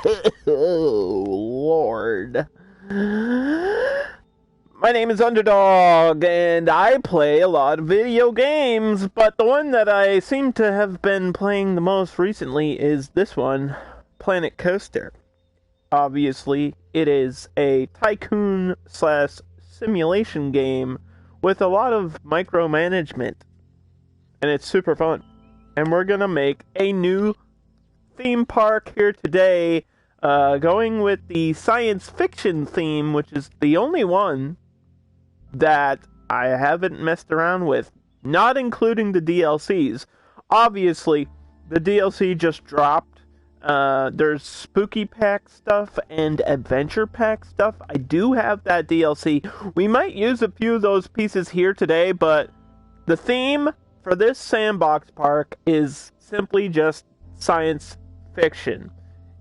Oh, Lord. My name is Underdog, and I play a lot of video games, but the one that I seem to have been playing the most recently is this one, Planet Coaster. Obviously, it is a tycoon slash simulation game with a lot of micromanagement, and it's super fun. And we're gonna make a new theme park here today, going with the science fiction theme, which is the only one that I haven't messed around with, not including the DLCs. Obviously, the DLC just dropped. There's Spooky Pack stuff and Adventure Pack stuff. I do have that DLC. We might use a few of those pieces here today, but the theme for this Sandbox park is simply just science fiction.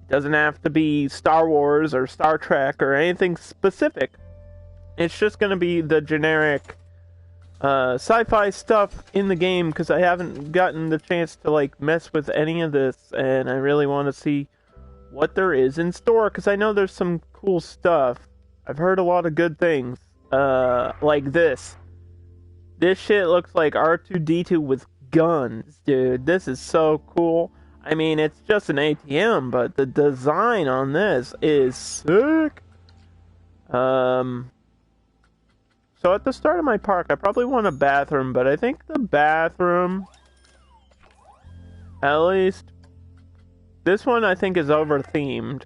It doesn't have to be Star Wars or Star Trek or anything specific. It's just going to be the generic sci-fi stuff in the game, because I haven't gotten the chance to like mess with any of this, and I really want to see what there is in store, because I know there's some cool stuff. I've heard a lot of good things, like this. This shit looks like R2-D2 with guns, dude. This is so cool. I mean, it's just an ATM, but the design on this is sick. So at the start of my park, I probably want a bathroom, but I think the bathroom, at least this one, I think is over-themed.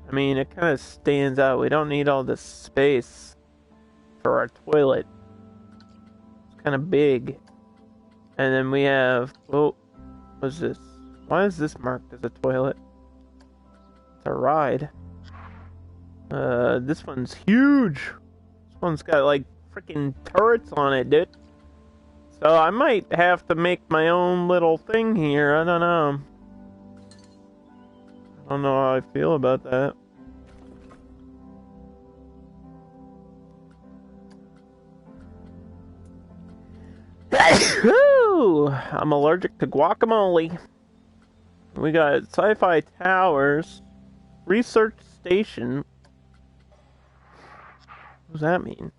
I mean, it kind of stands out. We don't need all this space for our toilet. It's kind of big. And then we have, oh, what's this? Why is this marked as a toilet? It's a ride. This one's huge. This one's got like freaking turrets on it, dude. So I might have to make my own little thing here. I don't know. I don't know how I feel about that. I'm allergic to guacamole. We got Sci-Fi Towers, Research Station. What does that mean?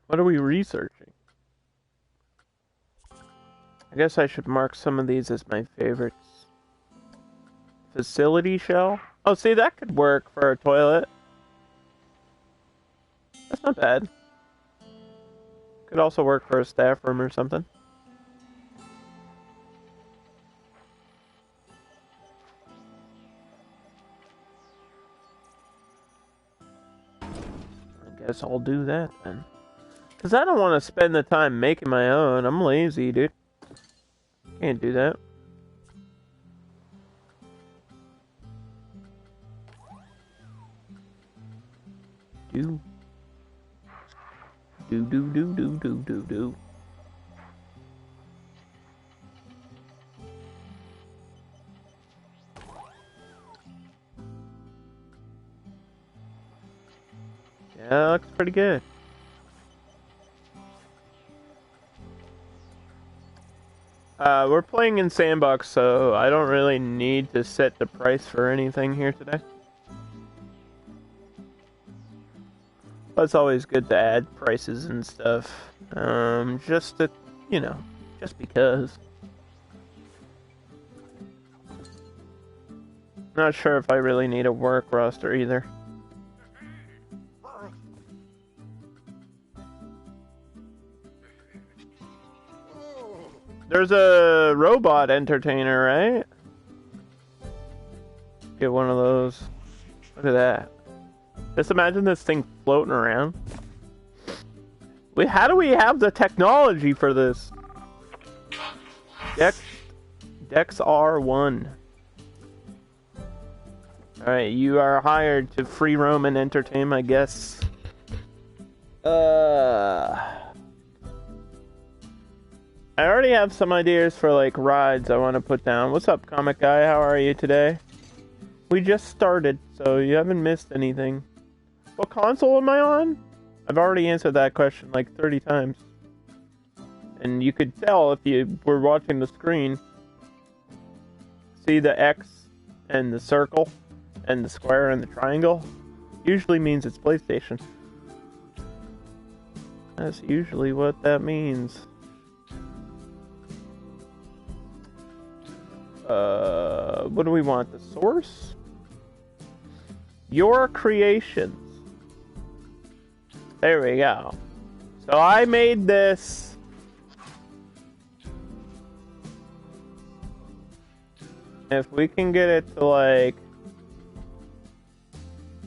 What are we researching? I guess I should mark some of these as my favorites. Facility shell? Oh, see, that could work for a toilet. That's not bad. Could also work for a staff room or something. I guess I'll do that then. Because I don't want to spend the time making my own. I'm lazy, dude. Can't do that. Do. Do. Yeah, that looks pretty good. We're playing in Sandbox, so I don't really need to set the price for anything here today. But it's always good to add prices and stuff. Just to, you know, just because. Not sure if I really need a work roster either. There's a robot entertainer, right? Get one of those. Look at that. Just imagine this thing floating around. How do we have the technology for this? Dex R1. Alright, you are hired to free roam and entertain my guests. I already have some ideas for like rides I want to put down. What's up, comic guy? How are you today? We just started, so you haven't missed anything. What console am I on? I've already answered that question like 30 times. And you could tell if you were watching the screen. See the X and the circle and the square and the triangle? Usually means it's PlayStation. That's usually what that means. What do we want? The source? Your creations. There we go. So I made this. If we can get it to like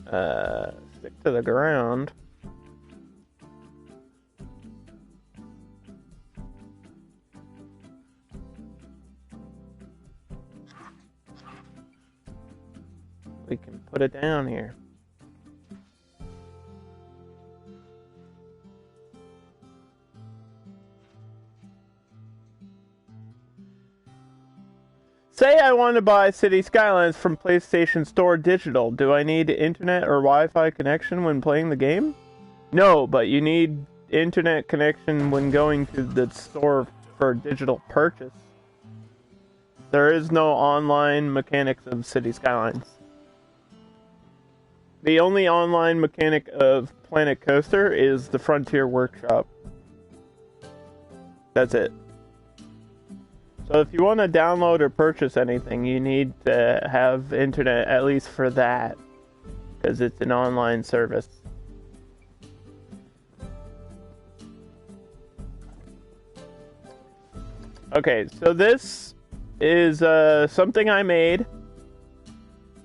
stick to the ground. We can put it down here. Say I want to buy City Skylines from PlayStation Store Digital. Do I need internet or Wi-Fi connection when playing the game? No, but you need internet connection when going to the store for digital purchase. There is no online mechanics of City Skylines. The only online mechanic of Planet Coaster is the Frontier Workshop. That's it. So if you want to download or purchase anything, you need to have internet at least for that, because it's an online service. Okay, so this is something I made,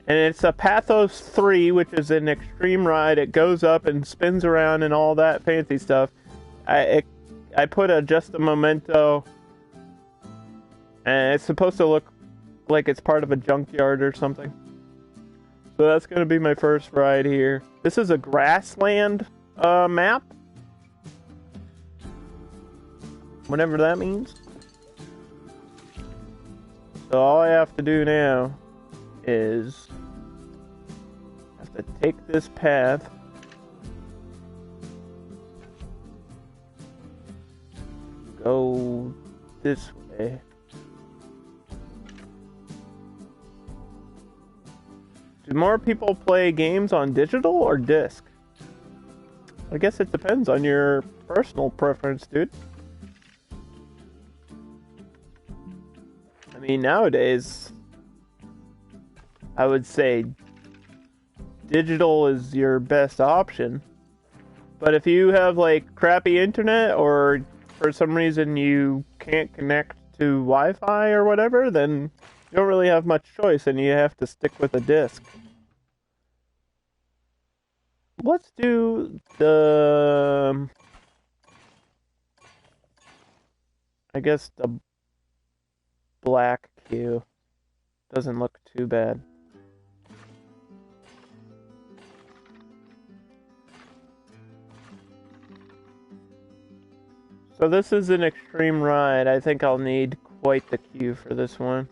and it's a Pathos 3, which is an extreme ride. It goes up and spins around and all that fancy stuff. I put just a memento. And it's supposed to look like it's part of a junkyard or something. So that's going to be my first ride here. This is a grassland map. Whatever that means. So all I have to do now is I have to take this path. Go this way. Do more people play games on digital or disc? I guess it depends on your personal preference, dude. I mean, nowadays, I would say digital is your best option. But if you have, like, crappy internet or for some reason you can't connect to Wi-Fi or whatever, then you don't really have much choice and you have to stick with a disc. Let's do the, I guess the black queue. Doesn't look too bad. So this is an extreme ride. I think I'll need quite the queue for this one.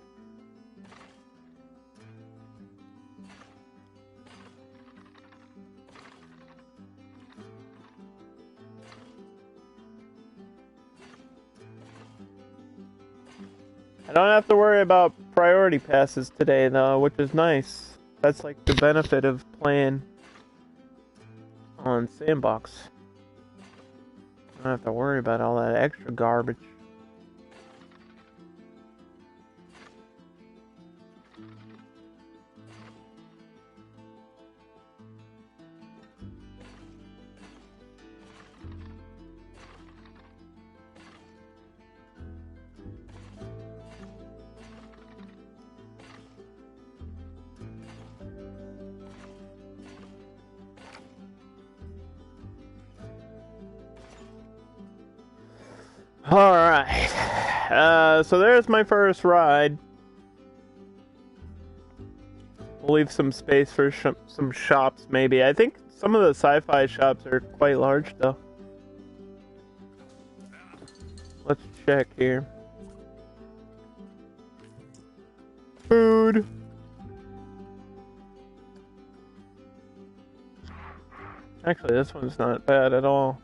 I don't have to worry about priority passes today, though, which is nice. That's like the benefit of playing on Sandbox. I don't have to worry about all that extra garbage. Alright, so there's my first ride. We'll leave some space for some shops, maybe. I think some of the sci-fi shops are quite large, though. Let's check here. Food. Actually, this one's not bad at all.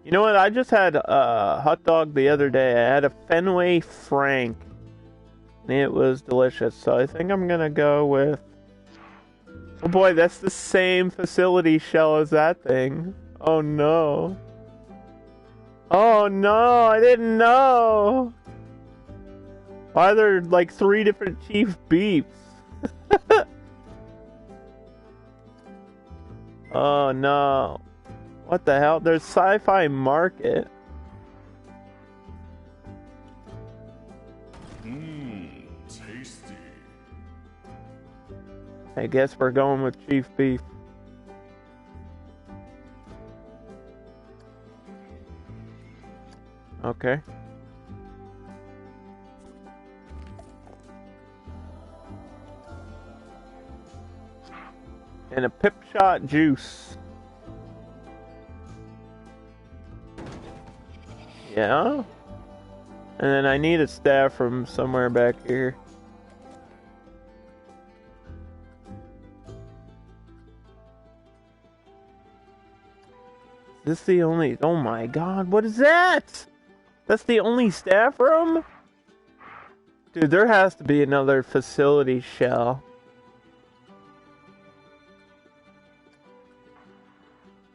You know what? I just had a hot dog the other day. I had a Fenway Frank. And it was delicious. So I think I'm gonna go with... Oh boy, that's the same facility shell as that thing. Oh no. Oh no, I didn't know. Why are there like 3 different chief beefs? Oh no. What the hell? There's Sci-Fi Market. Tasty. I guess we're going with chief beef. Okay. And a pip shot juice. Yeah. And then I need a staff from somewhere back here. Is this the only... Oh my god, what is that? That's the only staff room? Dude, there has to be another facility shell.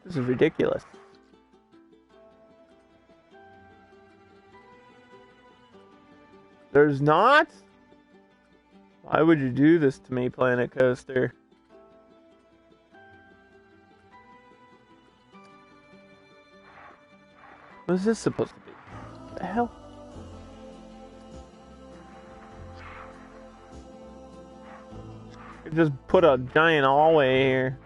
This is ridiculous. There's not? Why would you do this to me, Planet Coaster? What is this supposed to be? What the hell? You just put a giant hallway here.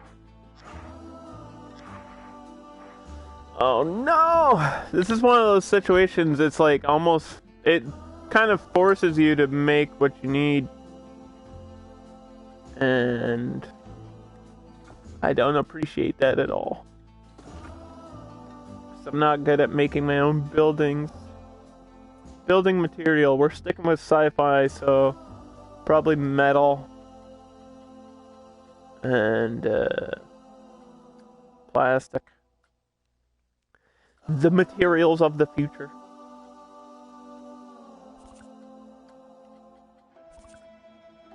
Oh no! This is one of those situations, it's like almost... It kind of forces you to make what you need. And... I don't appreciate that at all. I'm not good at making my own buildings. Building material. We're sticking with sci-fi, so probably metal and plastic. The materials of the future.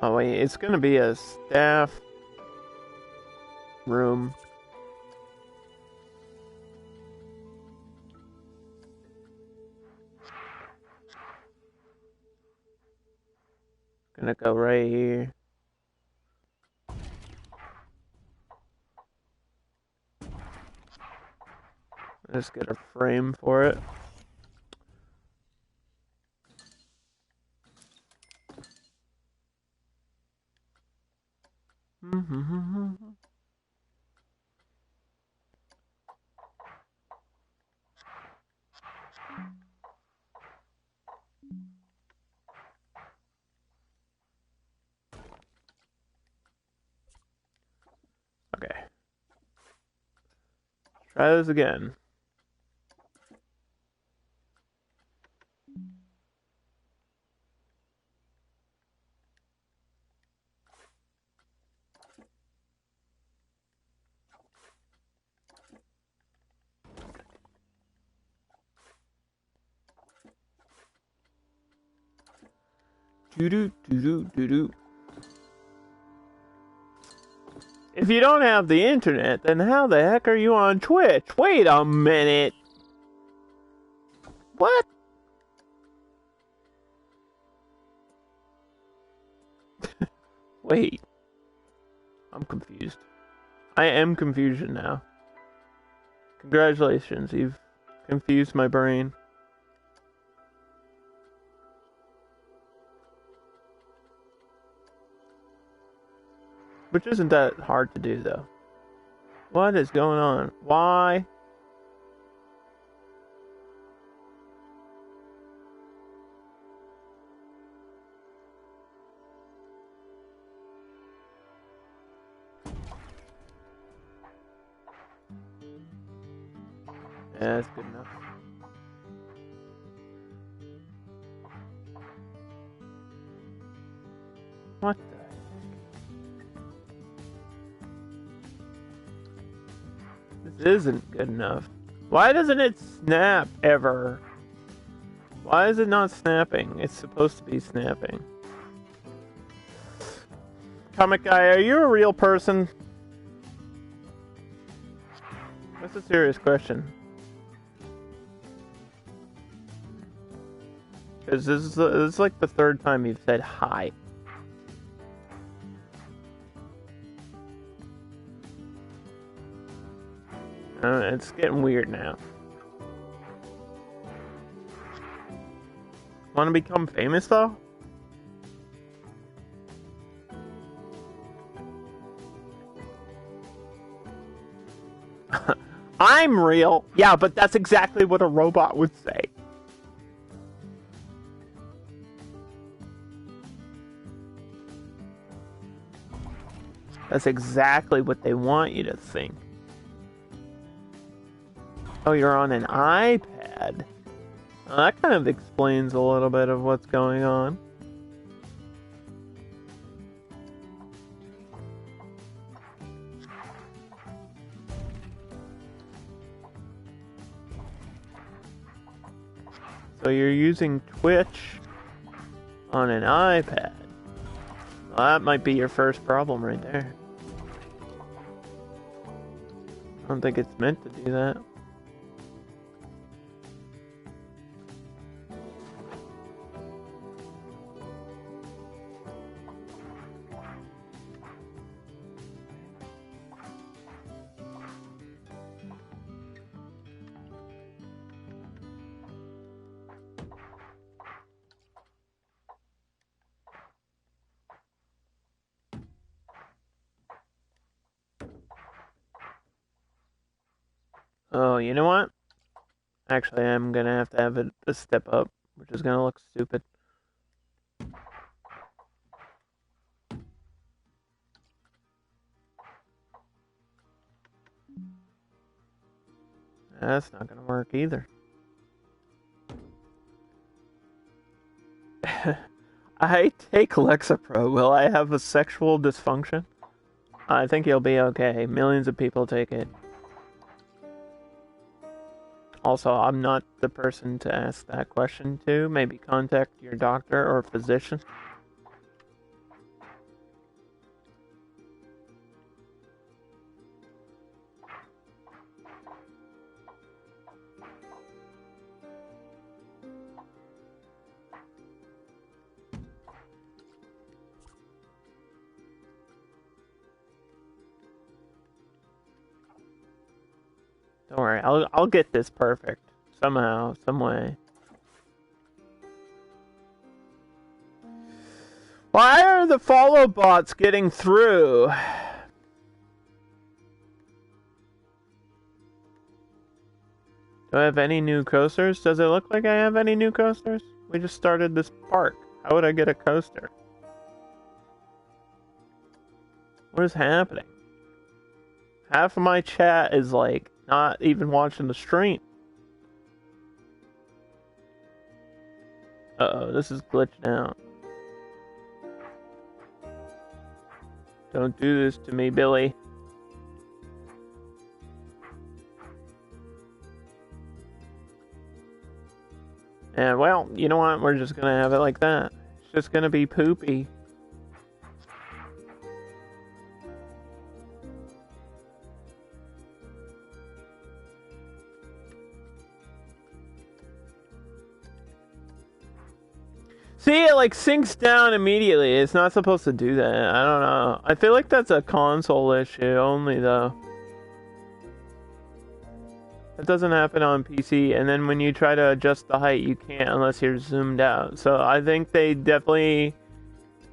Oh wait, it's gonna be a staff room. Gonna go right here. Let's get a frame for it. Okay. Try this again. Doo-doo. If you don't have the internet, then how the heck are you on Twitch? Wait a minute. What? Wait. I'm confused. I am confusion now. Congratulations, you've confused my brain. Which isn't that hard to do, though. What is going on? Why? Yeah, that's good enough. What the heck? This isn't good enough. Why doesn't it snap ever? Why is it not snapping? It's supposed to be snapping. Comic guy, are you a real person? That's a serious question. Because this is like the third time you've said hi. It's getting weird now. Want to become famous though? I'm real. Yeah, but that's exactly what a robot would say. That's exactly what they want you to think. Oh, you're on an iPad. Well, that kind of explains a little bit of what's going on. So you're using Twitch on an iPad. Well, that might be your first problem right there. I don't think it's meant to do that. Oh, you know what? Actually, I'm gonna have to have it a step up, which is gonna look stupid. That's not gonna work either. I take Lexapro. Will I have a sexual dysfunction? I think you'll be okay. Millions of people take it. Also, I'm not the person to ask that question to. Maybe contact your doctor or physician. Don't worry, I'll get this perfect somehow, some way. Why are the follow bots getting through? Do I have any new coasters? Does it look like I have any new coasters? We just started this park. How would I get a coaster? What is happening? Half of my chat is like not even watching the stream. Uh-oh, this is glitching out. Don't do this to me, Billy. And well, you know what? We're just gonna have it like that. It's just gonna be poopy. See, it like sinks down immediately. It's not supposed to do that. I don't know. I feel like that's a console issue only, though. It doesn't happen on PC, and then when you try to adjust the height, you can't unless you're zoomed out. So I think they definitely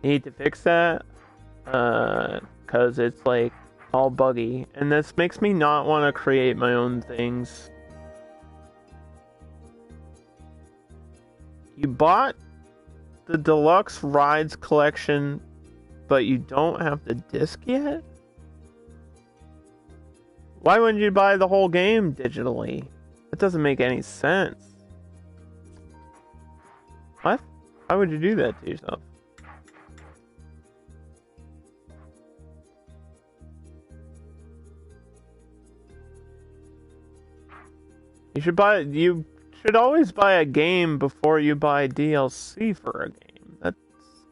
need to fix that, because it's like all buggy, and this makes me not want to create my own things. You bought the deluxe rides collection, but you don't have the disc yet? Why wouldn't you buy the whole game digitally? That doesn't make any sense. What? Why would you do that to yourself? You should always buy a game before you buy DLC for a game. That's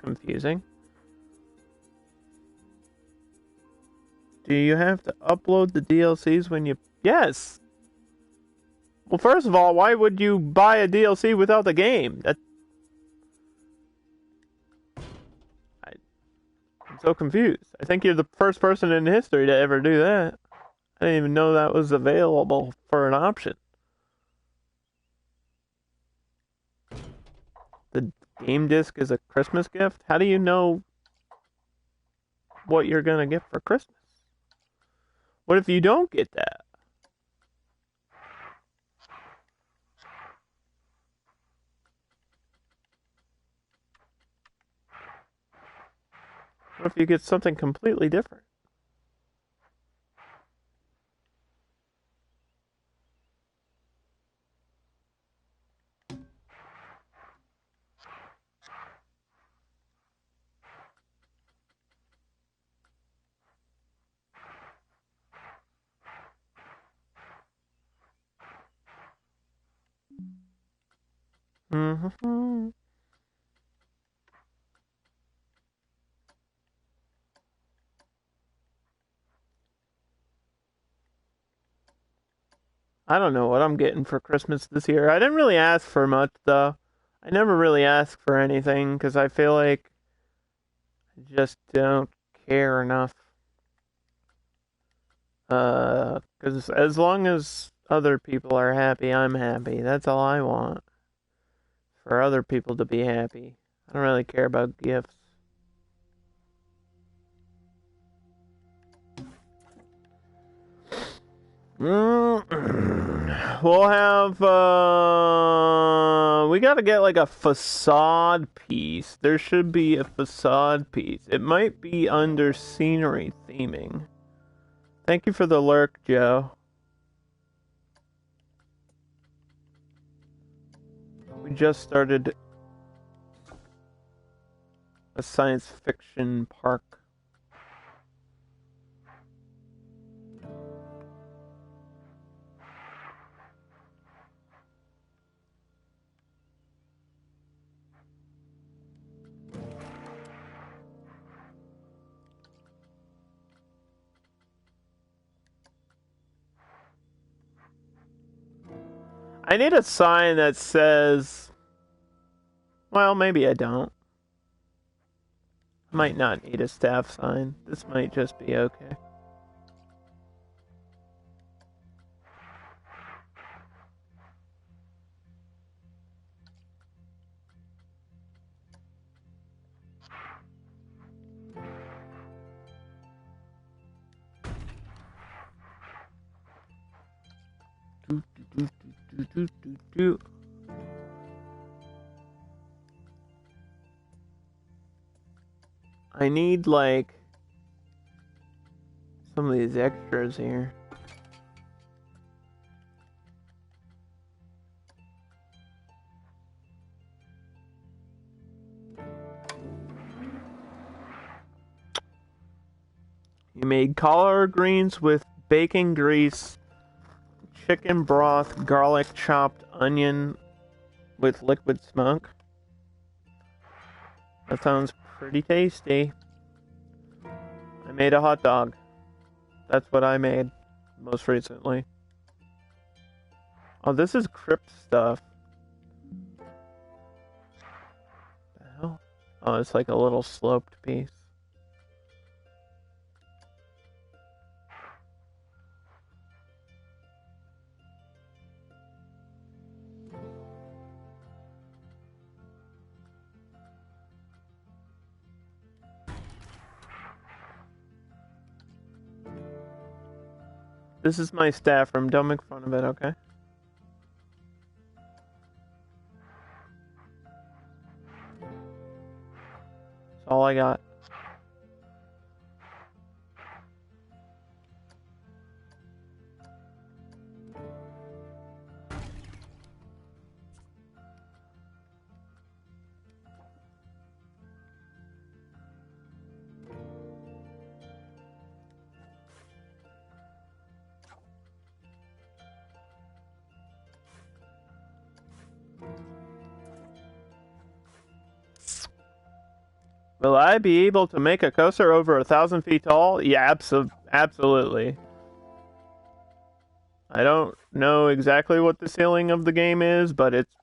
confusing. Do you have to upload the DLCs when you... Yes! Well, first of all, why would you buy a DLC without the game? I'm so confused. I think you're the first person in history to ever do that. I didn't even know that was available for an option. The game disc is a Christmas gift? How do you know what you're gonna get for Christmas? What if you don't get that? What if you get something completely different? Mm-hmm. I don't know what I'm getting for Christmas this year. I didn't really ask for much, though. I never really ask for anything because I feel like I just don't care enough. Because as long as other people are happy, I'm happy. That's all I want. For other people to be happy. I don't really care about gifts. We'll have, we gotta get like a facade piece. There should be a facade piece. It might be under scenery theming. Thank you for the lurk, Joe. We just started a science fiction park. I need a sign that says... Well, maybe I don't. I might not need a staff sign. This might just be okay. I need, like, some of these extras here. You made collard greens with bacon grease, chicken broth, garlic, chopped onion with liquid smoke. That sounds pretty tasty. I made a hot dog. That's what I made most recently. Oh, this is crypt stuff. The hell? Oh, it's like a little sloped piece. This is my staff room. Don't make fun of it, okay? That's all I got. Will I be able to make a coaster over 1,000 feet tall? Yeah, absolutely. I don't know exactly what the ceiling of the game is, but it's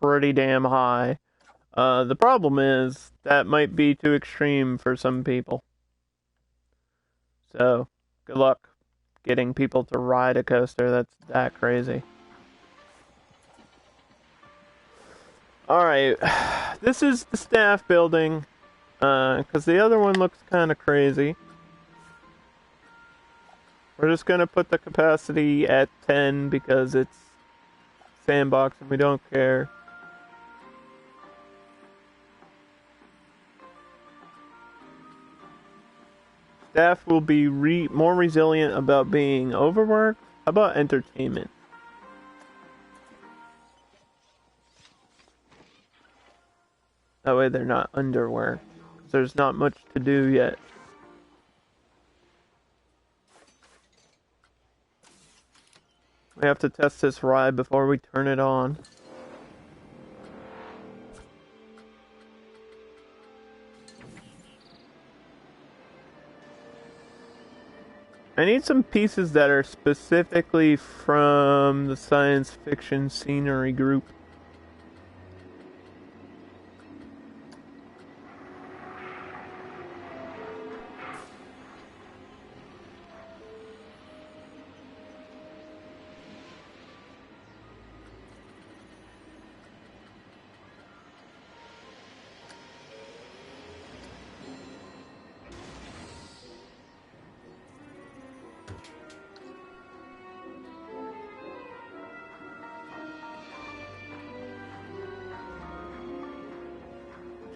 pretty damn high. The problem is that might be too extreme for some people. So, good luck getting people to ride a coaster that's that crazy. Alright, this is the staff building, because the other one looks kind of crazy. We're just gonna put the capacity at 10 because it's Sandbox and we don't care. Staff will be more resilient about being overworked. How about entertainment? That way they're not underworked. There's not much to do yet. We have to test this ride before we turn it on. I need some pieces that are specifically from the science fiction scenery group.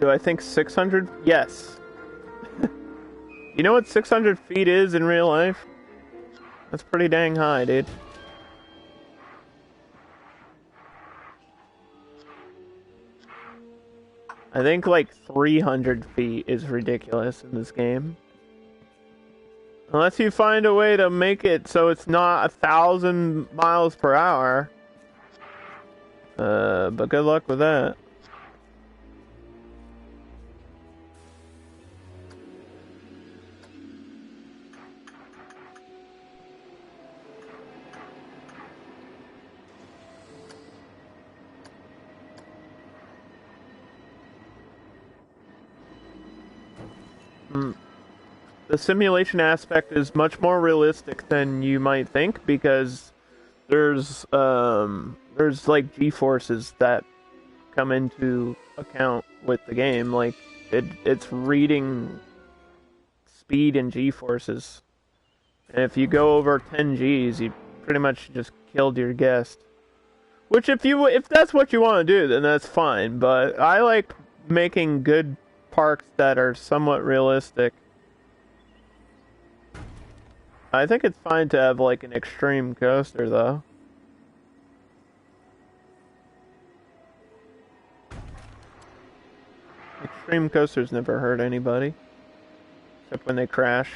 Do I think 600? Yes. You know what 600 feet is in real life? That's pretty dang high, dude. I think like 300 feet is ridiculous in this game. Unless you find a way to make it so it's not 1,000 miles per hour. But good luck with that. The simulation aspect is much more realistic than you might think because there's like G-forces that come into account with the game. Like it's reading speed and G-forces. And if you go over 10 Gs, you pretty much just killed your guest. Which if that's what you want to do, then that's fine. But I like making good parks that are somewhat realistic. I think it's fine to have like an extreme coaster though. Extreme coasters never hurt anybody. Except when they crash.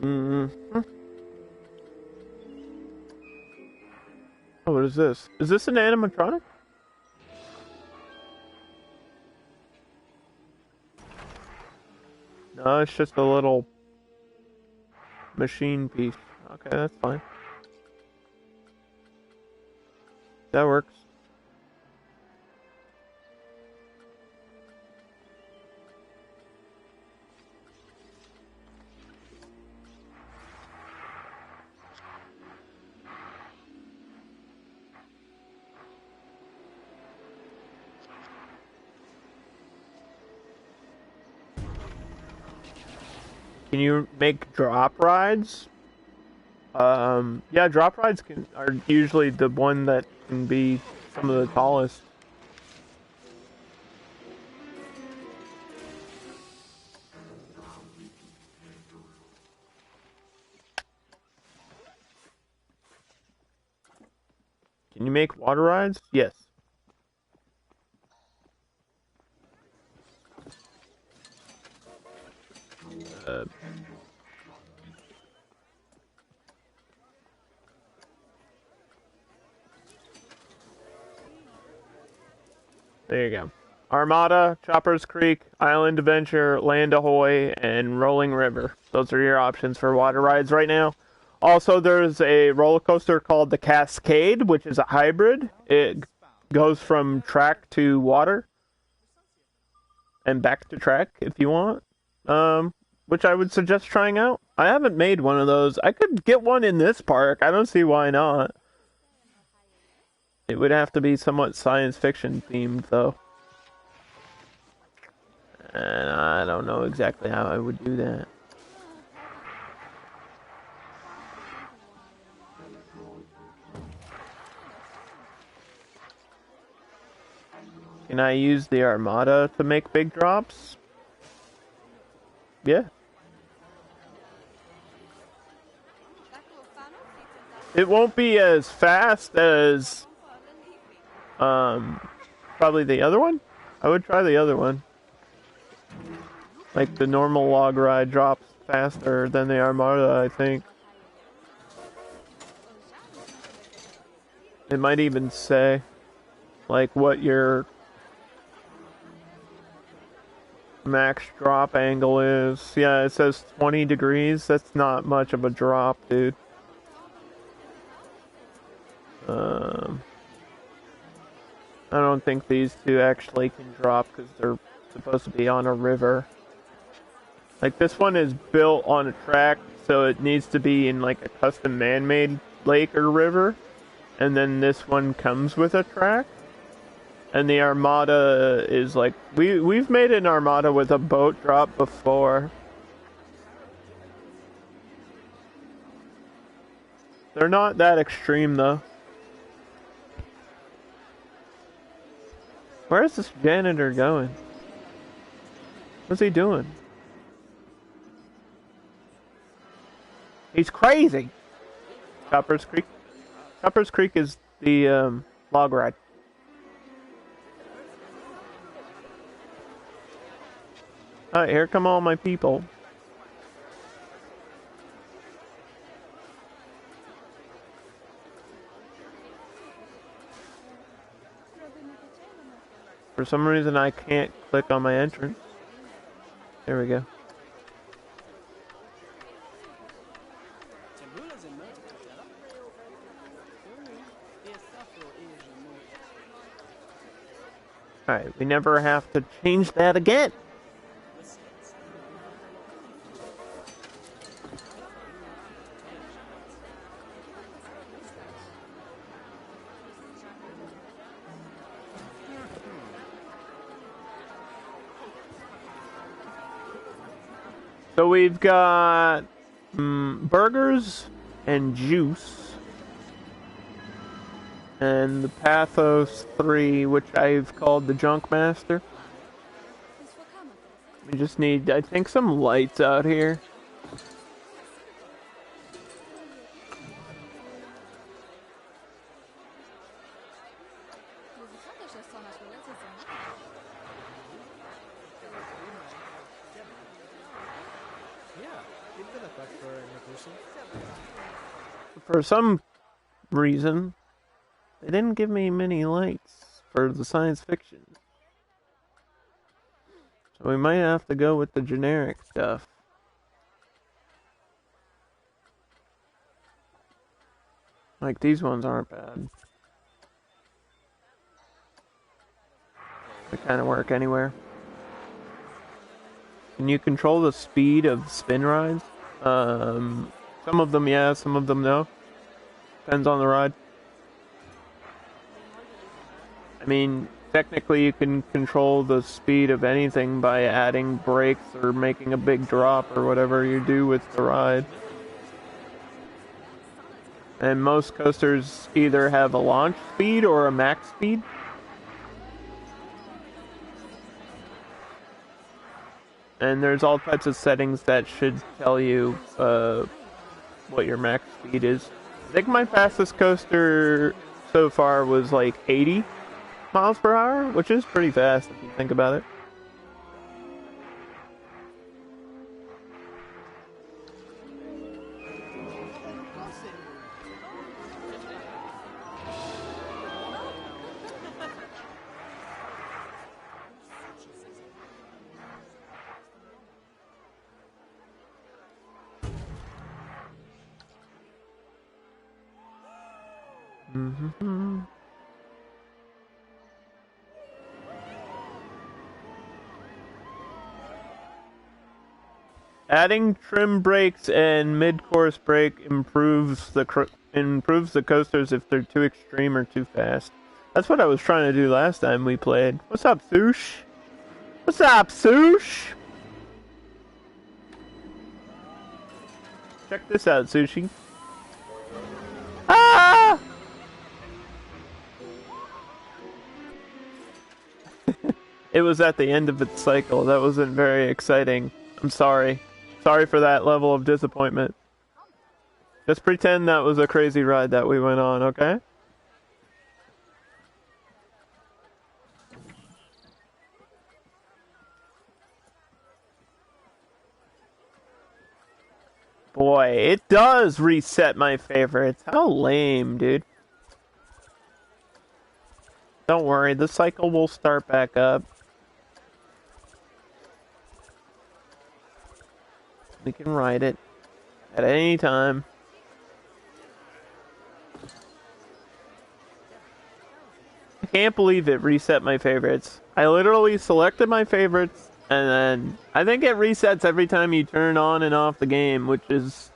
Mm-hmm. Oh, what is this? Is this an animatronic? No, it's just a little machine piece. Okay, that's fine. That works. Can you make drop rides? Yeah, drop rides are usually the one that can be some of the tallest. Can you make water rides? Yes. There you go. Armada, Choppers Creek, Island Adventure, Land Ahoy, and Rolling River. Those are your options for water rides right now. Also, there's a roller coaster called the Cascade, which is a hybrid. It goes from track to water and back to track if you want, which I would suggest trying out. I haven't made one of those. I could get one in this park. I don't see why not. It would have to be somewhat science fiction themed, though. And I don't know exactly how I would do that. Can I use the Armada to make big drops? Yeah. It won't be as fast as probably the other one. I would try the other one. Like the normal log ride drops faster than the Armada, I think. It might even say like what your max drop angle is. Yeah, it says 20 degrees. That's not much of a drop, dude. I don't think these two actually can drop because they're supposed to be on a river. Like this one is built on a track, so it needs to be in like a custom man-made lake or river. And then this one comes with a track. And the Armada is like we've made an Armada with a boat drop before. They're not that extreme though. Where's this janitor going? What's he doing? He's crazy. Choppers Creek. Choppers Creek is the log ride. Alright, here come all my people. For some reason I can't click on my entrance. There we go. Alright, we never have to change that again. So we've got burgers and juice. And the Pathos 3, which I've called the Junk Master. We just need, I think, some lights out here. For some reason, they didn't give me many lights for the science fiction. So we might have to go with the generic stuff. Like these ones aren't bad. They kind of work anywhere. Can you control the speed of spin rides? Some of them yeah, some of them no. Depends on the ride. I mean, technically you can control the speed of anything by adding brakes or making a big drop or whatever you do with the ride. And most coasters either have a launch speed or a max speed. And there's all types of settings that should tell you what your max speed is. I think my fastest coaster so far was like 80 miles per hour, which is pretty fast if you think about it. Mm-hmm. Adding trim brakes and mid-course brake improves the coasters if they're too extreme or too fast. That's what I was trying to do last time we played. What's up, Sush? What's up, Sush? Check this out, Sushi. Ah! It was at the end of its cycle. That wasn't very exciting. I'm sorry. Sorry for that level of disappointment. Just pretend that was a crazy ride that we went on, okay? Boy, it does reset my favorites. How lame, dude. Don't worry, the cycle will start back up. We can ride it at any time. I can't believe it reset my favorites. I literally selected my favorites, and then I think it resets every time you turn on and off the game, which is...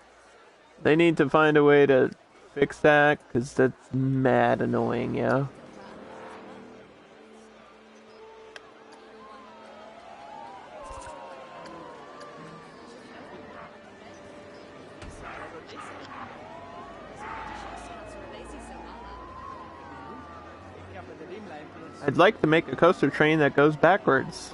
They need to find a way to fix that, because that's mad annoying, yeah? I'd like to make a coaster train that goes backwards.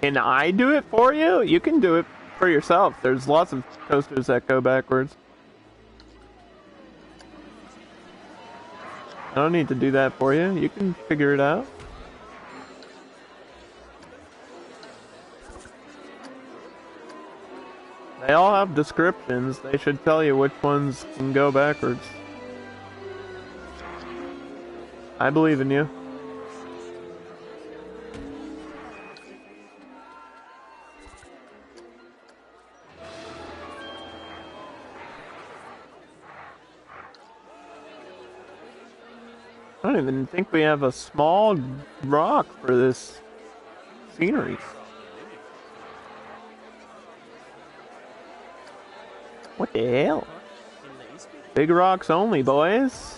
Can I do it for you? You can do it for yourself. There's lots of coasters that go backwards. I don't need to do that for you. You can figure it out. They all have descriptions. They should tell you which ones can go backwards. I believe in you. I don't even think we have a small rock for this scenery. What the hell? Big rocks only, boys.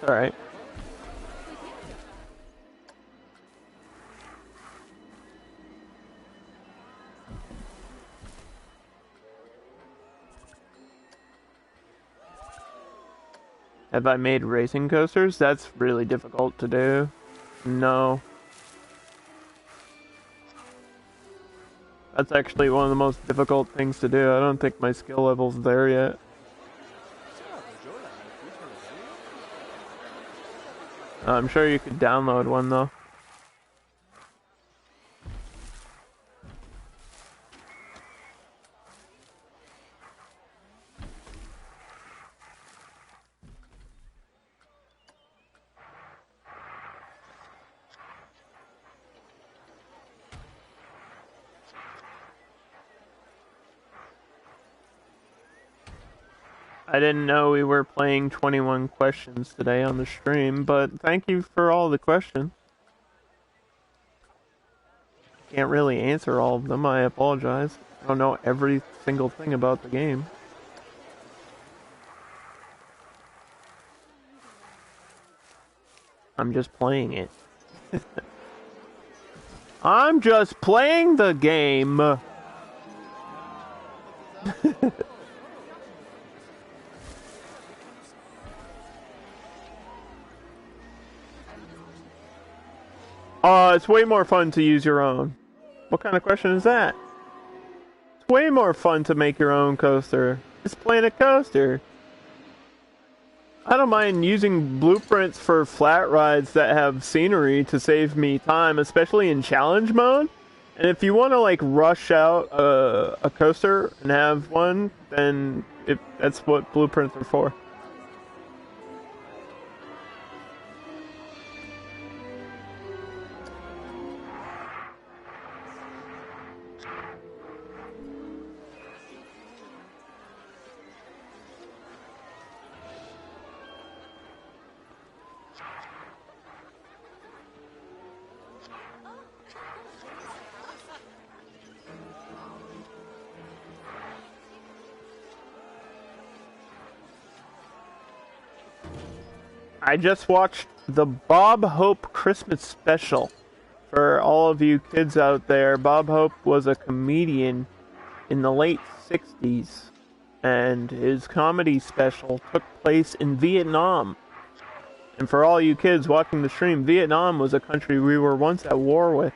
Alright. Have I made racing coasters? That's really difficult to do. No. That's actually one of the most difficult things to do. I don't think my skill level's there yet. I'm sure you could download one though. I didn't know we were playing 21 questions today on the stream, but thank you for all the questions. Can't really answer all of them, I apologize. I don't know every single thing about the game. I'm just playing it. I'm just playing the game. It's way more fun to use your own. What kind of question is that? It's way more fun to make your own coaster. It's Planet Coaster. I don't mind using blueprints for flat rides that have scenery to save me time, especially in challenge mode. And if you want to like rush out a coaster and have one, then that's what blueprints are for. I just watched the Bob Hope Christmas special. For all of you kids out there, Bob Hope was a comedian in the late 60s, and his comedy special took place in Vietnam. And for all you kids watching the stream, Vietnam was a country we were once at war with.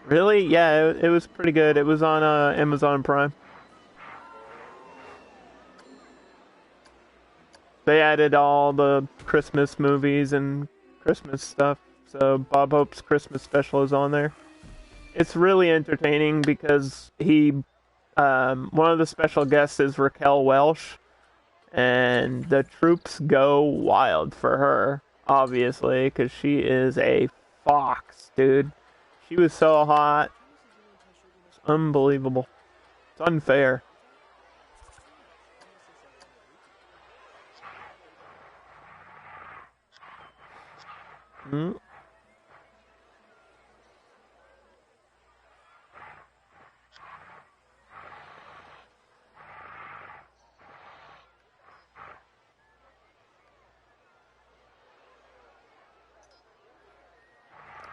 Really? Yeah, it was pretty good. It was on Amazon Prime. They added all the Christmas movies and Christmas stuff, so Bob Hope's Christmas special is on there. It's really entertaining because one of the special guests is Raquel Welch, and the troops go wild for her, obviously, because she is a fox, dude. She was so hot. It's unbelievable. It's unfair. Hmm.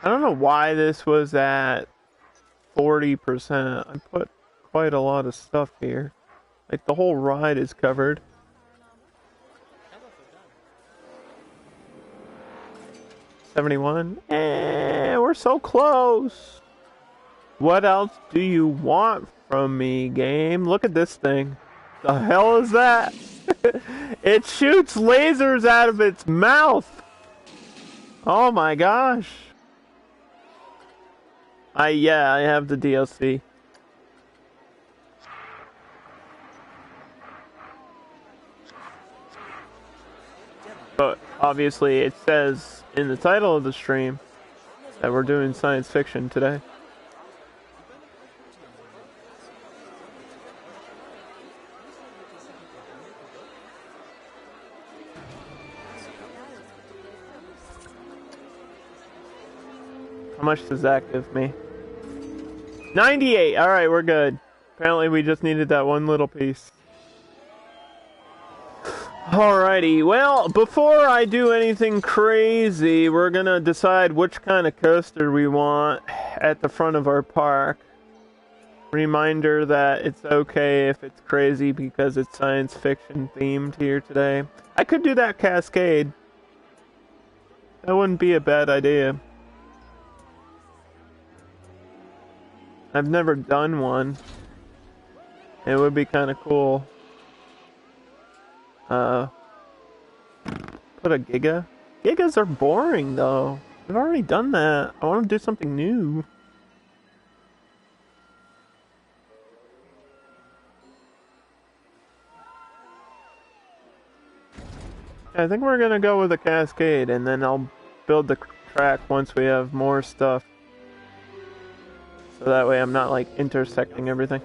I don't know why this was at 40%. I put quite a lot of stuff here. Like, the whole ride is covered. 71? We're so close. What else do you want from me, game? Look at this thing. The hell is that? It shoots lasers out of its mouth. Oh my gosh. Yeah, I have the DLC. But obviously it says in the title of the stream that we're doing science fiction today. How much does that give me? 98! Alright, we're good. Apparently we just needed that one little piece. Alrighty, well, before I do anything crazy, we're gonna decide which kind of coaster we want at the front of our park. Reminder that it's okay if it's crazy because it's science fiction themed here today. I could do that cascade. That wouldn't be a bad idea. I've never done one. It would be kind of cool. Put a Giga? Gigas are boring though. I've already done that. I want to do something new. I think we're gonna go with a cascade, and then I'll build the track once we have more stuff. So that way I'm not like intersecting everything.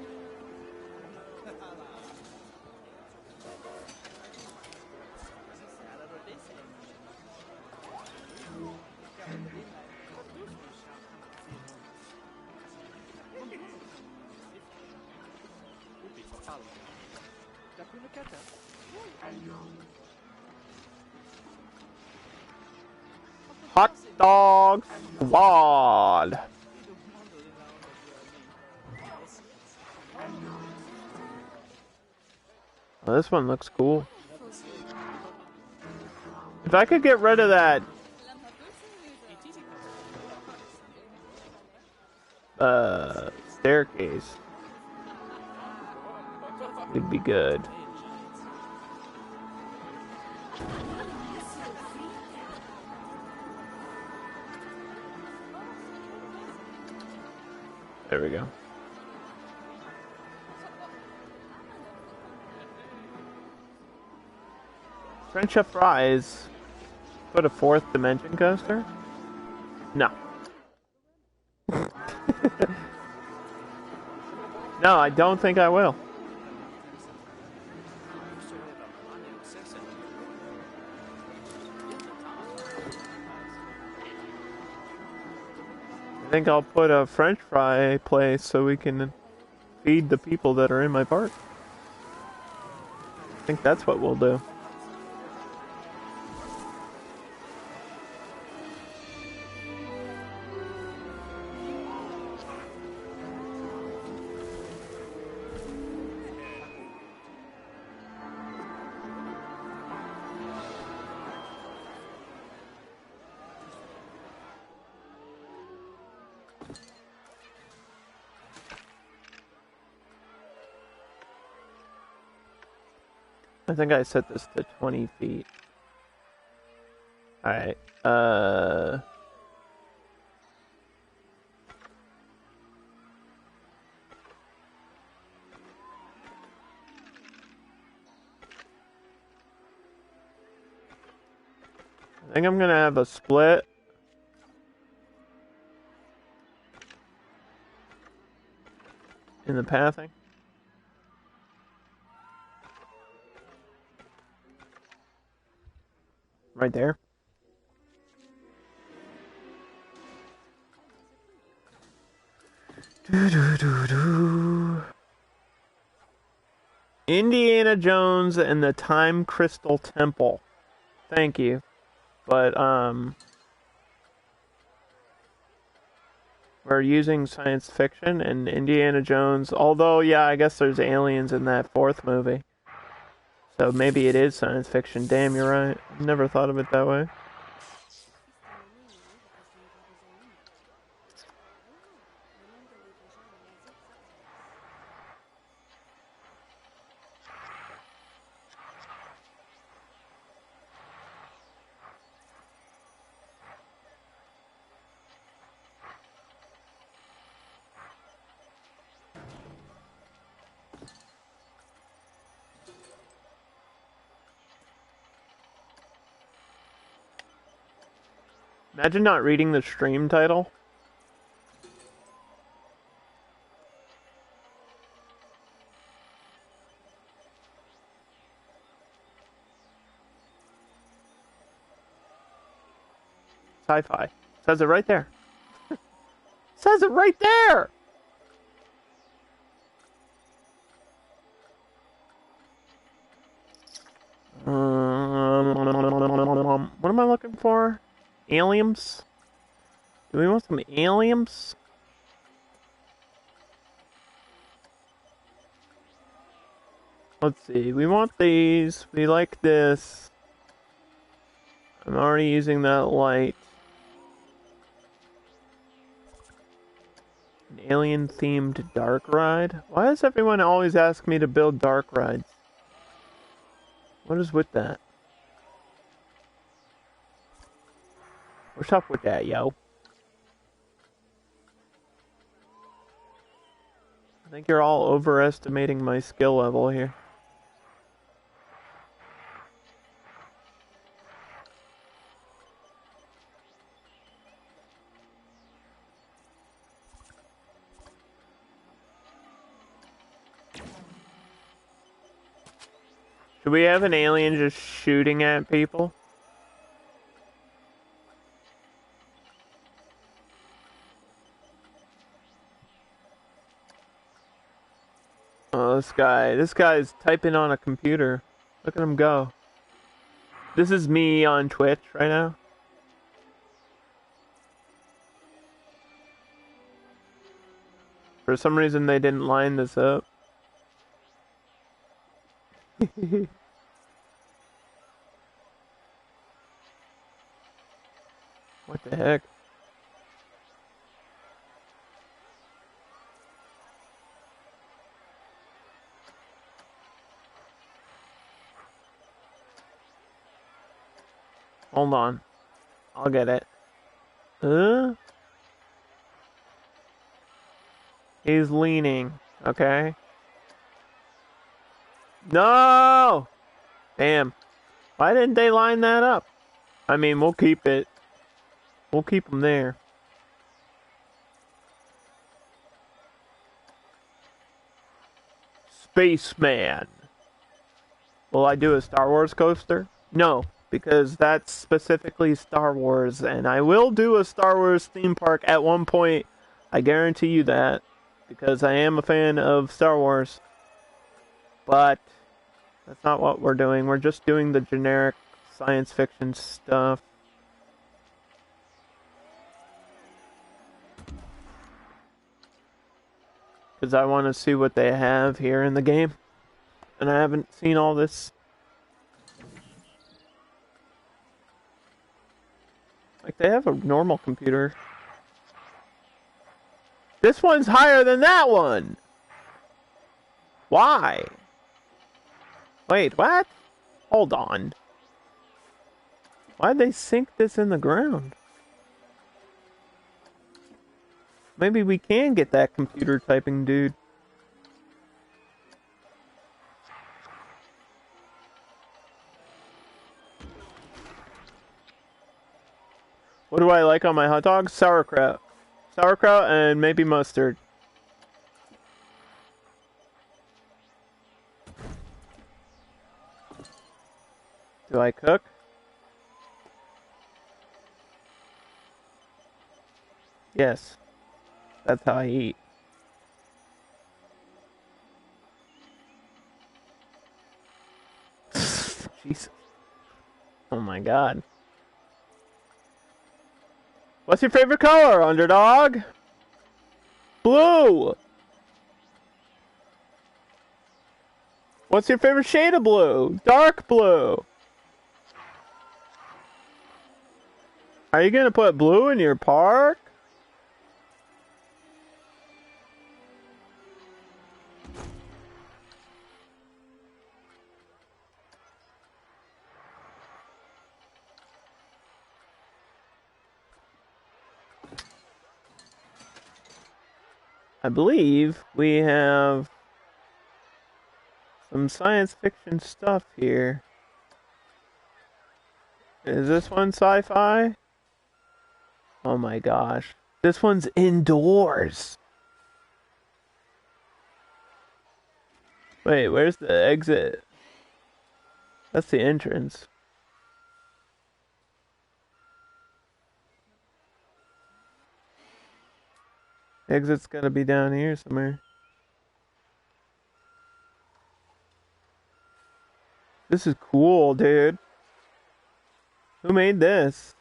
Hot dog squad. Oh, this one looks cool. If I could get rid of that staircase, it'd be good. There we go. Friendship fries. Put a fourth dimension coaster? No. No, I don't think I will. I think I'll put a French fry place so we can feed the people that are in my park. I think that's what we'll do. I think I set this to 20 feet. Alright, I think I'm gonna have a split. In the pathing. Right there. Indiana Jones and the Time Crystal Temple. Thank you. But, we're using science fiction and Indiana Jones. Although, yeah, I guess there's aliens in that fourth movie. So maybe it is science fiction. Damn, you're right. Never thought of it that way. Imagine not reading the stream title. Sci-fi. Says it right there. Says it right there! What am I looking for? Aliens? Do we want some aliens? Let's see. We want these. We like this. I'm already using that light. An alien-themed dark ride? Why does everyone always ask me to build dark rides? What is with that? What's up with that, yo? I think you're all overestimating my skill level here. Should we have an alien just shooting at people? Oh, this guy's typing on a computer. Look at him go. This is me on Twitch right now. For some reason they didn't line this up. What the heck? Hold on. I'll get it. He's leaning. Okay. No! Damn. Why didn't they line that up? I mean, we'll keep it. We'll keep them there. Spaceman. Will I do a Star Wars coaster? No, because that's specifically Star Wars, and I will do a Star Wars theme park at one point. I guarantee you that, because I am a fan of Star Wars. But that's not what we're doing. We're just doing the generic science fiction stuff. Because I want to see what they have here in the game. And I haven't seen all this. Like, they have a normal computer. This one's higher than that one. Why? Wait, what? Hold on. Why'd they sink this in the ground? Maybe we can get that computer typing dude. What do I like on my hot dogs? Sauerkraut. Sauerkraut and maybe mustard. Do I cook? Yes. That's how I eat. Jesus. Oh my god. What's your favorite color, underdog? Blue! What's your favorite shade of blue? Dark blue! Are you gonna put blue in your park? I believe we have some science fiction stuff here. Is this one sci-fi? Oh my gosh. This one's indoors. Wait, where's the exit? That's the entrance. Exit's gotta be down here somewhere. This is cool, dude. Who made this?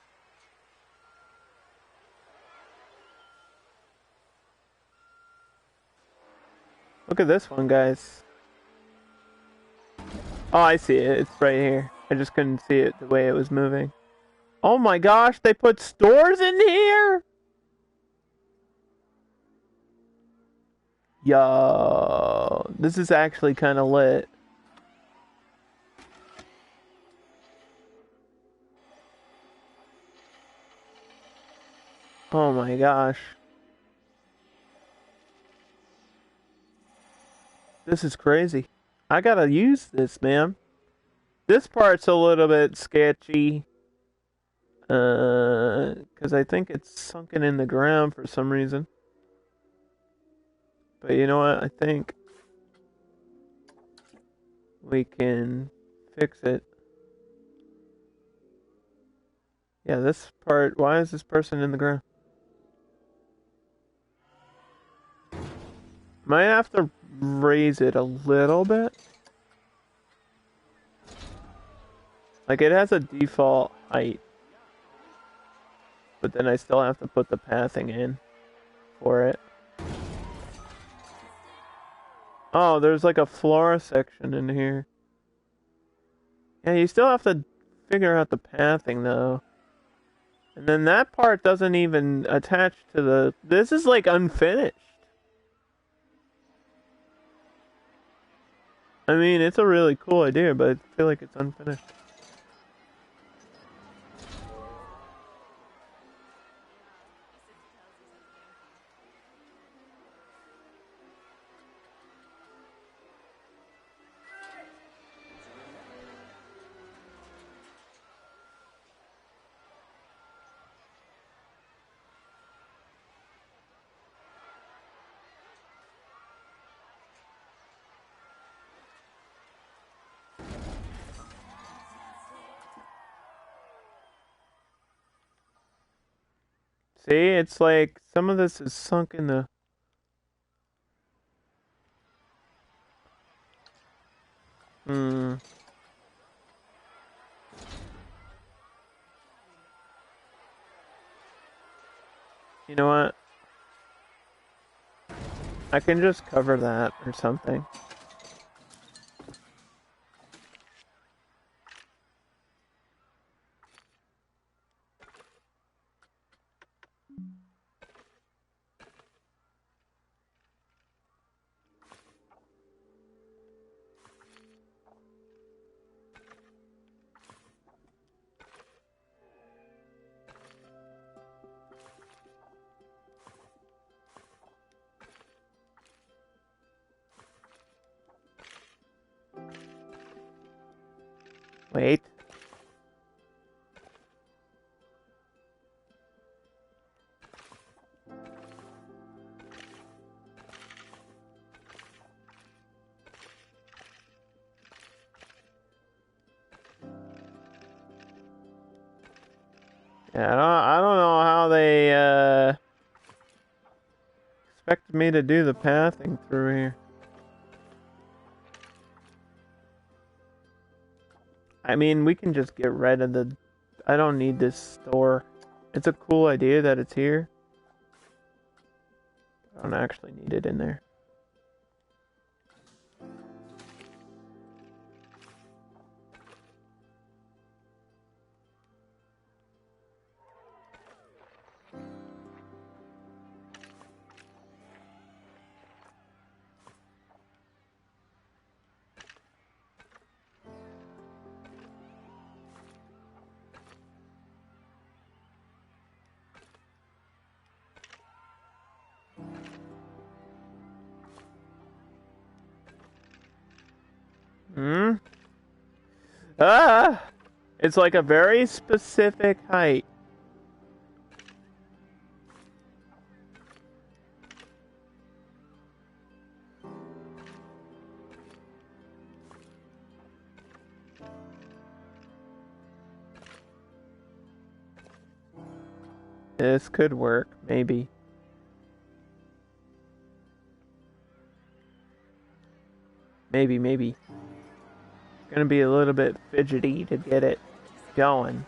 Look at this one, guys. Oh, I see it. It's right here. I just couldn't see it the way it was moving. Oh my gosh, they put stores in here? Yo, this is actually kind of lit. Oh my gosh. This is crazy. I gotta use this, man. This part's a little bit sketchy. Because I think it's sunken in the ground for some reason. But you know what? I think we can fix it. Yeah, this part, why is this person in the ground? Might have to raise it a little bit. Like, it has a default height. But then I still have to put the pathing in for it. Oh, there's like a flora section in here. Yeah, you still have to figure out the pathing though. And then that part doesn't even attach to the... This is like unfinished. I mean, it's a really cool idea, but I feel like it's unfinished. See, it's like some of this is sunk in the... Hmm. You know what? I can just cover that or something. Wait. Yeah, I don't know how they expected me to do the pathing through here. I mean, we can just get rid of the... I don't need this store. It's a cool idea that it's here. I don't actually need it in there. Hmm? Ah! It's like a very specific height. This could work, maybe. Maybe. It's gonna be a little bit fidgety to get it going.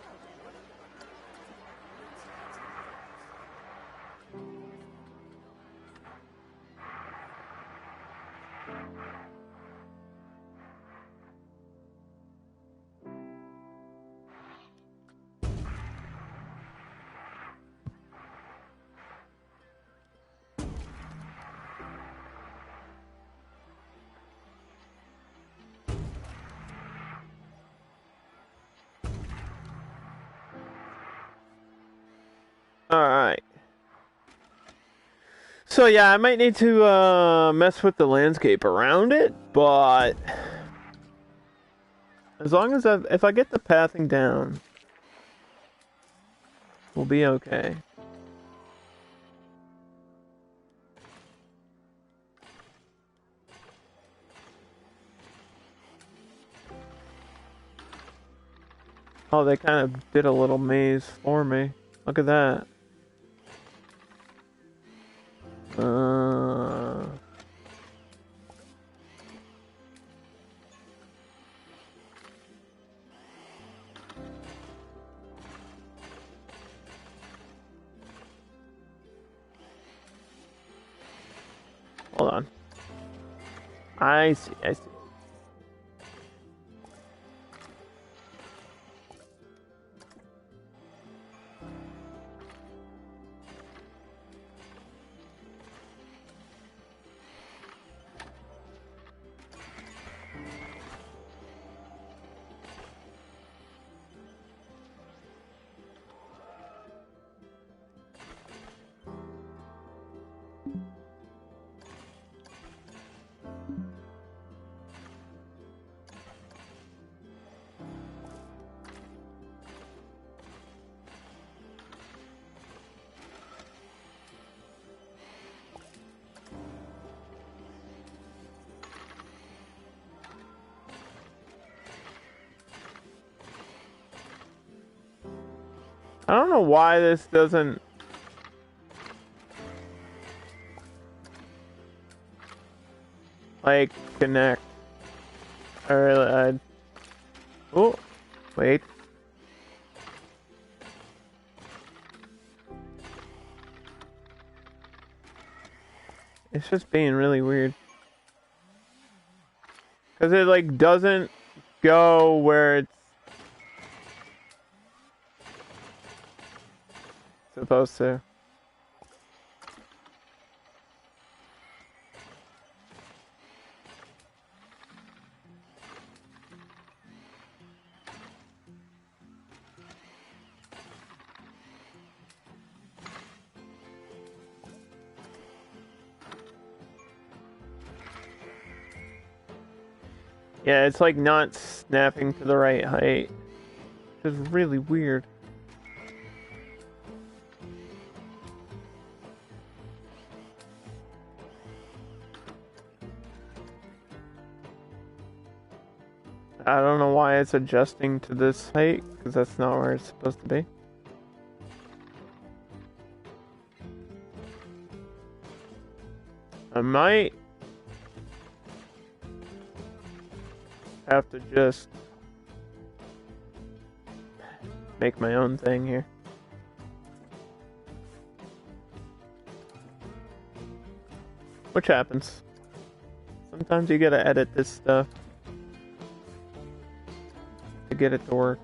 Alright. So yeah, I might need to mess with the landscape around it, but as long as if I get the pathing down, we'll be okay. Oh, they kind of did a little maze for me. Look at that. Hold on. I see. I don't know why this doesn't... like, connect. Or, oh, wait. It's just being really weird. Because it, like, doesn't go where it's supposed to. Yeah, it's like not snapping to the right height. Which is really weird. I don't know why it's adjusting to this height, because that's not where it's supposed to be. I might have to just make my own thing here. Which happens. Sometimes you gotta edit this stuff to get it to work.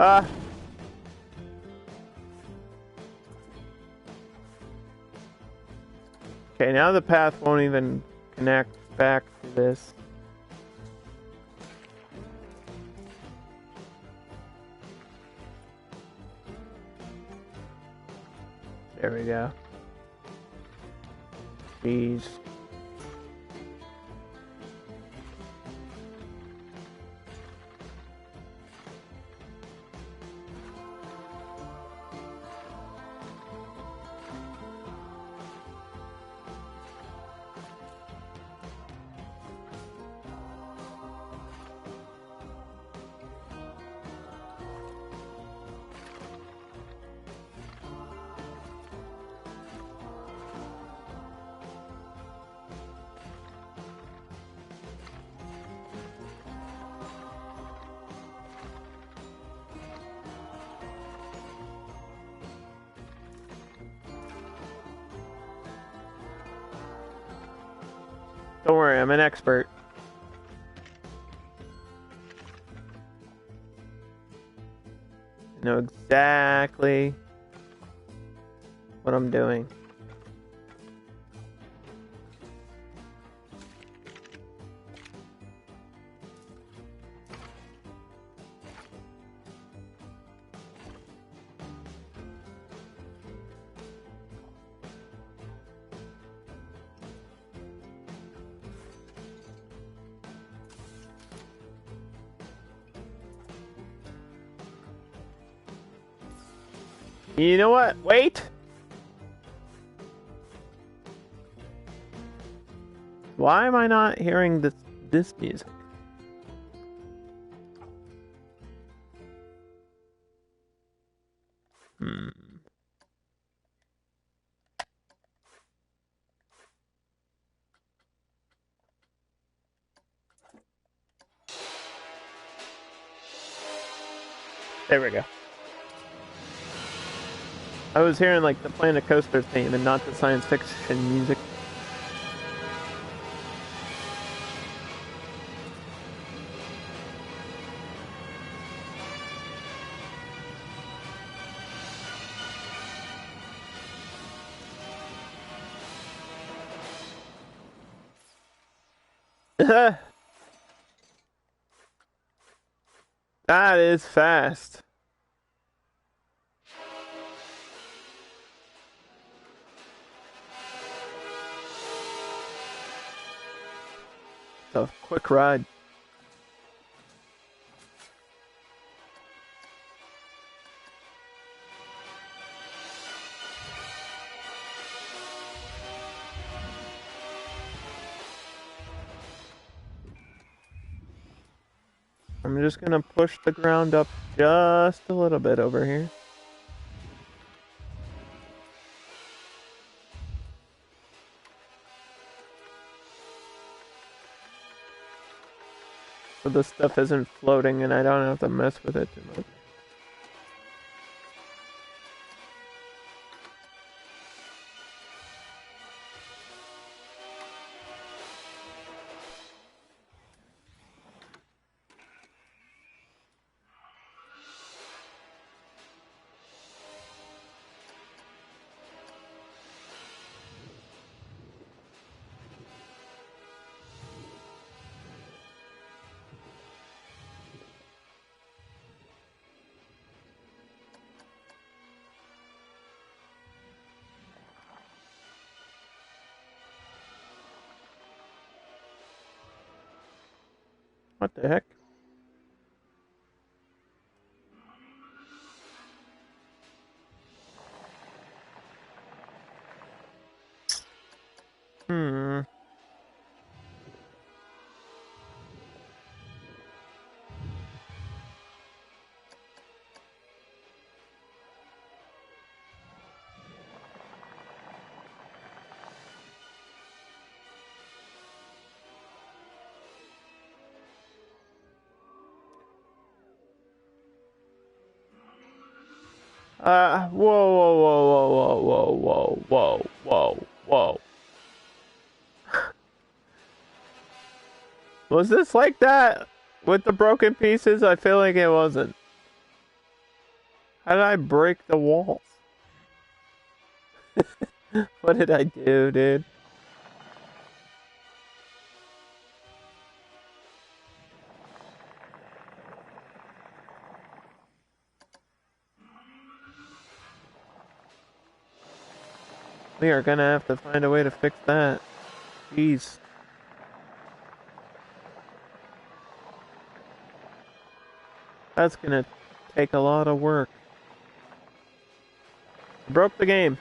Ah. Okay, now the path won't even connect back to this. There we go. Jeez. Don't worry, I'm an expert. I know exactly what I'm doing. You know what? Wait! Why am I not hearing this music? There we go. I was hearing like the Planet Coaster theme and not the science fiction music. That is fast. It's a quick ride. I'm just gonna push the ground up just a little bit over here. So this stuff isn't floating and I don't have to mess with it too much. What the heck? Hmm. Whoa, whoa, whoa, whoa, whoa, whoa, whoa, whoa, whoa. Was this like that with the broken pieces? I feel like it wasn't. How did I break the walls? What did I do, dude? We are gonna have to find a way to fix that. Jeez. That's gonna take a lot of work. Broke the game.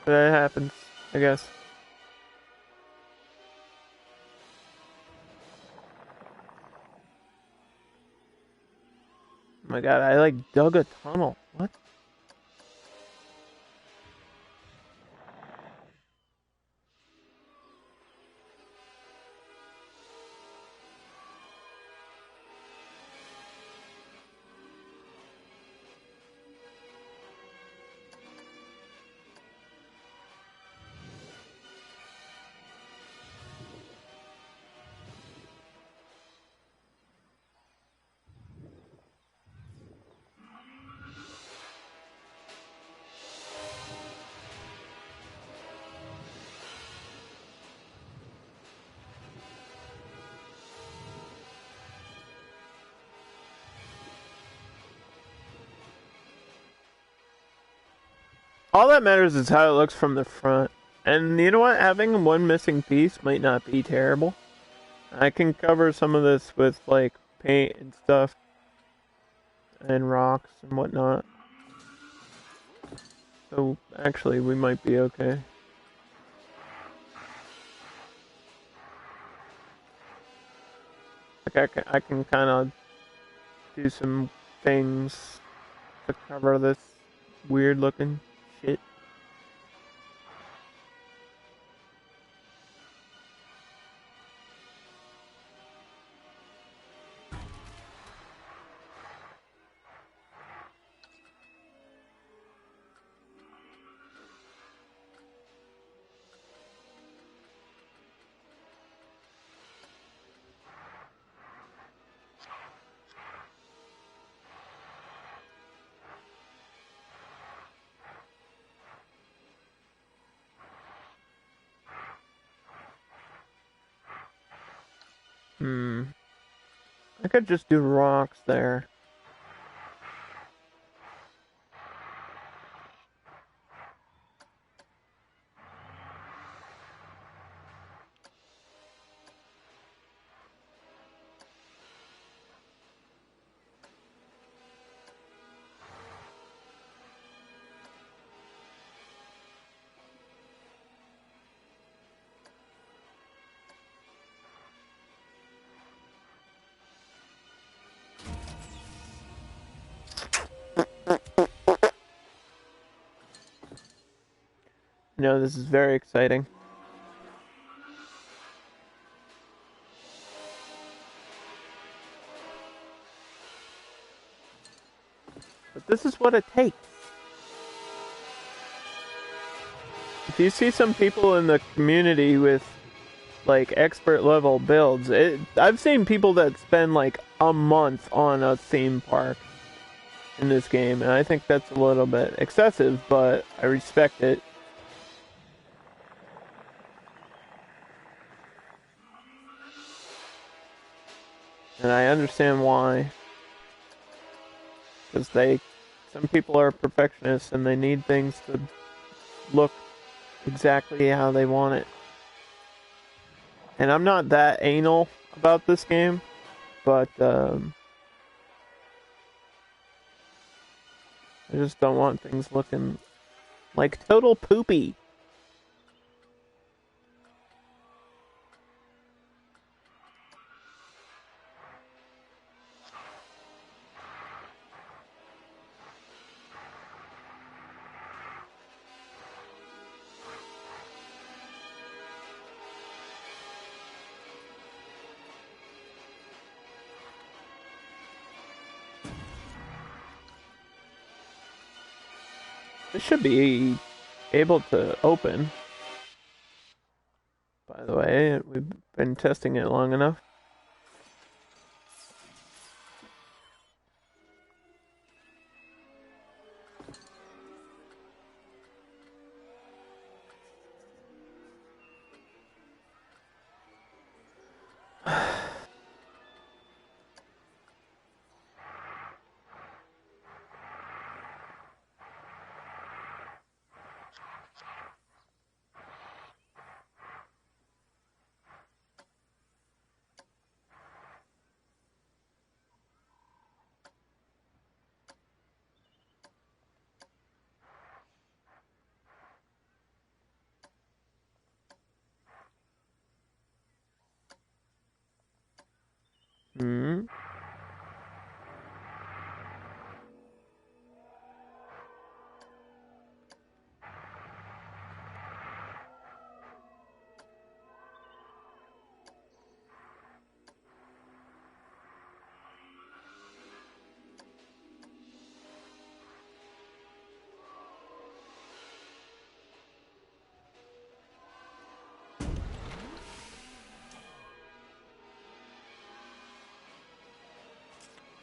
But that happens, I guess. Oh my god, I like dug a tunnel. What? All that matters is how it looks from the front. And you know what? Having one missing piece might not be terrible. I can cover some of this with like paint and stuff and rocks and whatnot. So actually we might be okay. Like I can kind of do some things to cover this weird looking shit. I could just do rocks there. No, this is very exciting. But this is what it takes. If you see some people in the community with like expert level builds, I've seen people that spend like a month on a theme park in this game, and I think that's a little bit excessive, but I respect it. And I understand why. Because some people are perfectionists and they need things to look exactly how they want it. And I'm not that anal about this game, but I just don't want things looking like total poopy. This should be able to open. By the way, we've been testing it long enough. Hmm.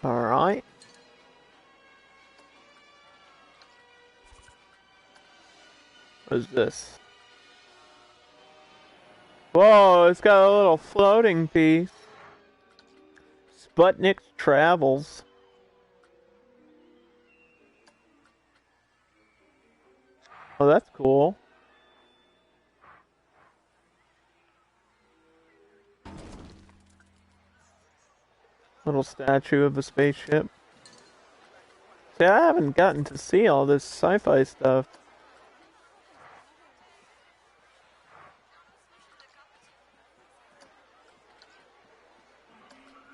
All right. What is this? Whoa, it's got a little floating piece. Sputnik Travels. Oh, that's cool. Little statue of a spaceship. See, I haven't gotten to see all this sci-fi stuff.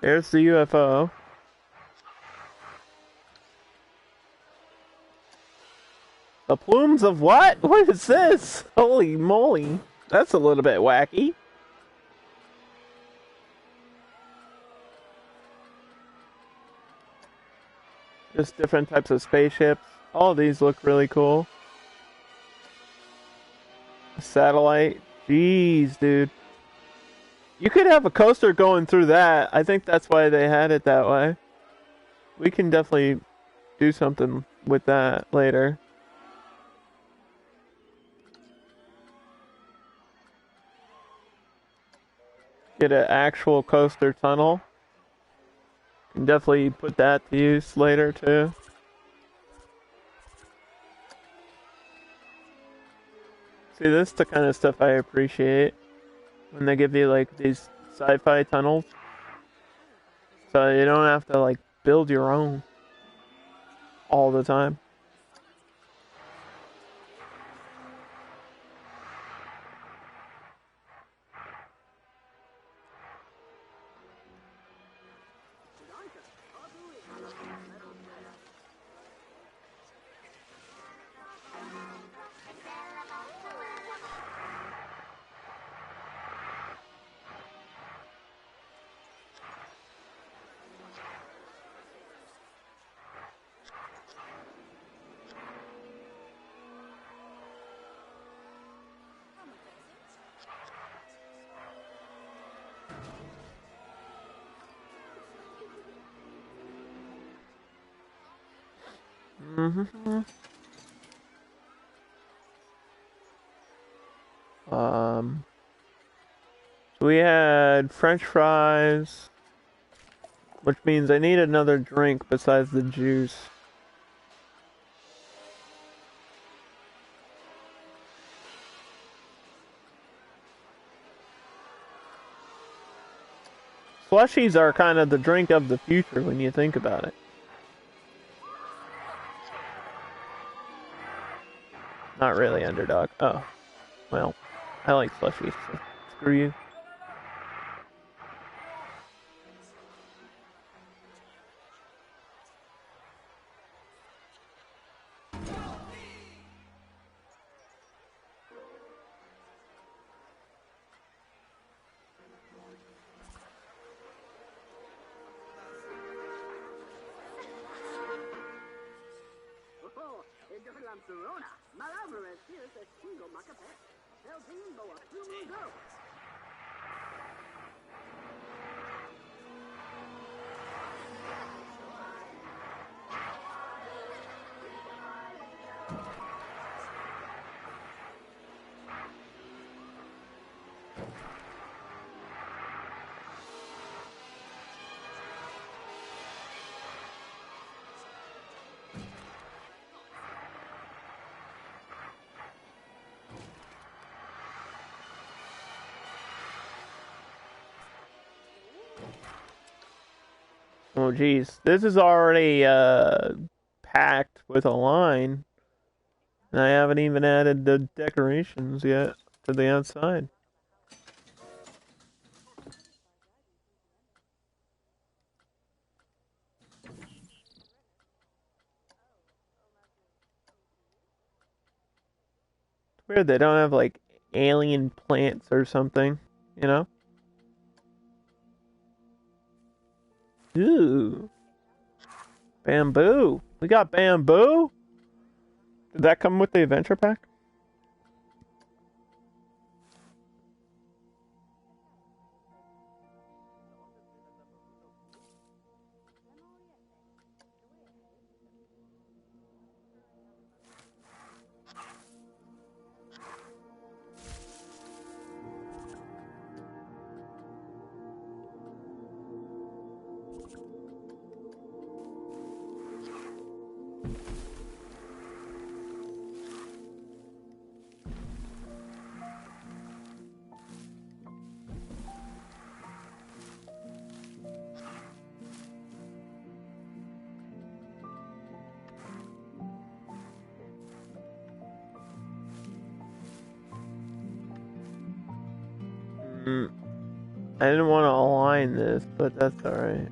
There's the UFO. The plumes of what? What is this? Holy moly. That's a little bit wacky. Just different types of spaceships. All of these look really cool. A satellite. Jeez, dude. You could have a coaster going through that. I think that's why they had it that way. We can definitely do something with that later. Get an actual coaster tunnel. Can definitely put that to use later too. See, this is the kind of stuff I appreciate when they give you like these sci-fi tunnels, so you don't have to like build your own all the time. Mm-hmm. So we had French fries, which means I need another drink besides the juice. Slushies are kind of the drink of the future when you think about it. Not really, underdog. Oh, well, I like slushies, so screw you. Oh, geez. This is already packed with a line. And I haven't even added the decorations yet to the outside. It's weird they don't have, like, alien plants or something, you know? Ooh. Bamboo. We got bamboo? Did that come with the adventure pack? I didn't want to align this, but that's alright.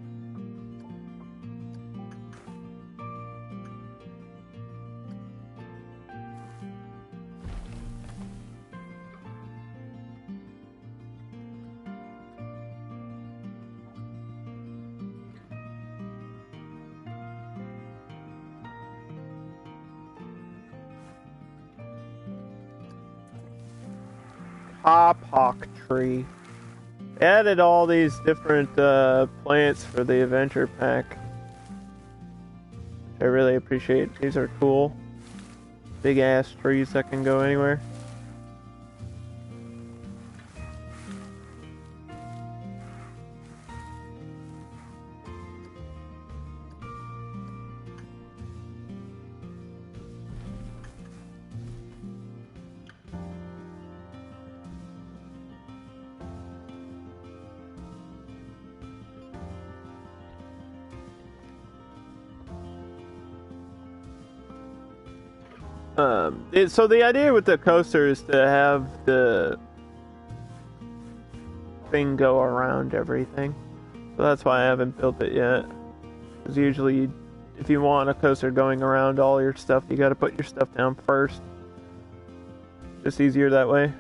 Hawk tree. Added all these different plants for the adventure pack. I really appreciate. These are cool. Big ass trees that can go anywhere. So the idea with the coaster is to have the thing go around everything. So that's why I haven't built it yet. Because usually, if you want a coaster going around all your stuff, you got to put your stuff down first. Just easier that way.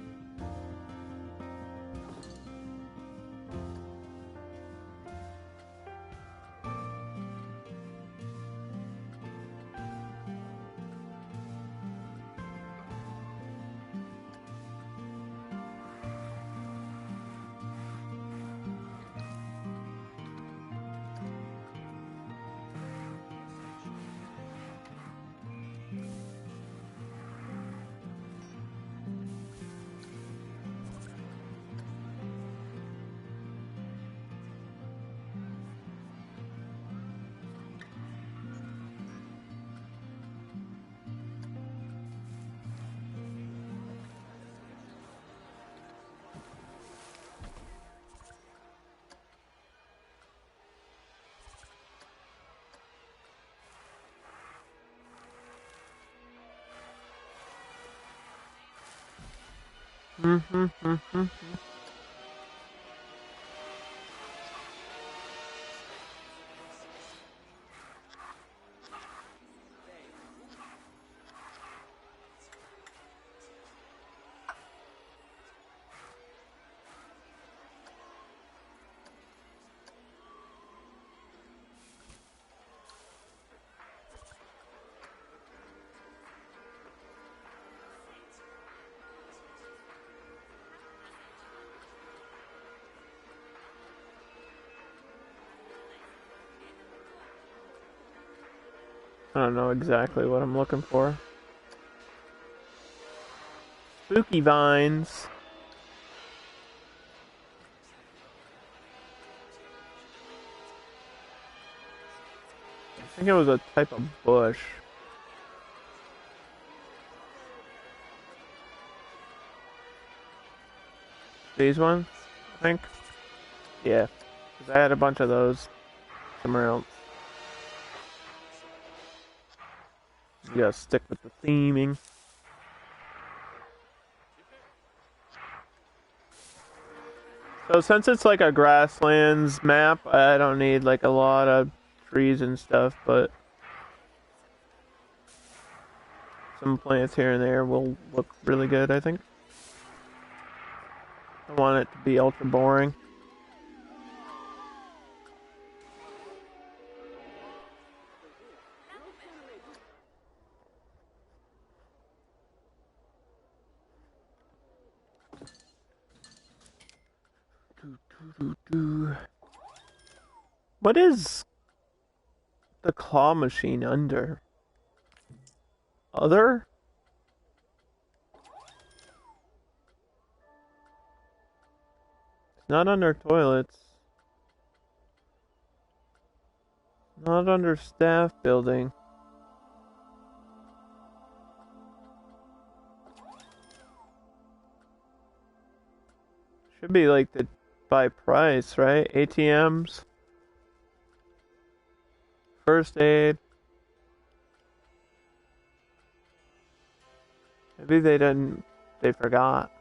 I don't know exactly what I'm looking for. Spooky vines. I think it was a type of bush. These ones, I think. Yeah, because I had a bunch of those somewhere else. You gotta stick with the theming. So since it's like a grasslands map, I don't need like a lot of trees and stuff, but some plants here and there will look really good, I think. I want it to be ultra boring. What is the claw machine under? Other? It's not under toilets. Not under staff building. Should be like the by price, right? ATMs. First aid. Maybe they forgot.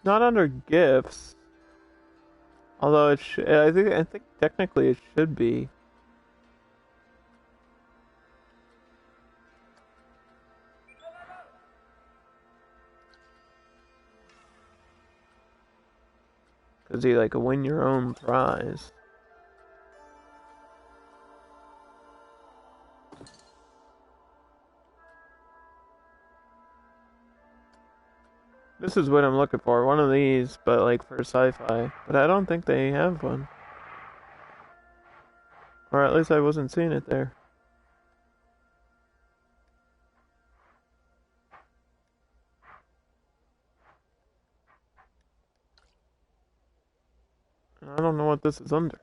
Not under gifts. Although I think technically it should be. Cause you like win your own prize. This is what I'm looking for. One of these, but like for sci-fi. But I don't think they have one. Or at least I wasn't seeing it there. I don't know what this is under.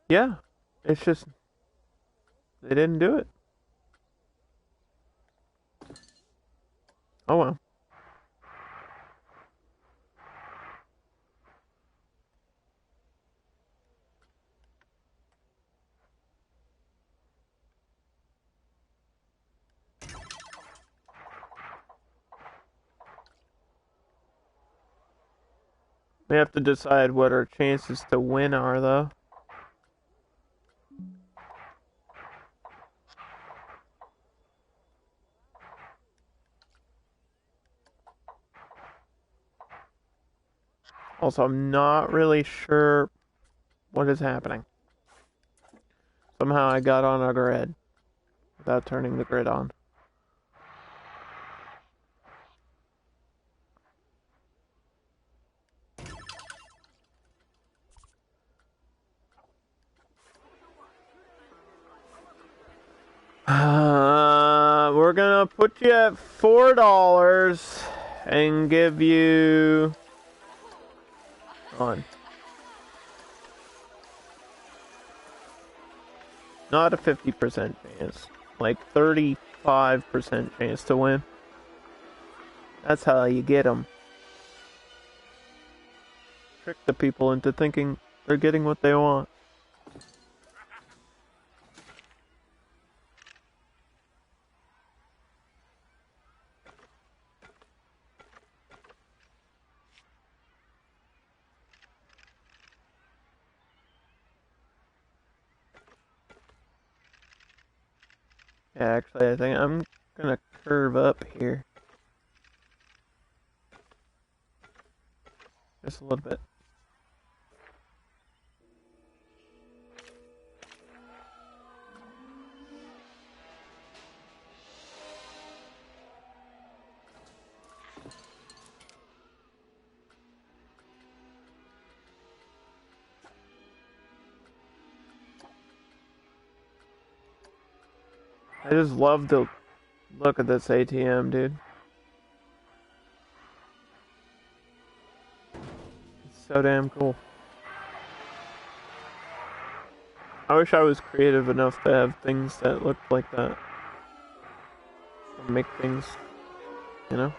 Yeah, it's just they didn't do it. Oh well. We have to decide what our chances to win are, though. Also, I'm not really sure what is happening. Somehow I got on a grid without turning the grid on. we're gonna put you at $4 and give you on. Not a 50% chance, like 35% chance to win. That's how you get them. Trick the people into thinking they're getting what they want. Yeah, actually, I think I'm gonna curve up here. Just a little bit. I just love the look at this ATM, dude. It's so damn cool. I wish I was creative enough to have things that looked like that. Or make things, you know?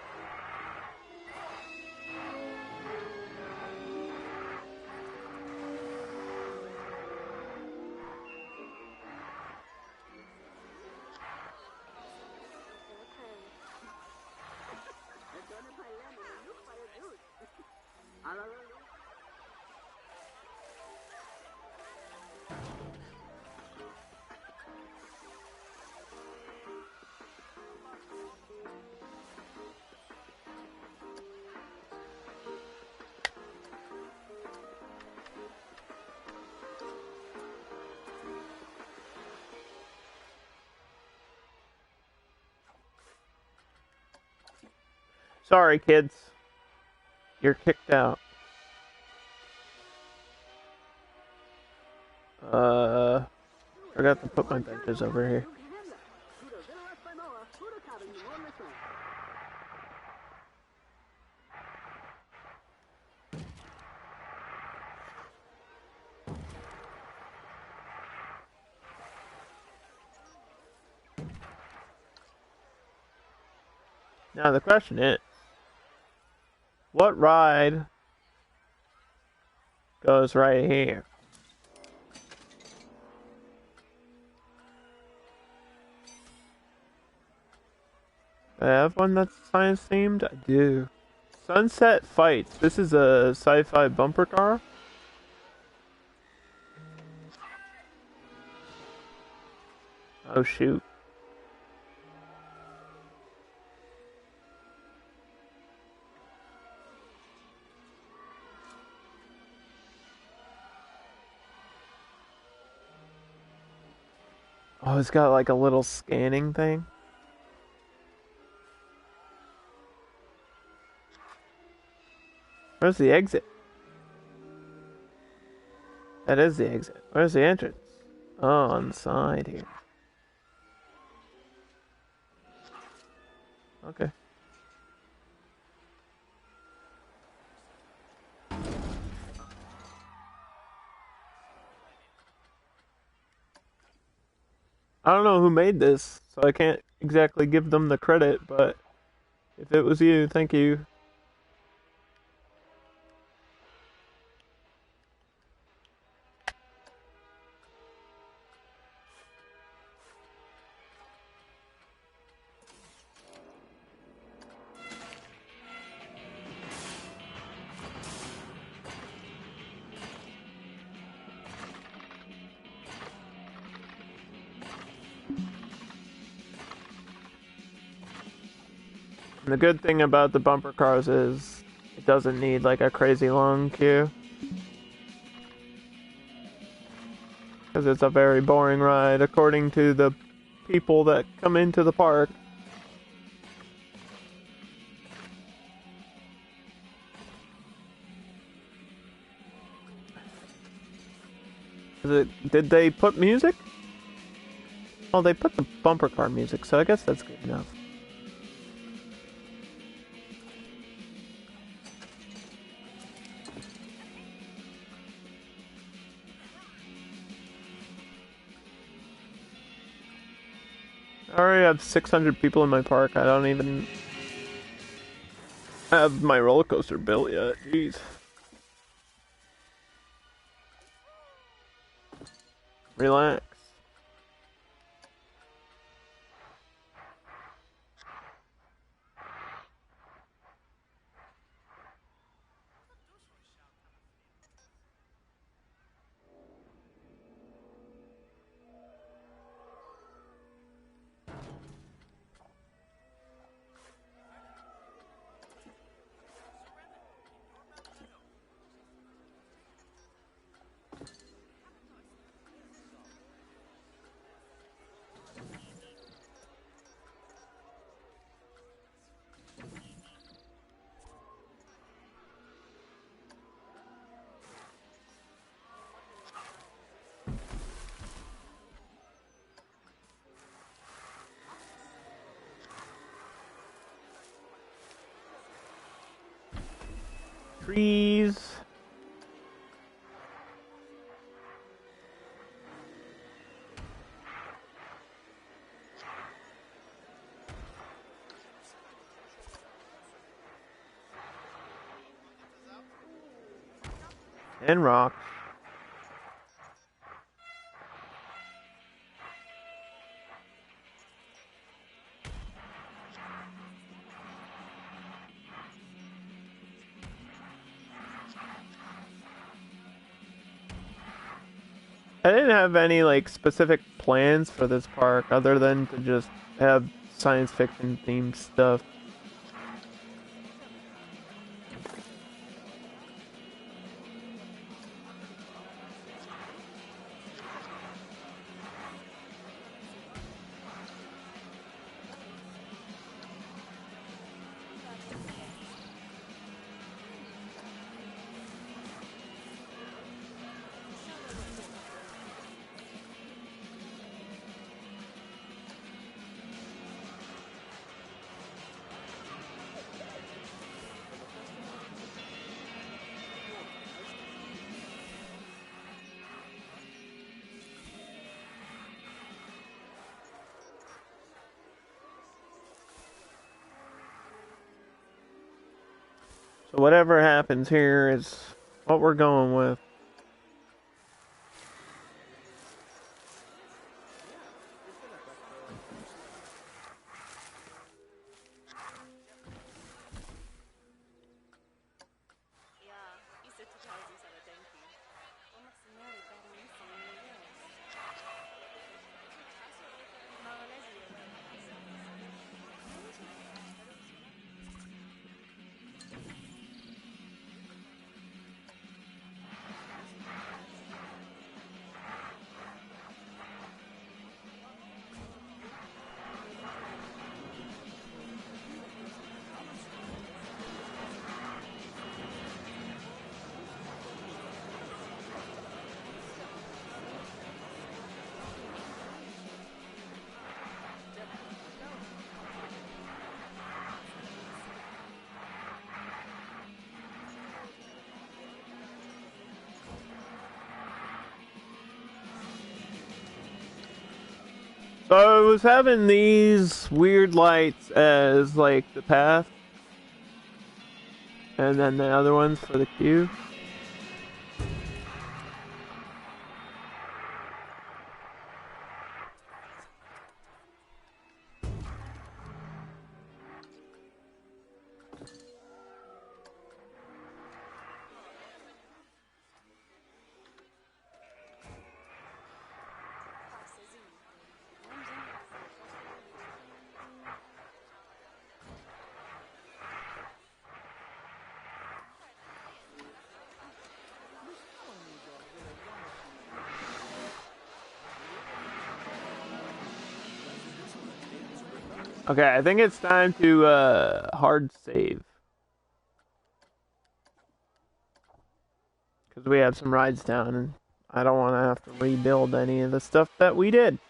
Sorry, kids. You're kicked out. Forgot to put my benches over here. Now the question is, what ride goes right here? I have one that's science themed? I do. Sunset Fights. This is a sci-fi bumper car. Oh shoot. Oh, it's got like a little scanning thing. Where's the exit? That is the exit. Where's the entrance? Oh, on the side here. Okay. I don't know who made this, so I can't exactly give them the credit, but if it was you, thank you. And the good thing about the bumper cars is it doesn't need like a crazy long queue. Because it's a very boring ride according to the people that come into the park. Did they put music Oh, they put the bumper car music, so I guess that's good enough. I already have 600 people in my park. I don't even have my roller coaster built yet. Jeez. Relax. Trees. And rock. I didn't have any like specific plans for this park other than to just have science fiction themed stuff. So whatever happens here is what we're going with. So I was having these weird lights as like the path, and then the other ones for the queue. Okay, I think it's time to hard save. Because we have some rides down and I don't want to have to rebuild any of the stuff that we did.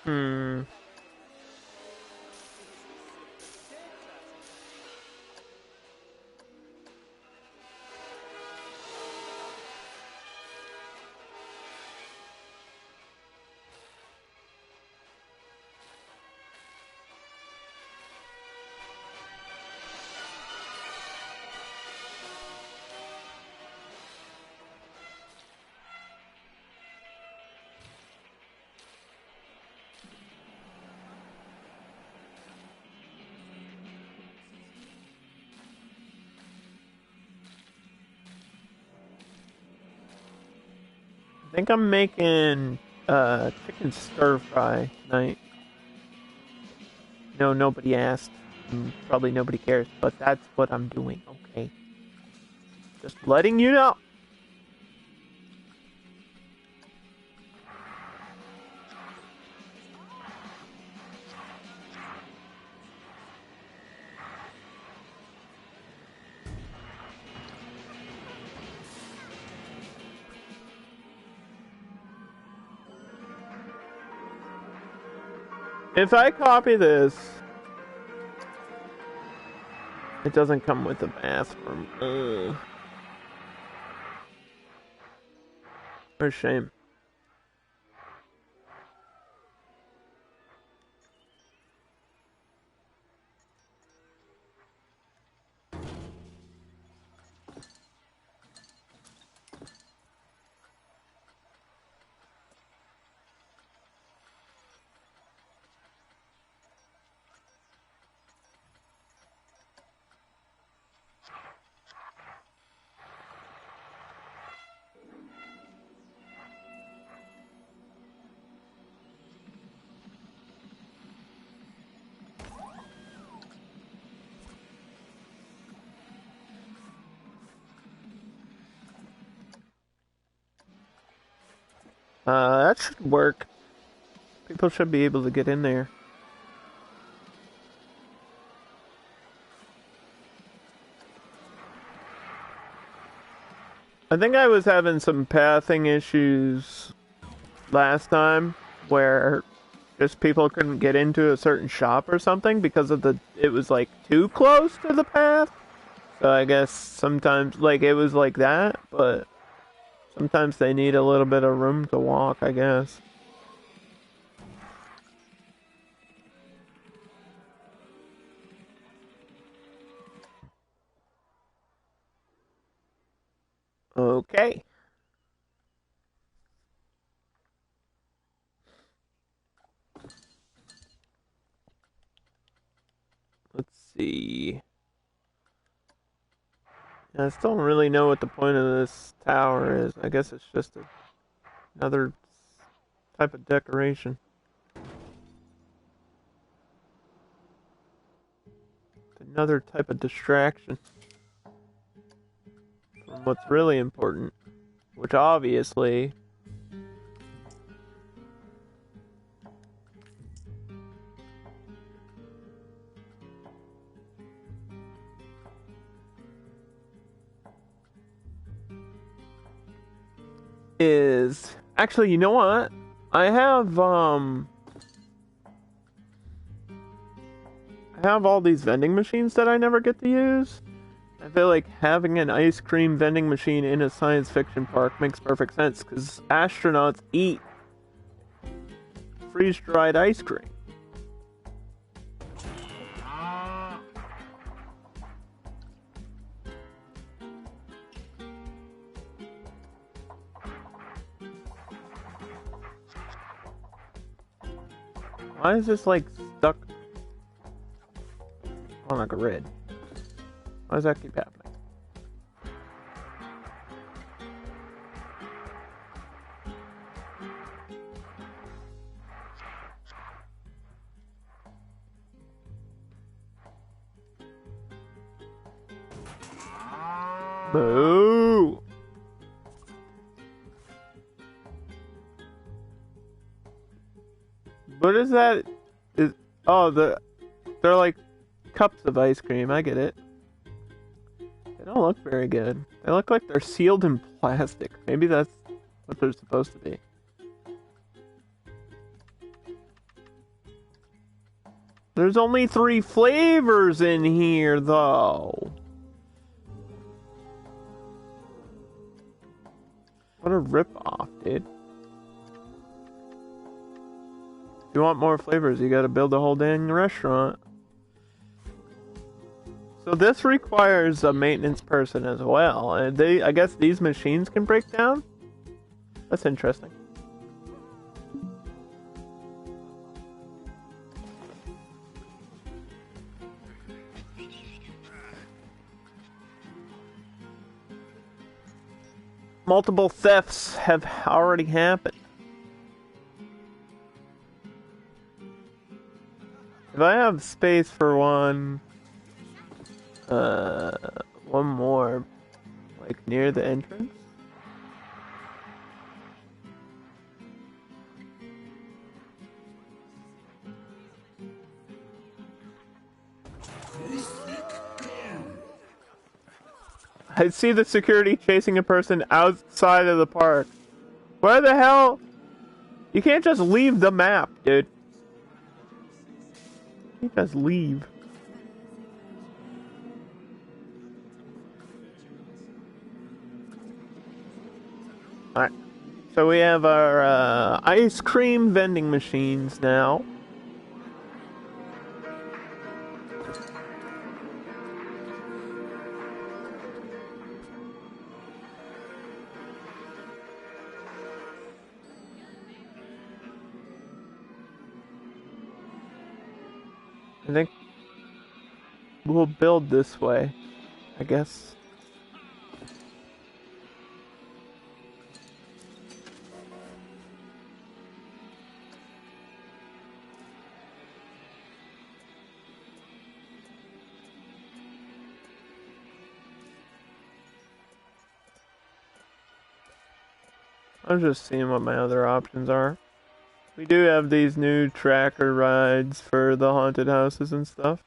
Hmm. I think I'm making chicken stir fry tonight. No, nobody asked. Probably nobody cares, but that's what I'm doing. Okay, just letting you know. If I copy this, it doesn't come with a bathroom. What a shame. That should work. People should be able to get in there. I think I was having some pathing issues last time where just people couldn't get into a certain shop or something because of it was like too close to the path. So I guess sometimes like it was like that, but sometimes they need a little bit of room to walk, I guess. Okay. Let's see. I still don't really know what the point of this tower is. I guess it's just another type of decoration. Another type of distraction from what's really important, which obviously is actually, you know what? I have all these vending machines that I never get to use. I feel like having an ice cream vending machine in a science fiction park makes perfect sense because astronauts eat freeze-dried ice cream. Why is this like stuck on a grid? Why does that keep happening? Boo! What is that? They're like cups of ice cream. I get it. They don't look very good. They look like they're sealed in plastic. Maybe that's what they're supposed to be. There's only 3 flavors in here, though. What a rip-off, dude. If you want more flavors, you gotta build a whole dang restaurant. So this requires a maintenance person as well. And I guess these machines can break down? That's interesting. Multiple thefts have already happened. If I have space for one more, like near the entrance. I see the security chasing a person outside of the park. Where the hell? You can't just leave the map, dude. You just leave. Alright. So we have our ice cream vending machines now. I think we'll build this way, I guess. I'm just seeing what my other options are. We do have these new tracker rides for the haunted houses and stuff.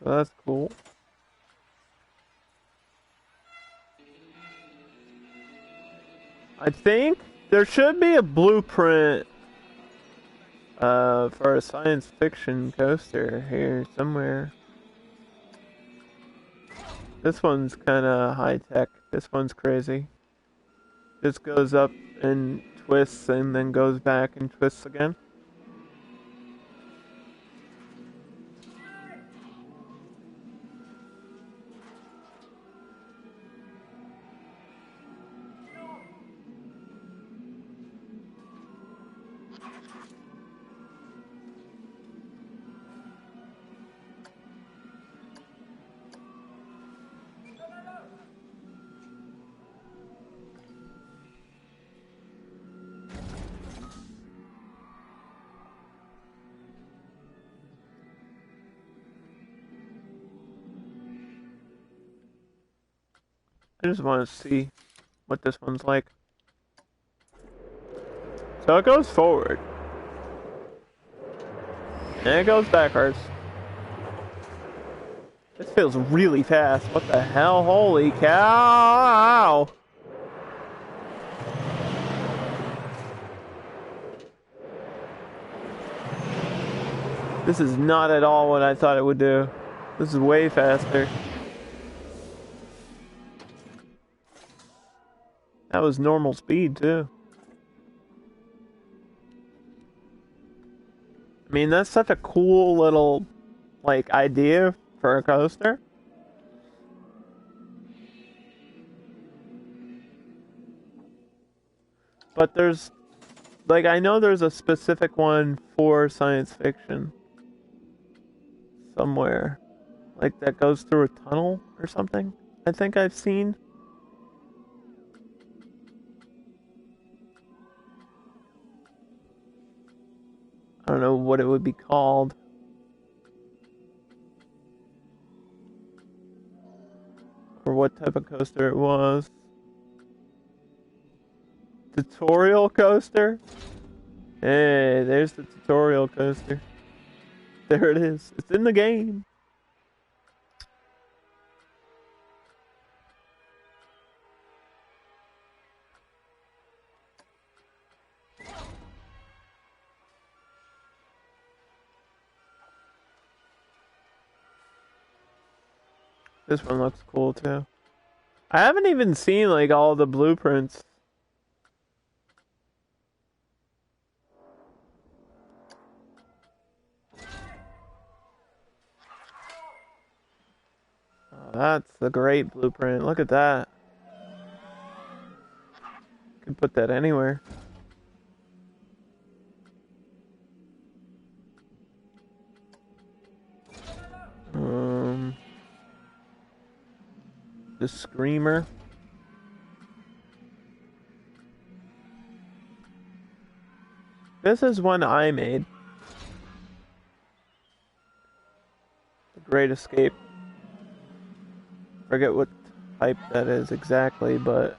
So that's cool. I think there should be a blueprint for a science fiction coaster here somewhere. This one's kinda high tech. This one's crazy. Just goes up and twists and then goes back and twists again. I just want to see what this one's like. So it goes forward. And it goes backwards. This feels really fast. What the hell? Holy cow! This is not at all what I thought it would do. This is way faster. That was normal speed, too. I mean, that's such a cool little, like, idea for a coaster. But there's, like, I know there's a specific one for science fiction. Somewhere. Like, that goes through a tunnel or something. I think I've seen. I don't know what it would be called. Or what type of coaster it was. Tutorial coaster? Hey, there's the tutorial coaster. There it is. It's in the game. This one looks cool too. I haven't even seen like all the blueprints. Oh, that's the great blueprint. Look at that. Could put that anywhere. The Screamer. This is one I made. The Great Escape. Forget what type that is exactly, but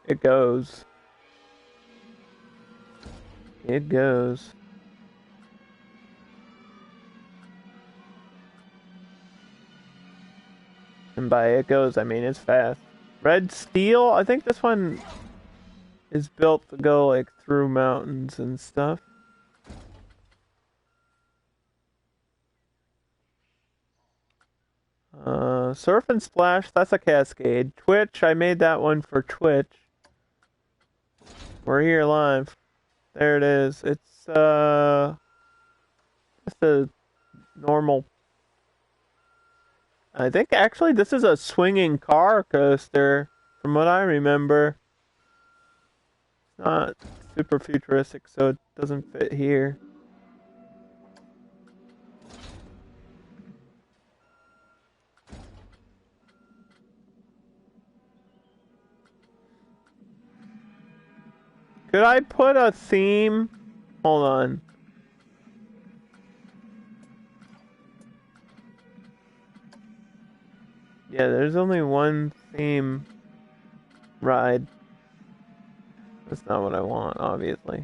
it goes. It goes. And by it goes, I mean it's fast. Red Steel, I think this one is built to go like through mountains and stuff. Surf and Splash, that's a Cascade. Twitch, I made that one for Twitch. We're here live. There it is. It's just a normal. I think actually this is a swinging car coaster, from what I remember. It's not super futuristic, so it doesn't fit here. Could I put a theme? Hold on. Yeah, there's only one theme ride. That's not what I want, obviously.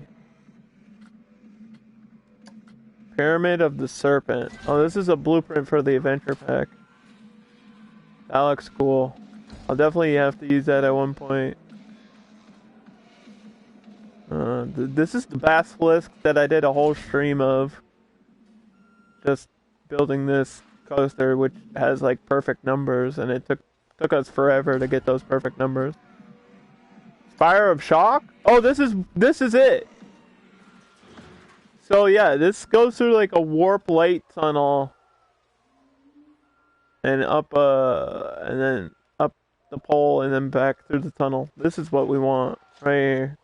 Pyramid of the Serpent. Oh, this is a blueprint for the adventure pack. That looks cool. I'll definitely have to use that at one point. This is the basilisk that I did a whole stream of. Just building this coaster, which has like perfect numbers, and it took us forever to get those perfect numbers. Spire of Shock? Oh, this is it. So yeah, this goes through like a warp light tunnel, and up and then up the pole, and then back through the tunnel. This is what we want right here.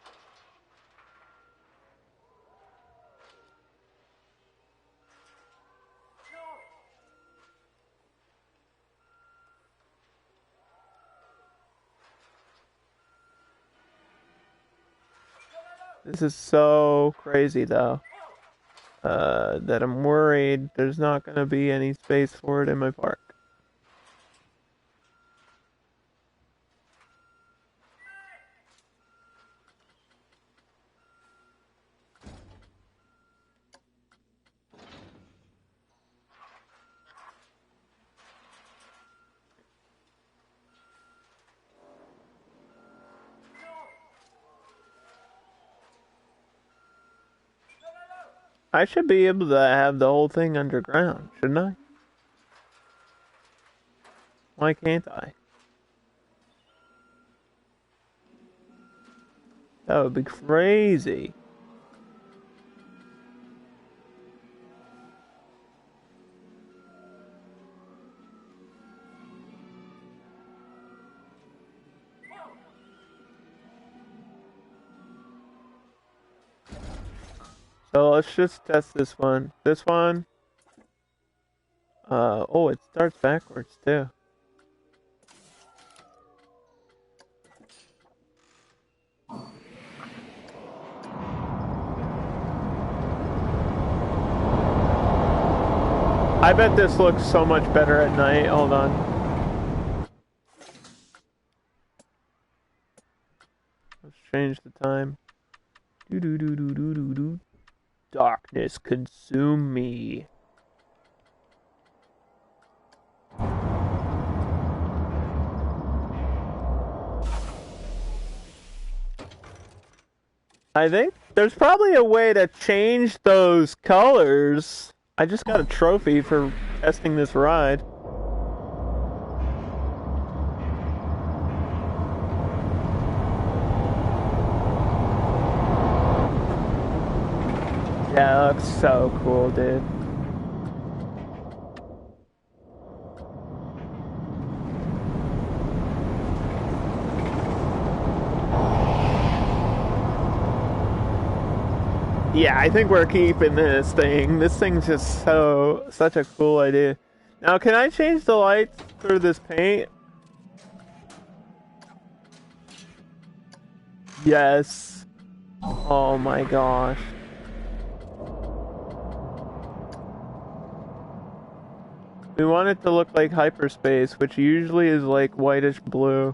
This is so crazy though, that I'm worried there's not gonna be any space for it in my park. I should be able to have the whole thing underground, shouldn't I? Why can't I? That would be crazy. So let's just test this one. This one. Oh, it starts backwards too. I bet this looks so much better at night. Hold on. Let's change the time. Do do do do do do do. Darkness consume me. I think there's probably a way to change those colors. I just got a trophy for testing this ride. Yeah, it looks so cool, dude. Yeah, I think we're keeping this thing. This thing's just such a cool idea. Now, can I change the lights through this paint? Yes. Oh my gosh. We want it to look like hyperspace, which usually is like whitish blue.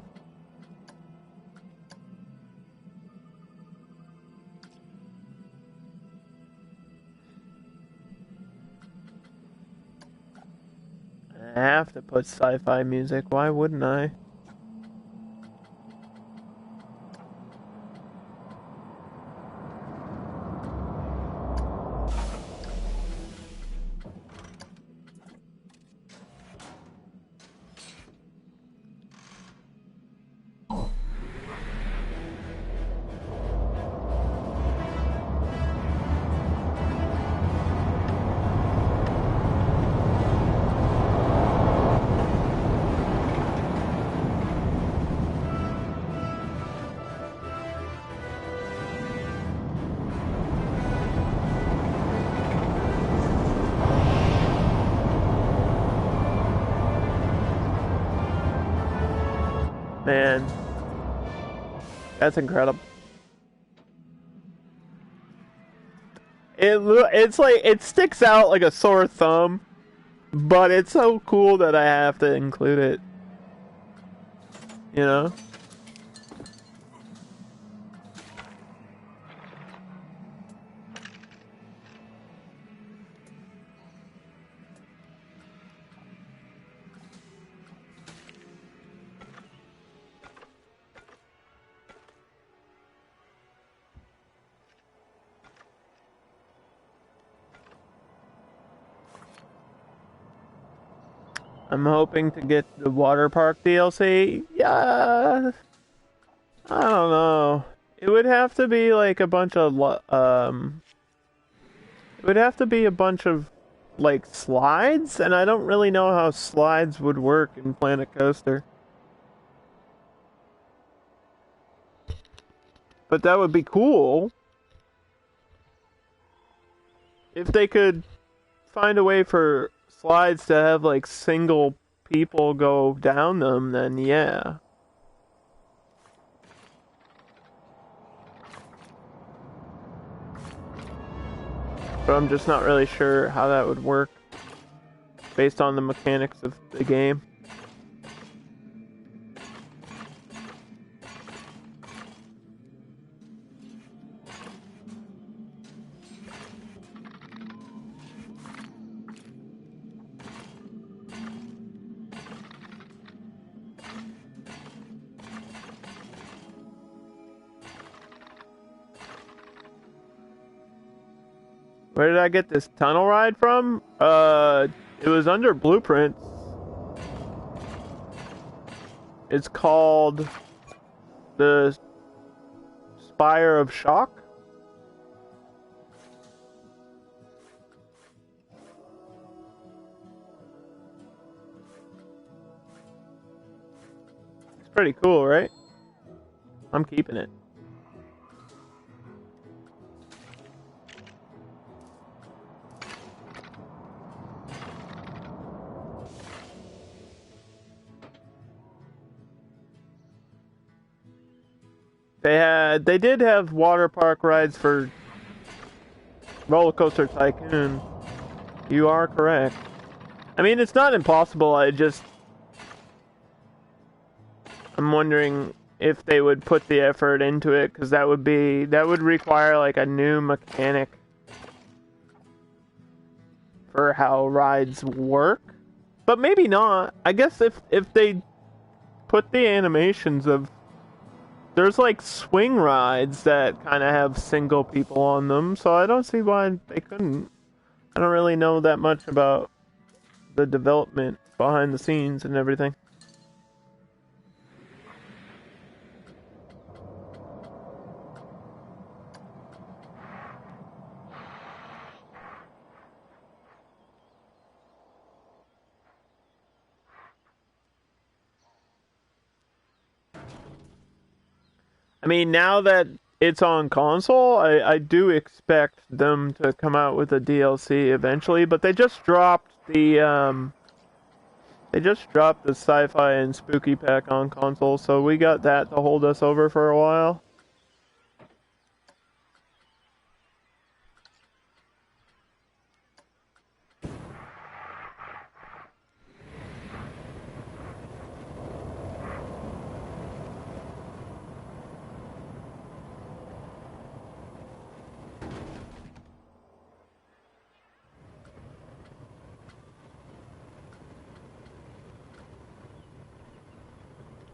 I have to put sci-fi music. Why wouldn't I? Man, that's incredible. It's like it sticks out like a sore thumb, but it's so cool that I have to include it. You know? I'm hoping to get the water park DLC. Yeah, I don't know. It would have to be like a bunch of It would have to be a bunch of like slides, and I don't really know how slides would work in Planet Coaster. But that would be cool if they could find a way for slides to have like single people go down them, then yeah. But I'm just not really sure how that would work based on the mechanics of the game. Where did I get this tunnel ride from? It was under Blueprints. It's called the Spire of Shock. It's pretty cool, right? I'm keeping it. They did have water park rides for Roller Coaster Tycoon. You are correct. I mean, it's not impossible. I'm wondering if they would put the effort into it, because that would require like a new mechanic for how rides work. But maybe not. I guess if they put the animations of, there's like swing rides that kind of have single people on them, so I don't see why they couldn't. I don't really know that much about the development behind the scenes and everything. I mean, now that it's on console, I do expect them to come out with a DLC eventually, but they just dropped the sci-fi and spooky pack on console, so we got that to hold us over for a while.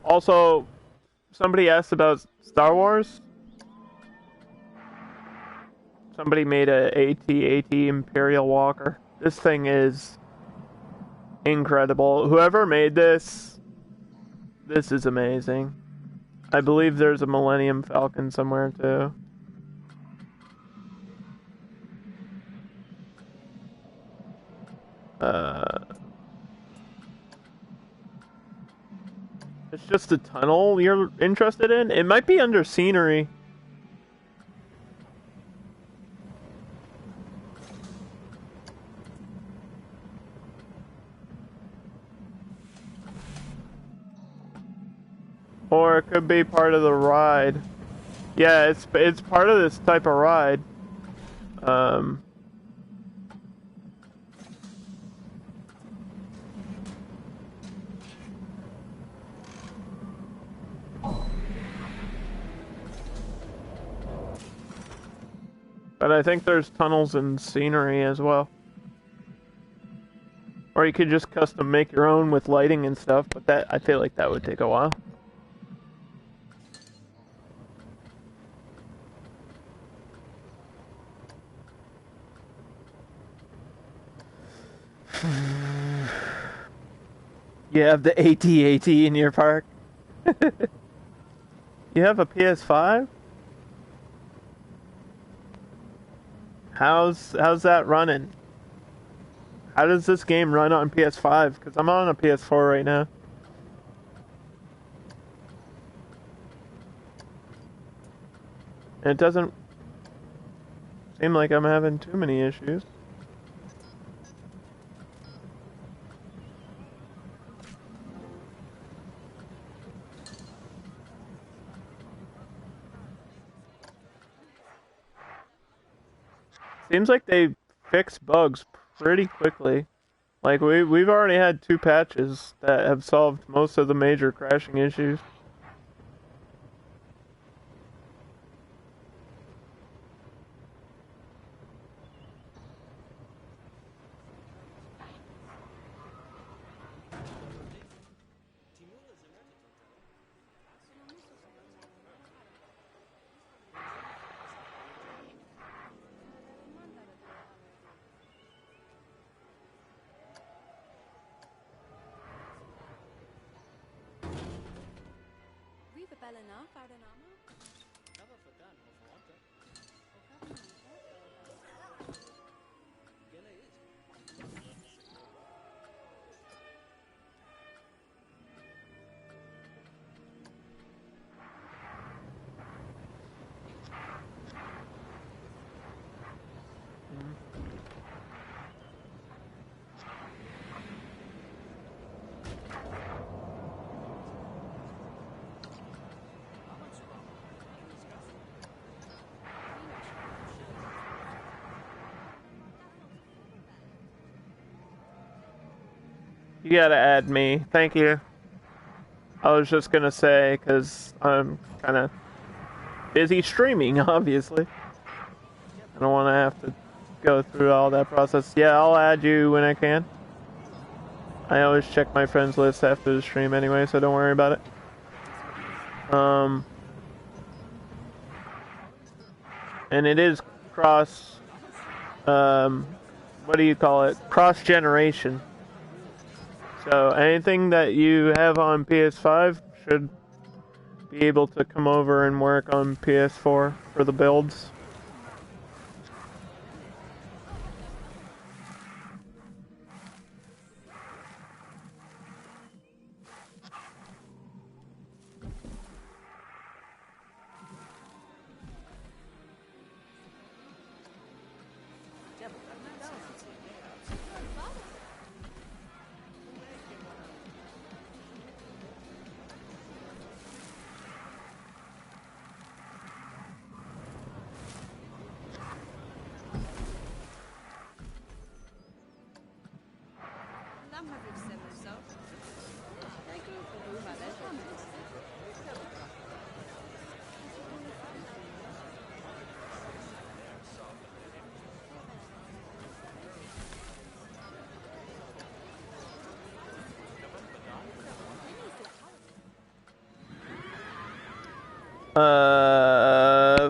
Also, somebody asked about Star Wars. Somebody made a AT-AT Imperial Walker. This thing is incredible. Whoever made this is amazing. I believe there's a Millennium Falcon somewhere too. It's just a tunnel you're interested in? It might be under scenery. Or it could be part of the ride. Yeah, it's part of this type of ride. But I think there's tunnels and scenery as well. Or you could just custom make your own with lighting and stuff, but that I feel like that would take a while. You have the AT-AT in your park? You have a PS5? How's that running? How does this game run on PS5? Because I'm on a PS4 right now. And it doesn't seem like I'm having too many issues. Seems like they fix bugs pretty quickly. Like we've already had 2 patches that have solved most of the major crashing issues. You gotta add me. Thank you. I was just gonna say, because I'm kind of busy streaming, obviously. I don't want to have to go through all that process. Yeah, I'll add you when I can. I always check my friends list after the stream anyway, so don't worry about it. And it is cross what do you call it? Cross-generation. So anything that you have on PS5 should be able to come over and work on PS4 for the builds.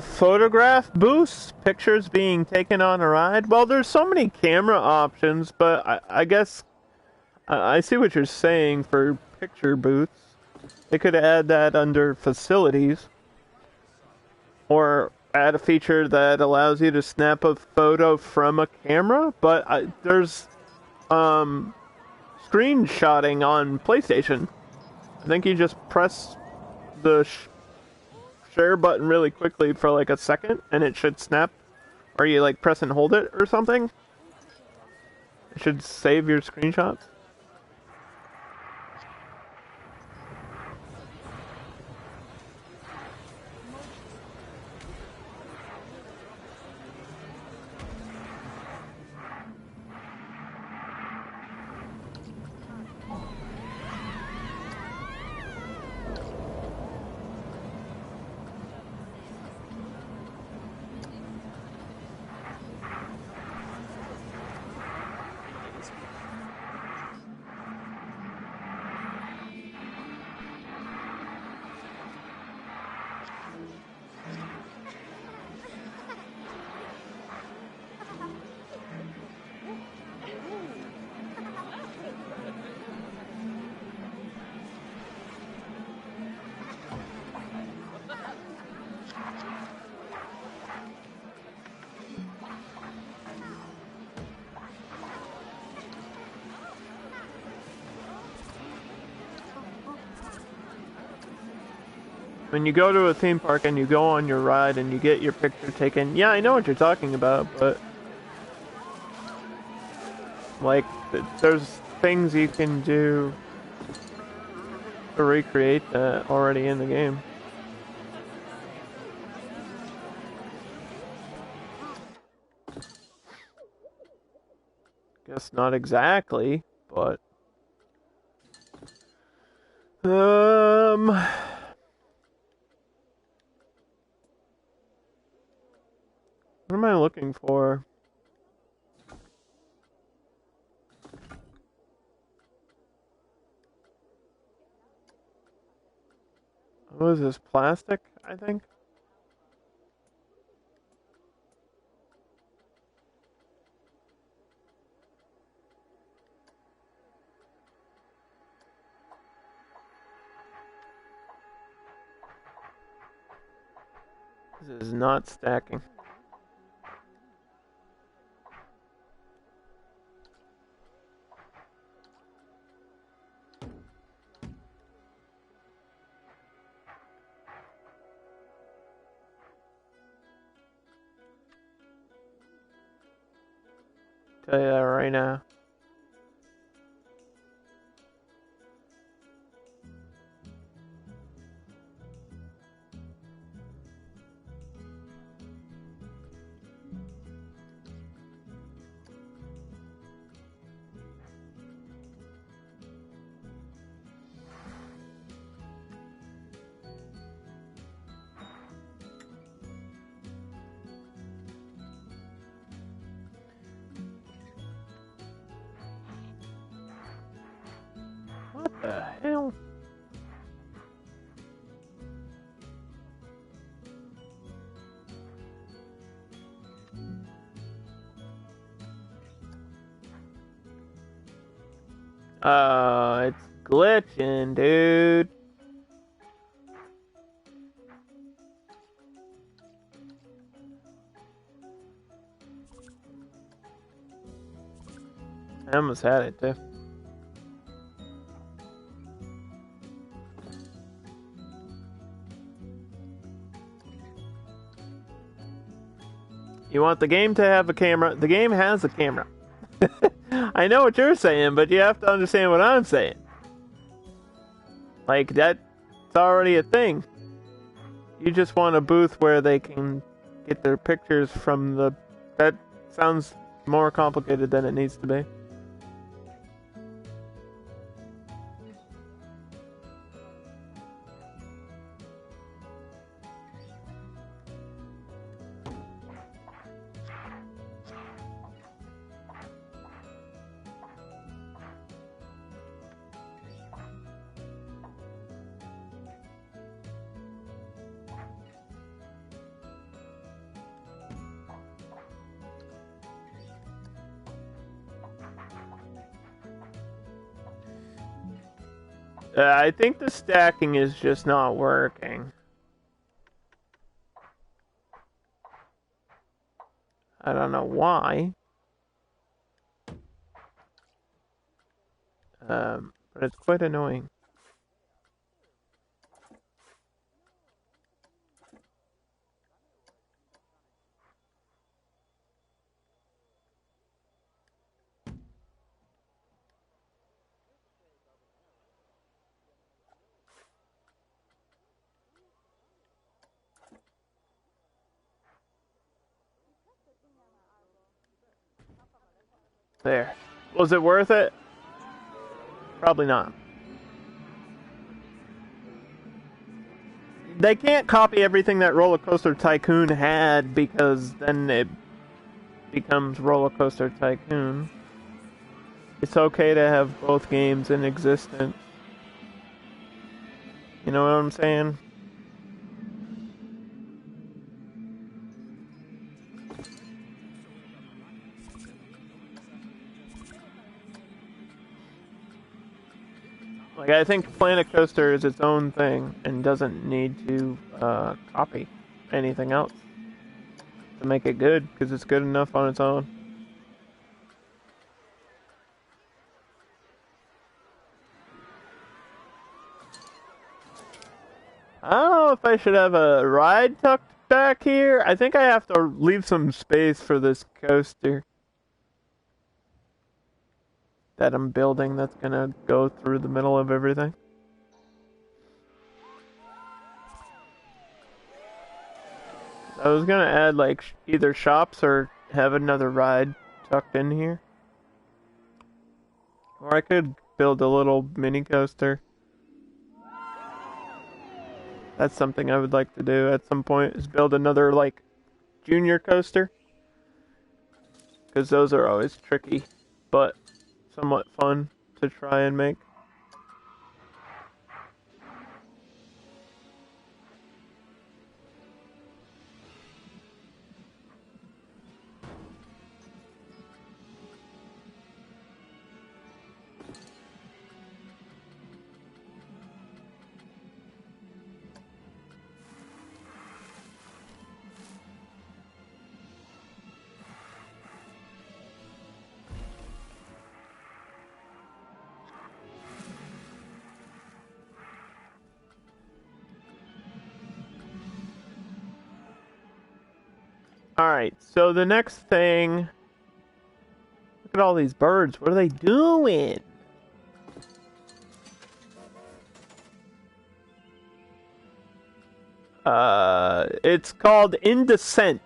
Photograph booths, pictures being taken on a ride. Well, there's so many camera options, but I guess I see what you're saying for picture booths. They could add that under facilities, or add a feature that allows you to snap a photo from a camera. But there's screenshotting on PlayStation. I think you just press the share button really quickly for like a second, and it should snap. Or you like press and hold it or something. It should save your screenshot. When you go to a theme park and you go on your ride and you get your picture taken, yeah, I know what you're talking about, but like, there's things you can do to recreate that already in the game. Guess not exactly, but what am I looking for? What is this, plastic, I think? This is not stacking. Tell you that right now. What the hell? It's glitching, dude. I almost had it, too. You want the game to have a camera? The game has a camera. I know what you're saying, but you have to understand what I'm saying. Like, that's already a thing. You just want a booth where they can get their pictures from the... That sounds more complicated than it needs to be. I think the stacking is just not working. I don't know why. But it's quite annoying. There. Was it worth it? Probably not. They can't copy everything that Roller Coaster Tycoon had because then it becomes Roller Coaster Tycoon. It's okay to have both games in existence. You know what I'm saying? Like, I think Planet Coaster is its own thing and doesn't need to copy anything else to make it good, because it's good enough on its own. I don't know if I should have a ride tucked back here. I think I have to leave some space for this coaster that I'm building that's gonna go through the middle of everything. I was gonna add like either shops or have another ride tucked in here. Or I could build a little mini coaster. That's something I would like to do at some point, is build another like junior coaster. Because those are always tricky, but somewhat fun to try and make. Alright, so the next thing... Look at all these birds. What are they doing? It's called Indecent,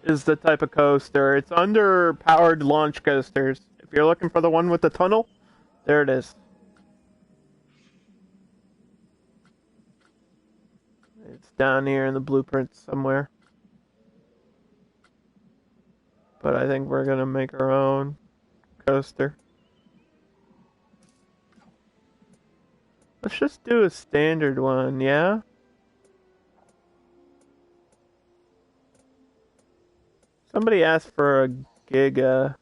is the type of coaster. It's under powered launch coasters. If you're looking for the one with the tunnel, there it is. It's down here in the blueprint somewhere. But I think we're gonna make our own coaster. Let's just do a standard one, yeah? Somebody asked for a Giga.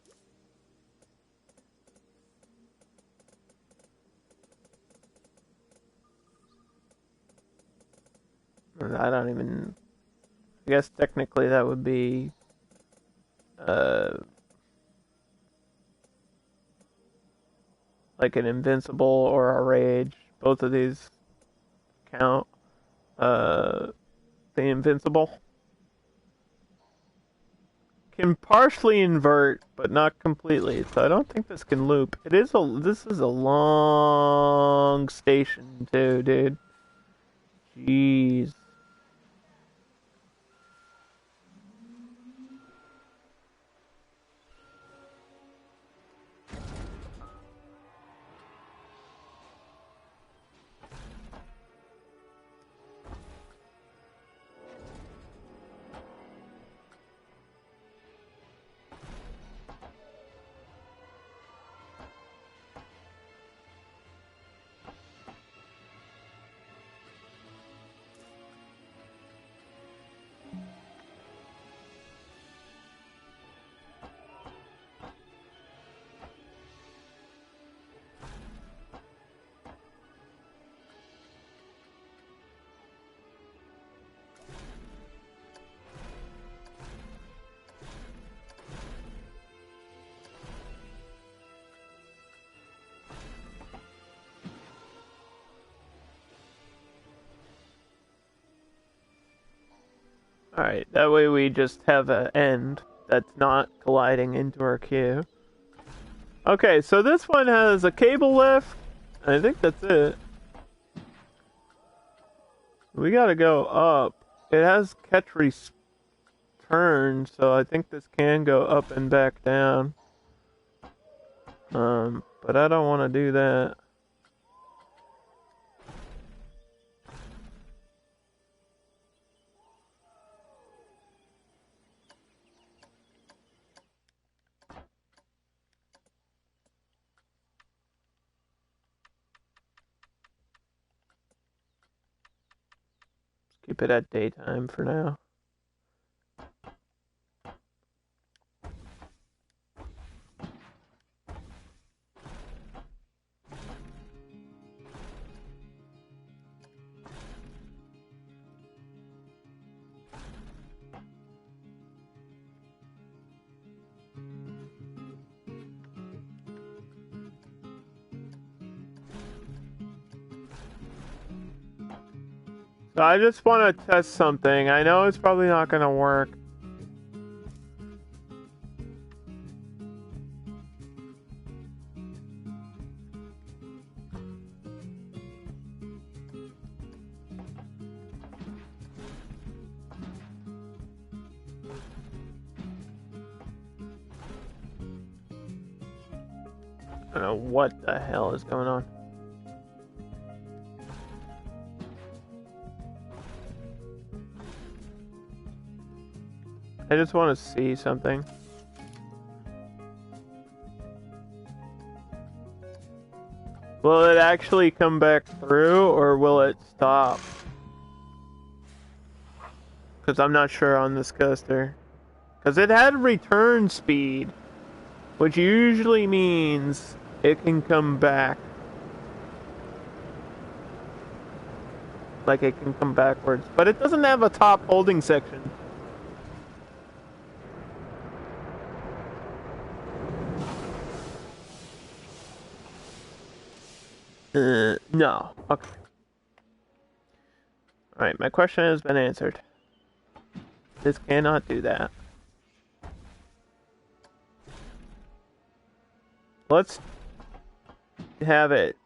I don't even. I guess technically that would be. Like an invincible or a rage. Both of these count. The invincible can partially invert, but not completely. So I don't think this can loop. This is a long station too, dude. Jeez. Alright, that way we just have an end that's not colliding into our queue. Okay, so this one has a cable lift. I think that's it. We gotta go up. It has catch return, so I think this can go up and back down. But I don't want to do that. Keep it at daytime for now. So I just want to test something. I know it's probably not going to work. I don't know what the hell is going on. I just want to see something. Will it actually come back through, or will it stop? Because I'm not sure on this coaster. Because it had return speed, which usually means it can come back. Like it can come backwards. But it doesn't have a top holding section. No. Okay. Alright, my question has been answered. This cannot do that. Let's have it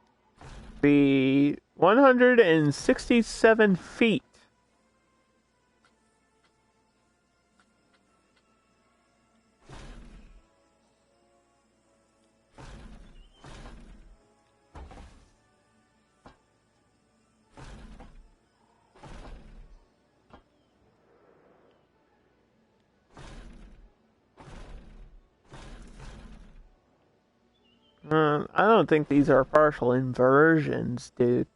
be 167 feet. I don't think these are partial inversions, dude.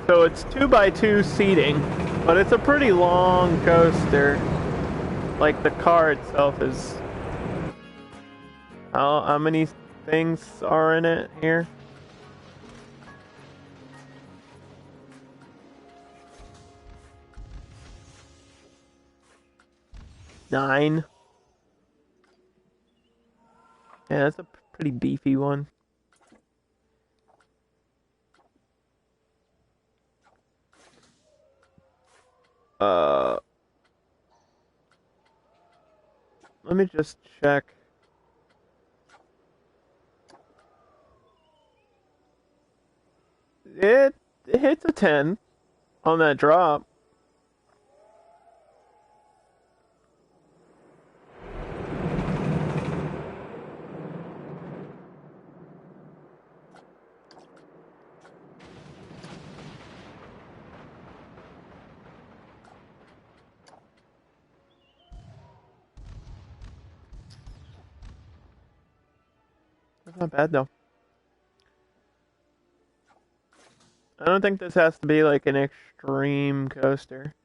So it's 2x2 seating, but it's a pretty long coaster. Like the car itself is. How many things are in it here? Nine. Yeah, that's a pretty beefy one. Let me just check. It hits a 10 on that drop. That's not bad though. I don't think this has to be like an extreme coaster.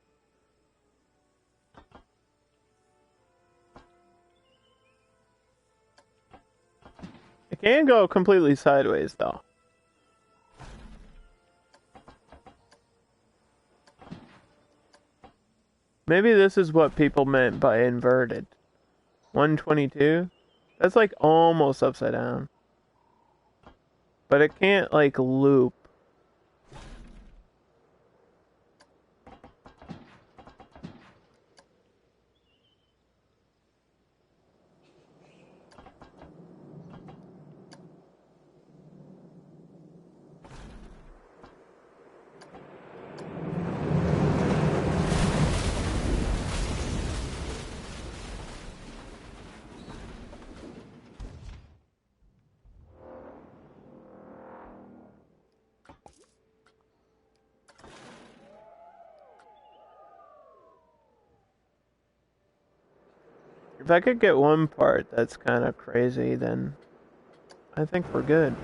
It can go completely sideways though. Maybe this is what people meant by inverted. 122? That's like almost upside down. But it can't like loop. If I could get one part that's kind of crazy, then I think we're good.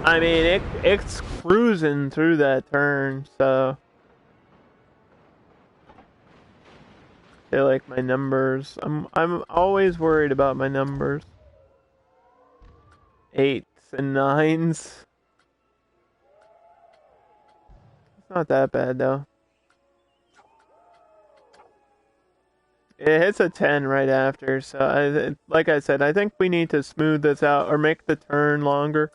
I mean, it's cruising through that turn, so I feel like my numbers. I'm always worried about my numbers. 8s and 9s. It's not that bad though. It hits a 10 right after, so like I said, I think we need to smooth this out or make the turn longer.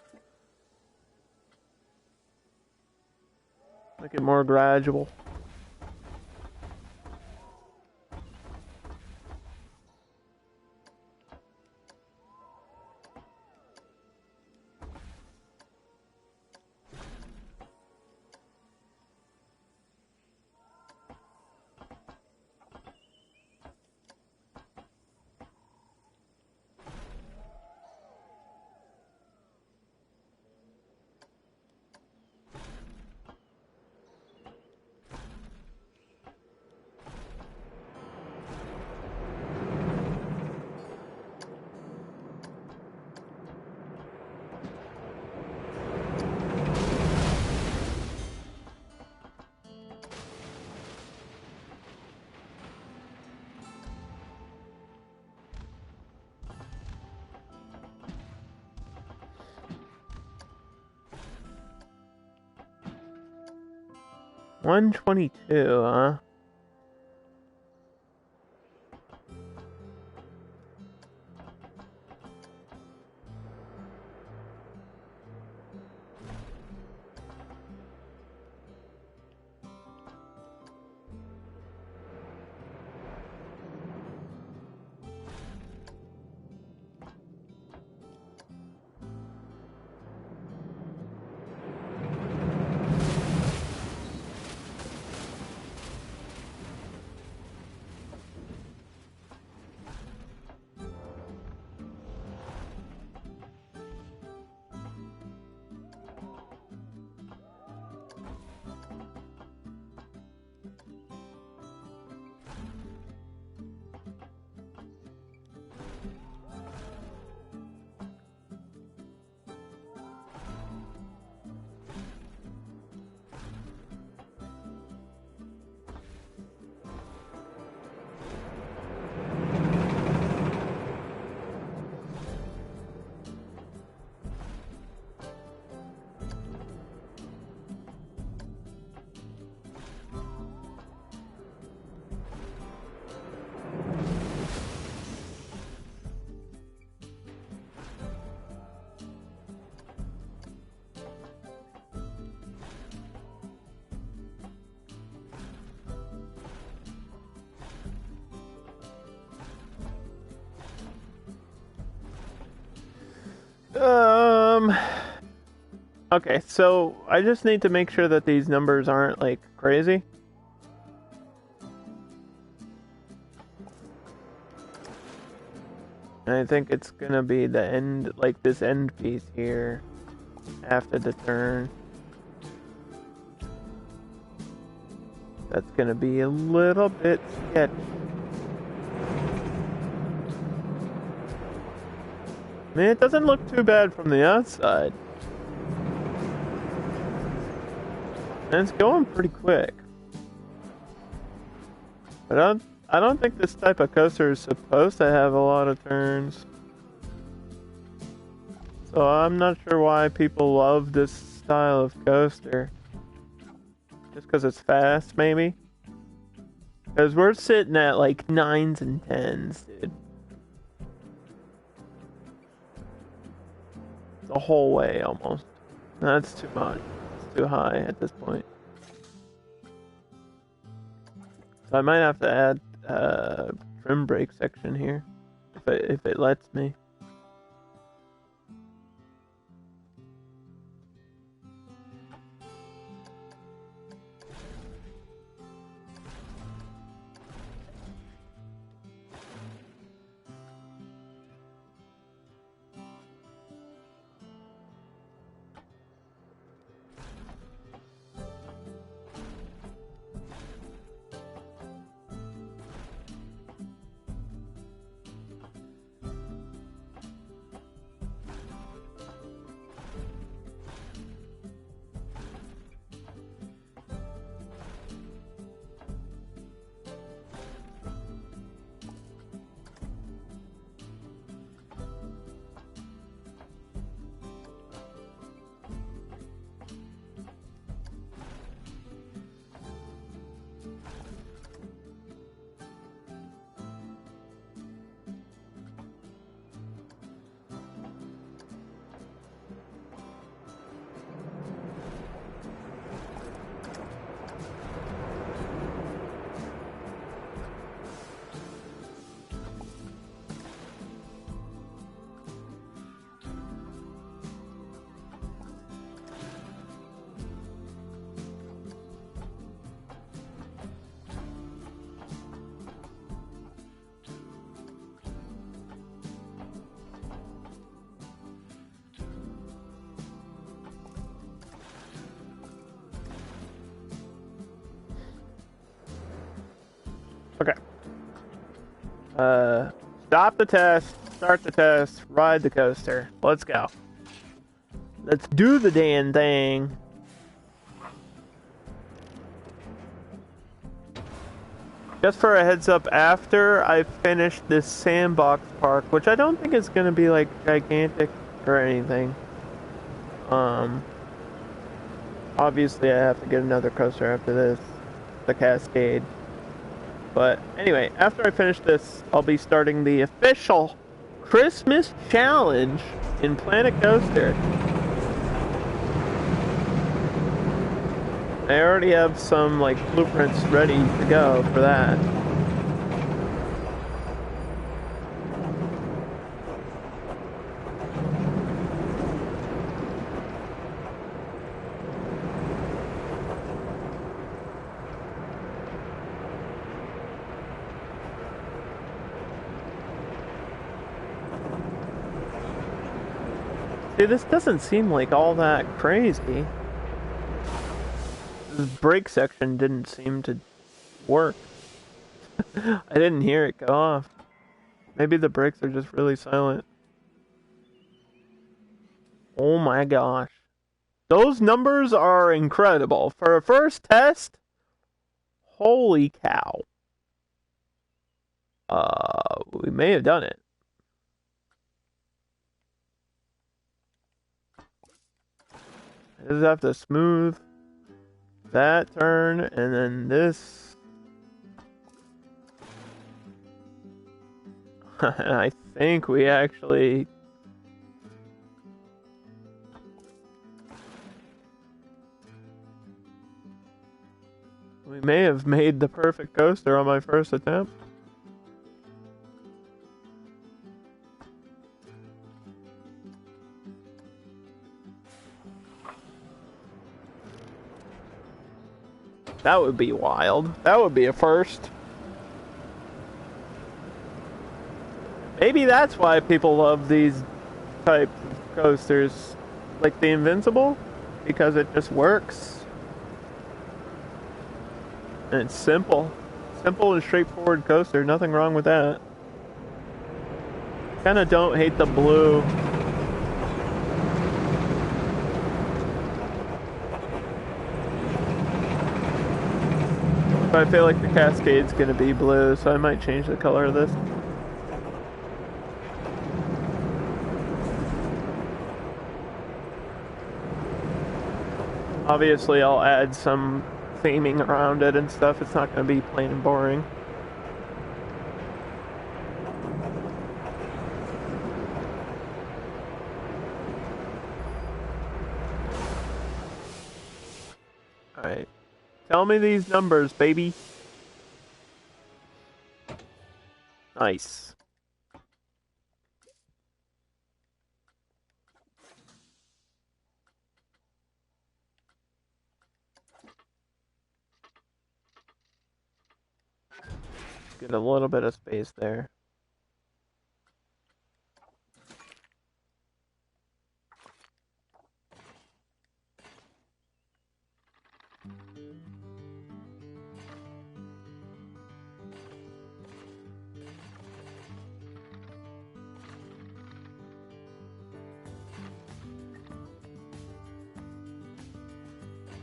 Make it more gradual. $122, huh? Okay, so I just need to make sure that these numbers aren't like crazy. And I think it's gonna be the end, like this end piece here after the turn. That's gonna be a little bit sketchy. I mean, it doesn't look too bad from the outside. And it's going pretty quick. But I don't think this type of coaster is supposed to have a lot of turns. So I'm not sure why people love this style of coaster. Just because it's fast, maybe? Because we're sitting at like 9s and 10s, dude. The whole way, almost. That's too much. It's too high at this point. So I might have to add trim brake section here. If it lets me. Okay. Stop the test, start the test, ride the coaster. Let's go. Let's do the damn thing. Just for a heads up, after I finish this Sandbox park, which I don't think is going to be like gigantic or anything. Obviously I have to get another coaster after this, the Cascade. But anyway, after I finish this, I'll be starting the official Christmas challenge in Planet Coaster. I already have some like blueprints ready to go for that. See, this doesn't seem like all that crazy. This brake section didn't seem to work. I didn't hear it go off. Maybe the brakes are just really silent. Oh my gosh. Those numbers are incredible. For a first test, holy cow. We may have done it. I just have to smooth that turn, and then this. I think we actually... We may have made the perfect coaster on my first attempt. That would be wild. That would be a first. Maybe that's why people love these type of coasters, like the Invincible, because it just works. And it's simple. Simple and straightforward coaster, nothing wrong with that. Kinda don't hate the blue. But I feel like the Cascade's gonna be blue, so I might change the color of this. Obviously, I'll add some theming around it and stuff. It's not gonna be plain and boring. Alright. Tell me these numbers, baby. Nice. Get a little bit of space there.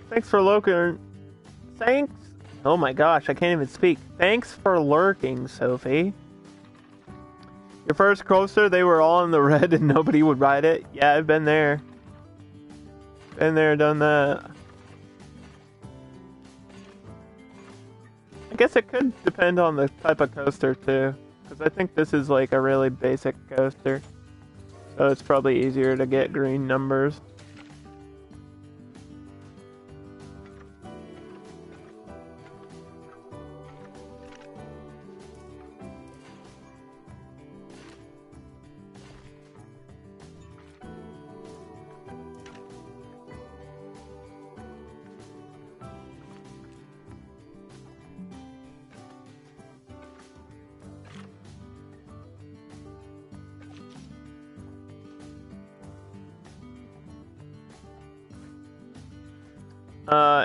Thanks for lurking. Thanks. Oh my gosh, I can't even speak. Thanks for lurking, Sophie. Your first coaster, they were all in the red and nobody would ride it. Yeah, I've been there. Been there, done that. I guess it could depend on the type of coaster too. Because I think this is like a really basic coaster. So it's probably easier to get green numbers.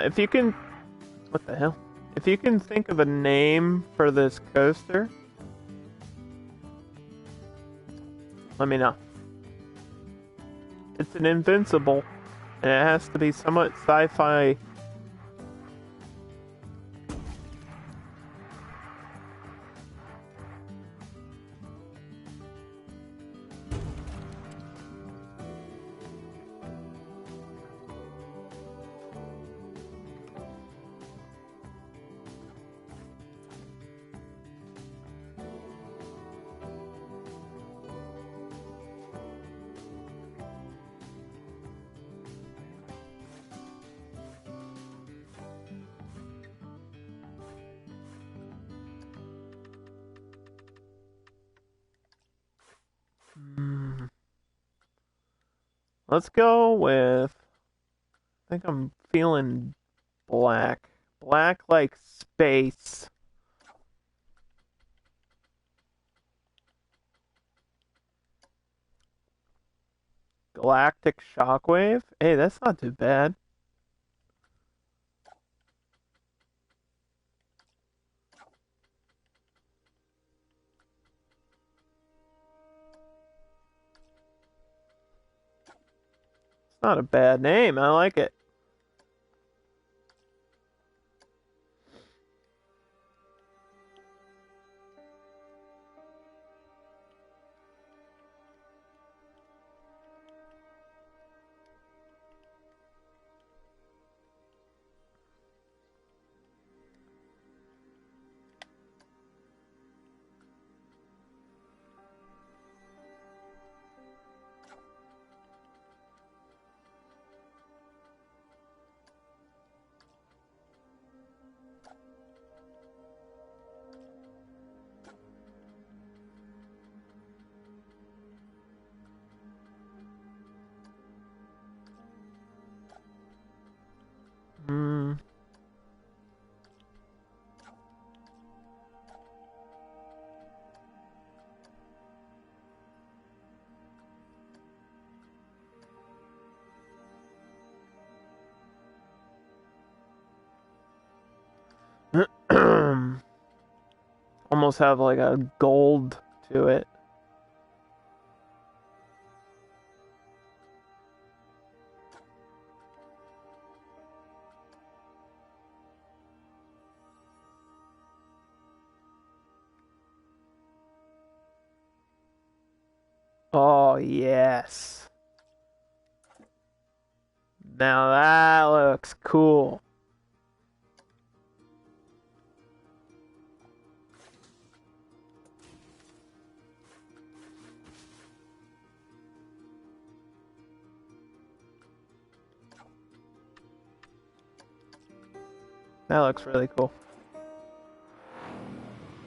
If you can... What the hell? If you can think of a name for this coaster, let me know. It's an Invincible, and it has to be somewhat sci-fi. Let's go with... I think I'm feeling black. Black like space. Galactic Shockwave? Hey, that's not too bad. It's not a bad name. I like it. Almost have like a gold to it. Oh, yes. Now that looks cool. That looks really cool.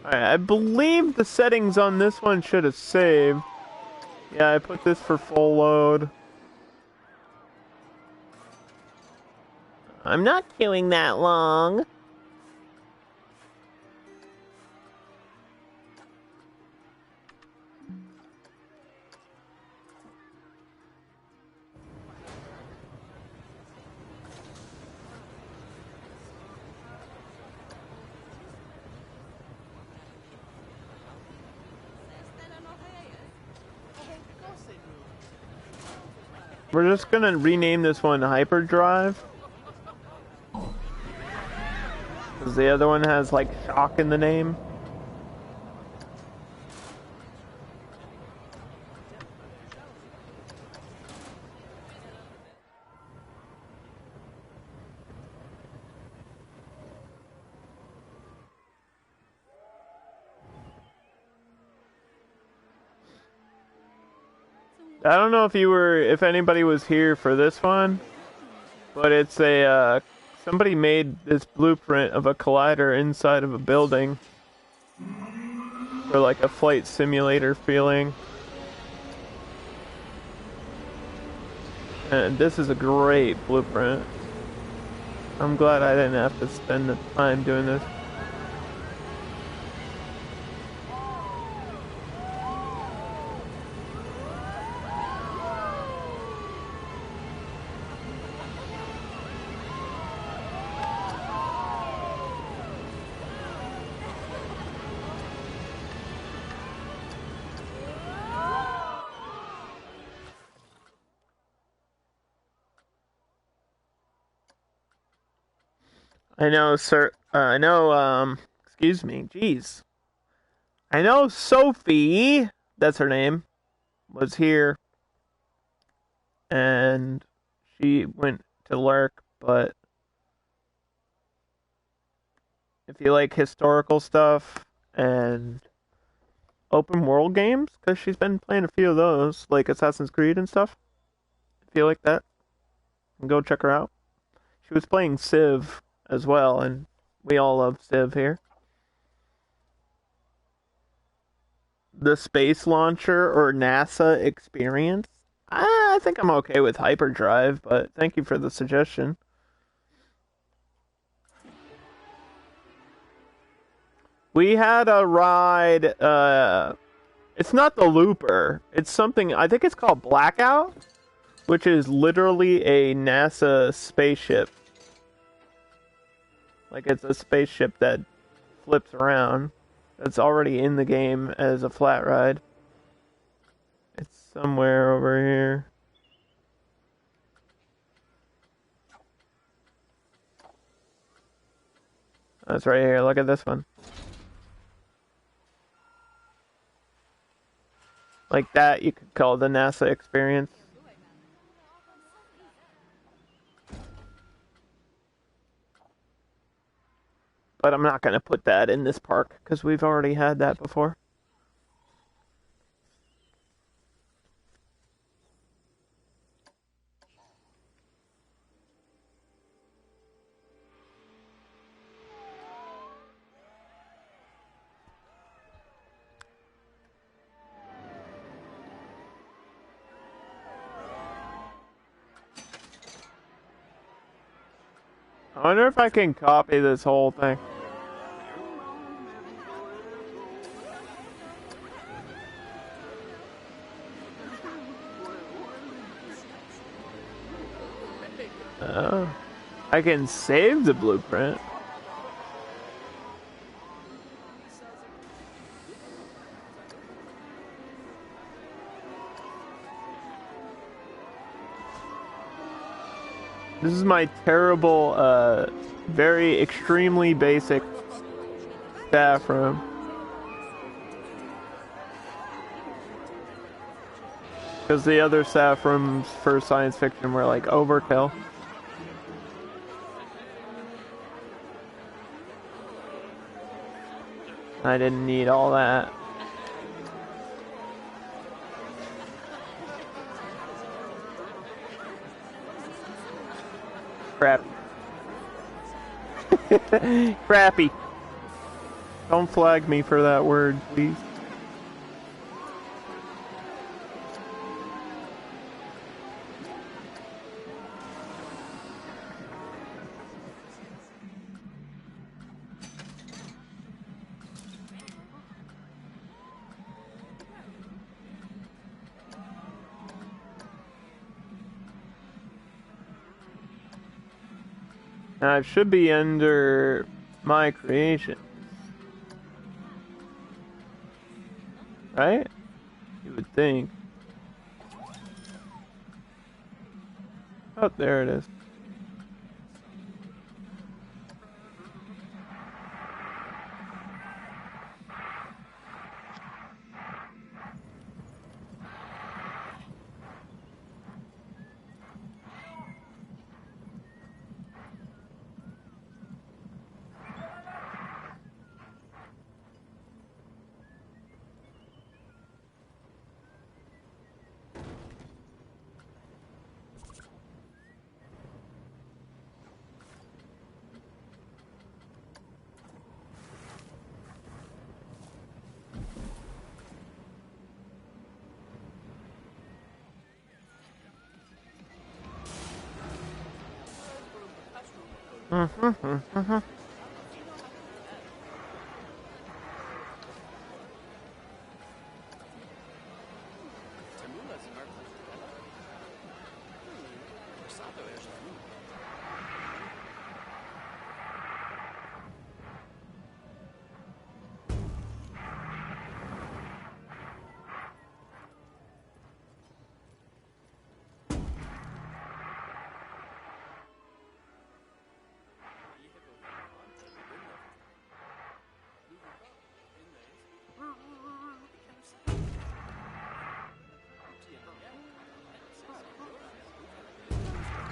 Alright, I believe the settings on this one should have saved. Yeah, I put this for full load. I'm not queuing that long. We're just gonna rename this one Hyperdrive. Because the other one has like shock in the name. I don't know if anybody was here for this one, but it's somebody made this blueprint of a collider inside of a building for like a flight simulator feeling. And this is a great blueprint. I'm glad I didn't have to spend the time doing this. I know, sir. I know, excuse me. Jeez. I know Sophie, that's her name, was here. And she went to lurk, but if you like historical stuff and open world games, because she's been playing a few of those, like Assassin's Creed and stuff, if you like that, go check her out. She was playing Civ as well, and we all love Civ here. The space launcher or NASA experience? I think I'm okay with hyperdrive, but thank you for the suggestion. We had a ride, it's not the Looper. It's something, I think it's called Blackout, which is literally a NASA spaceship. Like, it's a spaceship that flips around. That's already in the game as a flat ride. It's somewhere over here. That's right here. Look at this one. Like that, you could call the NASA experience. But I'm not going to put that in this park, because we've already had that before. I wonder if I can copy this whole thing. Oh, I can save the blueprint. This is my terrible, very extremely basic staff room. Because the other staff rooms for science fiction were like overkill. I didn't need all that. Crappy. Crappy. Don't flag me for that word, please. Now it should be under my creation. Right? You would think. Oh, there it is.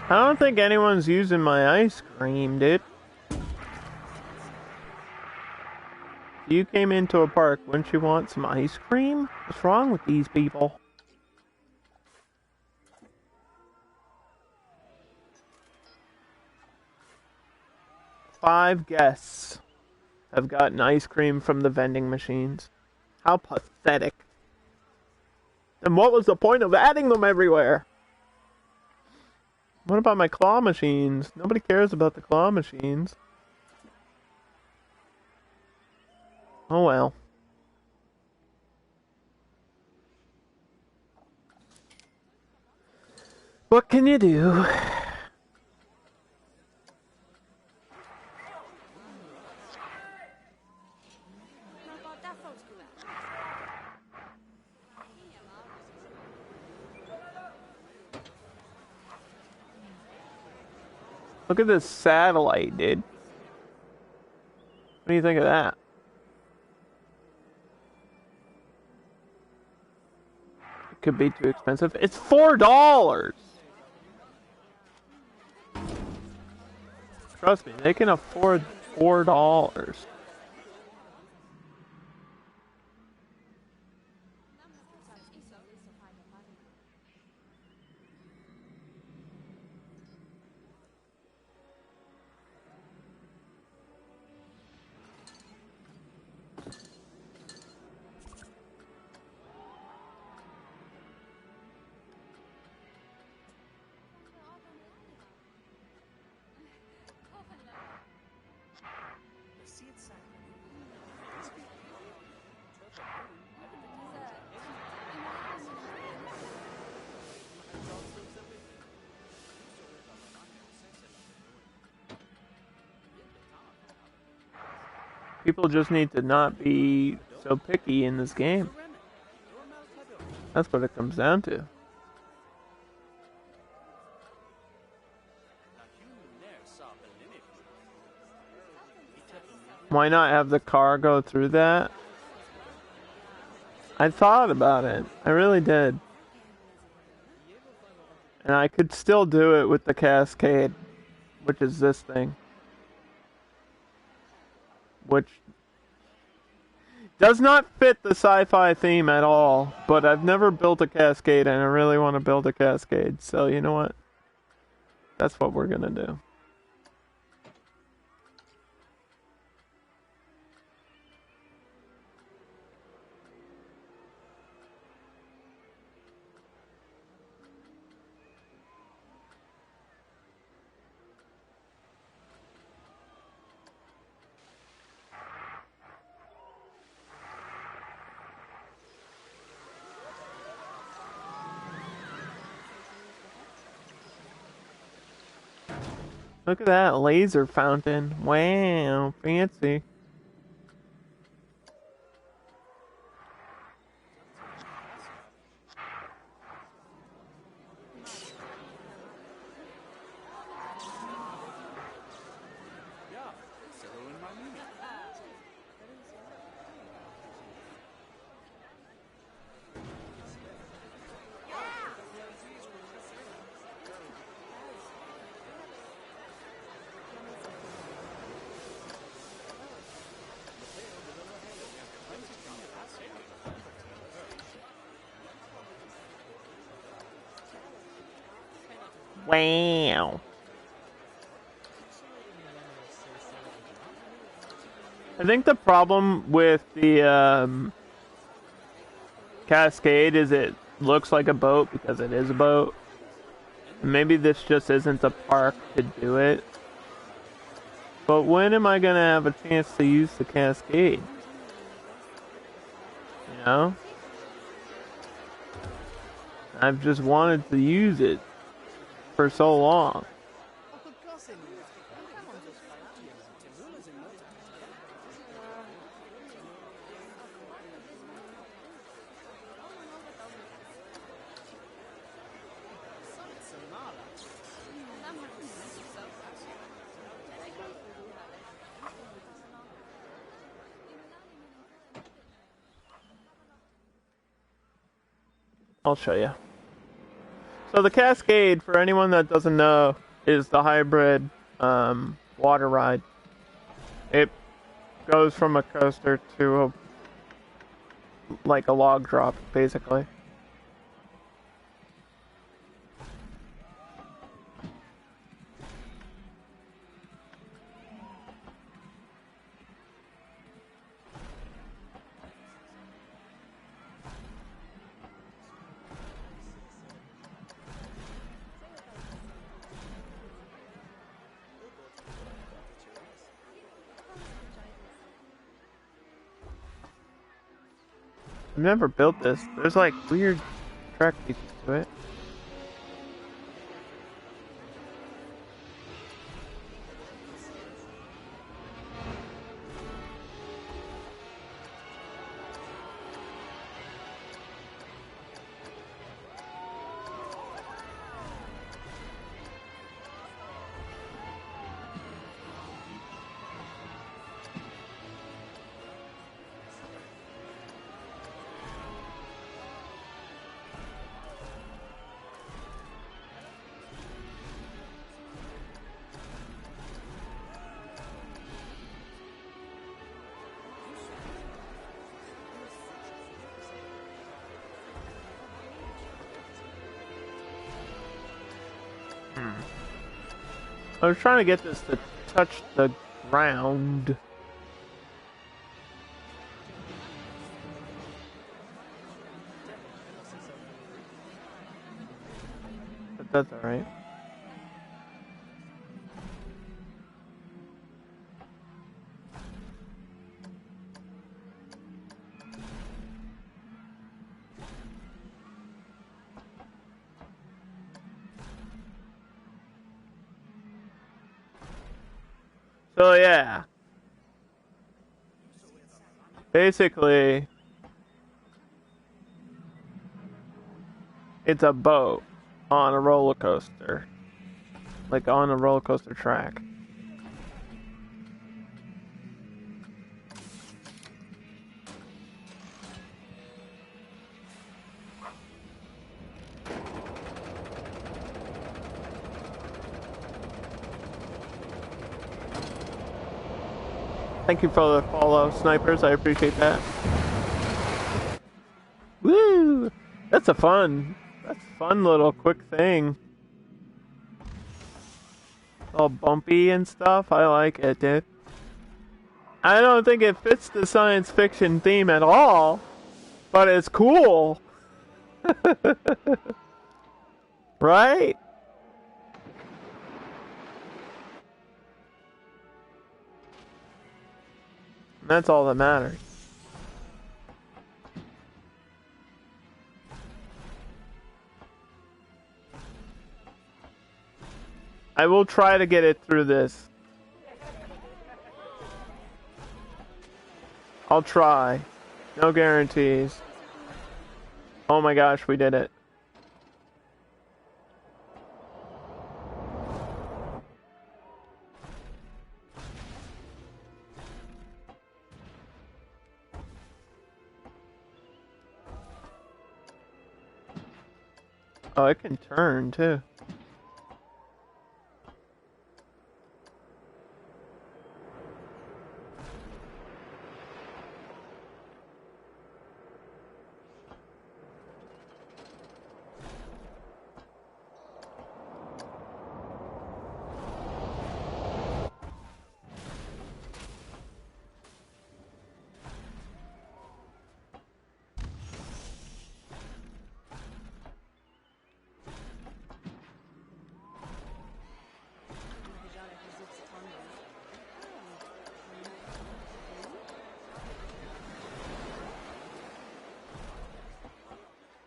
I don't think anyone's using my ice cream, dude. You came into a park, wouldn't you want some ice cream? What's wrong with these people? Five guests have gotten ice cream from the vending machines. How pathetic. And what was the point of adding them everywhere? What about my claw machines? Nobody cares about the claw machines. Oh well. What can you do? Look at this satellite, dude. What do you think of that? It could be too expensive. It's $4! Trust me, they can afford $4. People just need to not be so picky in this game. That's what it comes down to. Why not have the car go through that? I thought about it. I really did. And I could still do it with the Cascade, which is this thing. Which does not fit the sci-fi theme at all, but I've never built a Cascade and I really want to build a Cascade. So you know what? That's what we're gonna do. Look at that laser fountain. Wow, fancy. Wow. I think the problem with the Cascade is it looks like a boat because it is a boat. Maybe this just isn't the park to do it. But when am I gonna have a chance to use the Cascade? You know? I've just wanted to use it for so long. I'll show you. So the Cascade, for anyone that doesn't know, is the hybrid water ride. It goes from a coaster to like a log drop, basically. I've never built this. There's like weird track pieces to it. I was trying to get this to touch the ground. But that's alright. So yeah, basically, it's a boat on a roller coaster, like on a roller coaster track. Thank you for the follow, snipers. I appreciate that. Woo! That's a fun little quick thing. All bumpy and stuff. I like it, dude. I don't think it fits the science fiction theme at all, but it's cool. Right? That's all that matters. I will try to get it through this. I'll try. No guarantees. Oh my gosh, we did it. Oh, it can turn too.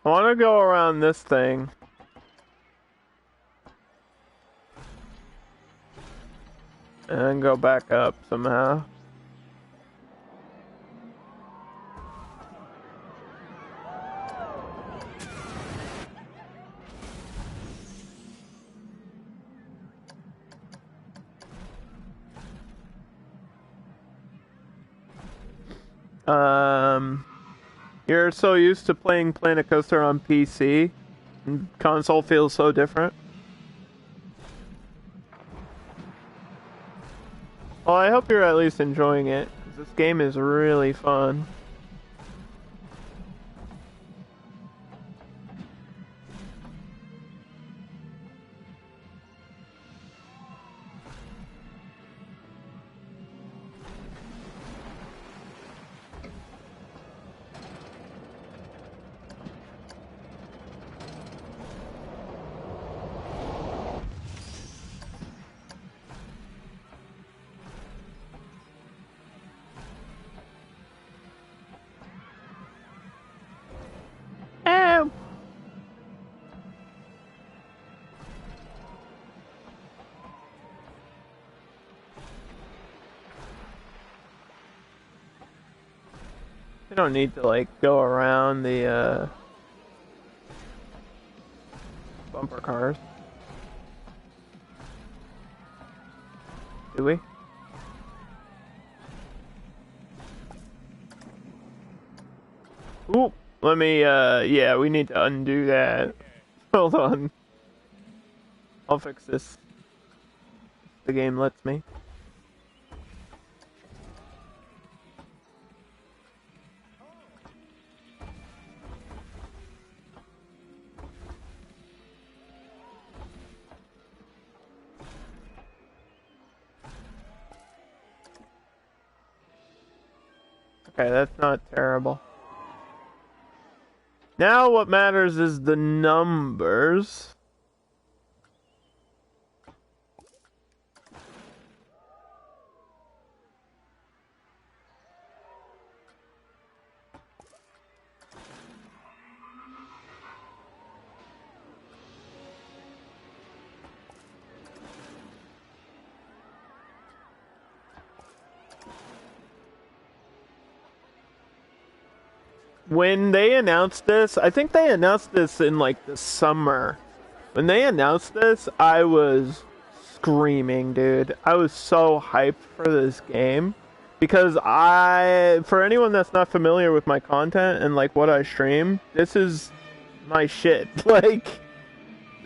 I want to go around this thing. And then go back up somehow. You're so used to playing Planet Coaster on PC, and console feels so different. Well, I hope you're at least enjoying it, because this game is really fun. You don't need to, like, go around the, bumper cars. Do we? Ooh, let me, yeah, we need to undo that. Hold on. I'll fix this. The game lets me. Okay, that's not terrible. Now what matters is the numbers. When they announced this, I think they announced this in like the summer. When they announced this, I was screaming, dude. I was so hyped for this game because for anyone that's not familiar with my content and like what I stream, this is my shit. Like,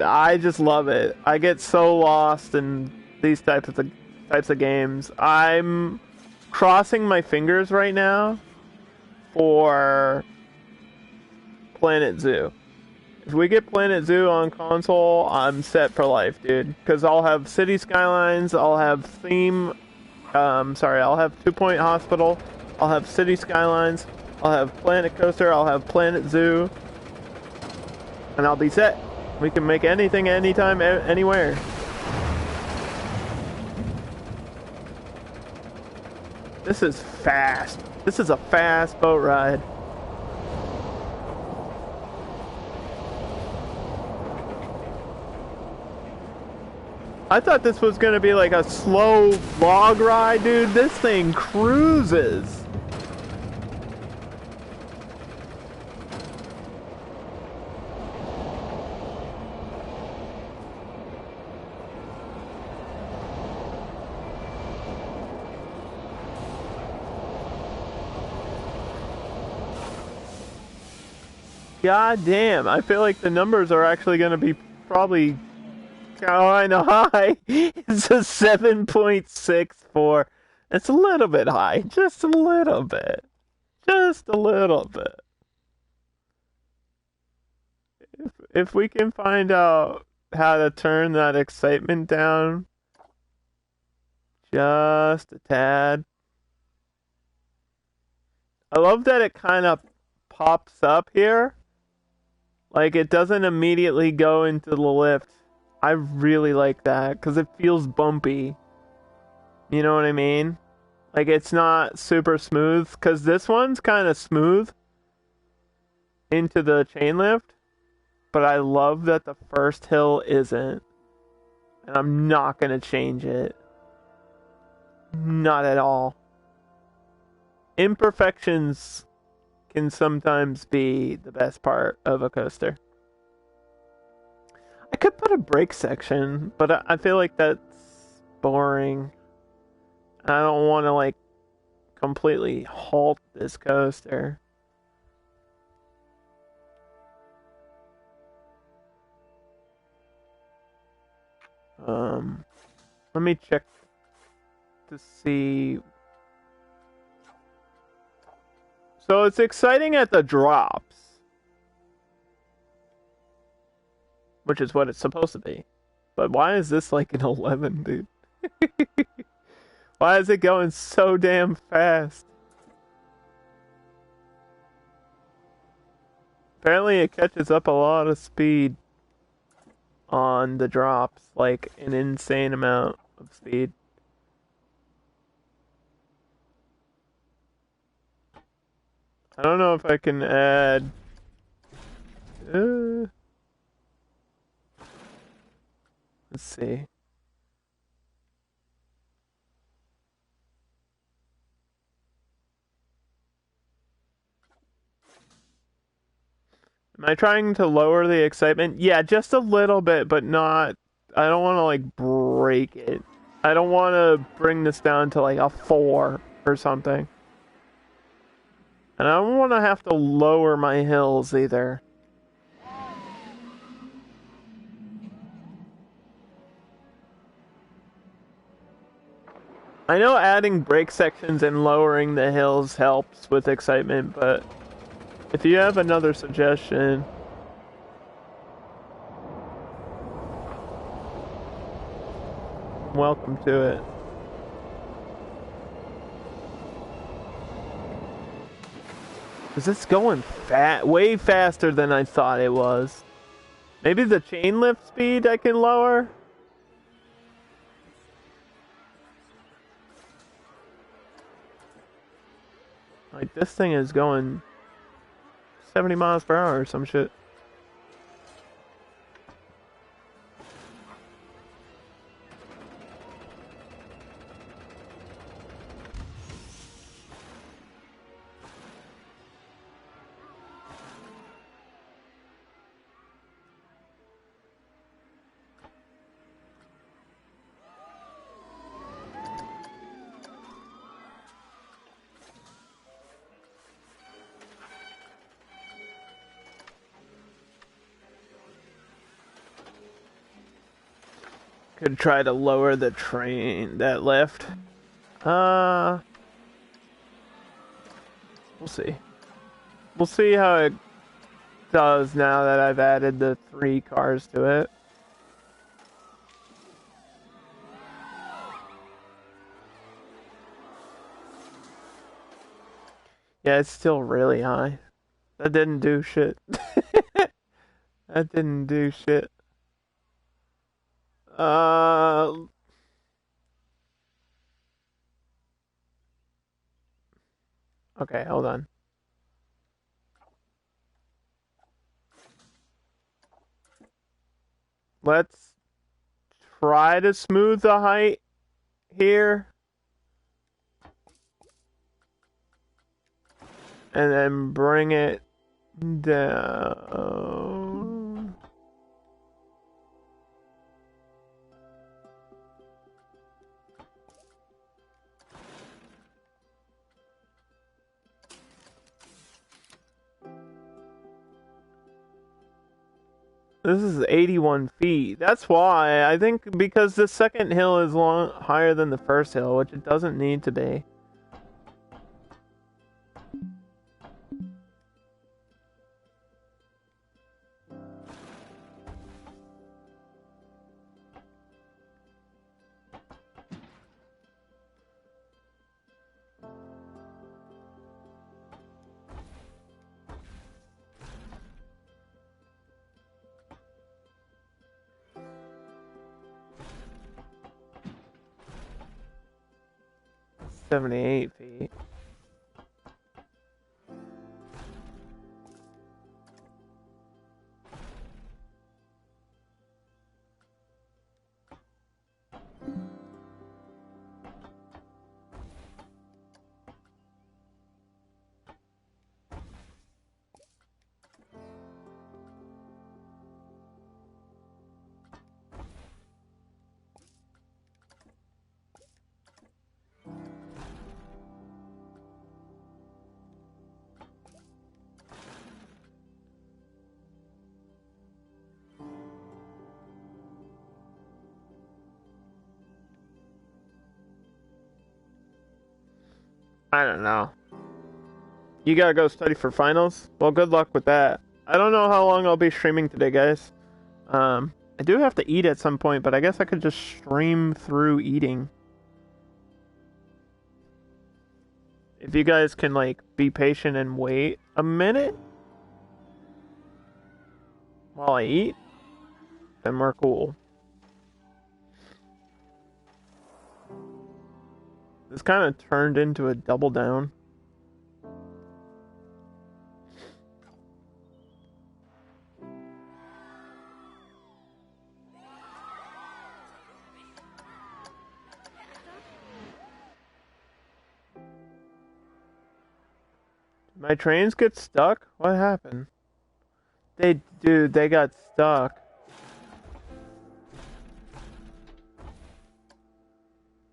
I just love it. I get so lost in these types of games. I'm crossing my fingers right now for Planet Zoo. If we get Planet Zoo on console, I'm set for life, dude. Because I'll have City Skylines, I'll have I'll have 2 Point Hospital, I'll have City Skylines, I'll have Planet Coaster, I'll have Planet Zoo, and I'll be set. We can make anything, anytime, anywhere. This is fast. This is a fast boat ride. I thought this was gonna be like a slow log ride, dude. This thing cruises. God damn, I feel like the numbers are actually gonna be probably kind of high. It's a 7.64. It's a little bit high. Just a little bit. Just a little bit. If we can find out how to turn that excitement down just a tad. I love that it kind of pops up here. Like it doesn't immediately go into the lift. I really like that because it feels bumpy. You know what I mean? Like it's not super smooth because this one's kind of smooth into the chain lift, but I love that the first hill isn't, and I'm not gonna change it. Not at all. Imperfections can sometimes be the best part of a coaster. I could put a brake section, but I feel like that's boring. I don't want to like completely halt this coaster. Let me check to see. So it's exciting at the drops, which is what it's supposed to be. But why is this like an 11, dude? Why is it going so damn fast? Apparently it catches up a lot of speed on the drops, like an insane amount of speed. I don't know if I can add... Let's see. Am I trying to lower the excitement? Yeah, just a little bit, but not... I don't want to, like, break it. I don't want to bring this down to, like, a 4 or something. And I don't want to have to lower my hills, either. I know adding brake sections and lowering the hills helps with excitement, but if you have another suggestion, welcome to it. Is this going way faster than I thought it was? Maybe the chain lift speed I can lower? Like, this thing is going 70 miles per hour or some shit. Could try to lower the train, that lift. We'll see. We'll see how it does now that I've added the 3 cars to it. Yeah, it's still really high. That didn't do shit. That didn't do shit. Uh, okay, hold on. Let's try to smooth the height here. And then bring it down. This is 81 feet. That's why. I think because the second hill is higher than the first hill, which it doesn't need to be. $78. I don't know. You gotta go study for finals? Well, good luck with that. I don't know how long I'll be streaming today, guys. I do have to eat at some point, but I guess I could just stream through eating. If you guys can, like, be patient and wait a minute while I eat, then we're cool. This kind of turned into a double down. My trains get stuck? What happened? Dude, they got stuck.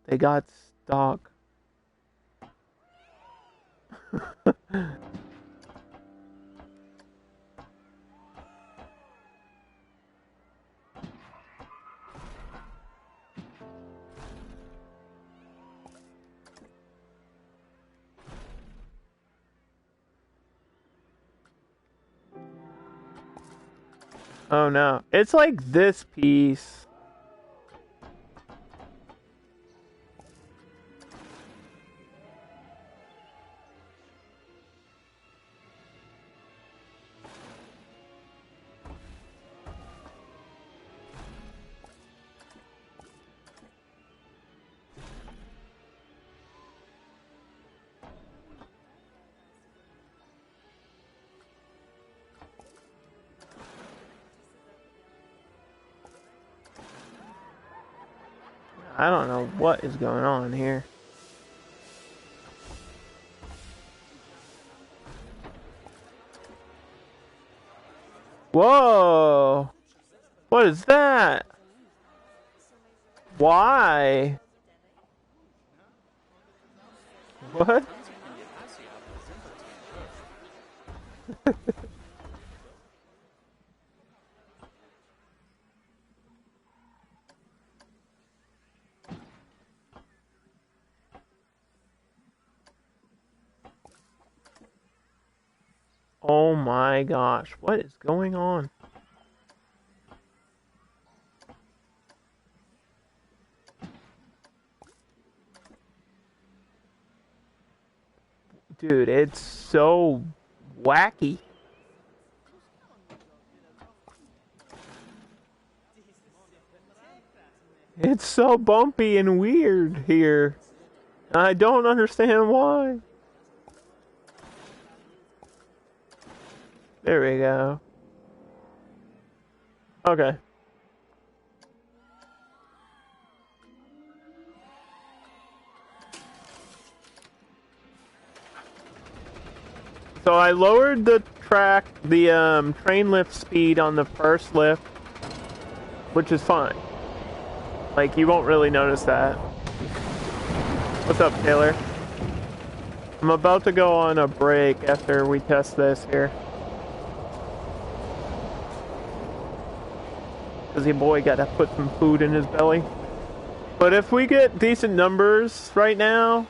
They got stuck. Oh no. It's like this piece. I don't know what is going on here. Whoa! What is that? Why? What? Oh my gosh, what is going on? Dude, it's so wacky. It's so bumpy and weird here. I don't understand why. There we go. Okay. So I lowered the train lift speed on the first lift, which is fine. Like, you won't really notice that. What's up, Taylor? I'm about to go on a break after we test this here. Because your boy gotta put some food in his belly. But if we get decent numbers right now,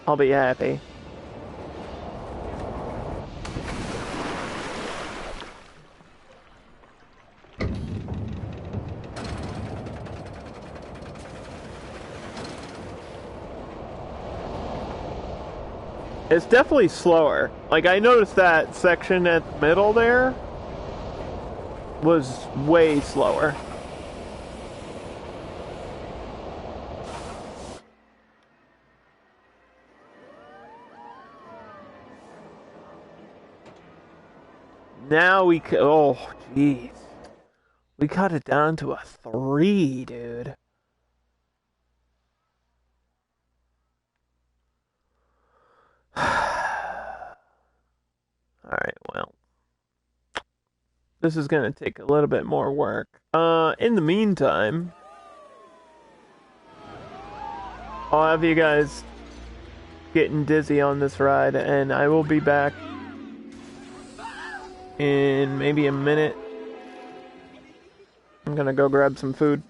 I'll be happy. It's definitely slower. Like, I noticed that section at the middle there was way slower. Now oh, jeez. We cut it down to a 3, dude. Alright, well. This is gonna take a little bit more work. In the meantime, I'll have you guys getting dizzy on this ride, and I will be back in maybe a minute. I'm gonna go grab some food.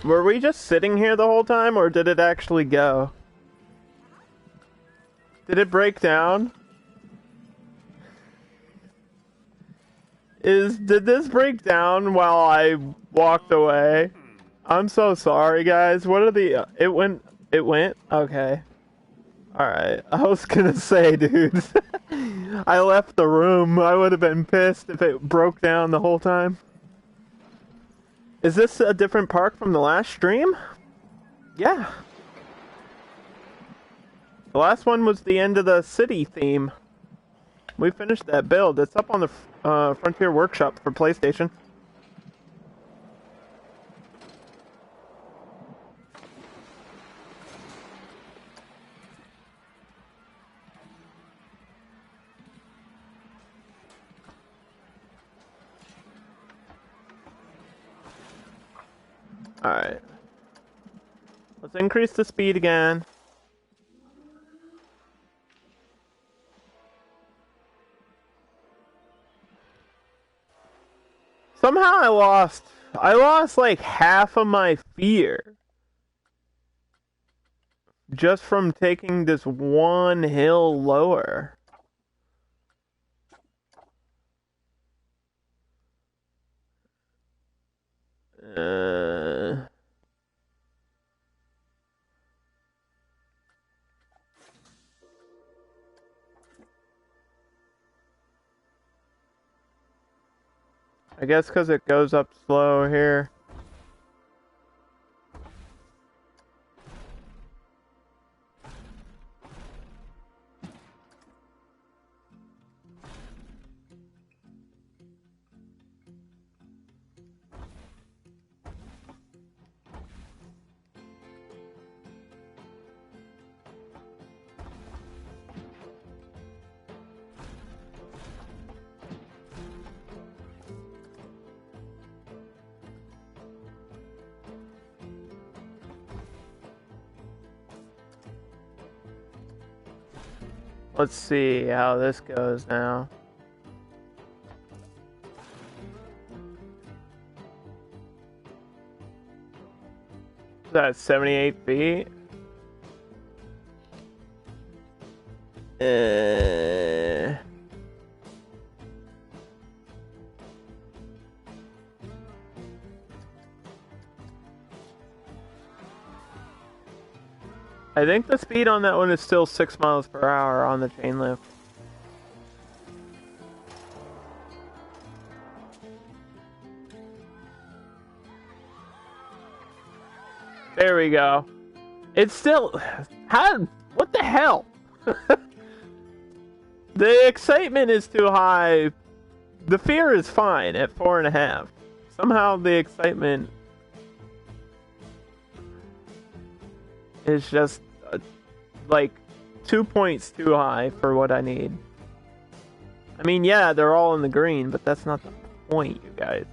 Were we just sitting here the whole time, or did it actually go? Did it break down? Did this break down while I walked away? I'm so sorry, guys. What are the... It went... Okay. Alright. I was gonna say, dude. I left the room. I would have been pissed if it broke down the whole time. Is this a different park from the last stream? Yeah. The last one was the end of the city theme. We finished that build. It's up on the Frontier Workshop for PlayStation. Alright. Let's increase the speed again. Somehow I lost like half of my fear. Just from taking this one hill lower. I guess because it goes up slow here. Let's see how this goes now. Is that 78 feet? I think the speed on that one is still 6 miles per hour on the chain lift. There we go. It's still... What the hell? The excitement is too high. The fear is fine at 4.5. Somehow the excitement is just like 2 points too high for what I need. I mean, yeah, they're all in the green, but that's not the point, you guys.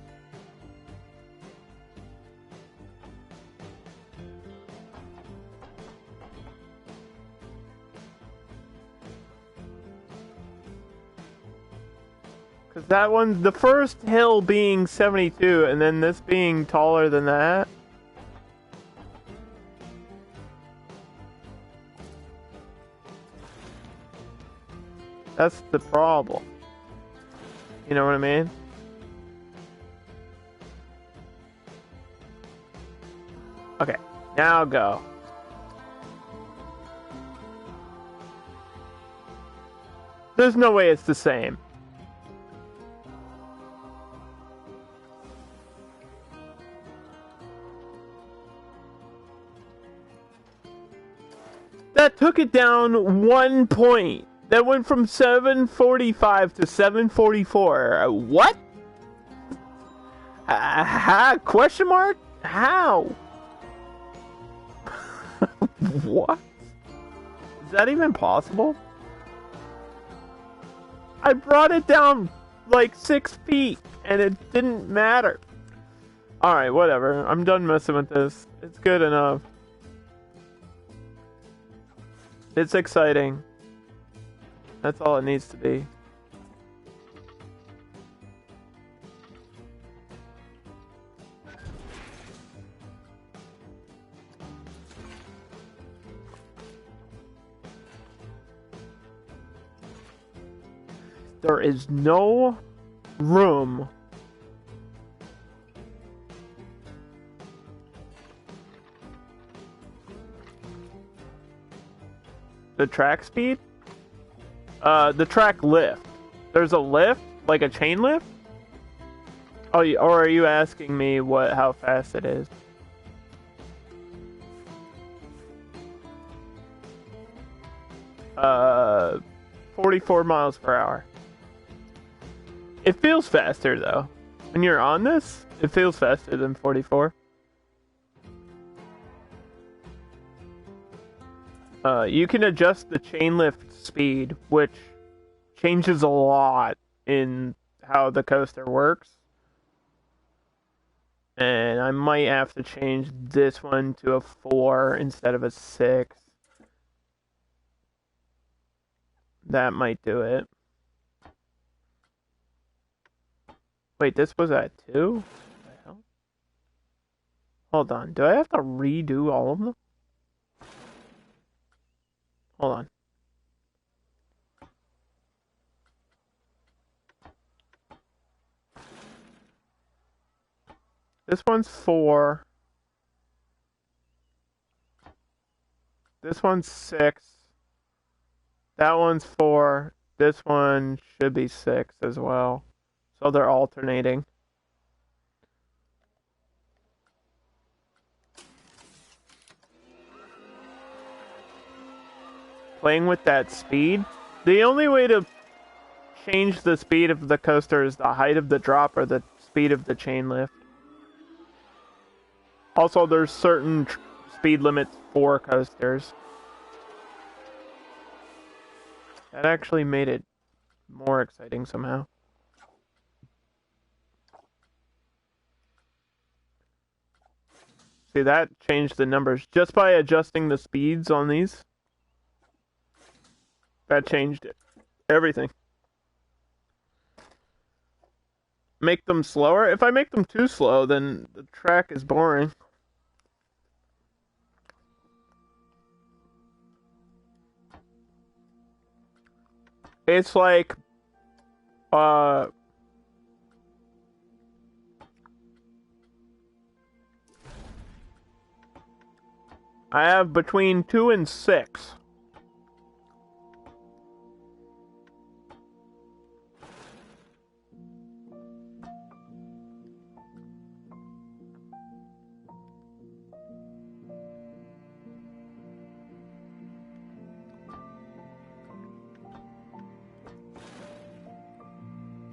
Because that one, the first hill being 72, and then this being taller than that. That's the problem. You know what I mean? Okay, now go. There's no way it's the same. That took it down 1 point. That went from 745 to 744. What? Question mark? How? What? Is that even possible? I brought it down like 6 feet and it didn't matter. Alright, whatever. I'm done messing with this. It's good enough. It's exciting. That's all it needs to be. there is no room the track speed? The track lift. There's a lift? Like a chain lift? Oh, or are you asking me how fast it is? Uh, 44 miles per hour. It feels faster though. When you're on this, it feels faster than 44. You can adjust the chain lift speed, which changes a lot in how the coaster works. And I might have to change this one to a 4 instead of a 6. That might do it. Wait, this was at 2? What the hell? Hold on. Do I have to redo all of them? Hold on. This one's 4. This one's 6. That one's 4. This one should be 6 as well. So they're alternating. Playing with that speed. The only way to change the speed of the coaster is the height of the drop or the speed of the chain lift. Also, there's certain speed limits for coasters. That actually made it more exciting somehow. See, that changed the numbers just by adjusting the speeds on these. That changed it. Everything. Make them slower? If I make them too slow, then the track is boring. It's like, I have between 2 and 6.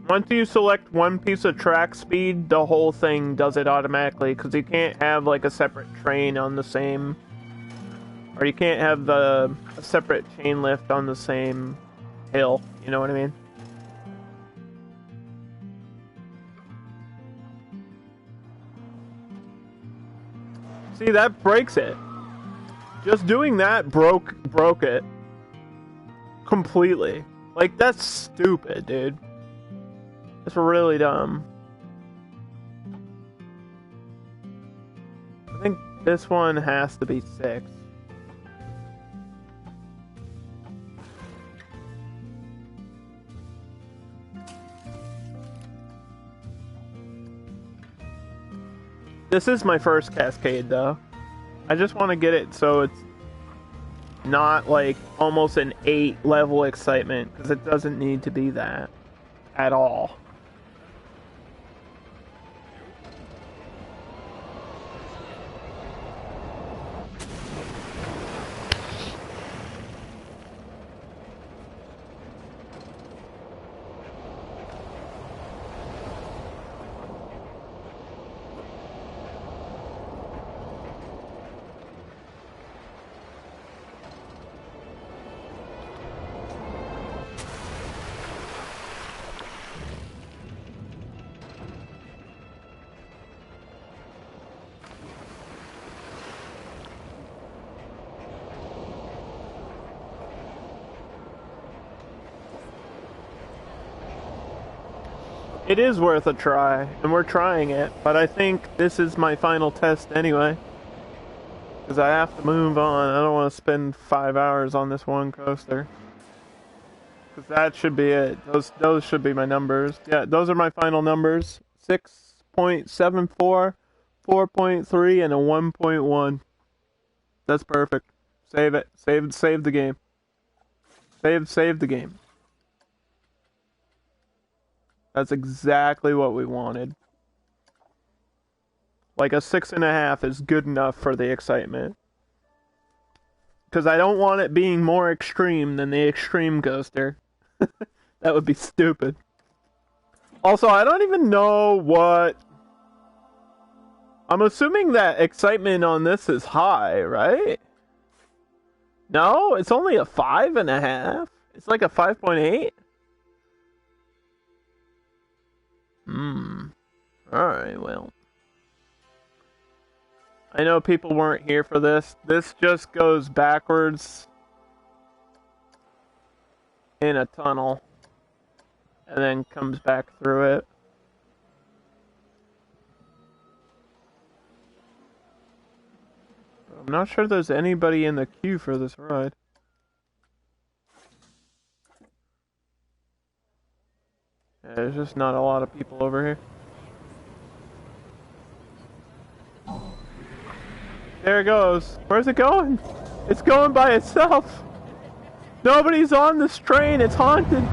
Once you select one piece of track speed, the whole thing does it automatically, because you can't have like a separate train on the same, or you can't have a separate chain lift on the same hill, you know what I mean? See, that breaks it. Just doing that broke it. Completely. Like, that's stupid, dude. It's really dumb. I think this one has to be 6. This is my first Cascade, though. I just want to get it so it's not like almost an 8 level excitement, because it doesn't need to be that at all. It is worth a try, and we're trying it, but I think this is my final test anyway. Because I have to move on. I don't want to spend 5 hours on this one coaster. Because that should be it. Those should be my numbers. Yeah, those are my final numbers. 6.74, 4.3, and a 1.1. That's perfect. Save it. Save the game. Save the game. That's exactly what we wanted. Like a 6.5 is good enough for the excitement. Because I don't want it being more extreme than the extreme coaster. That would be stupid. Also, I don't even know what... I'm assuming that excitement on this is high, right? No, it's only a 5.5. It's like a 5.8. Alright, well. I know people weren't here for this. This just goes backwards in a tunnel and then comes back through it. I'm not sure there's anybody in the queue for this ride. Yeah, there's just not a lot of people over here. There it goes. Where's it going? It's going by itself. Nobody's on this train. It's haunted.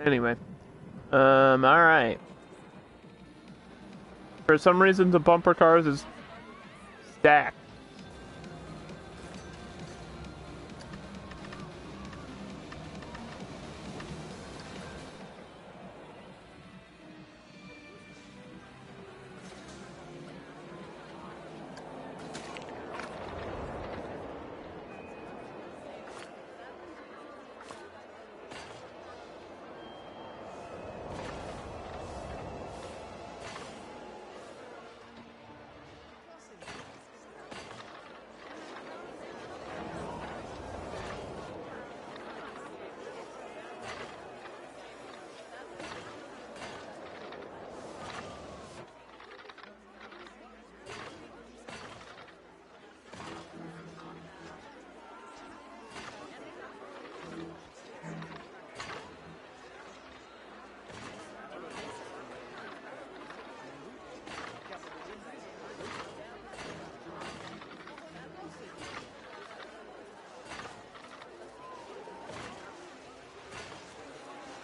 Anyway, alright. For some reason, the bumper cars is stacked.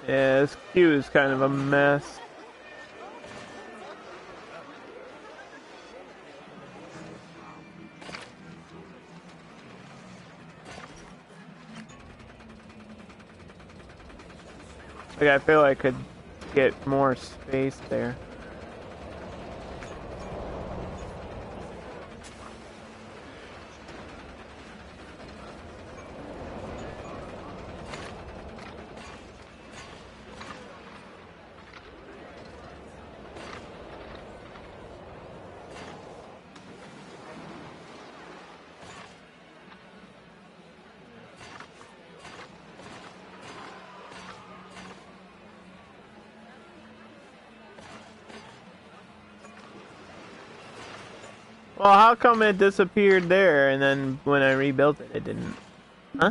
Yeah, this queue is kind of a mess. Like, I feel I could get more space there. Well, how come it disappeared there, and then when I rebuilt it, it didn't? Huh?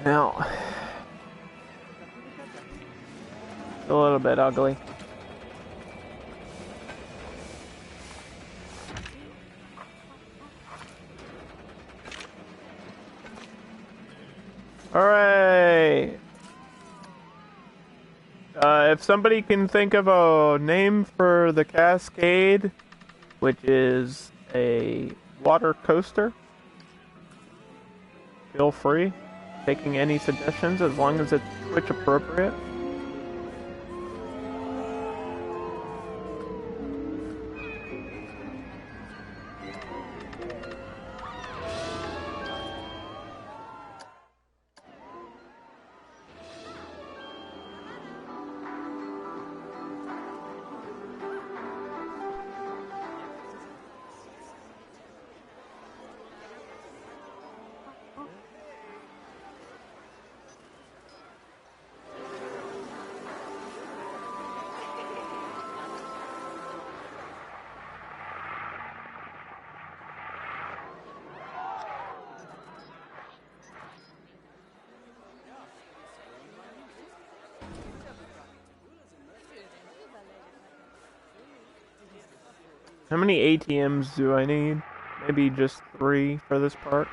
Now, it's a little bit ugly. Alright. If somebody can think of a name for the Cascade, which is a water coaster, feel free. Taking any suggestions as long as it's Twitch appropriate. How many ATMs do I need? Maybe just 3 for this park.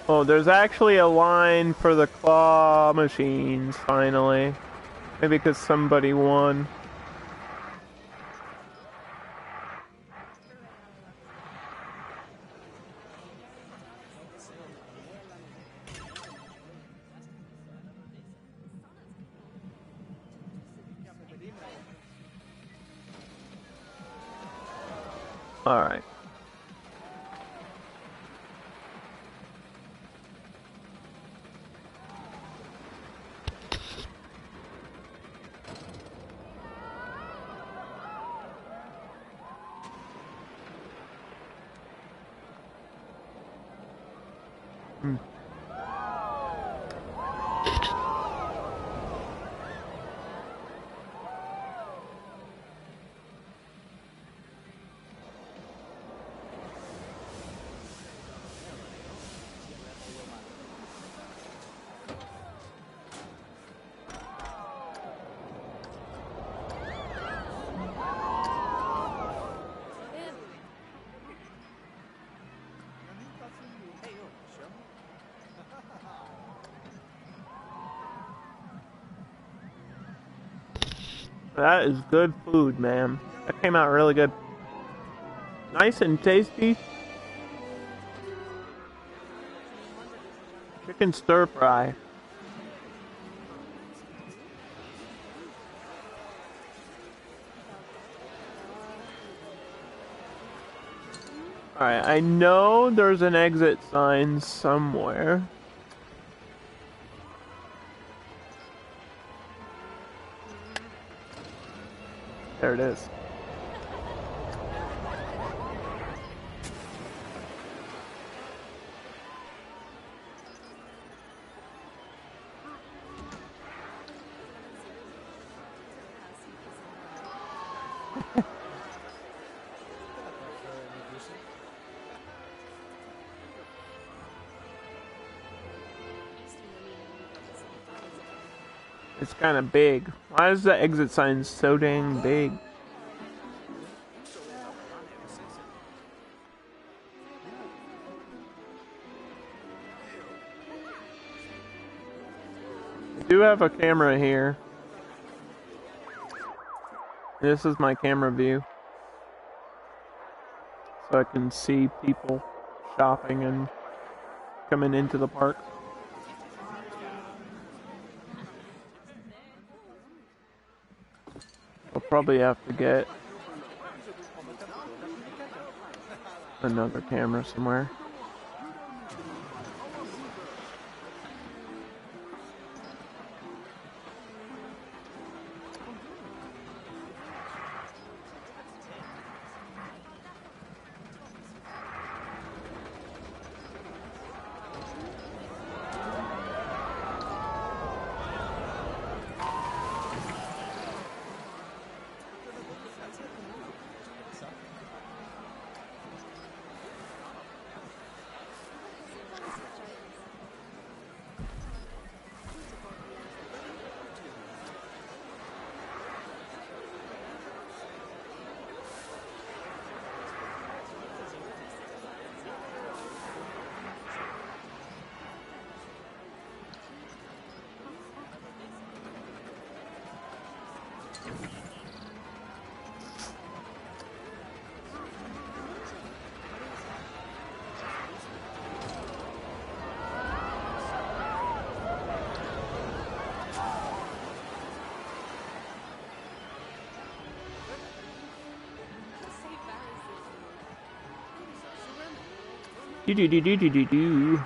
Oh, there's actually a line for the claw machines, finally. Maybe because somebody won. Alright. That is good food, man. That came out really good. Nice and tasty. Chicken stir fry. Alright, I know there's an exit sign somewhere. There it is. It's kind of big. Why is the exit sign so dang big? I do have a camera here. This is my camera view. So I can see people shopping and coming into the park. I'll probably have to get another camera somewhere. Do do do do do do do.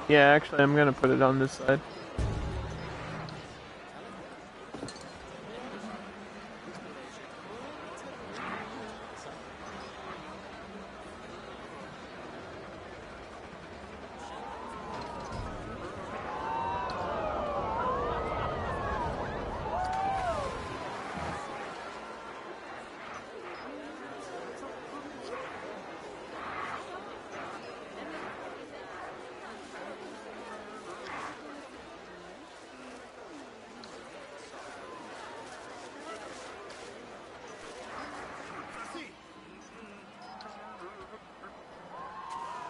Yeah, actually, I'm gonna put it on this side.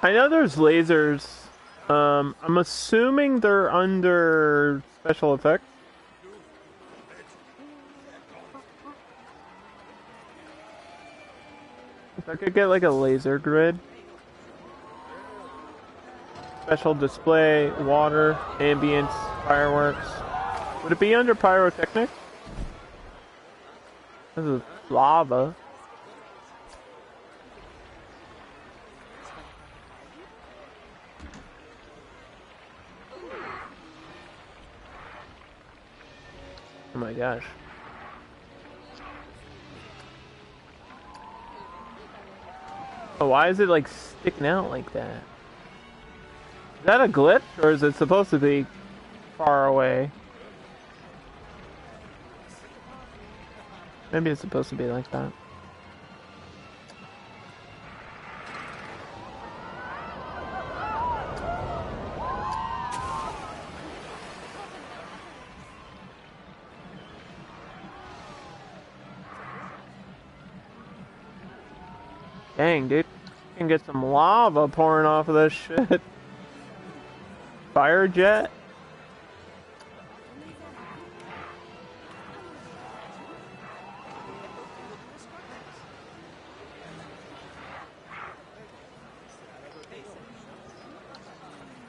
I know there's lasers. I'm assuming they're under special effects. If I could get like a laser grid. Special display, water, ambience, fireworks. Would it be under pyrotechnics? This is lava. Oh my gosh. Oh, why is it like sticking out like that? Is that a glitch or is it supposed to be far away? Maybe it's supposed to be like that. Dang, dude. You can get some lava pouring off of this shit. Fire jet?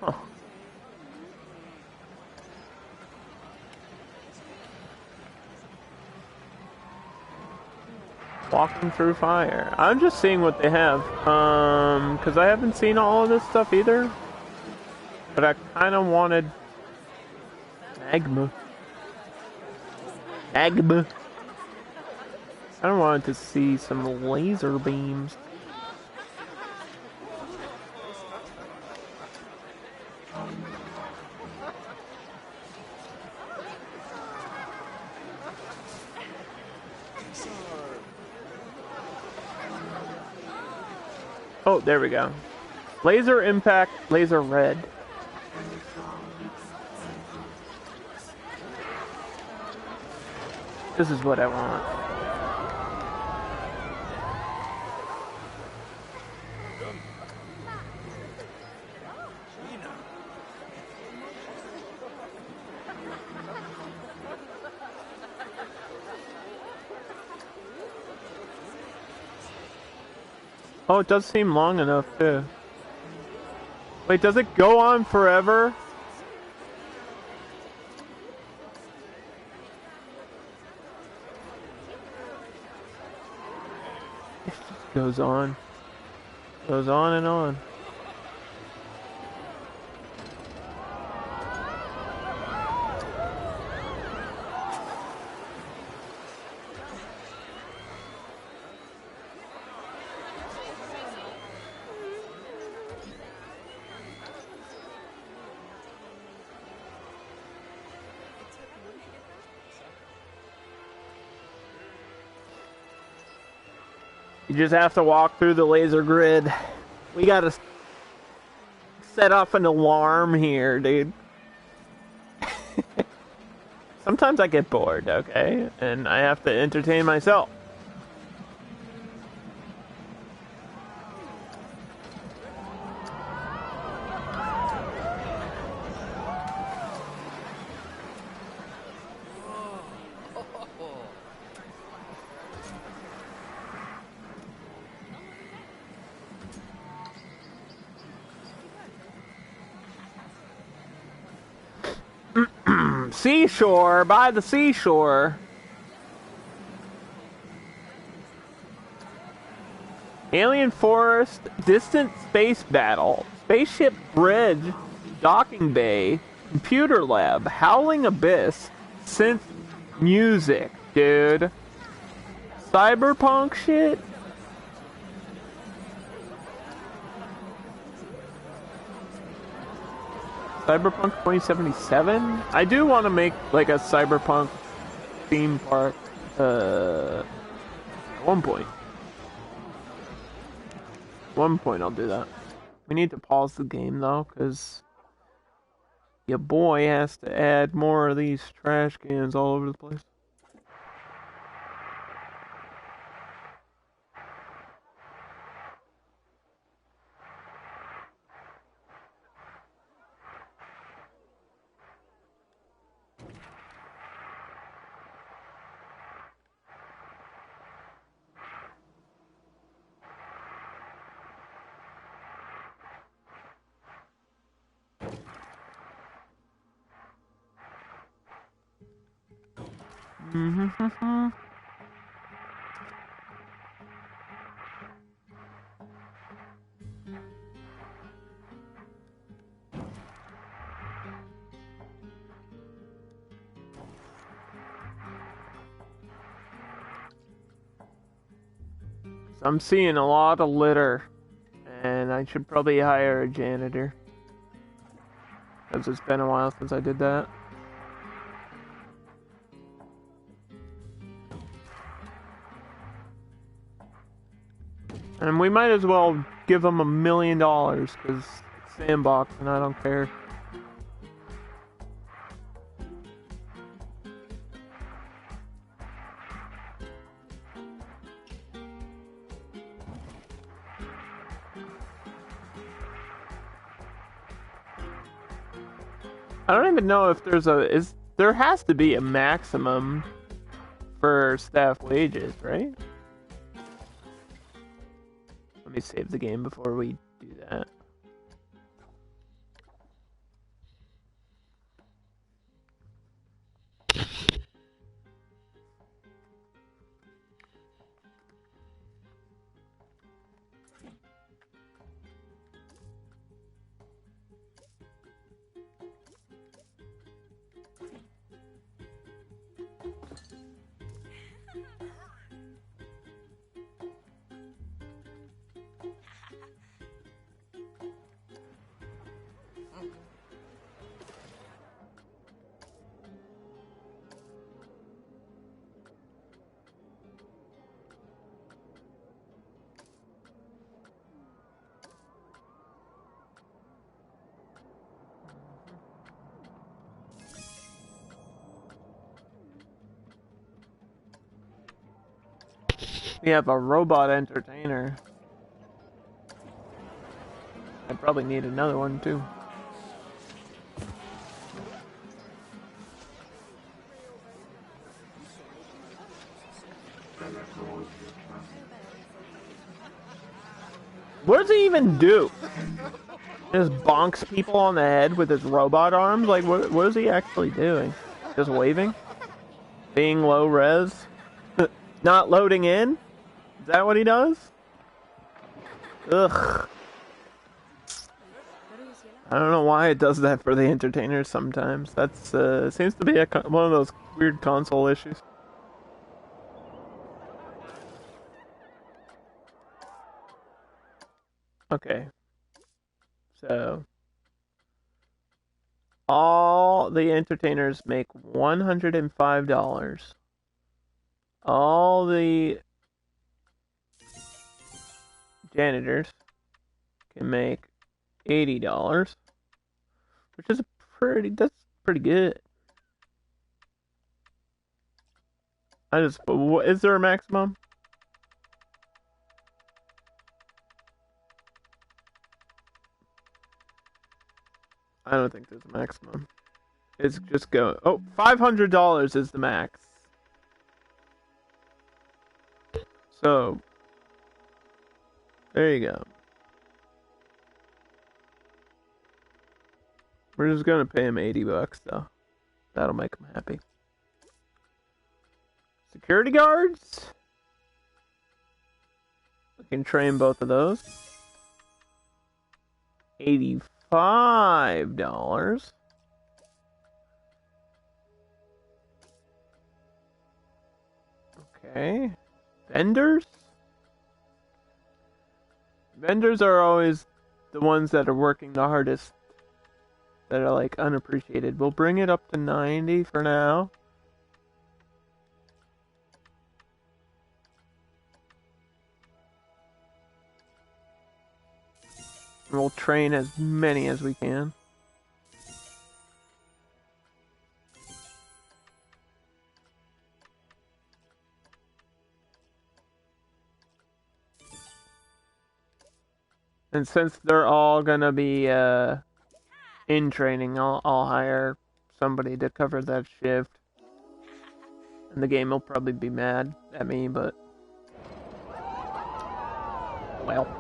Huh. Walking through fire. I'm just seeing what they have. Because I haven't seen all of this stuff either. But I kind of wanted magma. Magma. I wanted to see some laser beams. Oh, there we go. Laser impact, laser red. This is what I want. Oh, it does seem long enough, too. Wait, does it go on forever? It just goes on. Goes on and on. You just have to walk through the laser grid. We gotta set off an alarm here, dude. Sometimes I get bored, okay? And I have to entertain myself. seashore, by the seashore. Alien Forest, Distant Space Battle, Spaceship Bridge, Docking Bay, Computer Lab, Howling Abyss, Synth Music, dude. Cyberpunk shit? Cyberpunk 2077? I do want to make like a Cyberpunk theme park at one point. One point I'll do that. We need to pause the game though, because your boy has to add more of these trash cans all over the place. I'm seeing a lot of litter, and I should probably hire a janitor, because it's been a while since I did that. And we might as well give them $1 million, because it's Sandbox, and I don't care. I don't even know if there's there has to be a maximum for staff wages, right? Let me save the game before we do that. We have a robot entertainer. I probably need another one too. What does he even do? Just bonks people on the head with his robot arms? Like, what is he actually doing? Just waving? Being low res? Not loading in? Is that what he does? Ugh. I don't know why it does that for the entertainers sometimes. That's, seems to be one of those weird console issues. Okay. So, all the entertainers make $105. All the janitors can make $80, which is that's pretty good. Is there a maximum? I don't think there's a maximum. It's just go. Oh, $500 is the max. So, there you go. We're just gonna pay him $80 though. That'll make them happy. Security guards. We can train both of those. $85. Okay. Vendors? Vendors are always the ones that are working the hardest. That are like unappreciated. We'll bring it up to 90 for now. We'll train as many as we can. And since they're all gonna be in training, I'll hire somebody to cover that shift. And the game will probably be mad at me, but well.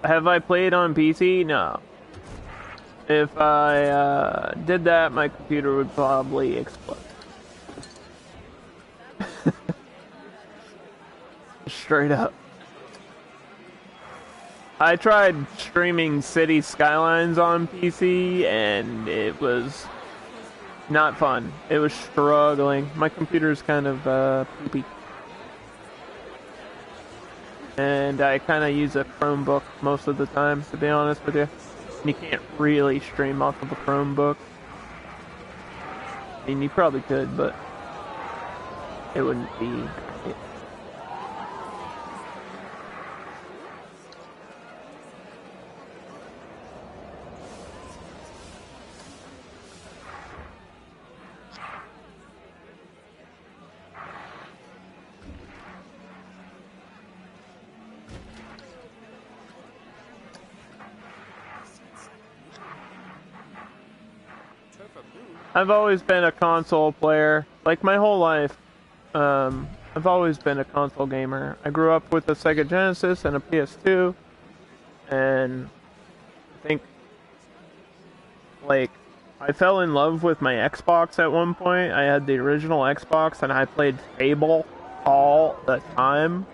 Have I played on PC? No. If I did that, my computer would probably explode. Straight up. I tried streaming City Skylines on PC, and it was not fun. It was struggling. My computer's kind of poopy. And I kind of use a Chromebook most of the time, to be honest with you. You can't really stream off of a Chromebook. I mean, you probably could, but it wouldn't be... I've always been a console player, like my whole life. I've always been a console gamer. I grew up with a Sega Genesis and a PS2, and I think, like, I fell in love with my Xbox at one point. I had the original Xbox, and I played Fable all the time.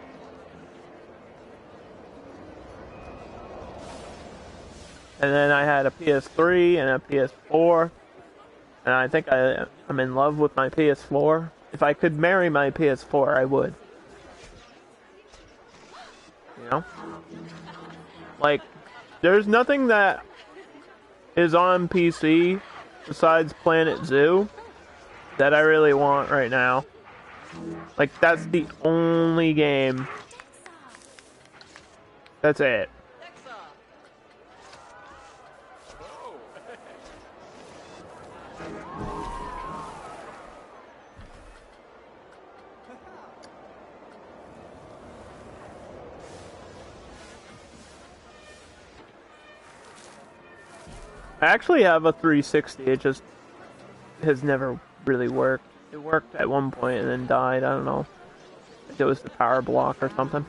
And then I had a PS3 and a PS4. And I think I'm in love with my PS4. If I could marry my PS4, I would. You know? Like, there's nothing that is on PC besides Planet Zoo that I really want right now. Like, that's the only game. That's it. I actually have a 360, it just has never really worked. It worked at one point and then died. I don't know. I think it was the power block or something.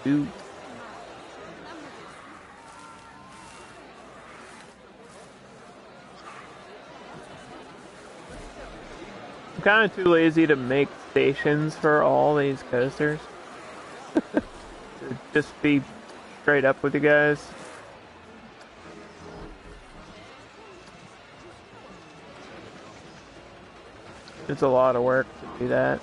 Do. I'm kind of too lazy to make stations for all these coasters. To just be straight up with you guys. It's a lot of work to do that.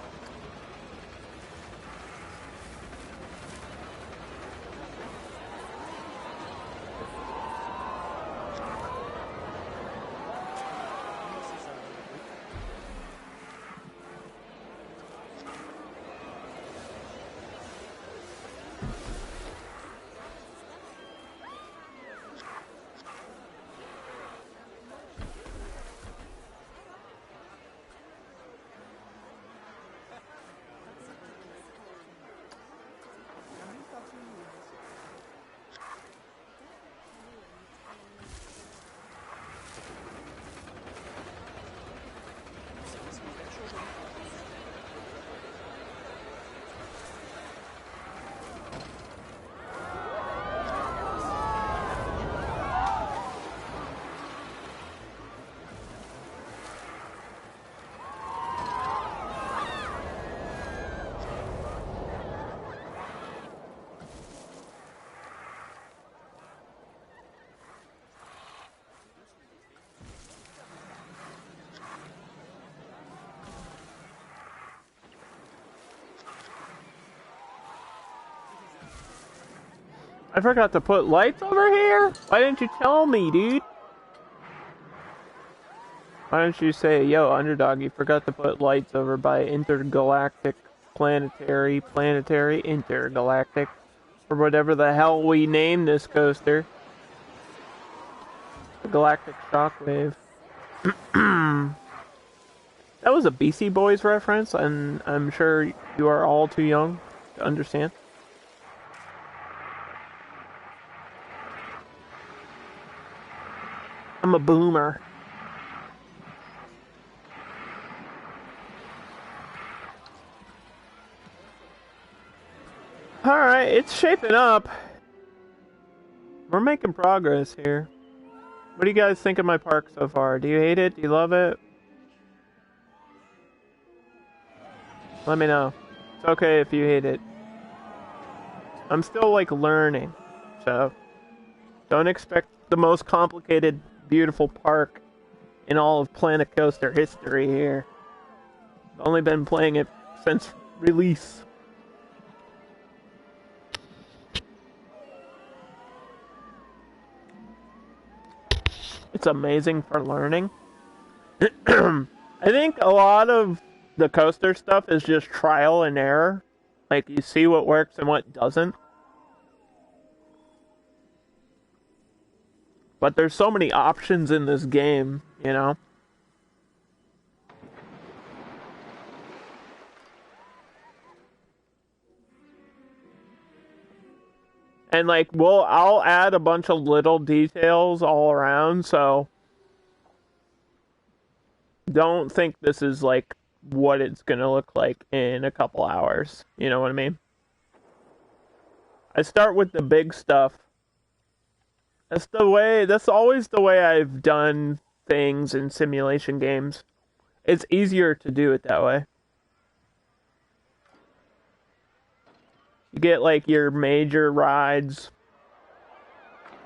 I forgot to put lights over here? Why didn't you tell me, dude? Why didn't you say, yo, underdog, you forgot to put lights over by intergalactic, planetary, intergalactic, or whatever the hell we named this coaster. The Galactic Shockwave. That was a Beastie Boys reference, and I'm sure you are all too young to understand. I'm a boomer. Alright, it's shaping up. We're making progress here. What do you guys think of my park so far? Do you hate it? Do you love it? Let me know. It's okay if you hate it. I'm still, like, learning. So, don't expect the most complicated, beautiful park in all of Planet Coaster history here. I've only been playing it since release. It's amazing for learning. I think a lot of the coaster stuff is just trial and error. Like, you see what works and what doesn't. But there's so many options in this game, you know? And like, I'll add a bunch of little details all around, so don't think this is like what it's gonna look like in a couple hours. You know what I mean? I start with the big stuff. That's always the way I've done things in simulation games. It's easier to do it that way. You get like your major rides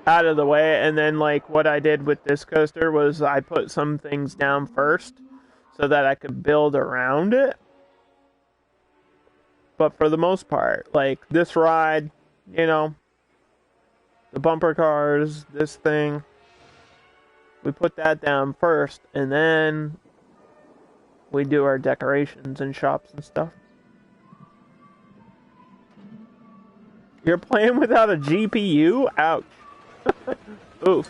out of the way, and then like what I did with this coaster was I put some things down first so that I could build around it. But for the most part, like this ride, you know, the bumper cars, this thing, we put that down first, and then we do our decorations and shops and stuff. You're playing without a GPU? Ouch. Oof.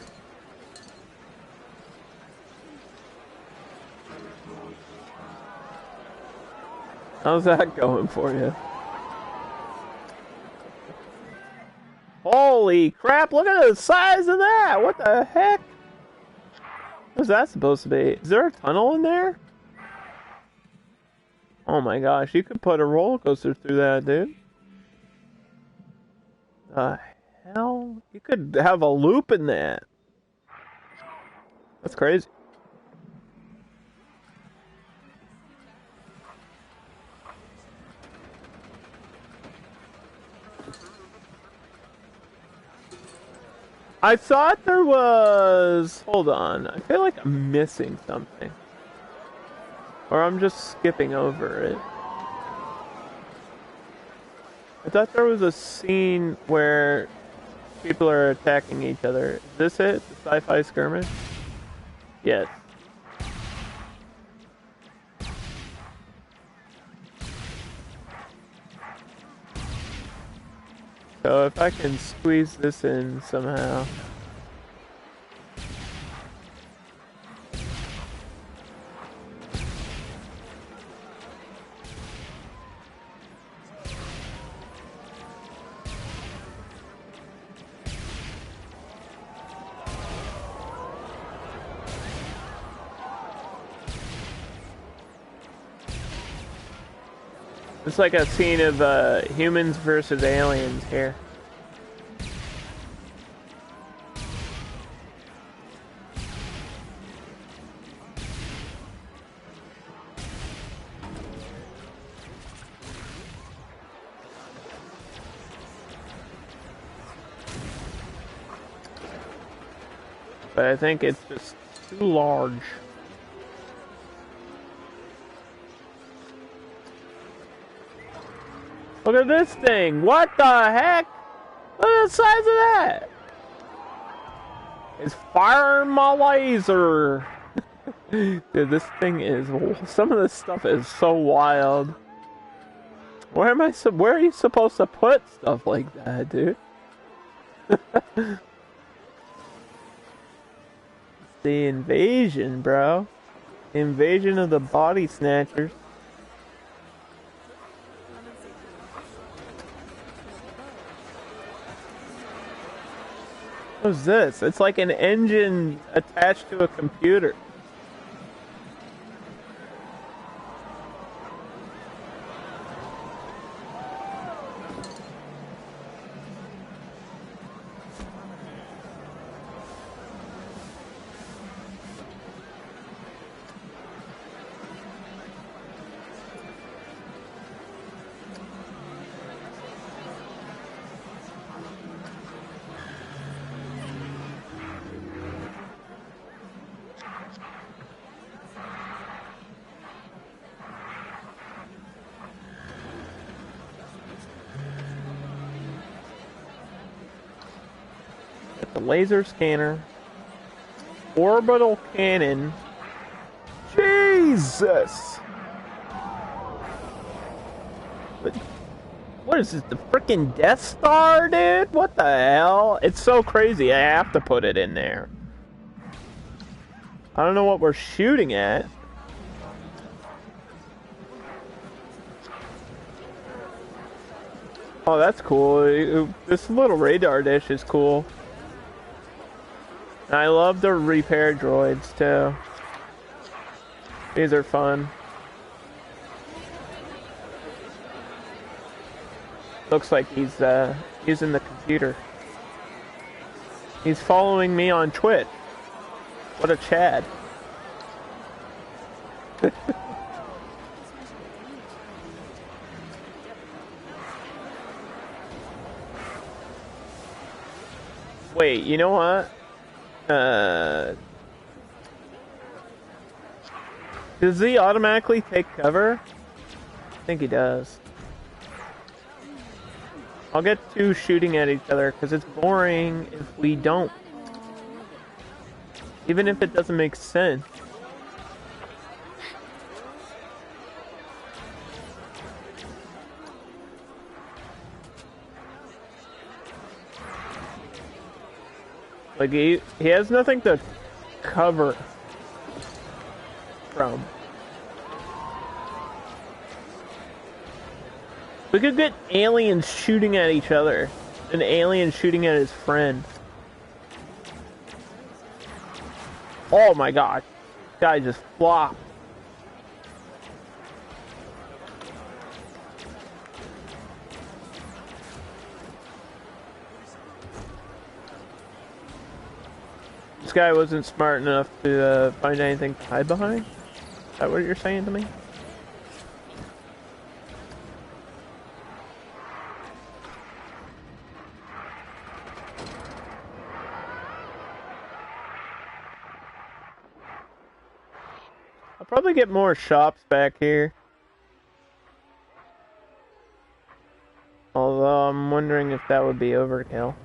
How's that going for you? Holy crap, look at the size of that! What the heck? What's that supposed to be? Is there a tunnel in there? Oh my gosh, you could put a roller coaster through that, dude. The hell? You could have a loop in that. That's crazy. I thought there was... Hold on. I feel like I'm missing something. Or I'm just skipping over it. I thought there was a scene where people are attacking each other. Is this it? The sci-fi skirmish? Yes. So if I can squeeze this in somehow. It's like a scene of humans versus aliens here. But I think it's just too large. Look at this thing! What the heck? Look at the size of that! It's firing my laser! Dude, this thing is... Some of this stuff is so wild. Where are you supposed to put stuff like that, dude? The invasion, bro. Invasion of the body snatchers. What's this? It's like an engine attached to a computer. The laser scanner, orbital cannon. Jesus! What is this, the freaking Death Star, dude? What the hell? It's so crazy, I have to put it in there. I don't know what we're shooting at. Oh, that's cool. This little radar dish is cool. I love the repair droids, too. These are fun. Looks like he's using the computer. He's following me on Twitch. What a Chad. Wait, you know what? Does he automatically take cover? I think he does. I'll get two shooting at each other because it's boring if we don't. Even if it doesn't make sense. Like, he has nothing to cover from. We could get aliens shooting at each other. An alien shooting at his friend. Oh my god. Guy just flopped. This guy wasn't smart enough to find anything to hide behind? Is that what you're saying to me? I'll probably get more shops back here. Although I'm wondering if that would be overkill.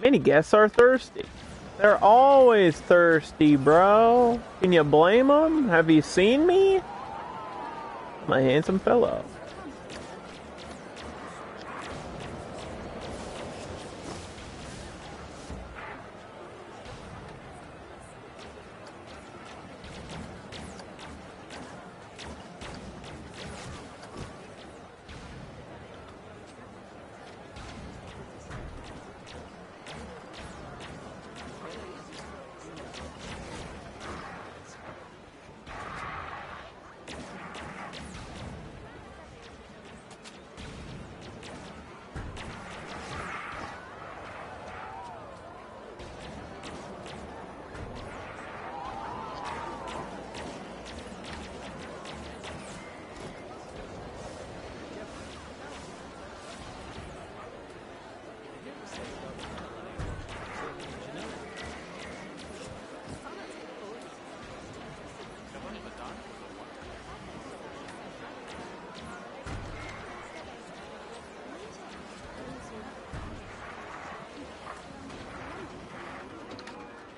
Many guests are thirsty. They're always thirsty, bro. Can you blame them? Have you seen me? I'm a handsome fellow.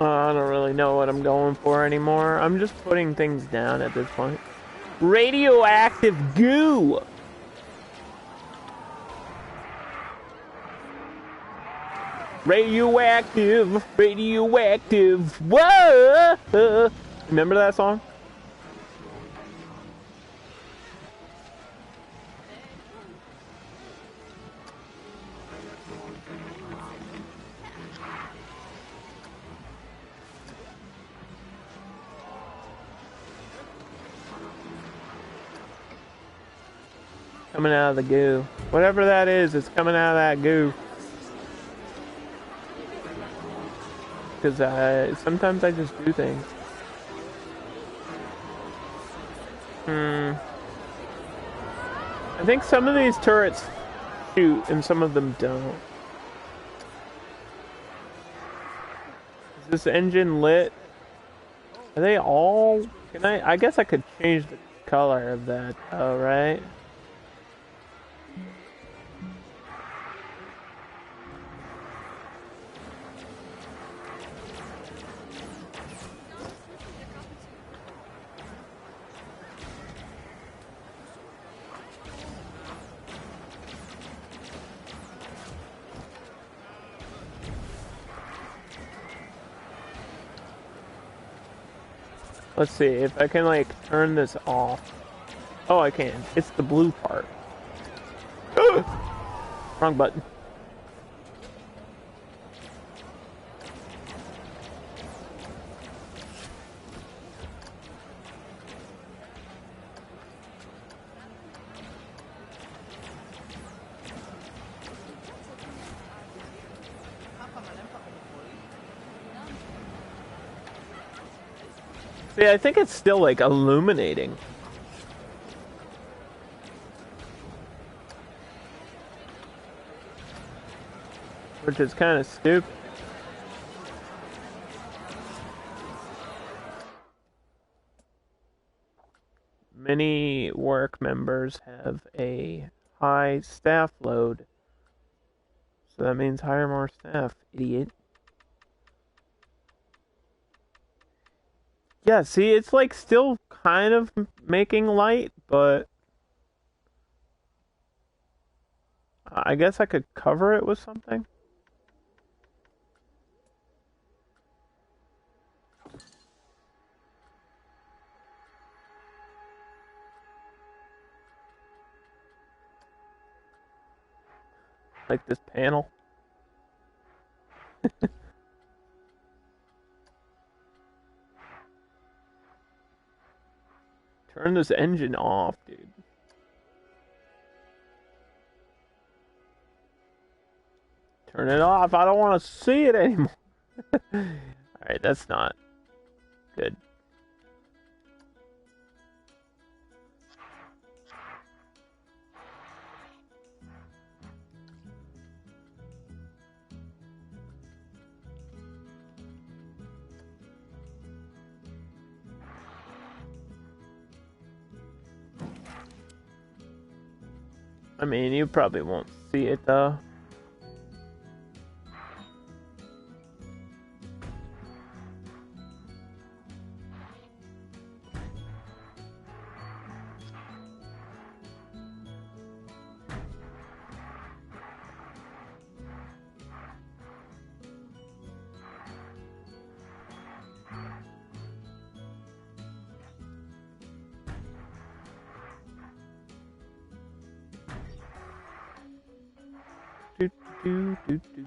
I don't really know what I'm going for anymore. I'm just putting things down at this point. Radioactive goo! Radioactive, radioactive, whoa! Remember that song? Coming out of the goo. Whatever that is, it's coming out of that goo. Because sometimes I just do things. I think some of these turrets shoot and some of them don't. Is this engine lit? Are they all... Can I guess I could change the color of that. Oh, right. Let's see if I can like turn this off. Oh, I can. It's the blue part. Wrong button. See, I think it's still like illuminating. Which is kind of stupid. Many work members have a high staff load. So that means hire more staff, idiot. Yeah, see, it's like still kind of making light, but I guess I could cover it with something. Like this panel. Turn this engine off, dude. Turn it off. I don't want to see it anymore. Alright, that's not good. I mean, you probably won't see it though. Do do do do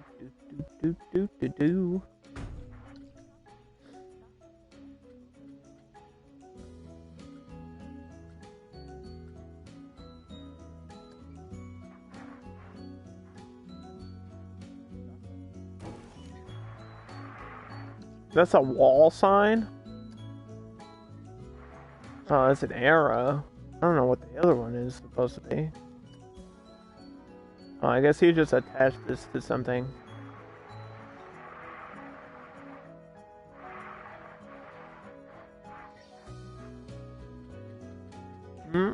do do do do do. That's a wall sign? Oh, that's an arrow. I don't know what the other one is supposed to be. Oh, I guess he just attached this to something. Hmm.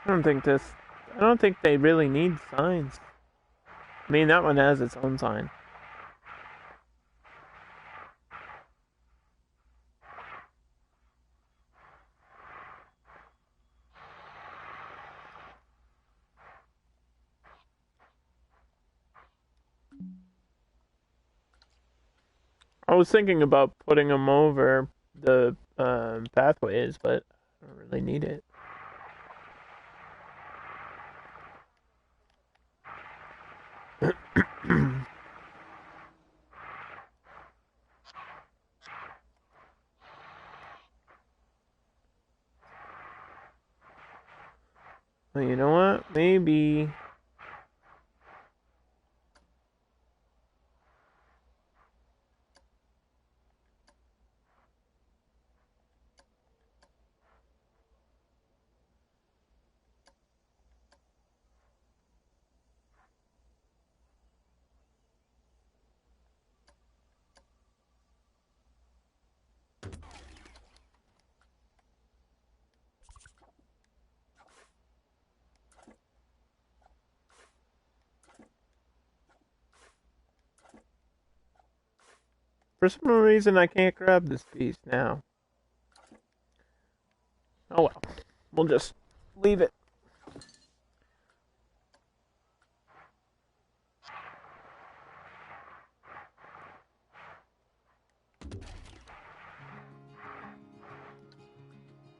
I don't think they really need signs. I mean, that one has its own sign. I was thinking about putting them over the pathways, but I don't really need it. Well, you know what? Maybe. For some reason, I can't grab this piece now. Oh well. We'll just leave it.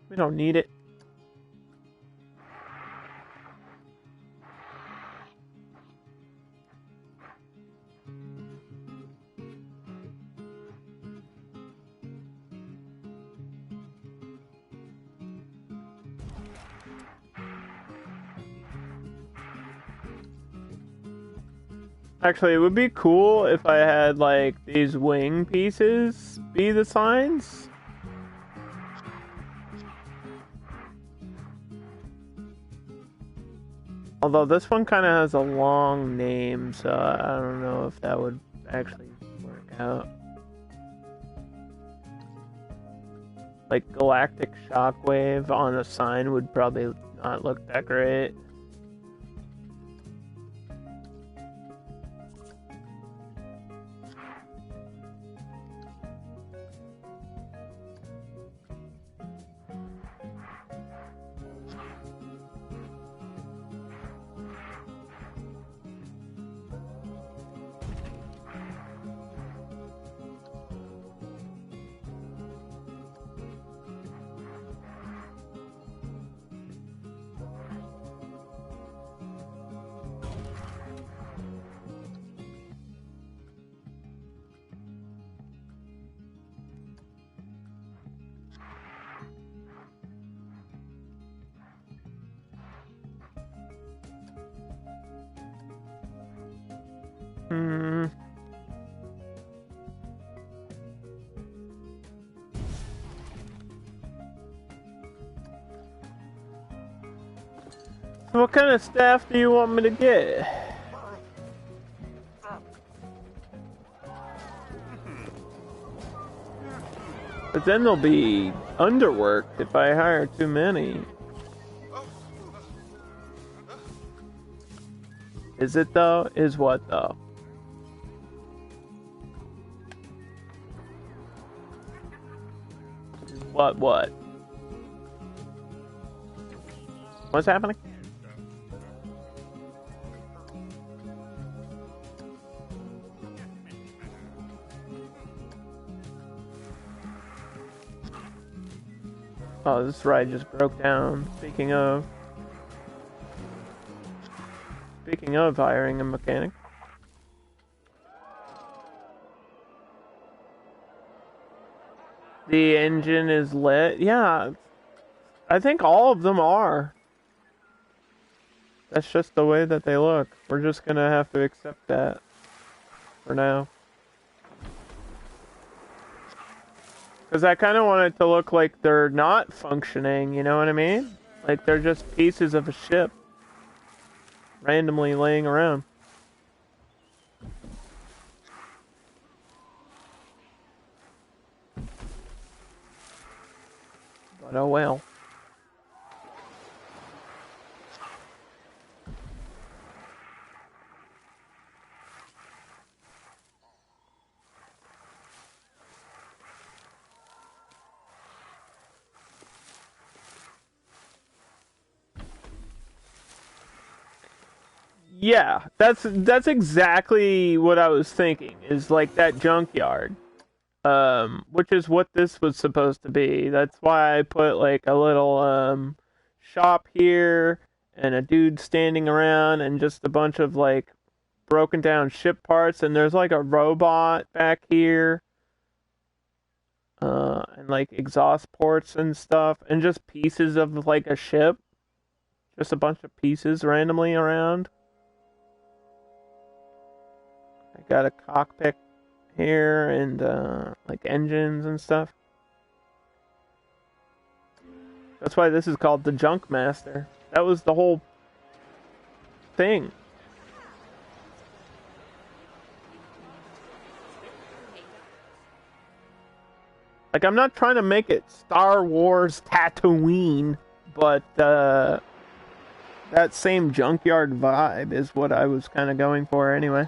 We don't need it. Actually, it would be cool if I had, like, these wing pieces be the signs. Although this one kind of has a long name, so I don't know if that would actually work out. Like, Galactic Shockwave on a sign would probably not look that great. What kind of staff do you want me to get? But then they'll be underworked if I hire too many. Is it though? Is what though? What? What's happening? Oh, this ride just broke down. Speaking of hiring a mechanic. The engine is lit. Yeah, I think all of them are. That's just the way that they look. We're just gonna have to accept that for now. Because I kind of want it to look like they're not functioning, you know what I mean? Like they're just pieces of a ship randomly laying around. But oh well. Yeah, that's exactly what I was thinking. Is like that junkyard, which is what this was supposed to be. That's why I put like a little shop here and a dude standing around and just a bunch of like broken down ship parts. And there's like a robot back here, and like exhaust ports and stuff, and just pieces of like a ship, just a bunch of pieces randomly around. I got a cockpit here and like engines and stuff. That's why this is called the Junk Master. That was the whole thing. Like, I'm not trying to make it Star Wars Tatooine, but that same junkyard vibe is what I was kind of going for anyway.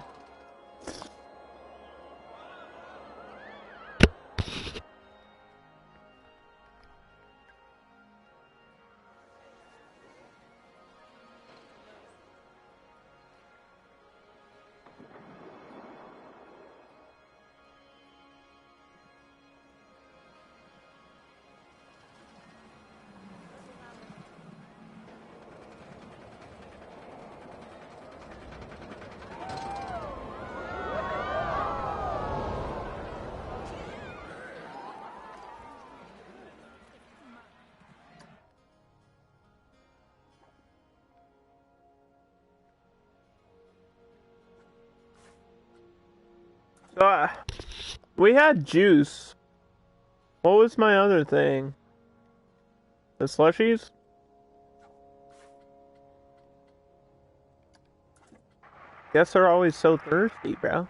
So, we had juice. What was my other thing? The slushies? Guess they're always so thirsty, bro.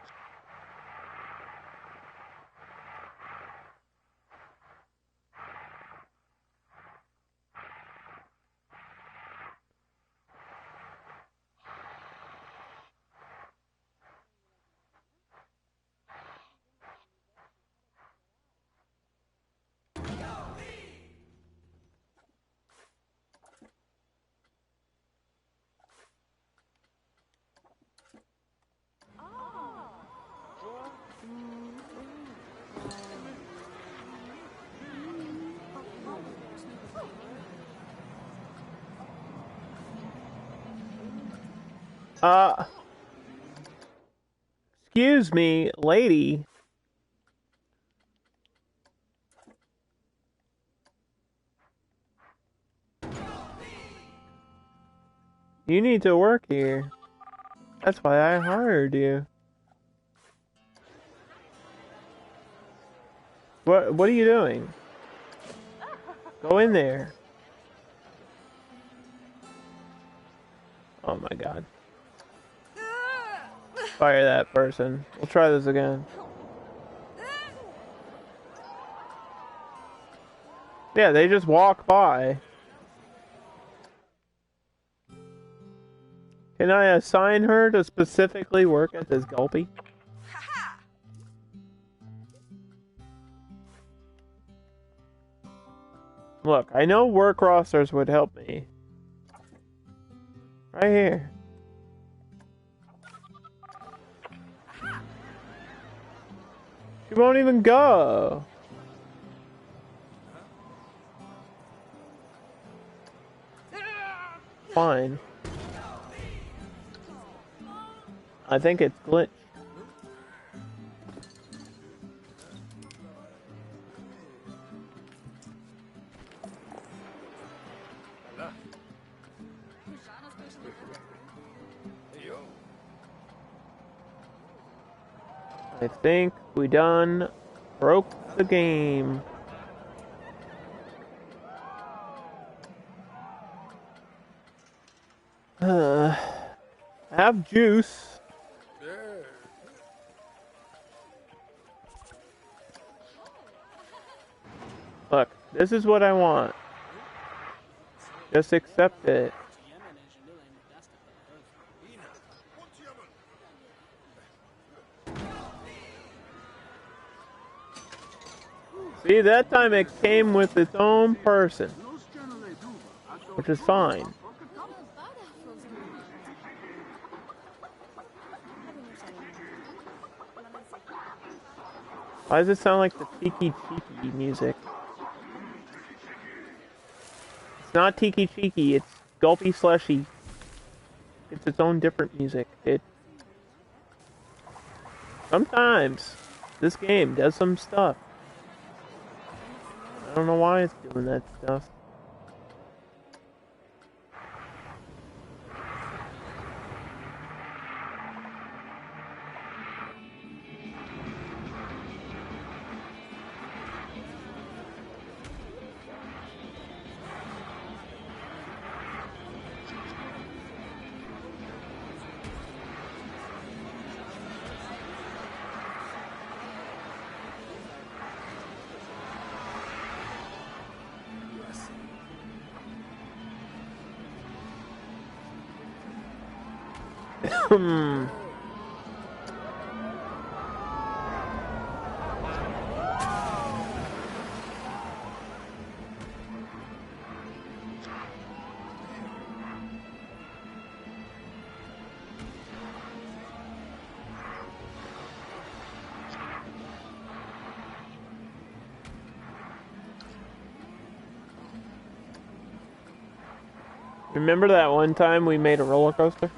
Excuse me, lady. You need to work here. That's why I hired you. What are you doing? Go in there. Oh my god. Fire that person. We'll try this again. Yeah, they just walk by. Can I assign her to specifically work at this gulpy? Look, I know work rosters would help me. Right here. She won't even go. Fine. I think it's glitched. I think we done broke the game. Have juice. Look, this is what I want. Just accept it. See, that time it came with its own person, which is fine. Why does it sound like the Tiki Tiki music? It's not Tiki Tiki, it's Gulpy Slushy. It's its own different music. Sometimes this game does some stuff. I don't know why it's doing that stuff. Remember that one time we made a roller coaster?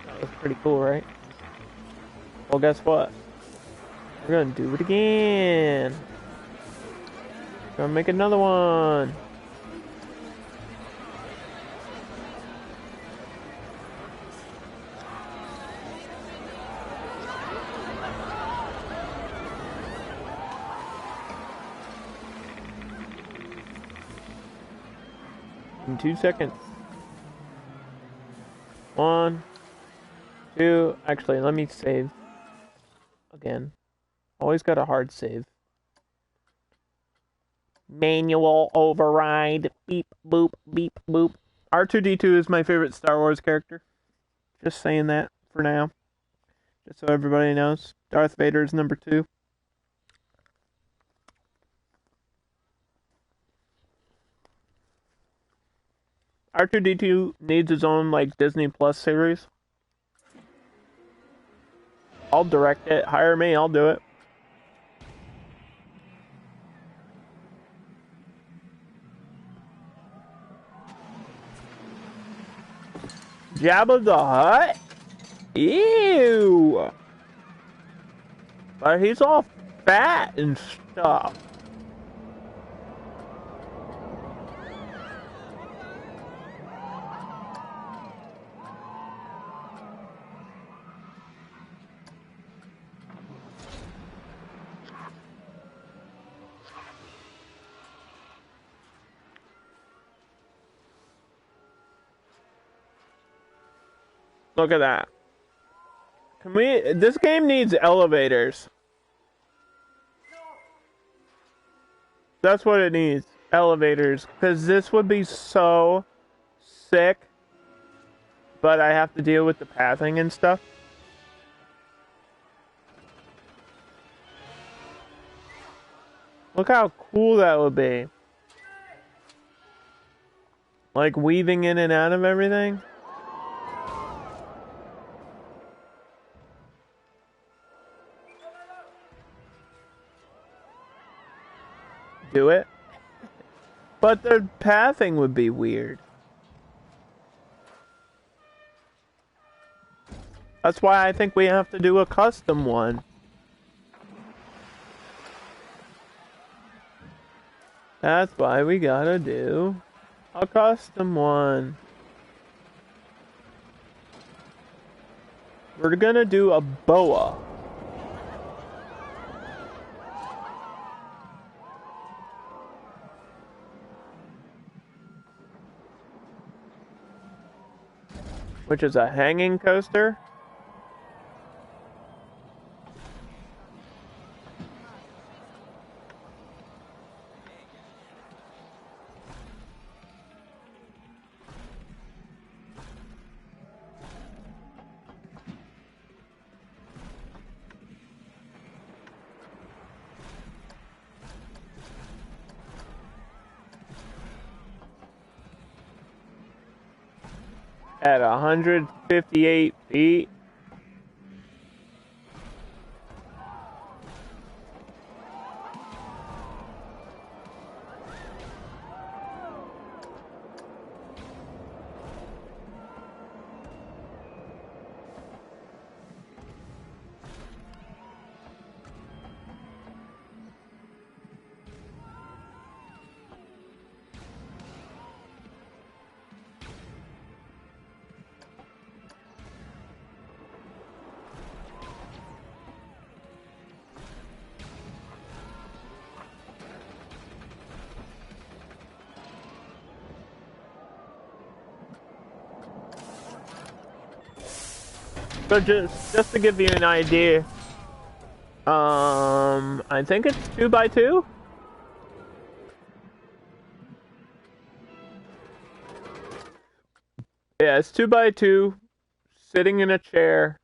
That was pretty cool, right? Well, guess what? We're gonna do it again. Gonna make another one. In 2 seconds. 1, 2. Actually, let me save again. Always got a hard save. Manual override. Beep, boop, beep, boop. R2-D2 is my favorite Star Wars character. Just saying that for now. Just so everybody knows. Darth Vader is number 2. R2-D2 needs his own, like, Disney Plus series. I'll direct it. Hire me, I'll do it. Jabba the Hutt? Ew! But he's all fat and stuff. Look at that. Can we... This game needs elevators. That's what it needs. Elevators. Because this would be so sick. But I have to deal with the pathing and stuff. Look how cool that would be. Like weaving in and out of everything. Do it. But the pathing would be weird. That's why I think we have to do a custom one. That's why we gotta do a custom one. We're gonna do a boa. Which is a hanging coaster. At 158 feet. So just to give you an idea, I think it's 2x2. Yeah, it's 2x2, sitting in a chair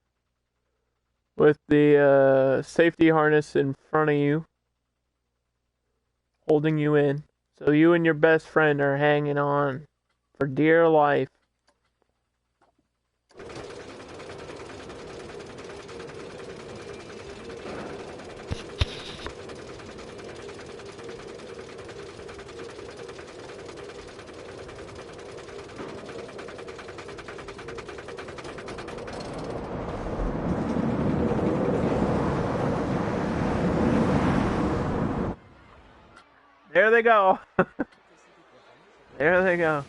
with the safety harness in front of you, holding you in. So you and your best friend are hanging on for dear life. There they go. There they go.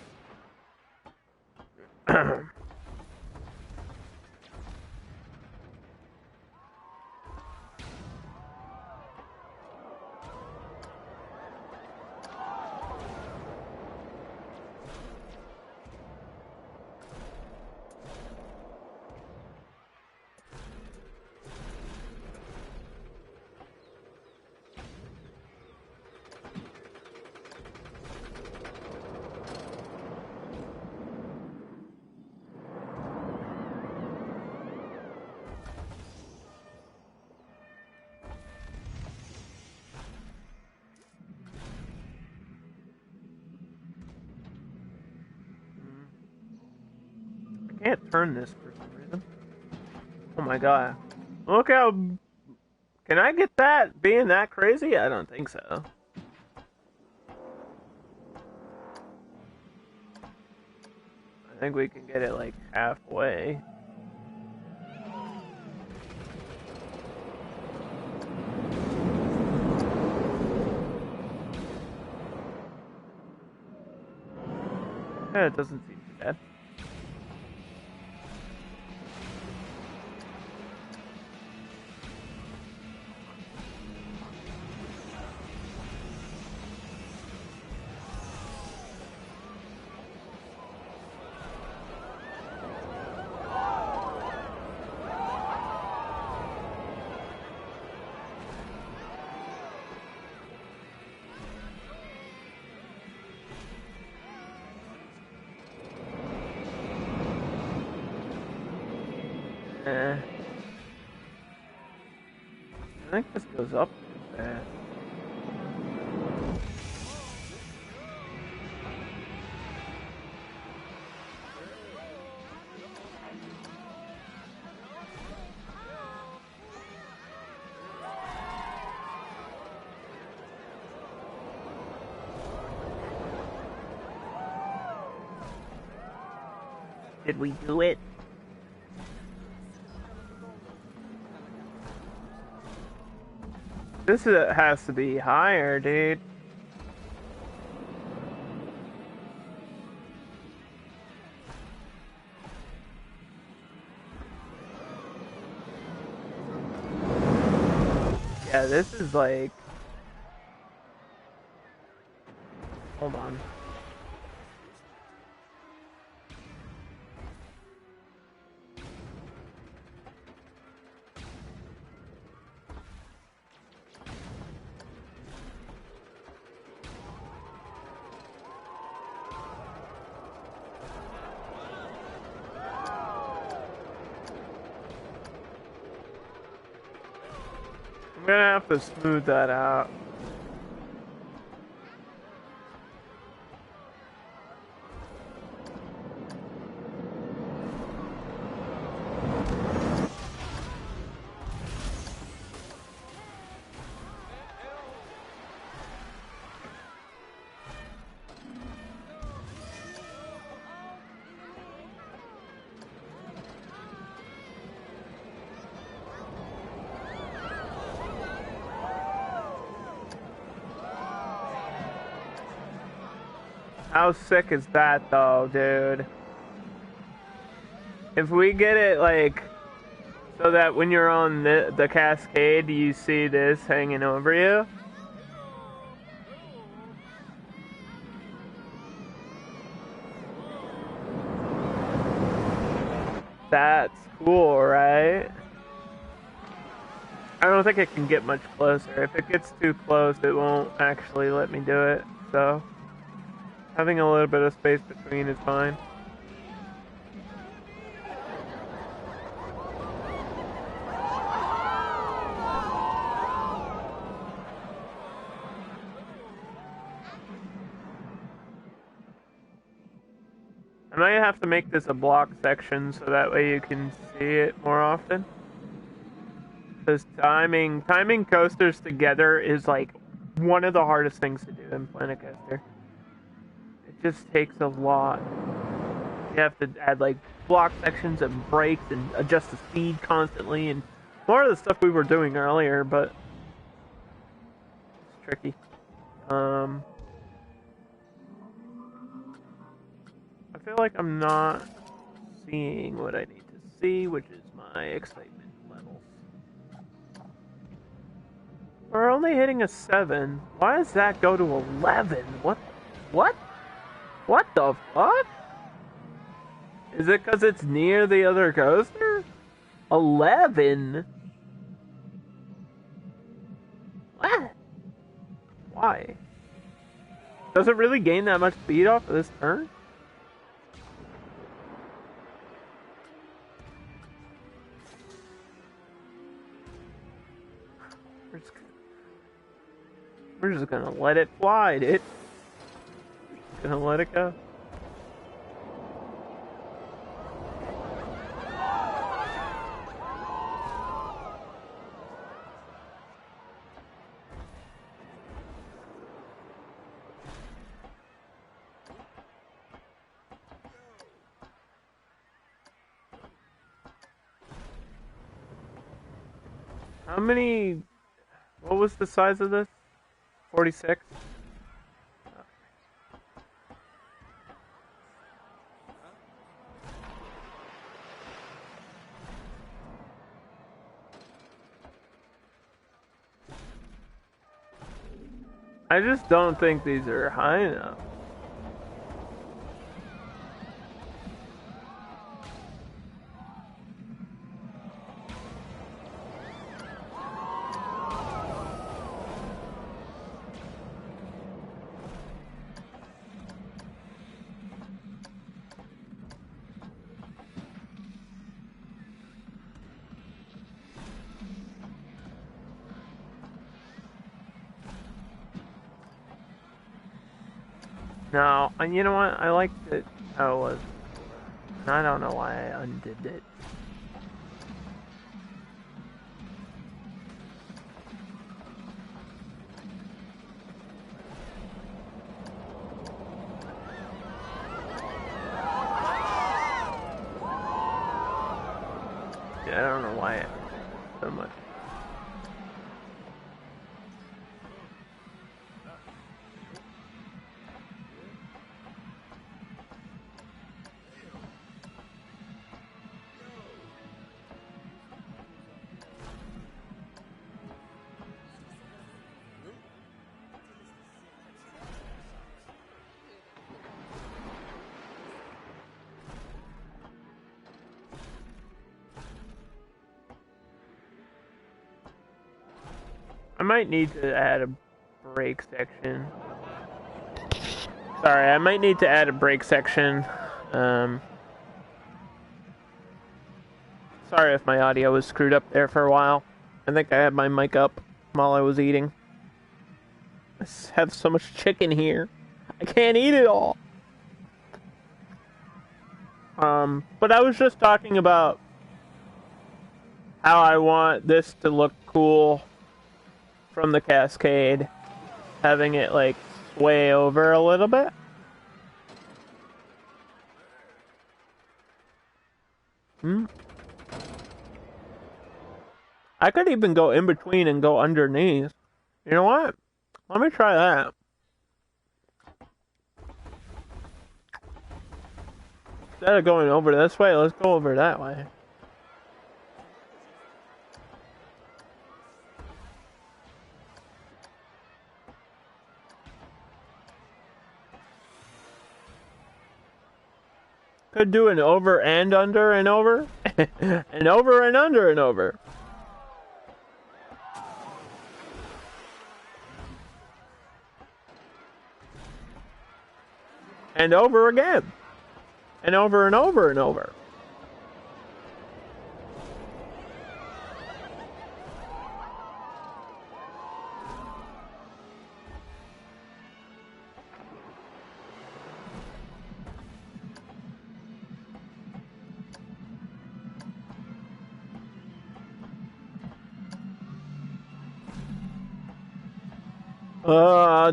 can't turn this for some reason. Oh my god. Look how... Can I get that being that crazy? I don't think so. I think we can get it like halfway. Yeah, it doesn't seem too bad. I think this goes up too fast. Did we do it? This has to be higher, dude. Yeah, this is like... Hold on. I'm gonna have to smooth that out. How sick is that though, dude? If we get it like so that when you're on the cascade you see this hanging over you. That's cool, right? I don't think it can get much closer. If it gets too close, it won't actually let me do it, so... Having a little bit of space between is fine. I might have to make this a block section so that way you can see it more often. Because timing coasters together is like one of the hardest things to do in Planet Coaster. It just takes a lot. You have to add like block sections and brakes and adjust the speed constantly and more of the stuff we were doing earlier, but it's tricky. I feel like I'm not seeing what I need to see, which is my excitement levels. We're only hitting a 7. Why does that go to 11? What? What the fuck? Is it because it's near the other coaster? 11? What? Why? Does it really gain that much speed off of this turn? We're just gonna let it fly, dude. Gonna let it go. How many... What was the size of this? 46? I just don't think these are high enough. No, and you know what? I liked it how it was. I don't know why I undid it. Yeah, I don't know why it so much. I might need to add a brake section. Sorry, I might need to add a brake section. Sorry if my audio was screwed up there for a while. I think I had my mic up while I was eating. I have so much chicken here. I can't eat it all. But I was just talking about how I want this to look cool from the cascade, having it like sway over a little bit. I could even go in between and go underneath. You know what? Let me try that. Instead of going over this way, let's go over that way. Could do an over and under and over. And over and under and over. And over again. And over and over and over.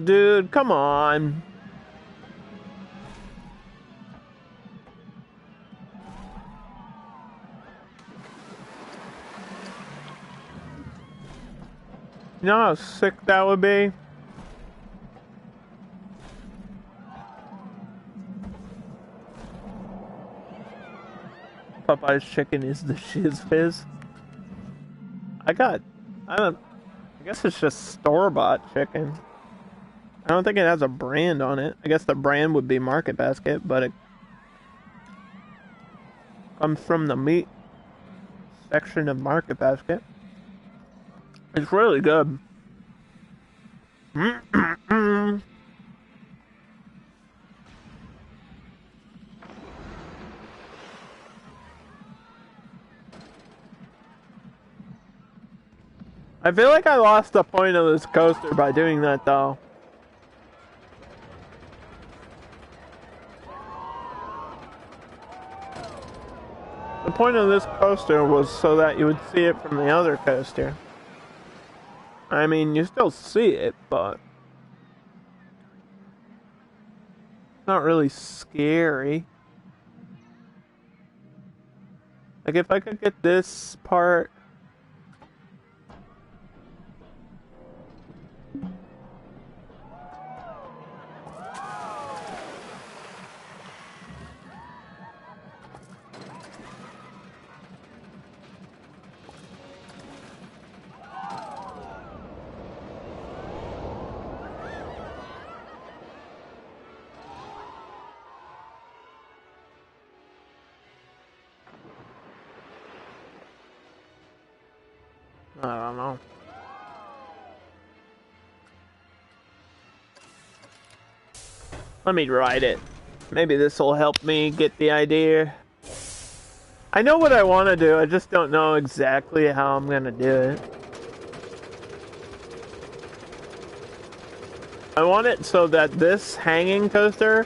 Dude, come on. You know how sick that would be? Popeye's chicken is the shiz fizz. I guess it's just store-bought chicken. I don't think it has a brand on it. I guess the brand would be Market Basket, but it comes from the meat section of Market Basket. It's really good. I feel like I lost the point of this coaster by doing that, though. The point of this coaster was so that you would see it from the other coaster. I mean, you still see it, but it's not really scary. Like, if I could get this part I don't know. Let me write it. Maybe this will help me get the idea. I know what I want to do, I just don't know exactly how I'm gonna do it. I want it so that this hanging coaster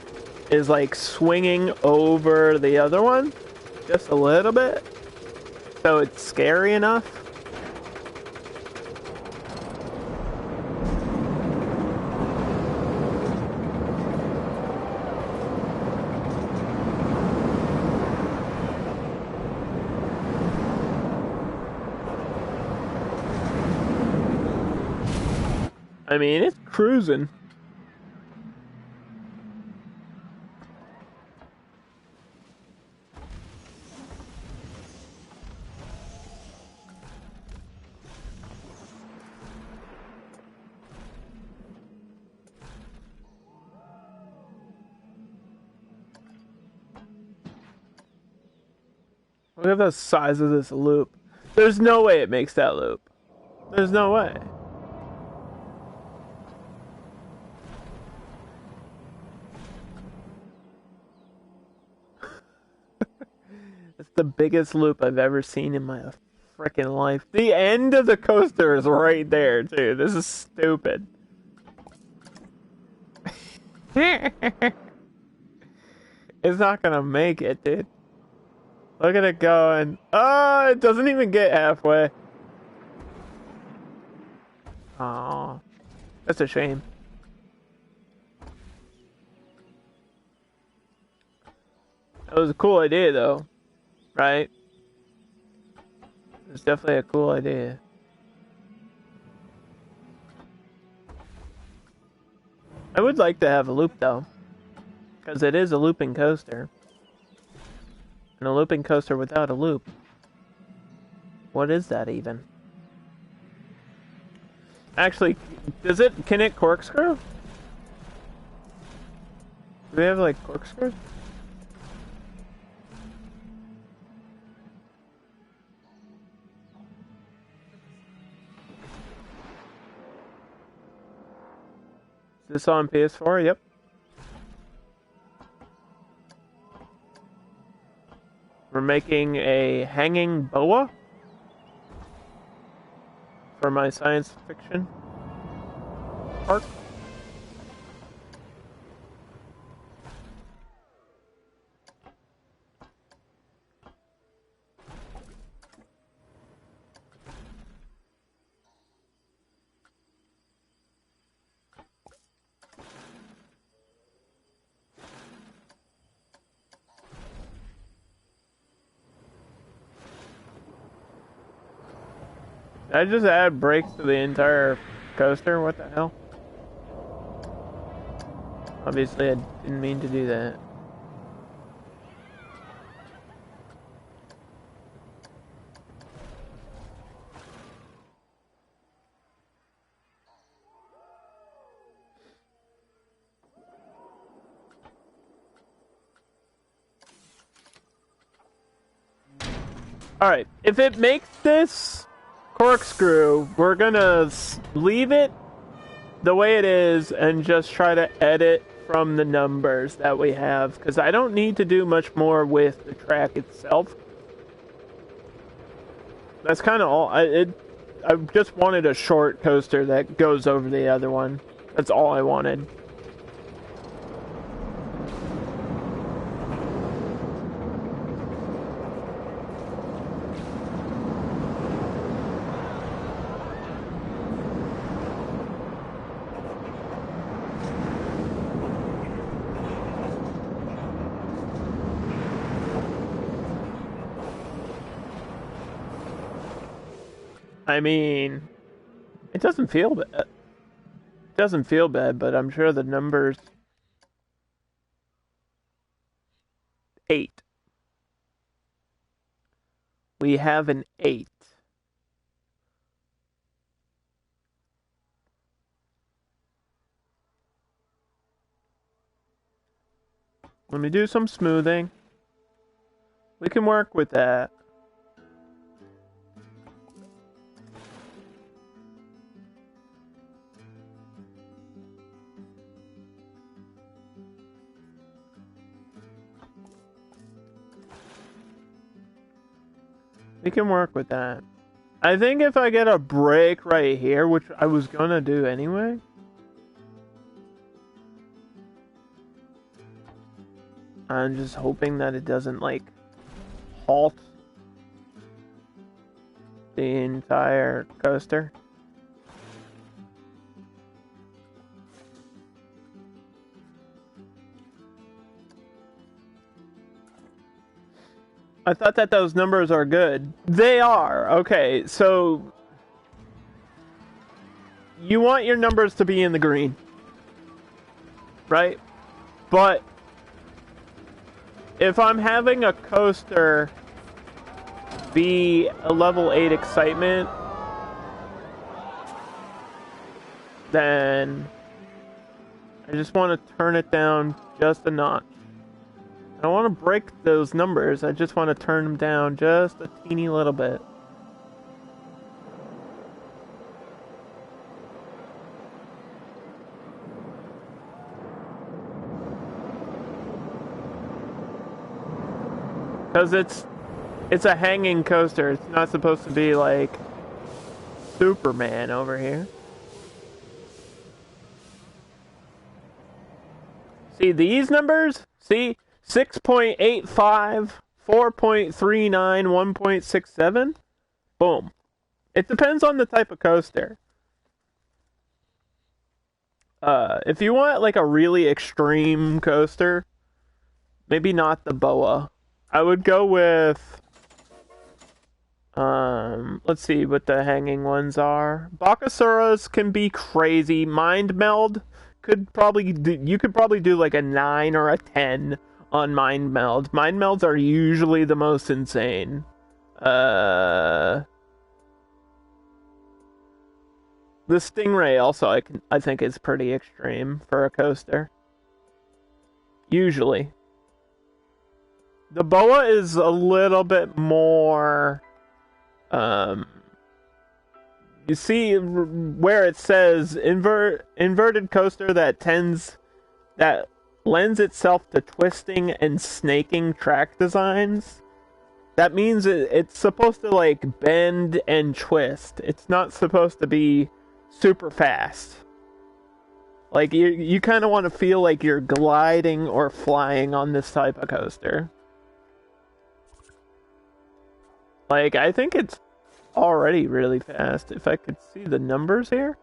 is like swinging over the other one just a little bit, so it's scary enough. I mean, it's cruising. Look at the size of this loop. There's no way it makes that loop. There's no way. It's the biggest loop I've ever seen in my freaking life. The end of the coaster is right there, too. This is stupid. It's not gonna make it, dude. Look at it going. Oh, it doesn't even get halfway. Oh, that's a shame. That was a cool idea, though. Right? It's definitely a cool idea. I would like to have a loop, though. Because it is a looping coaster. And a looping coaster without a loop. What is that even? Actually, can it corkscrew? Do we have like corkscrews? Is this on PS4? Yep. We're making a hanging boa for my science fiction park. Did I just add brakes to the entire coaster? What the hell? Obviously, I didn't mean to do that. Alright, if it makes this corkscrew, we're gonna leave it the way it is and just try to edit from the numbers that we have, because I don't need to do much more with the track itself. That's kind of all. I just wanted a short coaster that goes over the other one. That's all I wanted. I mean, it doesn't feel bad. It doesn't feel bad, but I'm sure the numbers... 8. We have an 8. Let me do some smoothing. We can work with that. We can work with that. I think if I get a break right here, which I was gonna do anyway. I'm just hoping that it doesn't, like, halt the entire coaster. I thought that those numbers are good. They are. Okay, so you want your numbers to be in the green, right? But if I'm having a coaster be a level 8 excitement, then I just want to turn it down just a notch. I don't want to break those numbers, I just want to turn them down just a teeny little bit. Because it's a hanging coaster, it's not supposed to be like Superman over here. See these numbers? See? 6.85, 4.39, 1.67. Boom. It depends on the type of coaster. If you want like a really extreme coaster, maybe not the Boa. I would go with let's see what the hanging ones are. Bakasuras can be crazy. Mind Meld could probably you could probably do like a 9 or a 10 on Mind Meld. Mind Melds are usually the most insane. The Stingray also I think is pretty extreme for a coaster. Usually. The Boa is a little bit more you see where it says inverted coaster that lends itself to twisting and snaking track designs. That means it's supposed to like bend and twist. It's not supposed to be super fast. Like you kind of want to feel like you're gliding or flying on this type of coaster. Like I think it's already really fast. If I could see the numbers here.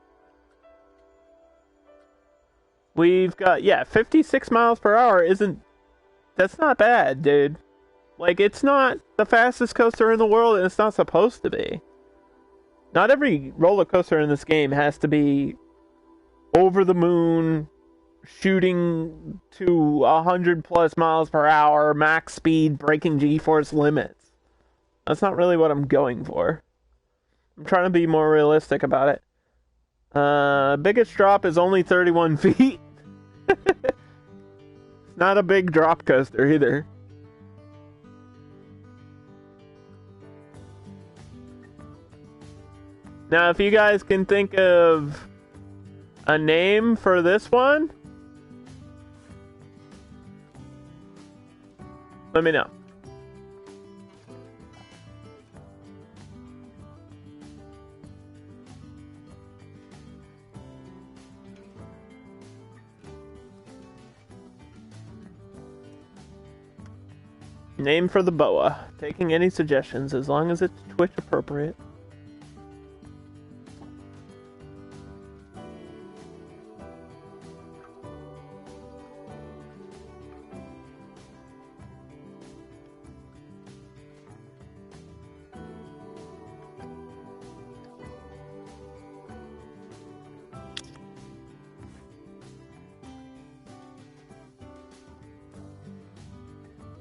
We've got, 56 miles per hour that's not bad, dude. Like, it's not the fastest coaster in the world, and it's not supposed to be. Not every roller coaster in this game has to be over the moon, shooting to 100 plus miles per hour, max speed, breaking G-force limits. That's not really what I'm going for. I'm trying to be more realistic about it. Biggest drop is only 31 feet. It's not a big drop coaster either. Now, if you guys can think of a name for this one, let me know. Name for the Boa. Taking any suggestions as long as it's Twitch appropriate.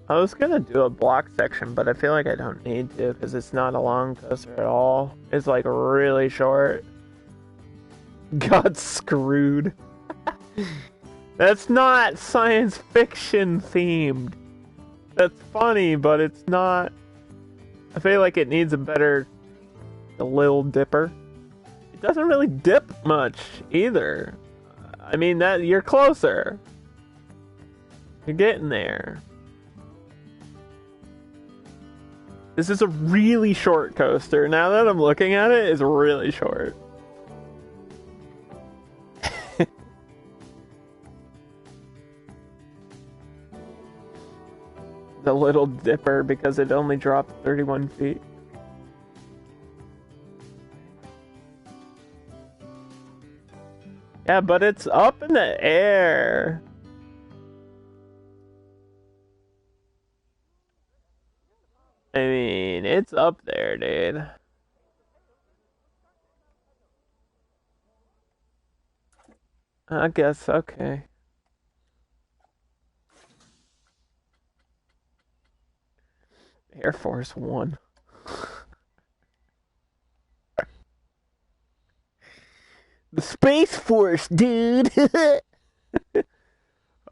I was gonna do a block section, but I feel like I don't need to because it's not a long coaster at all. It's like really short. Got screwed. That's not science fiction themed. That's funny, but it's not. I feel like it needs a Lil Dipper. It doesn't really dip much either. I mean, you're closer. You're getting there. This is a really short coaster. Now that I'm looking at it, it's really short. The Little Dipper, because it only dropped 31 feet. Yeah, but it's up in the air. I mean, it's up there, dude. I guess, okay. Air Force One. The Space Force, dude!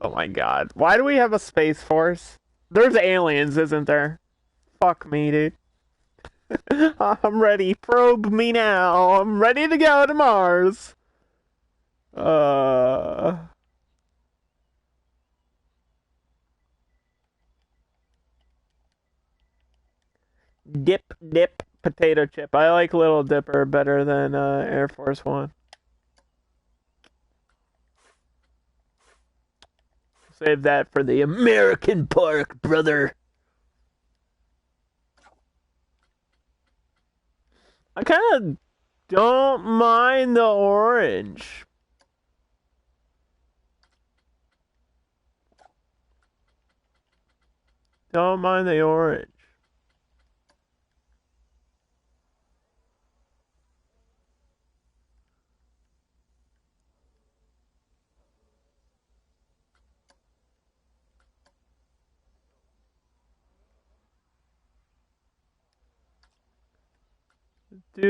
Oh my god. Why do we have a Space Force? There's aliens, isn't there? Fuck me, dude. I'm ready. Probe me now. I'm ready to go to Mars. Uh... Dip, potato chip. I like Little Dipper better than Air Force One. Save that for the American Park, brother. I kind of don't mind the orange. Don't mind the orange. Do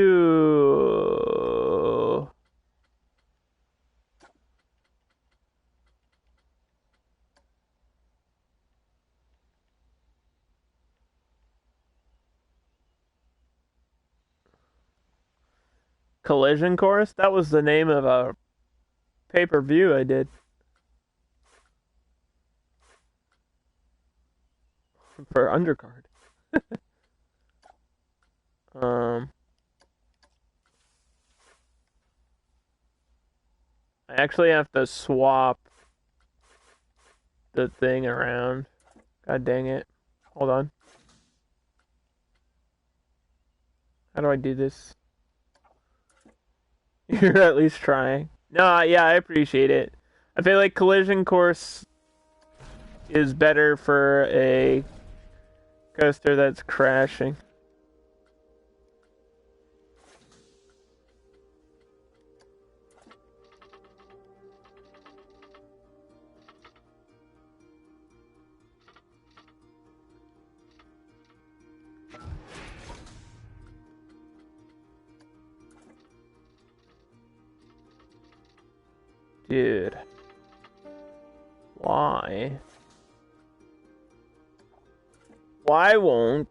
Collision Course? That was the name of a pay-per-view I did for Undercard. I actually have to swap the thing around. God dang it. Hold on. How do I do this? You're at least trying. No, yeah, I appreciate it. I feel like Collision Course is better for a coaster that's crashing. Dude. Why? Why won't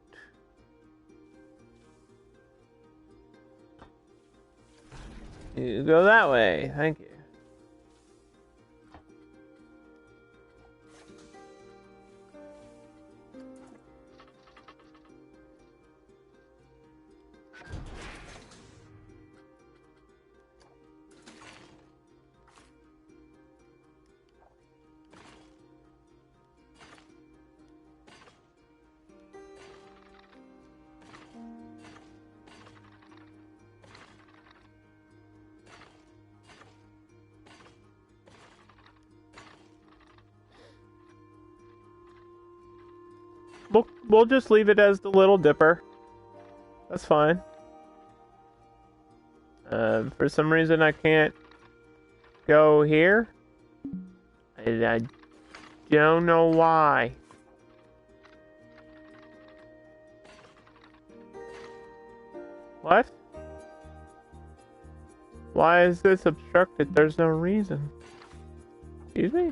you go that way? Thank you. We'll just leave it as the Little Dipper. That's fine. For some reason I can't go here. I don't know why. What? Why is this obstructed? There's no reason. Excuse me?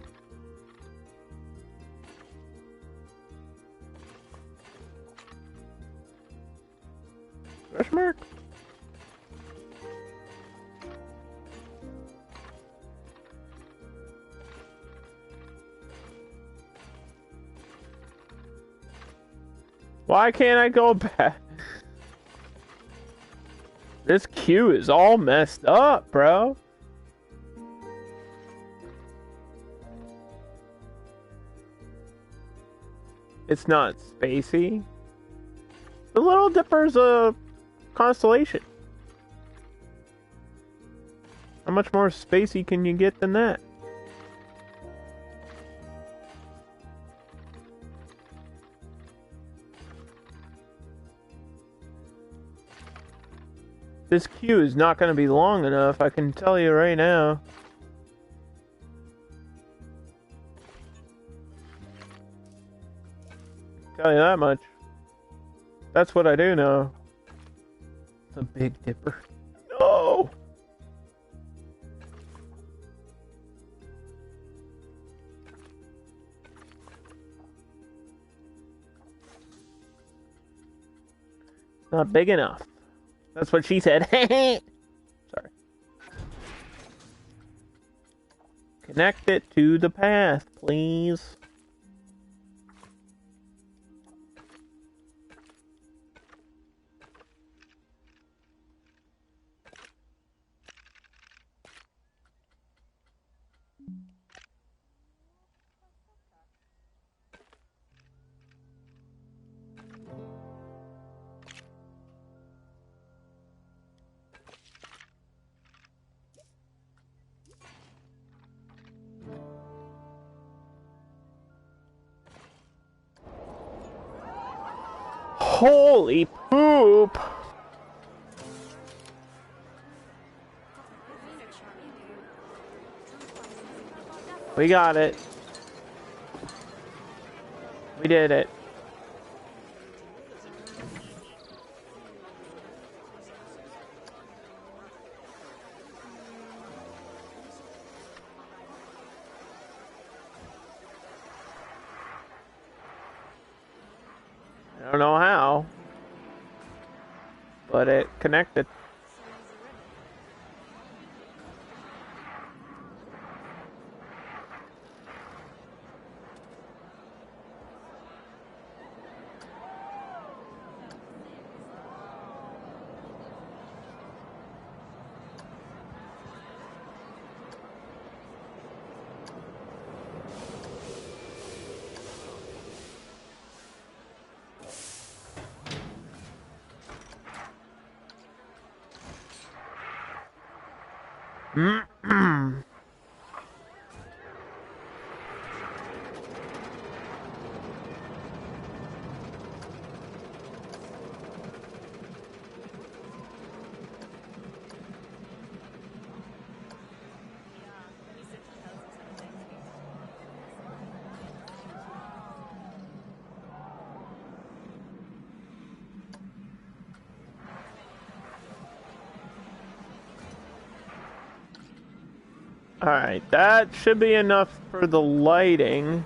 Question mark? Why can't I go back? This queue is all messed up, bro. It's not spacey. The Little Dipper's a constellation. How much more spacey can you get than that? This queue is not going to be long enough, I can tell you right now. Tell you that much. That's what I do know. The Big Dipper. No! Not big enough. That's what she said. Sorry. Connect it to the path, please. Holy poop! We got it. We did it. I don't know how, but it connected. Alright, that should be enough for the lighting.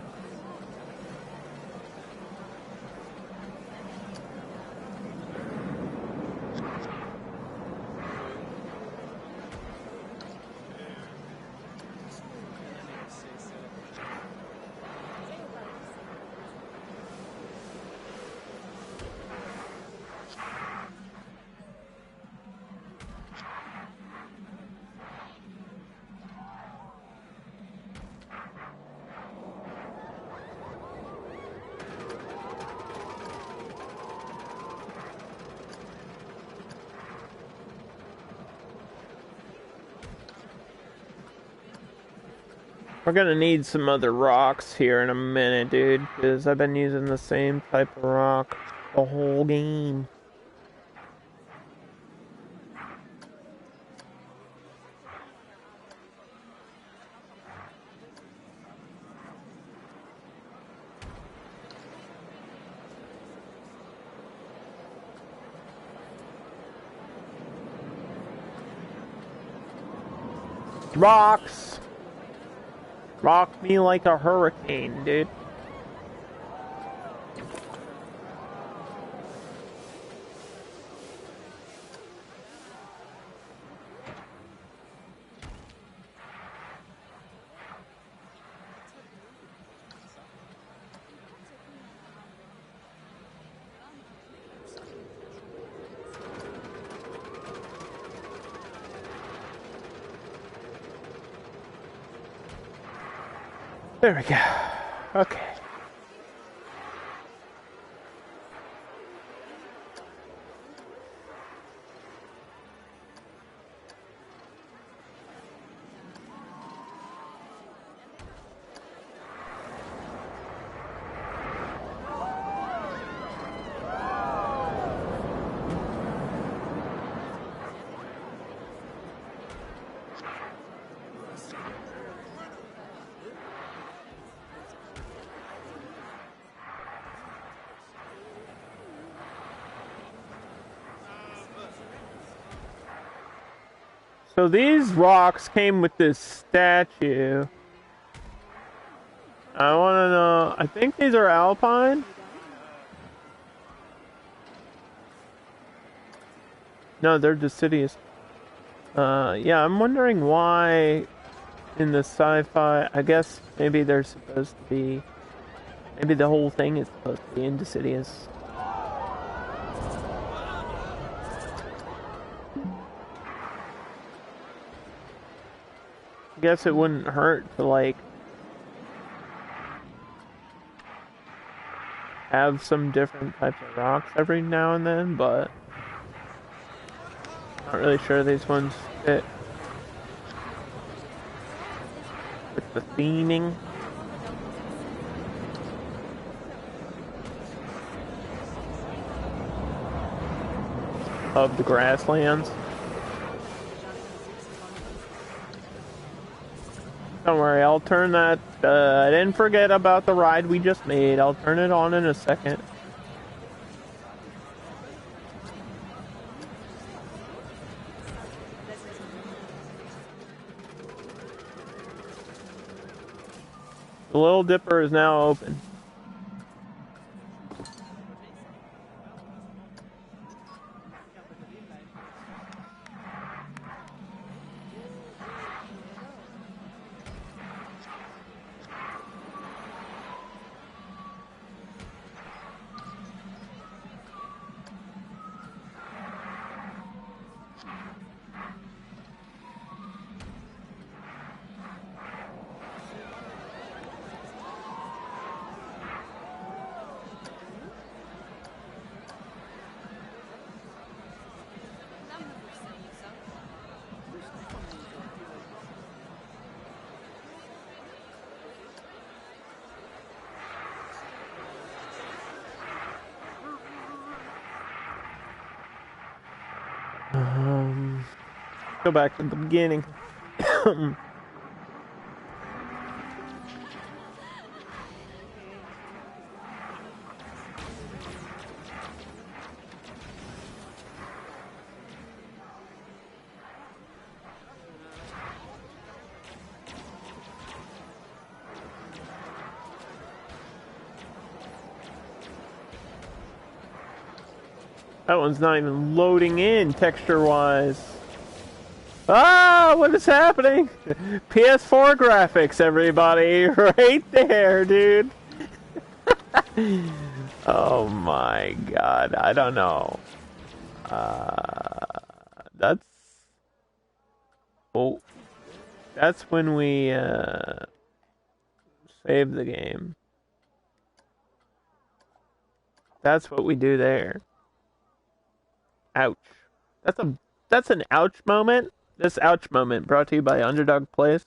We're gonna need some other rocks here in a minute, dude, because I've been using the same type of rock the whole game. Rocks! Rock me like a hurricane, dude. There we go. Okay. So these rocks came with this statue. I want to know. I think these are alpine. No, they're deciduous. Yeah, I'm wondering why in the sci-fi. I guess maybe they're supposed to be. Maybe the whole thing is supposed to be deciduous. I guess it wouldn't hurt to like have some different types of rocks every now and then, but not really sure these ones fit with the theming of the grasslands. Don't worry, I'll turn that. I didn't forget about the ride we just made. I'll turn it on in a second. The Little Dipper is now open. Go back to the beginning. That one's not even loading in texture-wise. Ah, what is happening? PS4 graphics, everybody. Right there, dude. Oh my god, I don't know. That's... Oh. That's when we, save the game. That's what we do there. Ouch. That's an ouch moment. This ouch moment brought to you by Underdog Plays.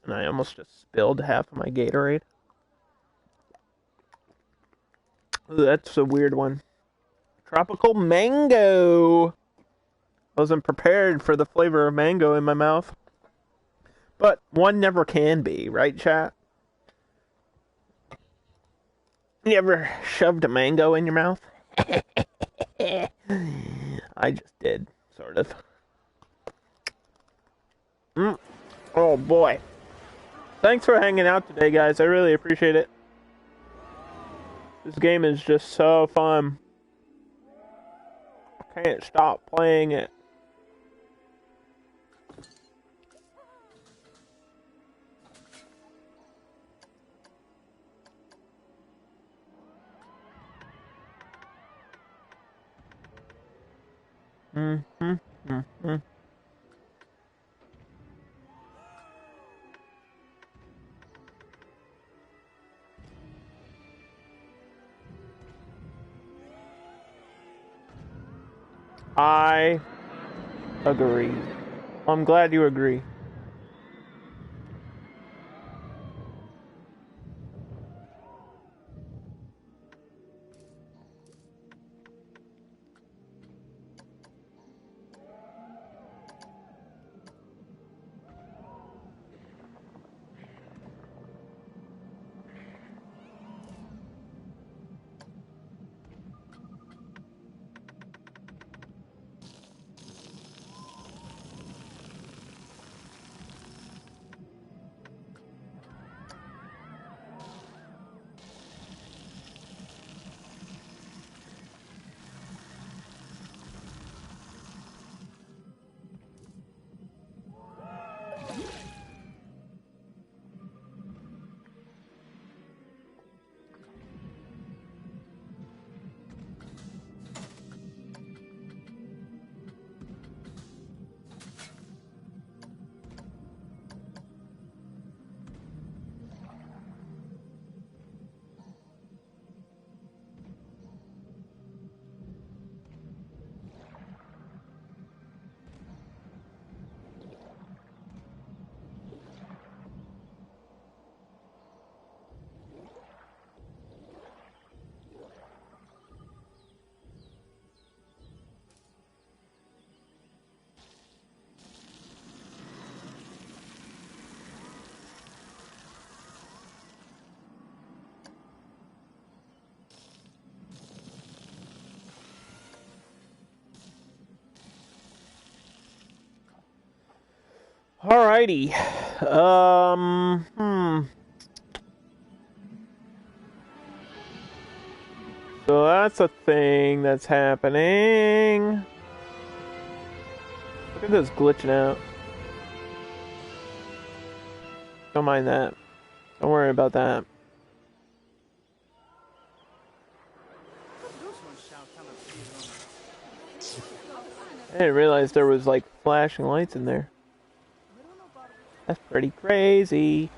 And I almost just spilled half of my Gatorade. Ooh, that's a weird one. Tropical mango. I wasn't prepared for the flavor of mango in my mouth. But one never can be, right, chat? You ever shoved a mango in your mouth? I just did, sort of. Oh boy. Thanks for hanging out today, guys. I really appreciate it. This game is just so fun. I can't stop playing it. I agree. I'm glad you agree. Alrighty. So that's a thing that's happening. Look at this glitching out. Don't mind that. Don't worry about that. I didn't realize there was like flashing lights in there. That's pretty crazy.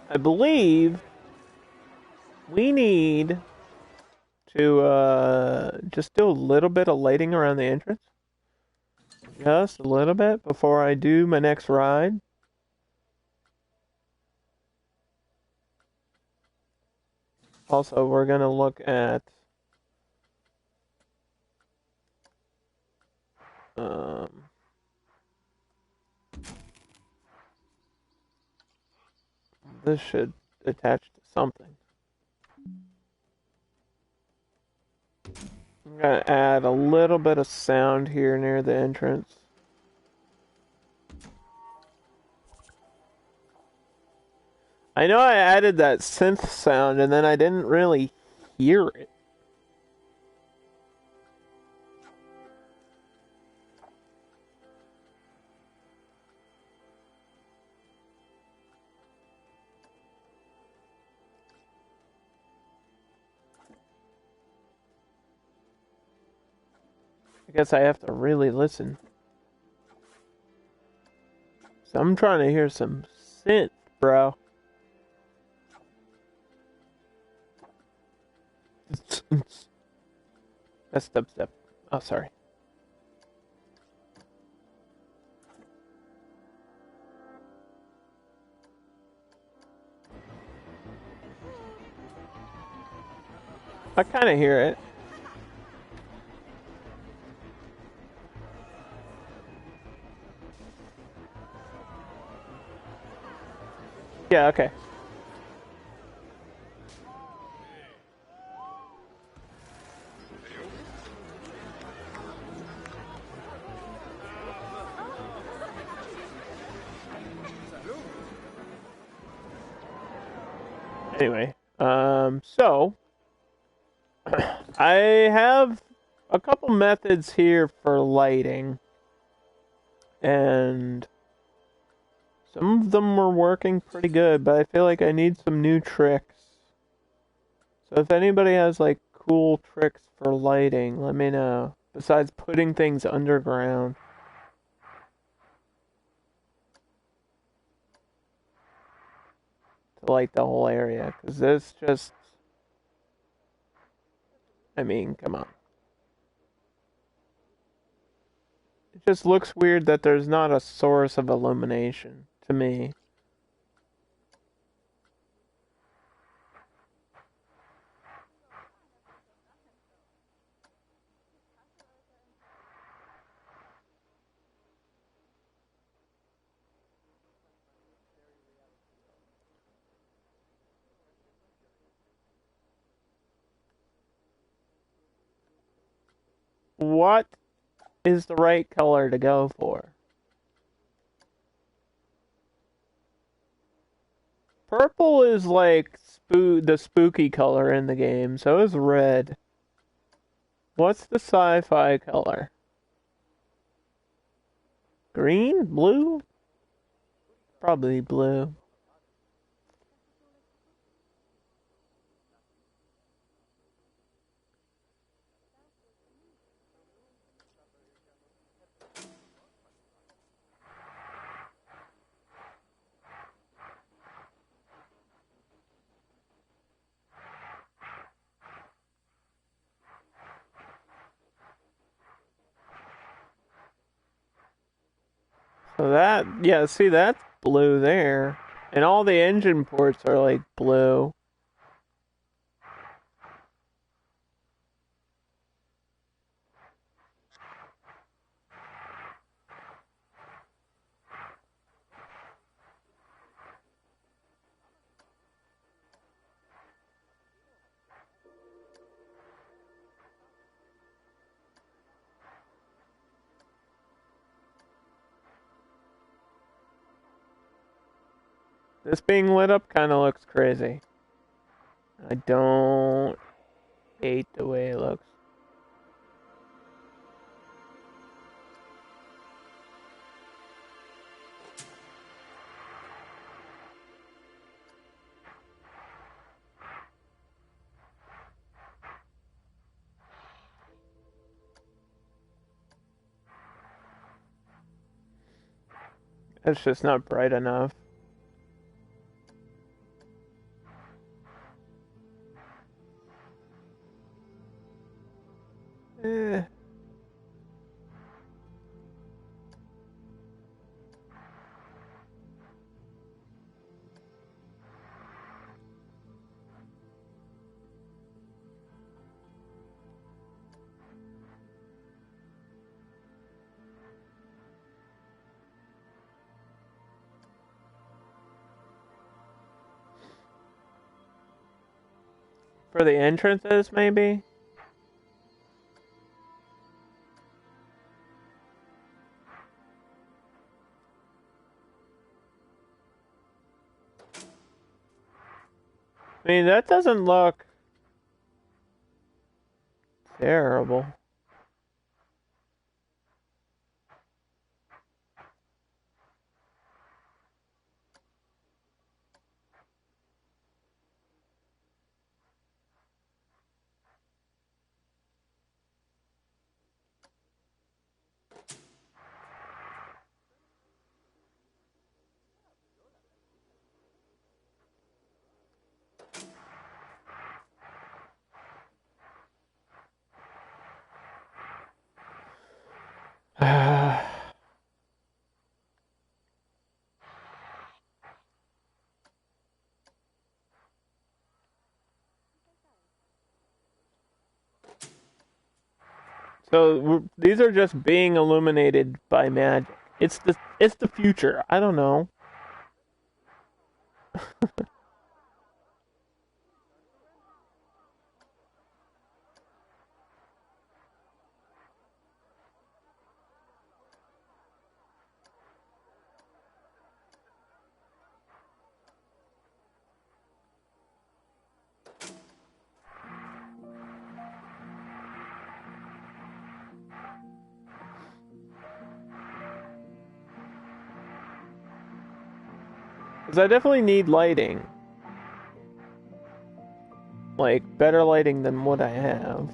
I believe we need to just do a little bit of lighting around the entrance. Just a little bit before I do my next ride. Also, we're going to look at this should attach to something. I'm going to add a little bit of sound here near the entrance. I know I added that synth sound and then I didn't really hear it. I guess I have to really listen. So I'm trying to hear some synth, bro. That's dubstep. Oh, sorry. I kind of hear it. Yeah, okay. Anyway, so I have a couple methods here for lighting, and some of them were working pretty good, but I feel like I need some new tricks. So if anybody has like cool tricks for lighting, let me know. Besides putting things underground. to light the whole area, because this just, I mean, come on. It just looks weird that there's not a source of illumination to me. What is the right color to go for? Purple is like the spooky color in the game, so is red. What's the sci-fi color? Green? Blue? Probably blue. So that, yeah, see, that's blue there. And all the engine ports are like blue. This being lit up kind of looks crazy. I don't hate the way it looks. It's just not bright enough. Eh. For the entrances, maybe? I mean, that doesn't look terrible. So these are just being illuminated by magic. It's the future. I don't know. Because I definitely need lighting. Like, better lighting than what I have.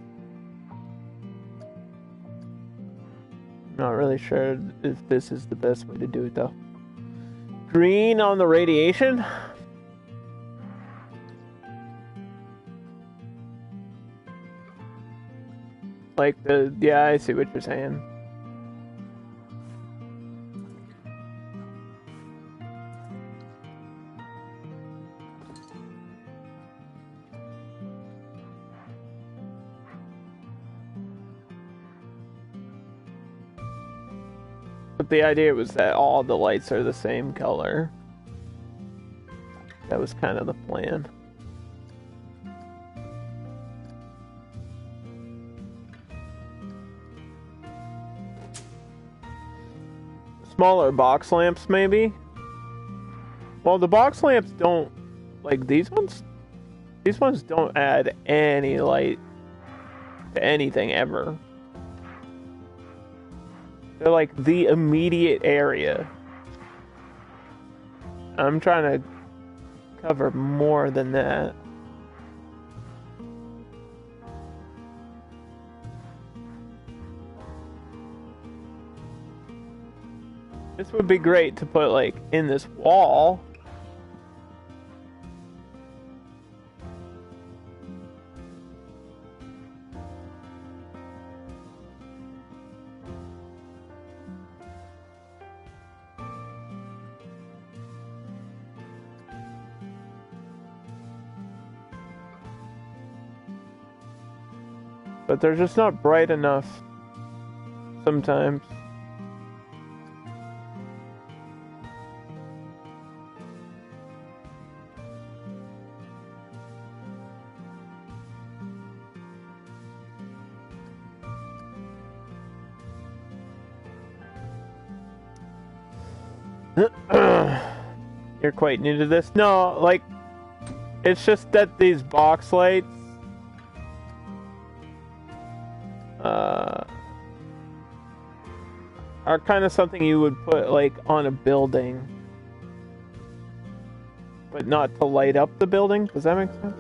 Not really sure if this is the best way to do it, though. Green on the radiation? Like yeah, I see what you're saying. But the idea was that all the lights are the same color. That was kind of the plan. Smaller box lamps, maybe? Well, the box lamps don't... Like, these ones? These ones don't add any light to anything ever. They're like the immediate area. I'm trying to cover more than that. This would be great to put like in this wall. But they're just not bright enough sometimes. You're quite new to this? No, like, it's just that these box lights are kind of something you would put like on a building, but not to light up the building. Does that make sense?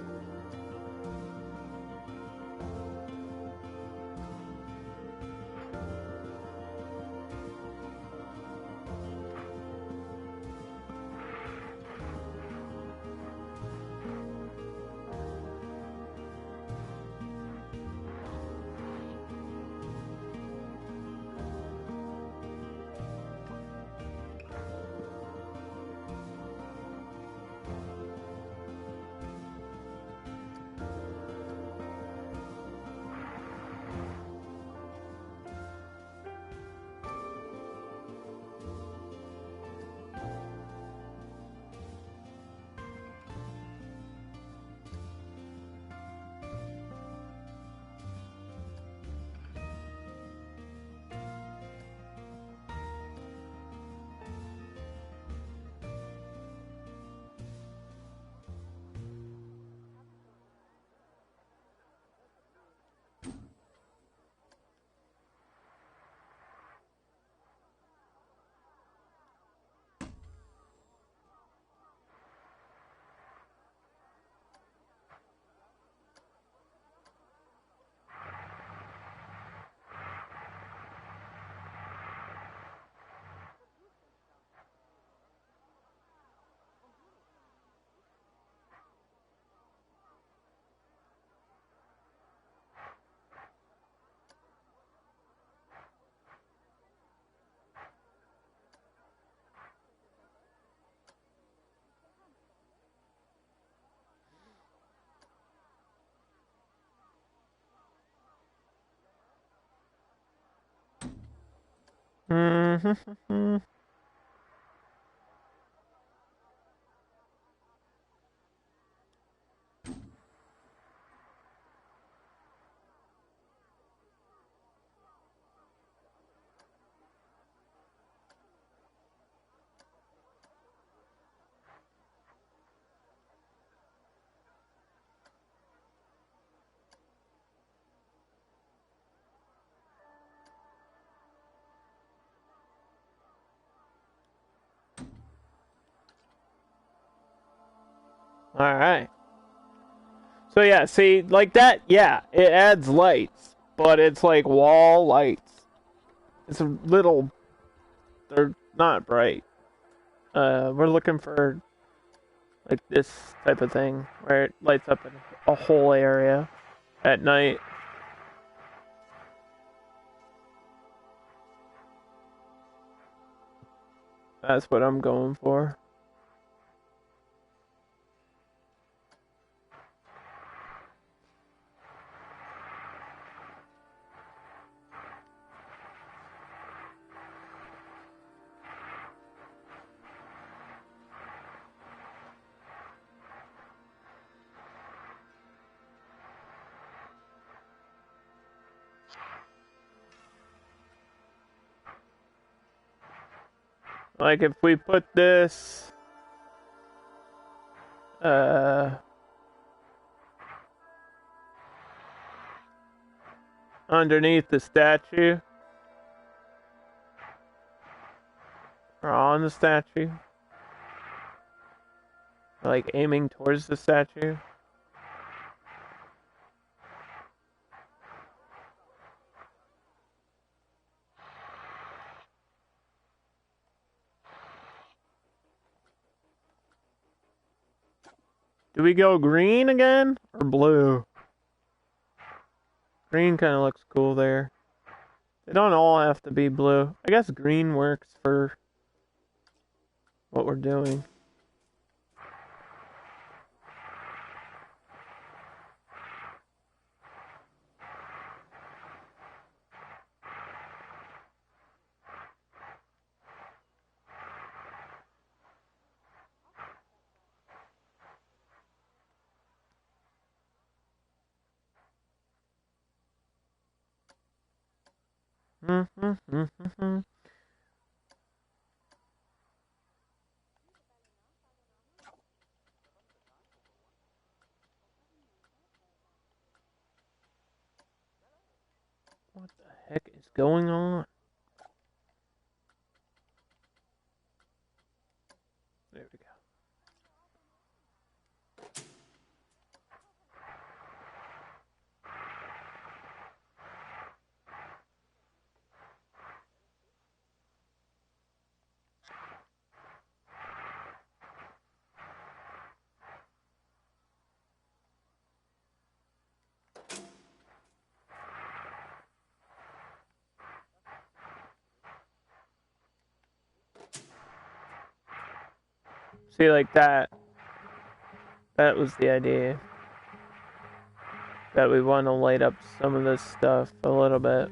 Mm-hmm. All right. So yeah, see, like that, yeah, it adds lights, but it's like wall lights. It's a little, they're not bright. We're looking for like this type of thing where it lights up a whole area at night. That's what I'm going for. Like if we put this underneath the statue or on the statue, like aiming towards the statue. Do we go green again or blue? Green kind of looks cool there. They don't all have to be blue. I guess green works for what we're doing. What the heck is going on? There we go. See, like that. That was the idea. That we want to light up some of this stuff a little bit.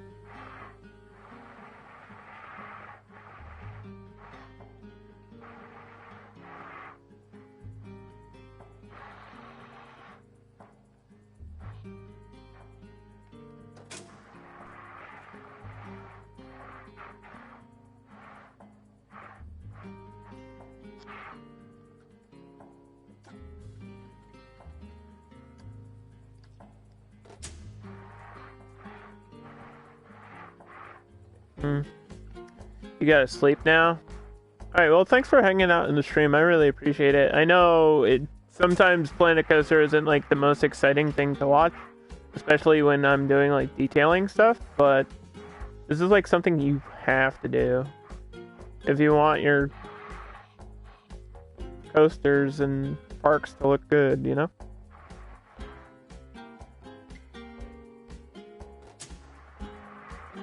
You gotta sleep now? Alright, well, thanks for hanging out in the stream. I really appreciate it. I know sometimes Planet Coaster isn't like the most exciting thing to watch, especially when I'm doing like detailing stuff, but this is like something you have to do if you want your coasters and parks to look good, you know?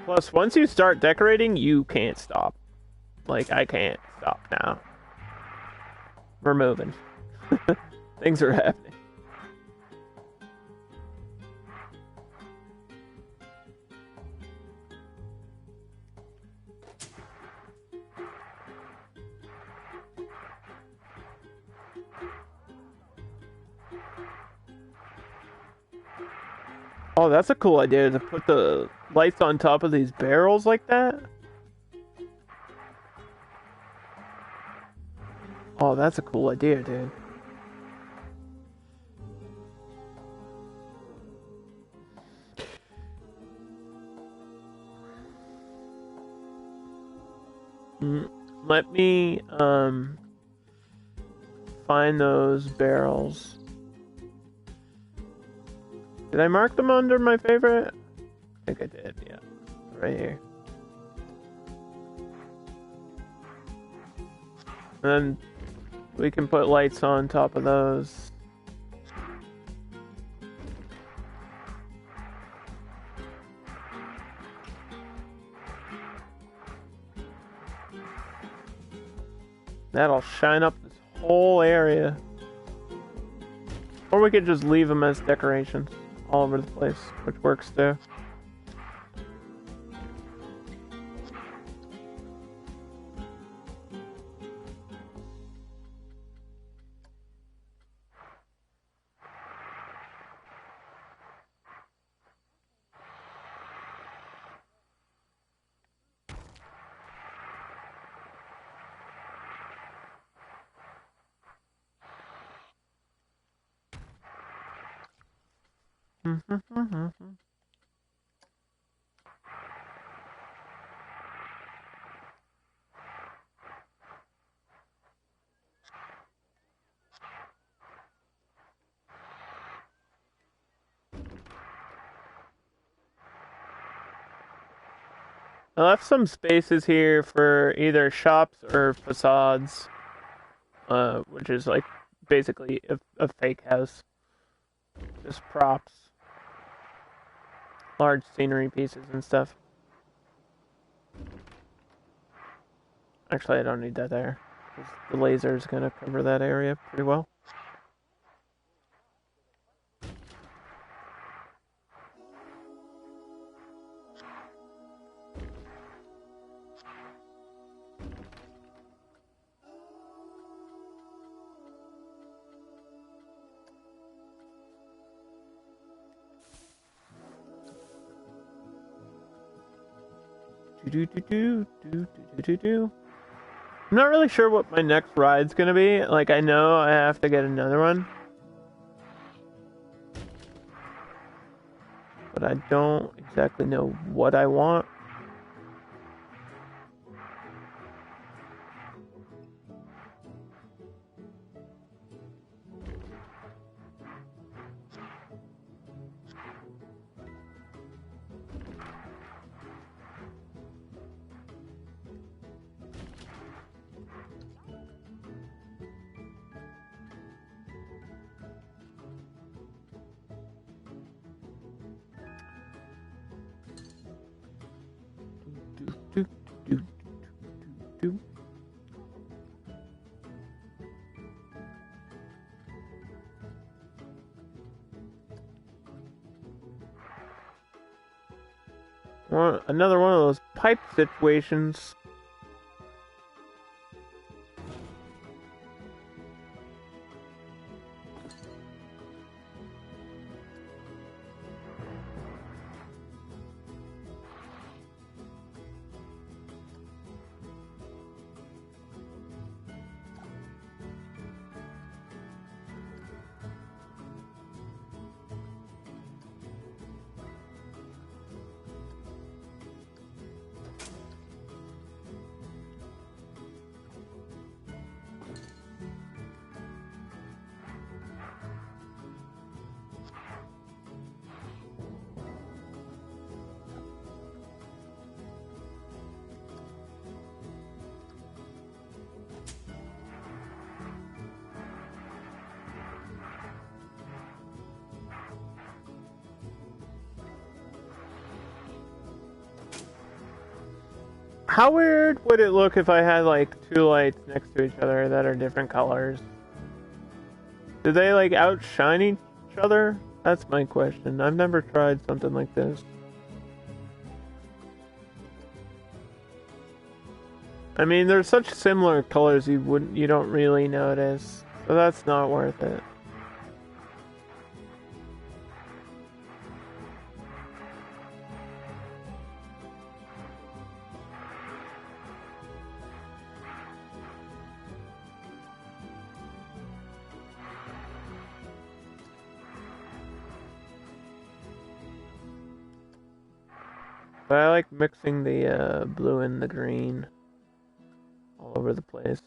Plus, once you start decorating, you can't stop. Like, I can't stop now. We're moving. Things are happening. Oh, that's a cool idea to put the lights on top of these barrels like that. Oh, that's a cool idea, dude. Let me find those barrels. Did I mark them under my favorite? I think I did, yeah. Right here. And then we can put lights on top of those. That'll shine up this whole area. Or we could just leave them as decorations all over the place, which works too. I left some spaces here for either shops or facades, which is like basically a fake house. Just props, large scenery pieces and stuff. Actually, I don't need that there, because the laser is going to cover that area pretty well. I'm not really sure what my next ride's gonna be. Like, I know I have to get another one, but I don't exactly know what I want. Another one of those pipe situations. How weird would it look if I had like two lights next to each other that are different colors? Do they like outshine each other? That's my question. I've never tried something like this. I mean, they're such similar colors you don't really notice. So that's not worth it. But I like mixing the blue and the green all over the place.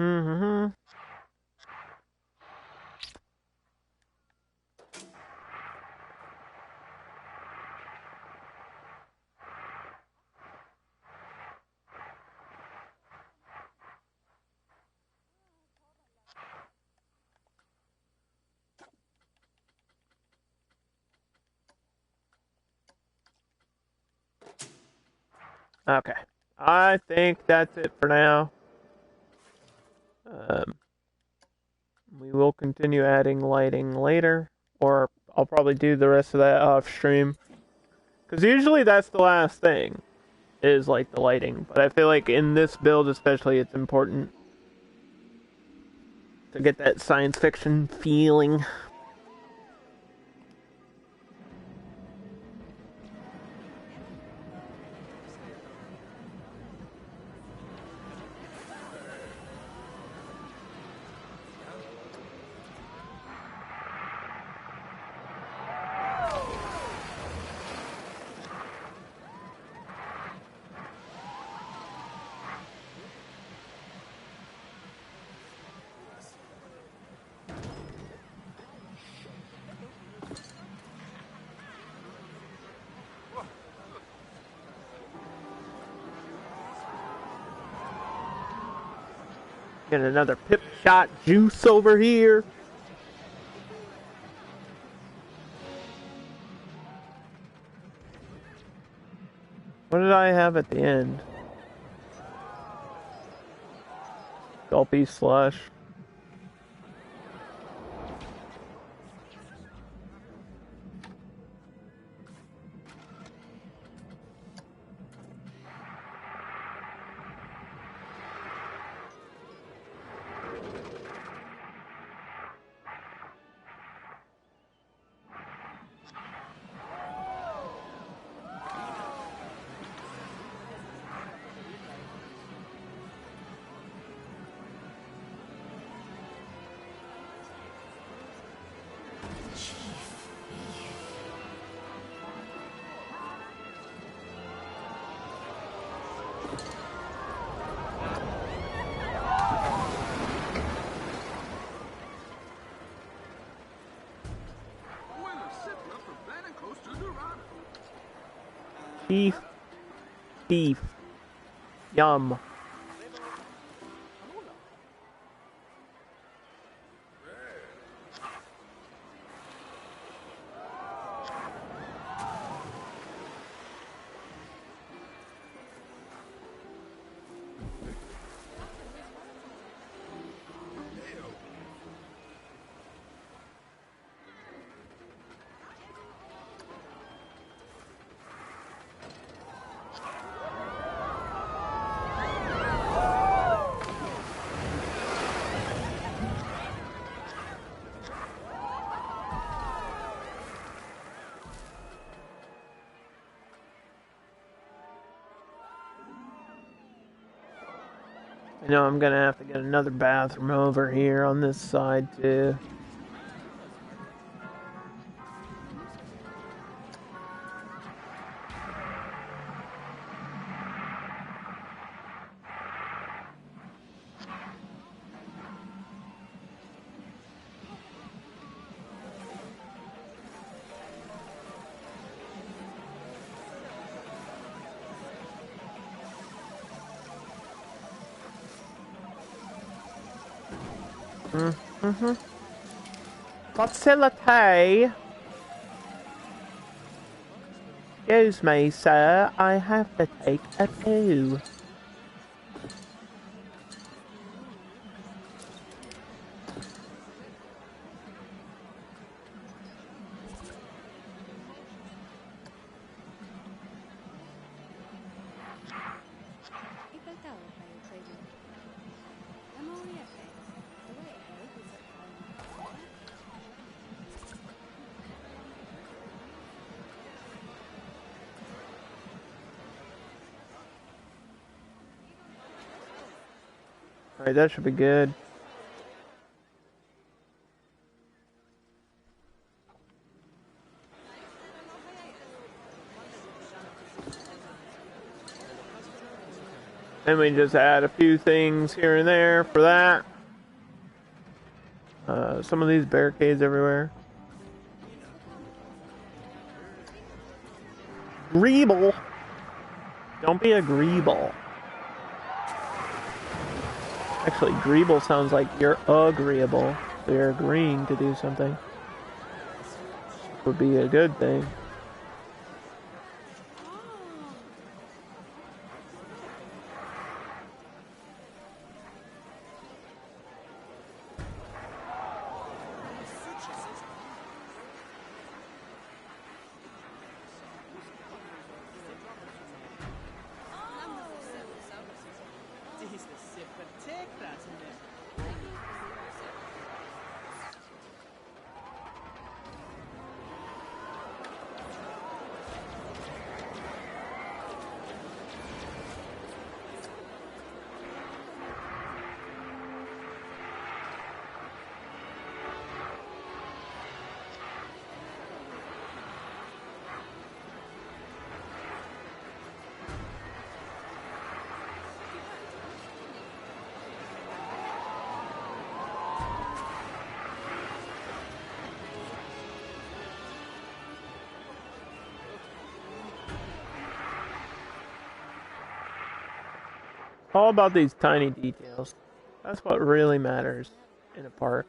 Mm-hmm. Okay. I think that's it for now. Um, we will continue adding lighting later, or I'll probably do the rest of that off stream. Because usually that's the last thing, is like the lighting. But I feel like in this build especially, it's important to get that science fiction feeling. Get another pip shot juice over here. What did I have at the end? Gulpy slush. Beef. Beef. Yum. You know, I'm gonna have to get another bathroom over here on this side too. Mm-hmm. Facility. Excuse me, sir. I have to take a poo. Alright, that should be good. And we just add a few things here and there for that. Some of these barricades everywhere. Greeble. Don't be a greeble. Actually, greeble sounds like you're agreeable. So you're agreeing to do something. Would be a good thing. All about these tiny details. That's what really matters in a park.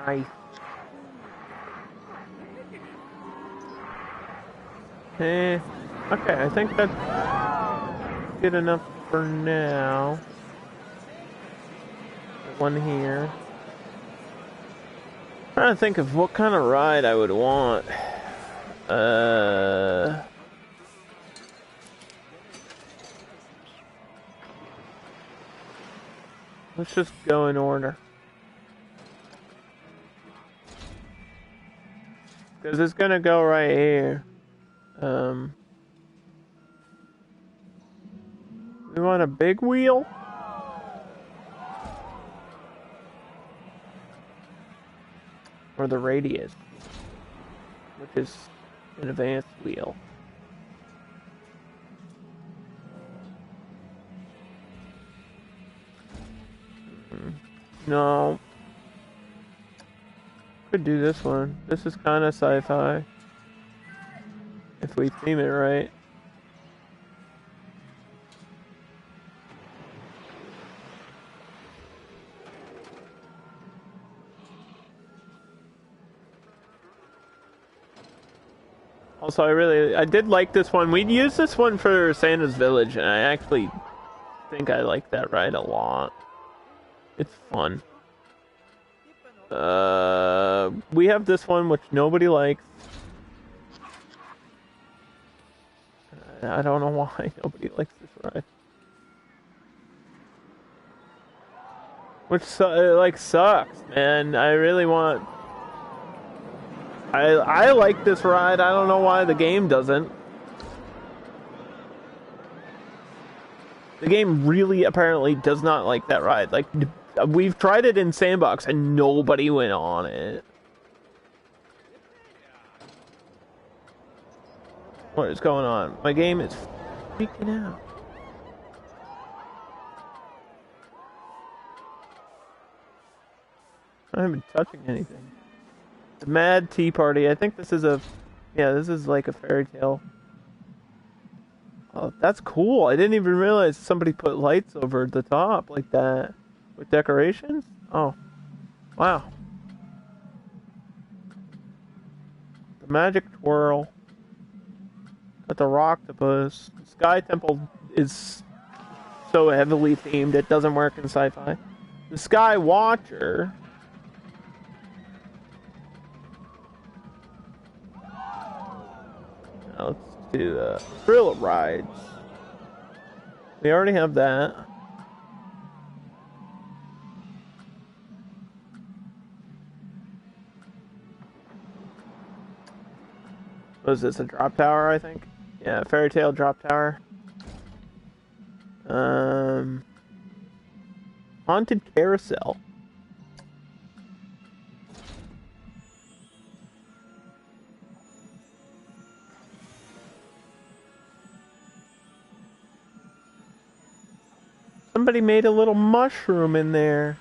Nice. Okay, I think that's good enough for now. One here. Trying to think of what kind of ride I would want. Let's just go in order. Because it's gonna go right here. We want a big wheel? Or the radius, which is an advanced wheel. No. Could do this one. This is kind of sci-fi. If we theme it right. Also, I did like this one. We'd use this one for Santa's Village, and I actually think I like that ride a lot. It's fun. We have this one, which nobody likes. I don't know why nobody likes this ride. Which, like, sucks, man. I really want... I like this ride. I don't know why the game doesn't. The game really apparently does not like that ride. Like, we've tried it in Sandbox and nobody went on it. What is going on? My game is freaking out. I haven't been touching anything. The Mad Tea Party. I think this is a... Yeah, this is like a fairy tale. Oh, that's cool. I didn't even realize somebody put lights over the top like that. With decorations? Oh. Wow. The Magic Twirl. Got the Rocktopus. The Sky Temple is so heavily themed it doesn't work in sci-fi. The Sky Watcher. Now let's do thrill rides. We already have that. Was this a drop tower, I think? Yeah, fairy tale drop tower. Haunted carousel. Somebody made a little mushroom in there.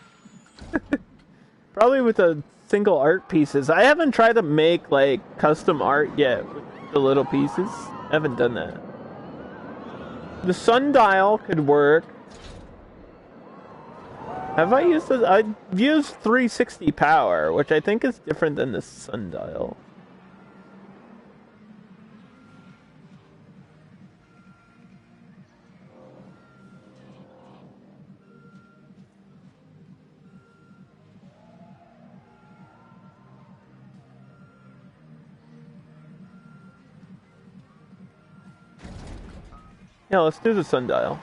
Probably with a single art pieces. I haven't tried to make like custom art yet with the little pieces. I haven't done that. The sundial could work. Have I used this? I've used 360 power, which I think is different than the sundial. Yeah, let's do the sundial.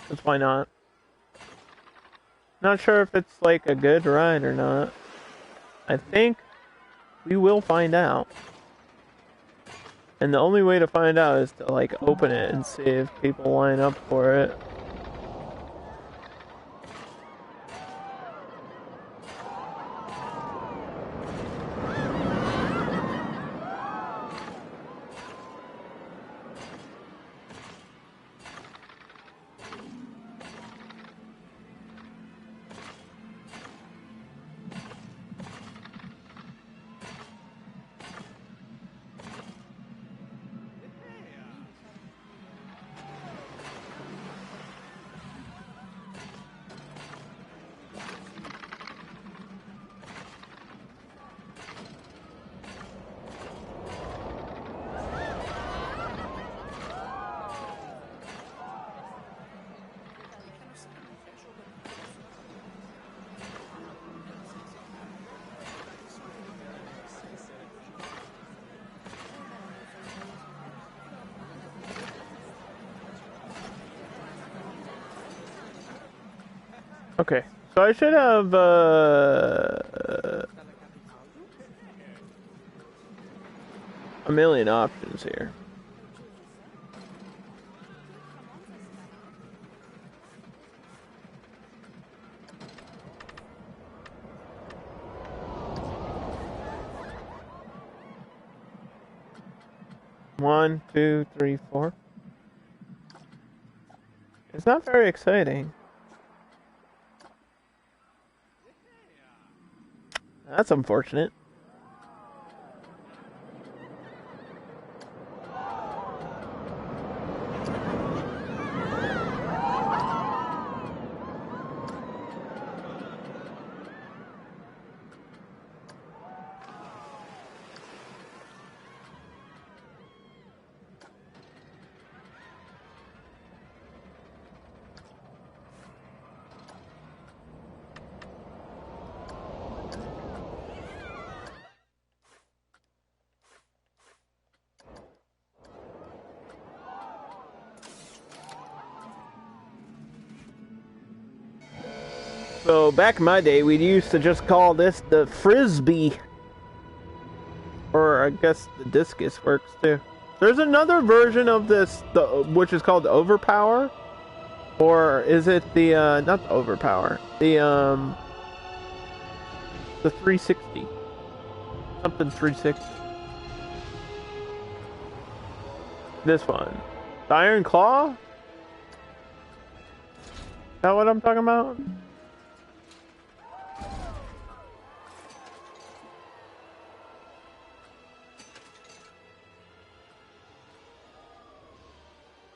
Because why not? Not sure if it's like a good ride or not. I think we will find out. And the only way to find out is to like open it and see if people line up for it. Okay, so I should have a million options here. One, two, three, four. It's not very exciting. That's unfortunate. So back in my day, we used to just call this the frisbee, or I guess the discus works too. There's another version of this, which is called the overpower, or is it the not the overpower, the 360, something 360. This one. The Iron Claw? Is that what I'm talking about?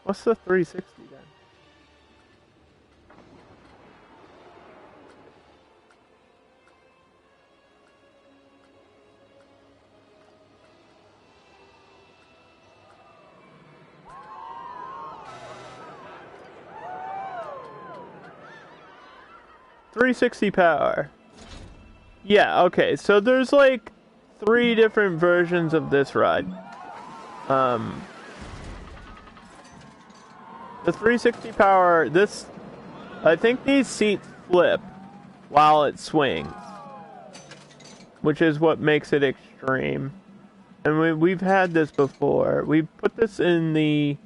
What's the 360 then? .360 power. Yeah, okay, so there's like 3 different versions of this ride. The 360 power, I think these seats flip while it swings, which is what makes it extreme. And we've had this before. We put this in the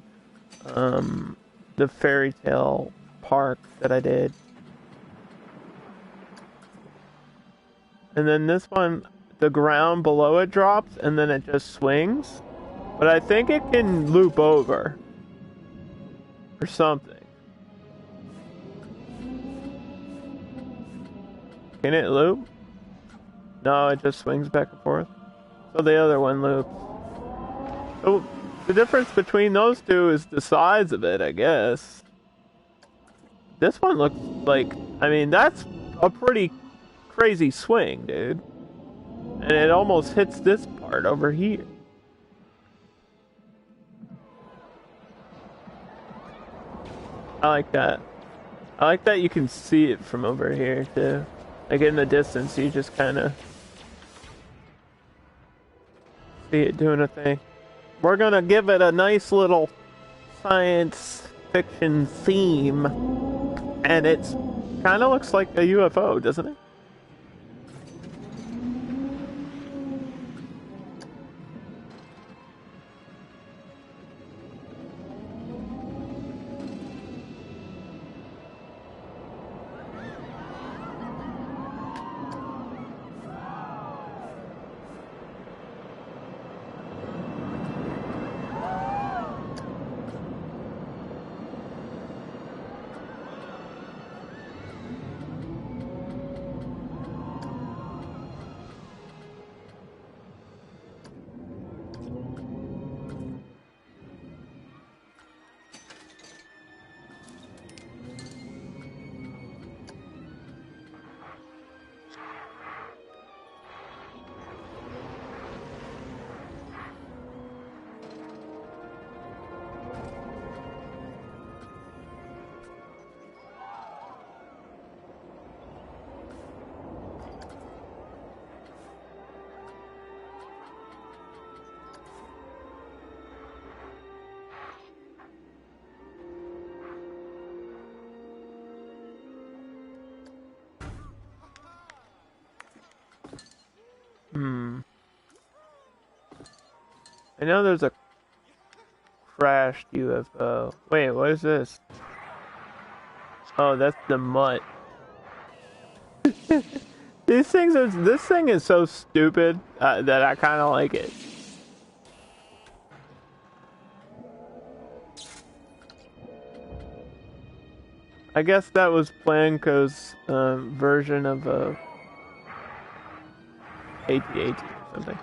fairy tale park that I did. And then this one, the ground below it drops and then it just swings. But I think it can loop over. Or something. Can it loop? No, it just swings back and forth. So the other one loops. So the difference between those two is the size of it, I guess. This one looks like, I mean, that's a pretty crazy swing, dude. And it almost hits this part over here. I like that. I like that you can see it from over here, too. Like, in the distance, you just kind of see it doing a thing. We're gonna give it a nice little science fiction theme. And it's kind of looks like a UFO, doesn't it? I know there's a crashed UFO. Wait, what is this? Oh, that's the mutt. This thing is so stupid that I kind of like it. I guess that was Planko's version of a AT-AT or something.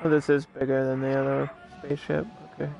Oh, this is bigger than the other spaceship. Okay.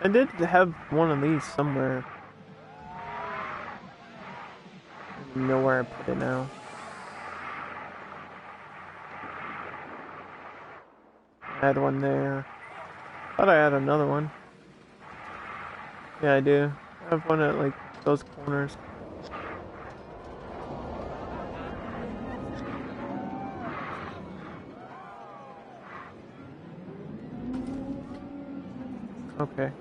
I did have one of these somewhere in know where I put it now. I had one there. Thought I had another one. Yeah, I do. I have one at like those corners. Okay.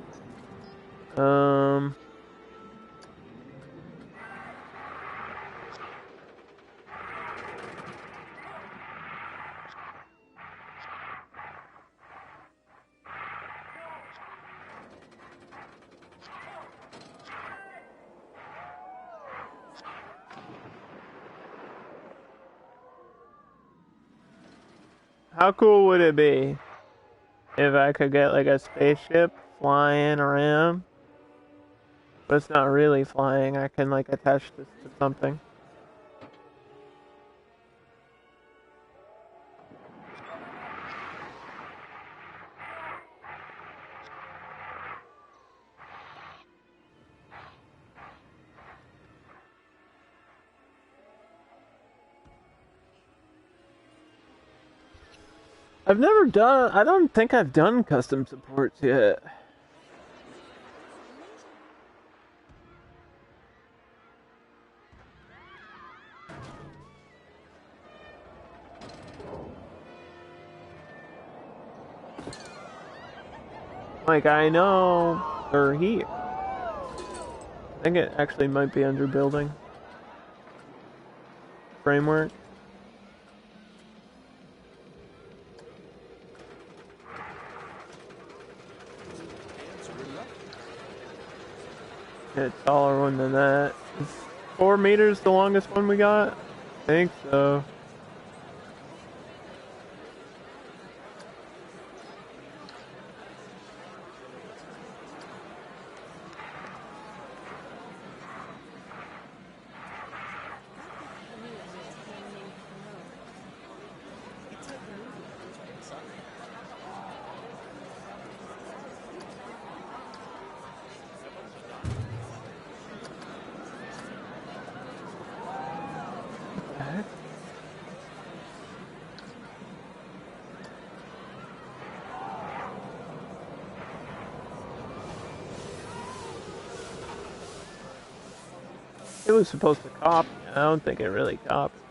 How cool would it be if I could get like a spaceship flying around, but it's not really flying? I can like attach this to something. I've never done, I don't think I've done custom supports yet. Like, I know they're here. I think it actually might be under building. Framework. It's a taller one than that. Is 4 meters the longest one we got? I think so. It was supposed to copy. I don't think it really copied.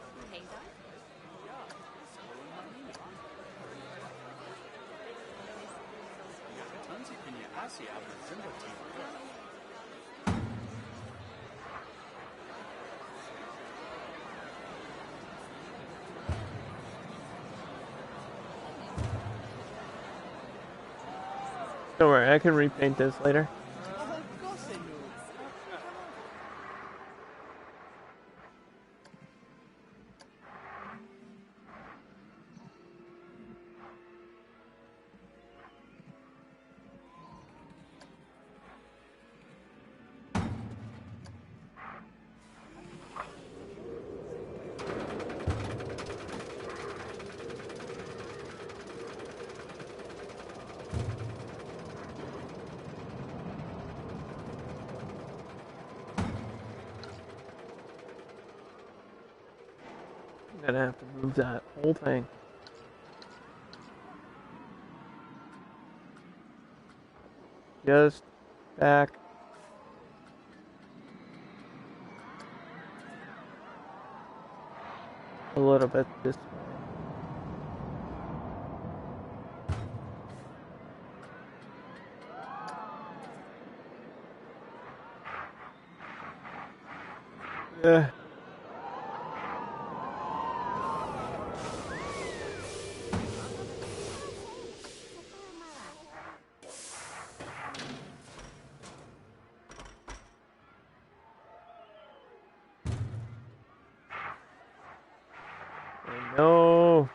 Don't worry, I can repaint this later. I'm gonna have to move that whole thing. Just back. A little bit this way. Yeah. No.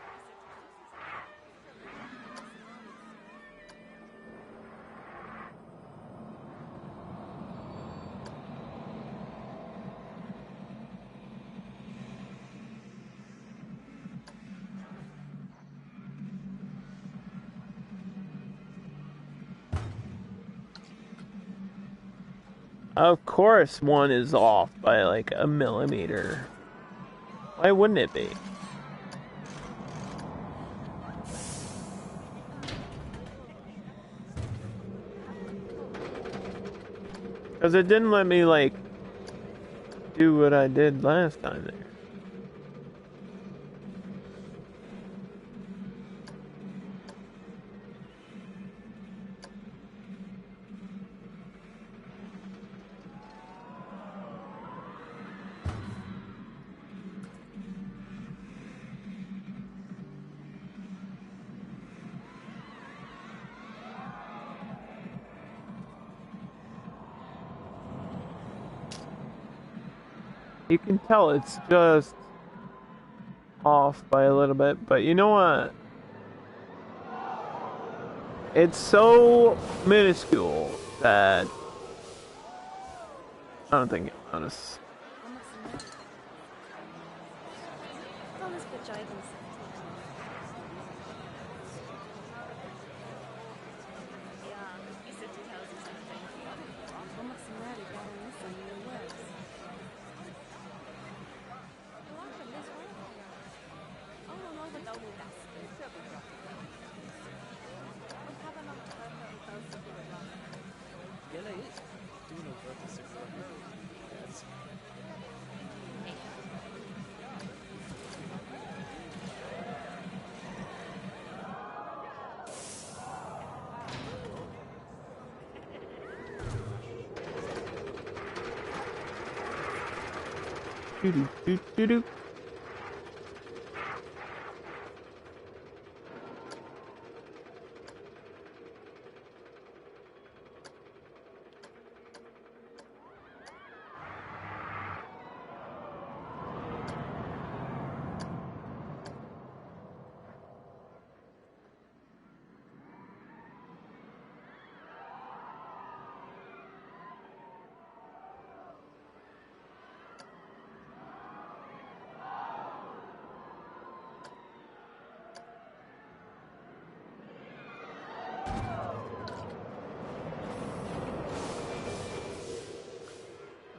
Of course, one is off by like a millimeter. Why wouldn't it be? Because it didn't let me, like, do what I did last time there. You can tell it's just off by a little bit, but you know what? It's so minuscule that I don't think you'll notice. Doo-doo-doo-doo-doo.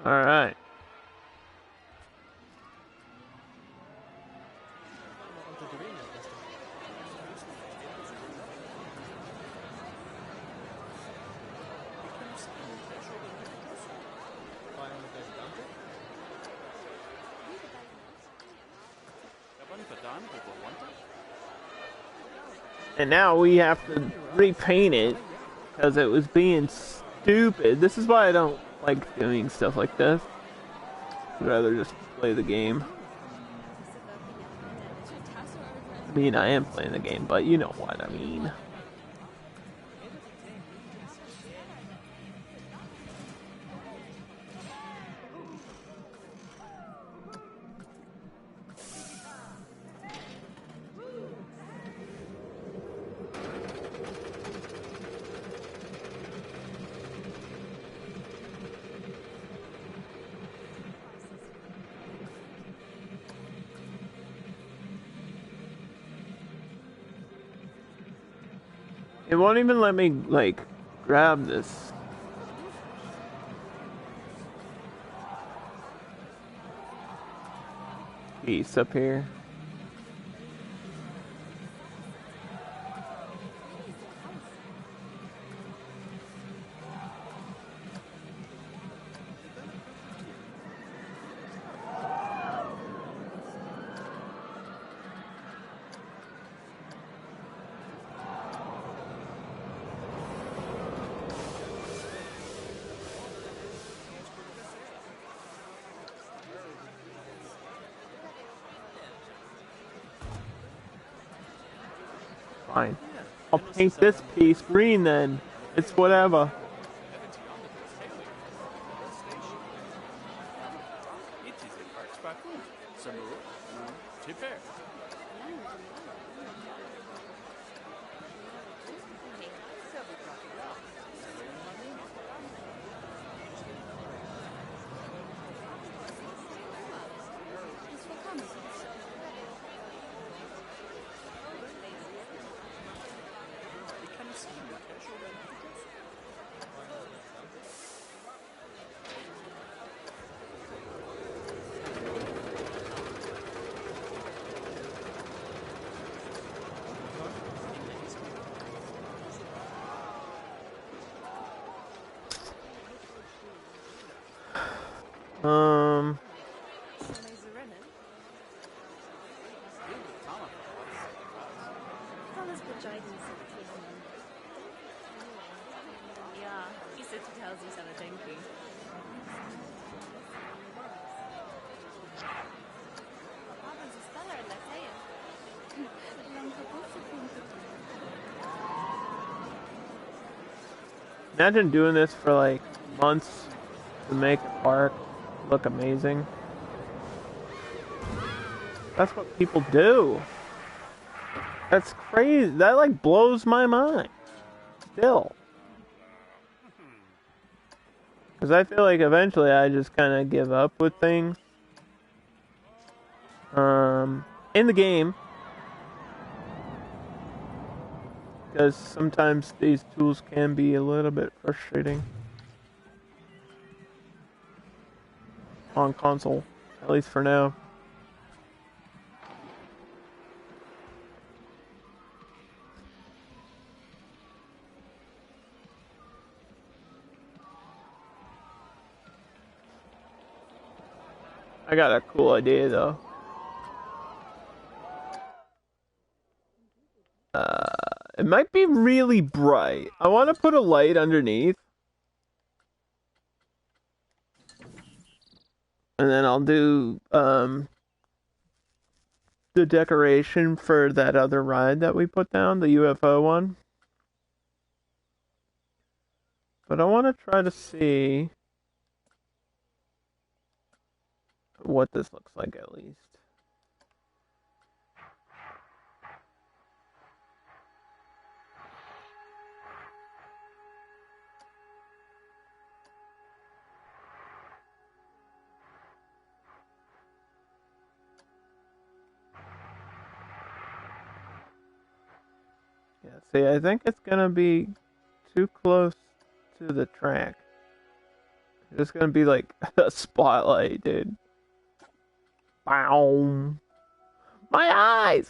All right. And now we have to repaint it because it was being stupid. This is why I don't like doing stuff like this. I'd rather just play the game. I mean, I am playing the game, but you know what I mean. It won't even let me, like, grab this piece up here. Fine. I'll paint this piece green then. It's whatever. Um, Ja, i 70,000 sana dzięki. Baba została na teje. imagine doing this for like months to make a park look amazing. That's what people do. That's crazy. That like blows my mind. Still. Because I feel like eventually I just kind of give up with things. In the game. Because sometimes these tools can be a little bit frustrating. On console. At least for now. I got a cool idea though. It might be really bright. I want to put a light underneath. And then I'll do the decoration for that other ride that we put down, the UFO one. But I want to try to see what this looks like at least. Yeah, see, I think it's gonna be too close to the track. It's gonna be like a spotlight, dude. Bow. My eyes!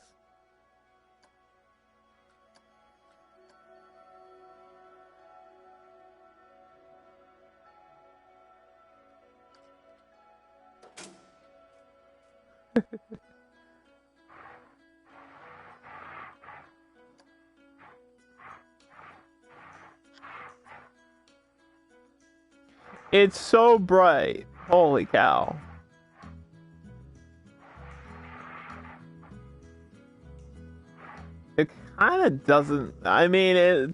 It's so bright. Holy cow. It kind of doesn't. I mean, it.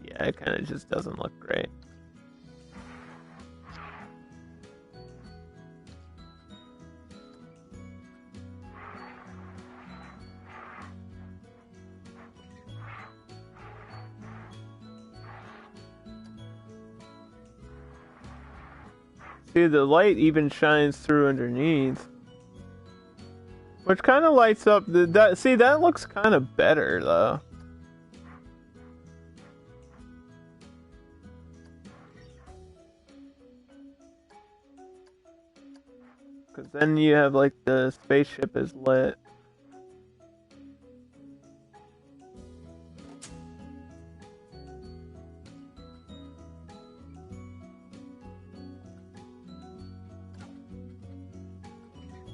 Yeah, it kind of just doesn't look great. See, the light even shines through underneath. Which kind of lights up that. See, that looks kind of better though. Because then you have like the spaceship is lit.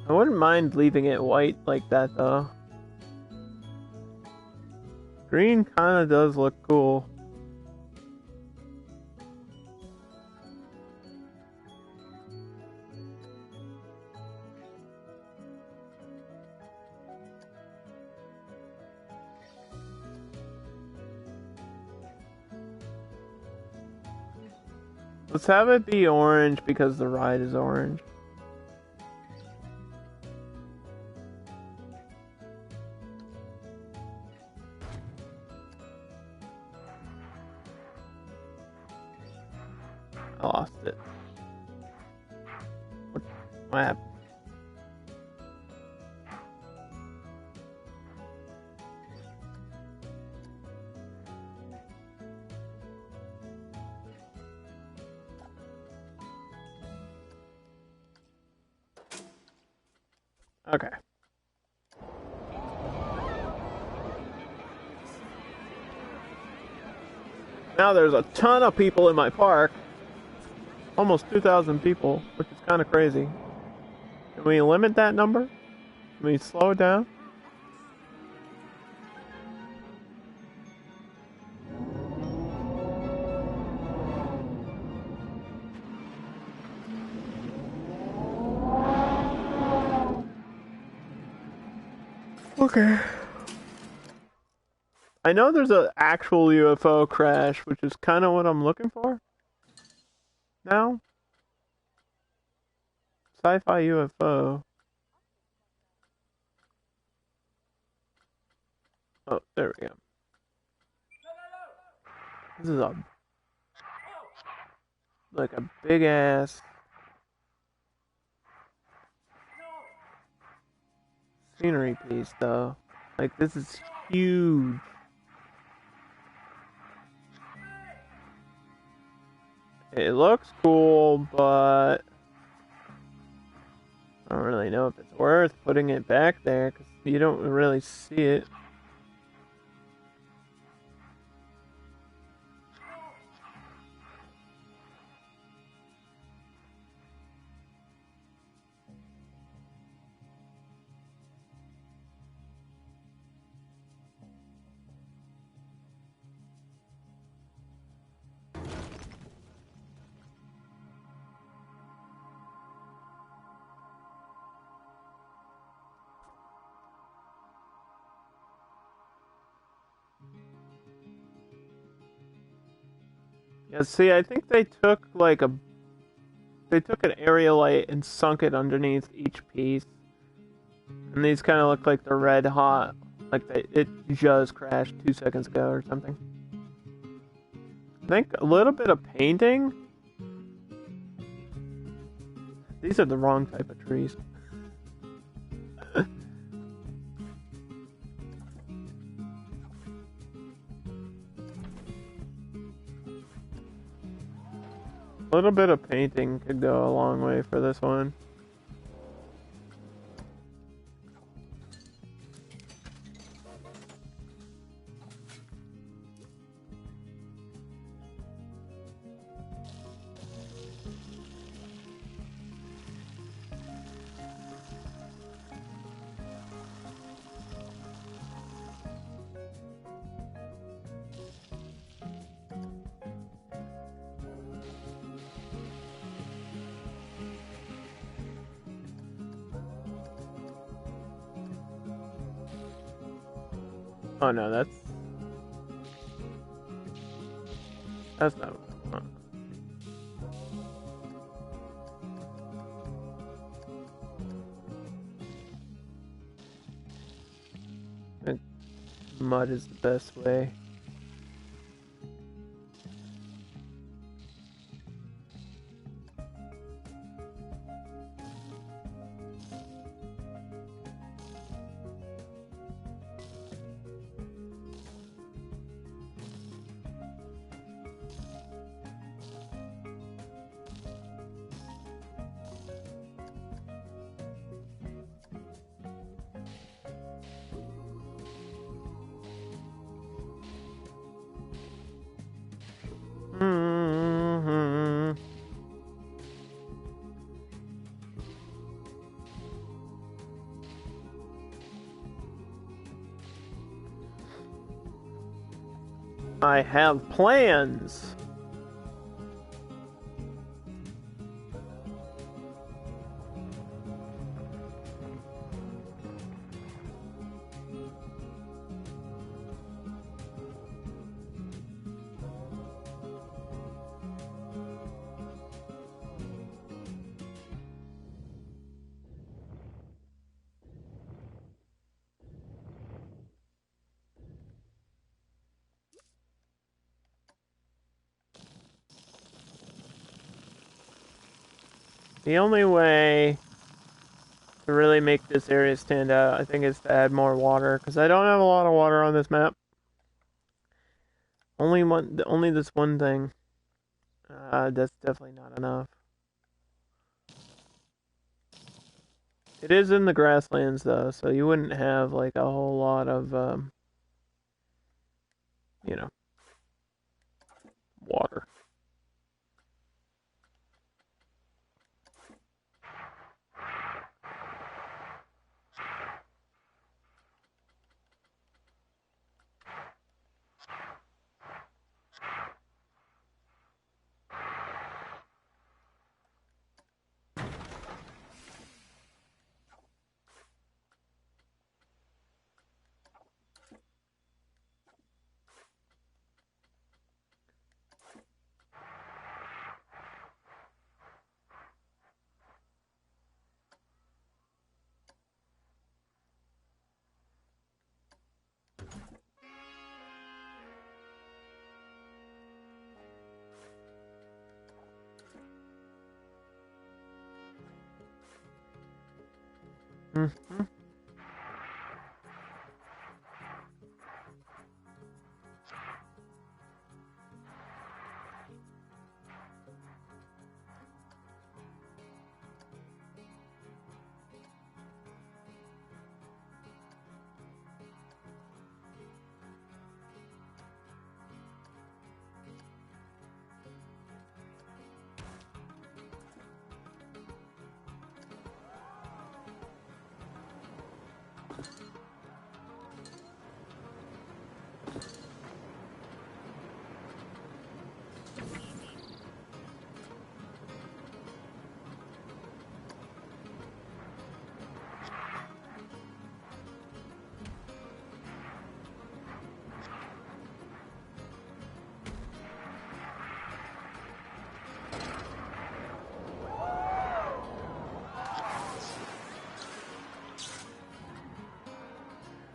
I wouldn't mind leaving it white like that though. Green kind of does look cool. Let's have it be orange because the ride is orange. I lost it. What happened? Okay. Now there's a ton of people in my park. almost 2,000 people, which is kind of crazy. Can we limit that number? Can we slow it down? Okay. I know there's an actual UFO crash, which is kind of what I'm looking for now. Sci-fi UFO. Oh, there we go. This is like a big ass scenery piece, though. Like, this is huge. It looks cool, but I don't really know if it's worth putting it back there because you don't really see it. Yeah, see, I think they took an area light and sunk it underneath each piece, and these kind of look like they're red hot, like it just crashed 2 seconds ago or something. I think a little bit of painting. These are the wrong type of trees. A little bit of painting could go a long way for this one. Oh no, that's not what I want. I think mud is the best way. Mhm. I have plans. The only way to really make this area stand out, I think, is to add more water, because I don't have a lot of water on this map. Only this one thing. That's definitely not enough. It is in the grasslands, though, so you wouldn't have, like, a whole lot of, you know, water. Mhm.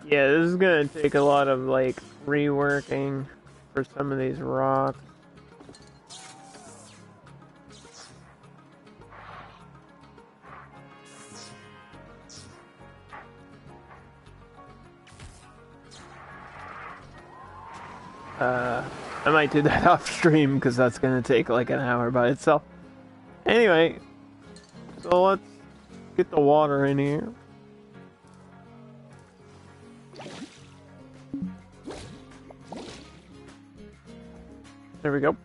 Yeah, this is gonna take a lot of like reworking for some of these rocks. I might do that off stream because that's gonna take like an hour by itself. Anyway, so let's get the water in here. There we go.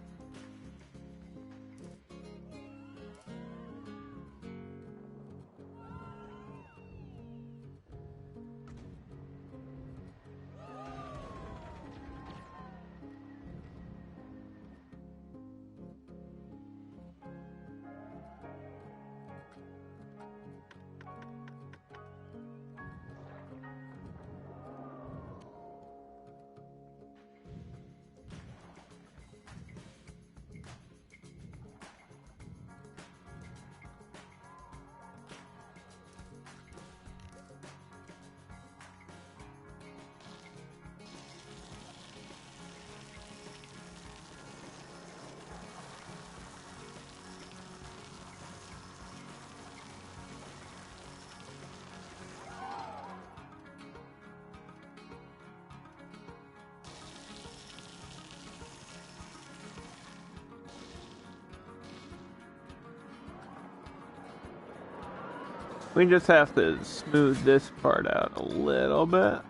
We just have to smooth this part out a little bit.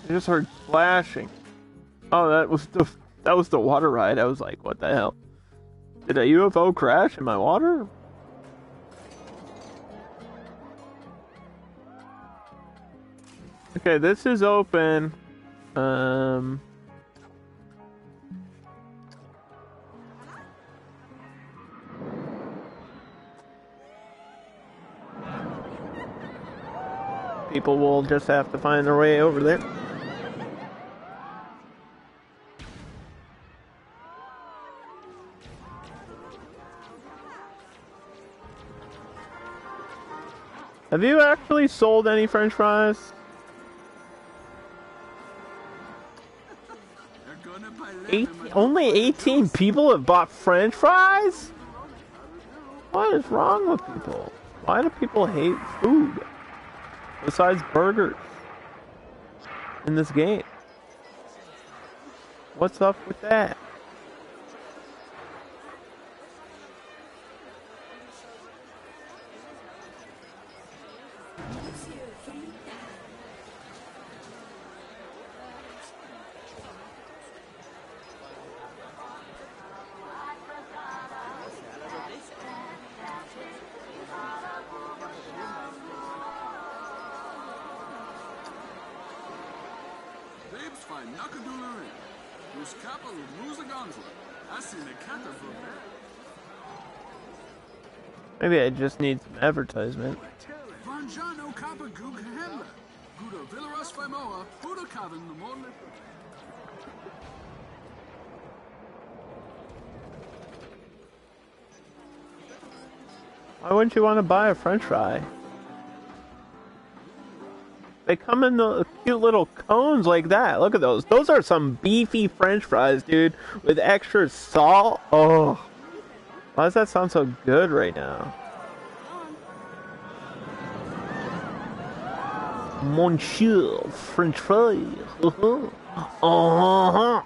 I just heard splashing. Oh, that was the water ride. I was like, what the hell? Did a UFO crash in my water? Okay, this is open. People will just have to find their way over there. Have you actually sold any French fries? Only 18 people have bought French fries? What is wrong with people? Why do people hate food? Besides burgers in this game. What's up with that? babes find Nakadularin. Whose kappa lose a gonzla. I seen the kata for that. Maybe I just need some advertisement. Vanjano kappa gug hemba. Guda villaras famoa. Buda kavin the morning. Why wouldn't you want to buy a french fry? They come in the cute little cones like that. Look at those. Those are some beefy french fries, dude, with extra salt. Oh, why does that sound so good right now? Monsieur french fries. Uh-huh. Uh-huh.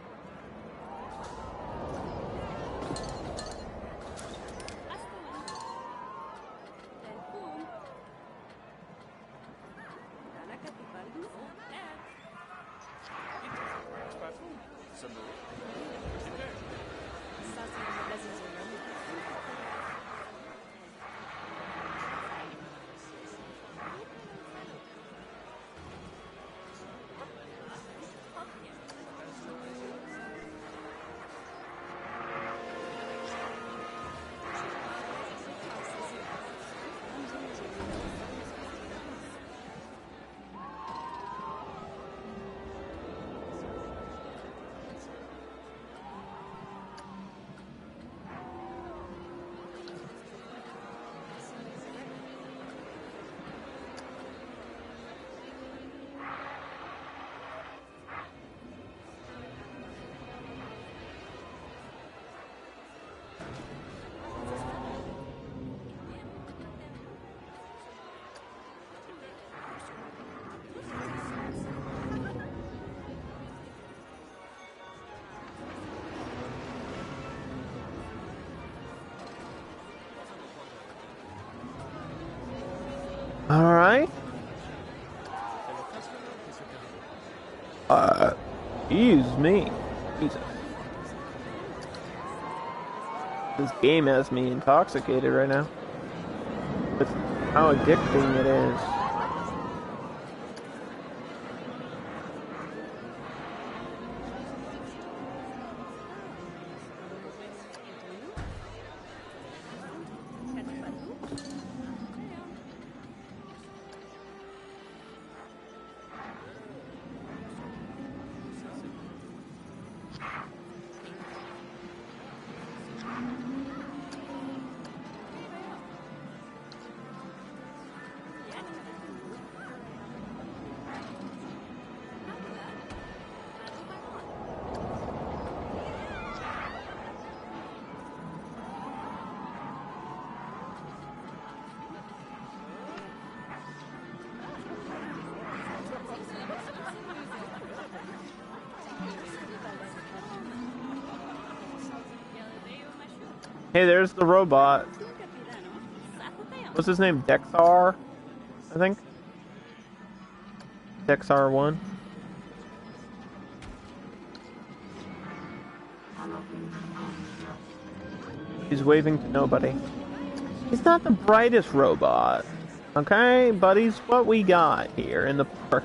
All right. Excuse me. Jesus. This game has me intoxicated right now. With how addicting it is. Hey, there's the robot. What's his name? Dexar, I think. Dexar 1. He's waving to nobody. He's not the brightest robot. Okay, but he's what we got here in the park.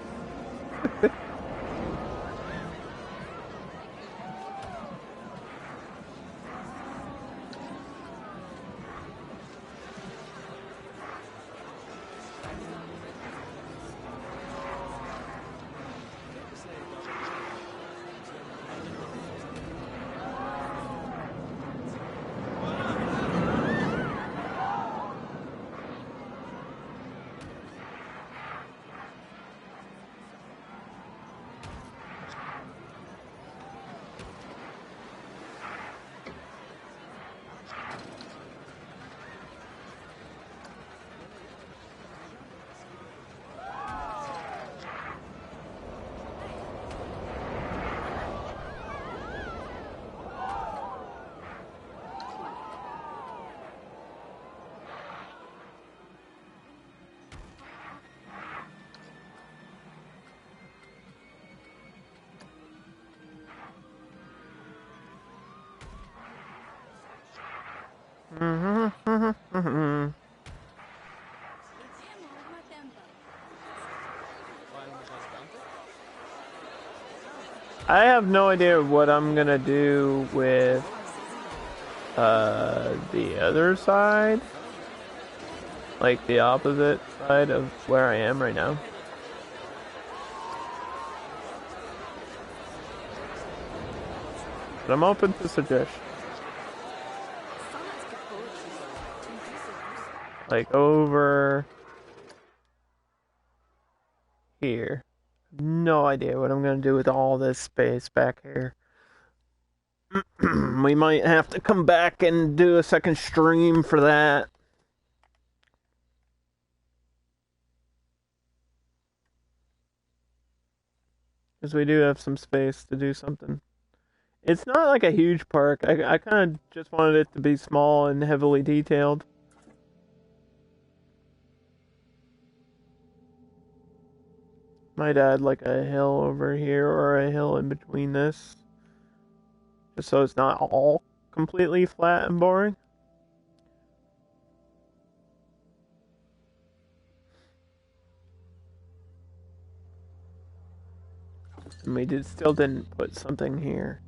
I have no idea what I'm gonna do with the other side, like the opposite side of where I am right now. But I'm open to suggestions. Like over here. No idea what I'm gonna do with all this space back here. We might have to come back and do a second stream for that. Because we do have some space to do something. It's not like a huge park. I kind of just wanted it to be small and heavily detailed. Might add like a hill over here or a hill in between this. Just so it's not all completely flat and boring. And we still didn't put something here.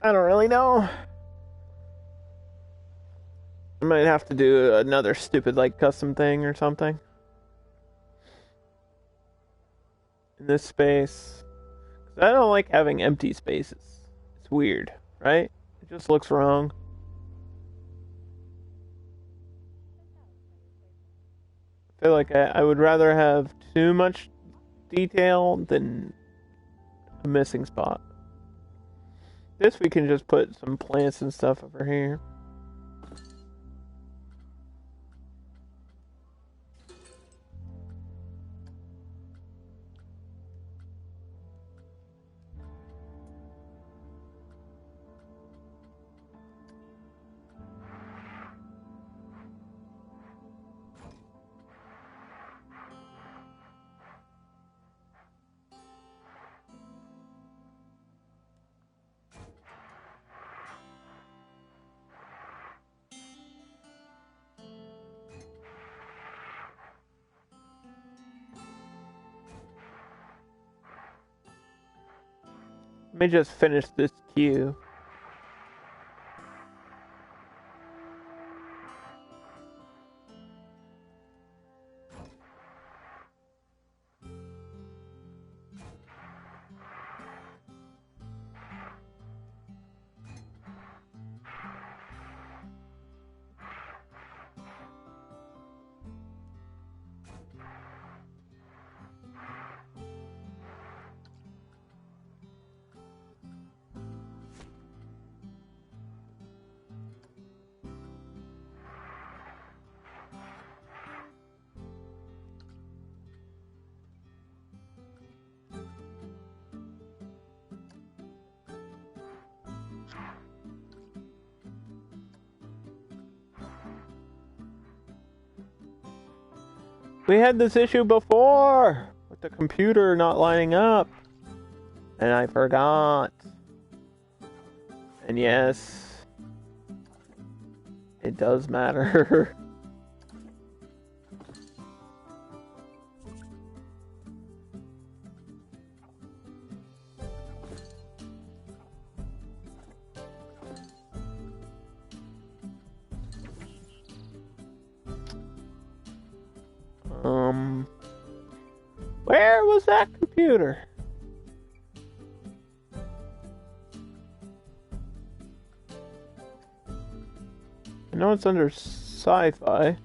I don't really know. I might have to do another stupid like custom thing or something. In this space. 'Cause I don't like having empty spaces. It's weird, right? It just looks wrong. I feel like I would rather have too much detail than a missing spot. This we can just put some plants and stuff over here. Let me just finish this queue. We had this issue before with the computer not lining up. And I forgot. And yes, it does matter. Where was that computer? I know it's under sci-fi.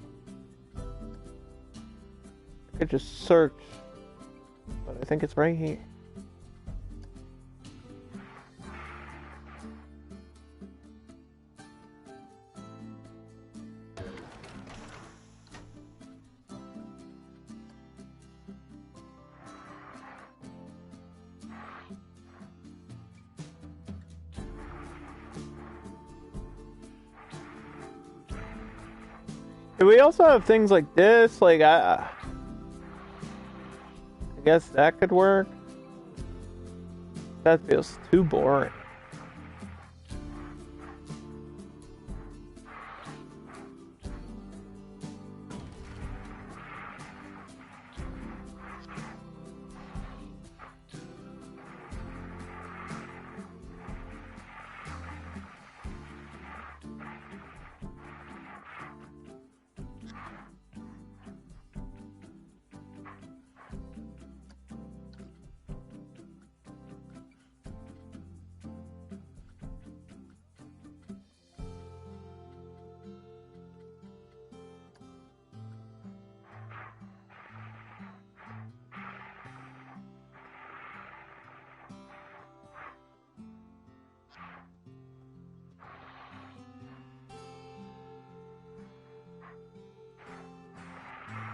I could just search, but I think it's right here. Do we also have things like this? Like, I guess that could work. That feels too boring.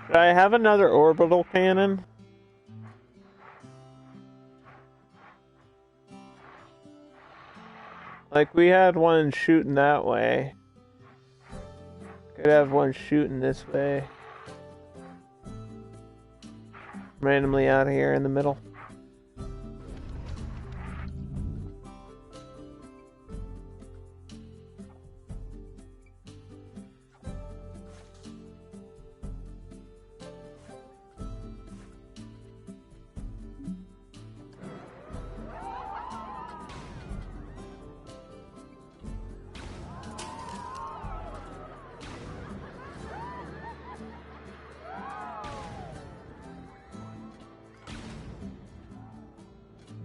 Should I have another orbital cannon? Like, we had one shooting that way. Could have one shooting this way. Randomly out here in the middle.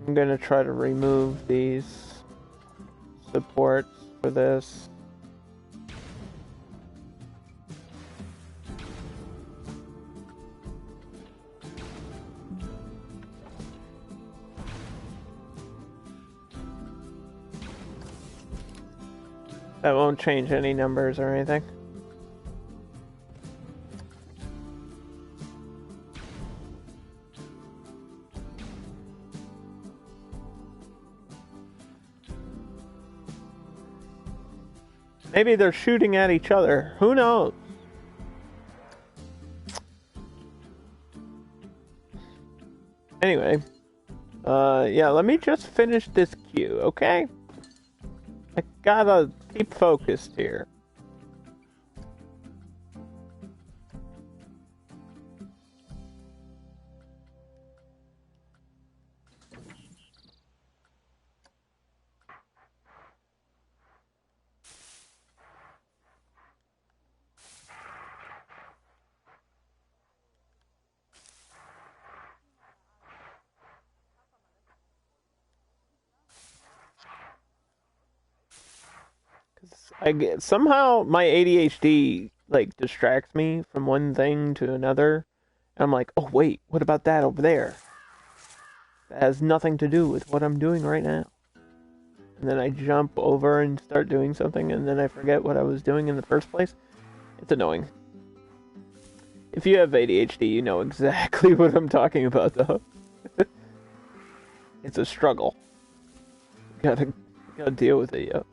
I'm gonna try to remove these supports for this. That won't change any numbers or anything. Maybe they're shooting at each other. Who knows? Anyway. Yeah, let me just finish this queue, okay? I gotta keep focused here. Somehow my ADHD like distracts me from one thing to another. And I'm like, oh wait, what about that over there? That has nothing to do with what I'm doing right now. And then I jump over and start doing something, and then I forget what I was doing in the first place. It's annoying. If you have ADHD, you know exactly what I'm talking about, though. It's a struggle. Gotta deal with it, yo.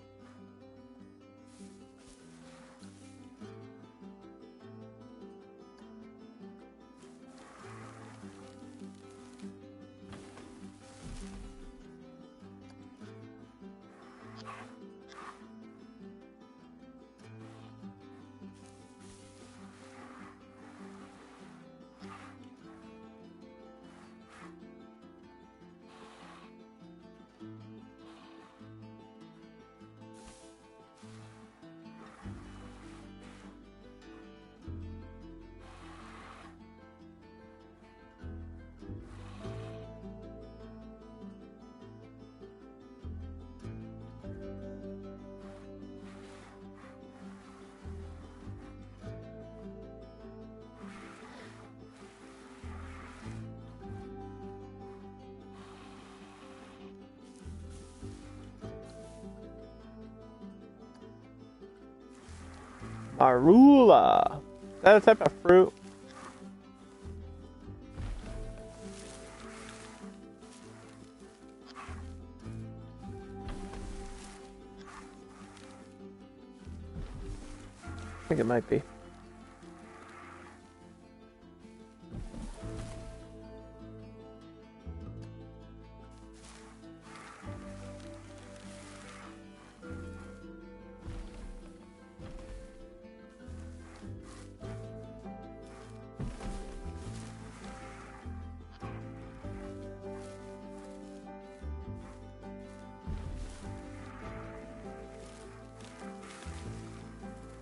Marula. Is that a type of fruit? I think it might be.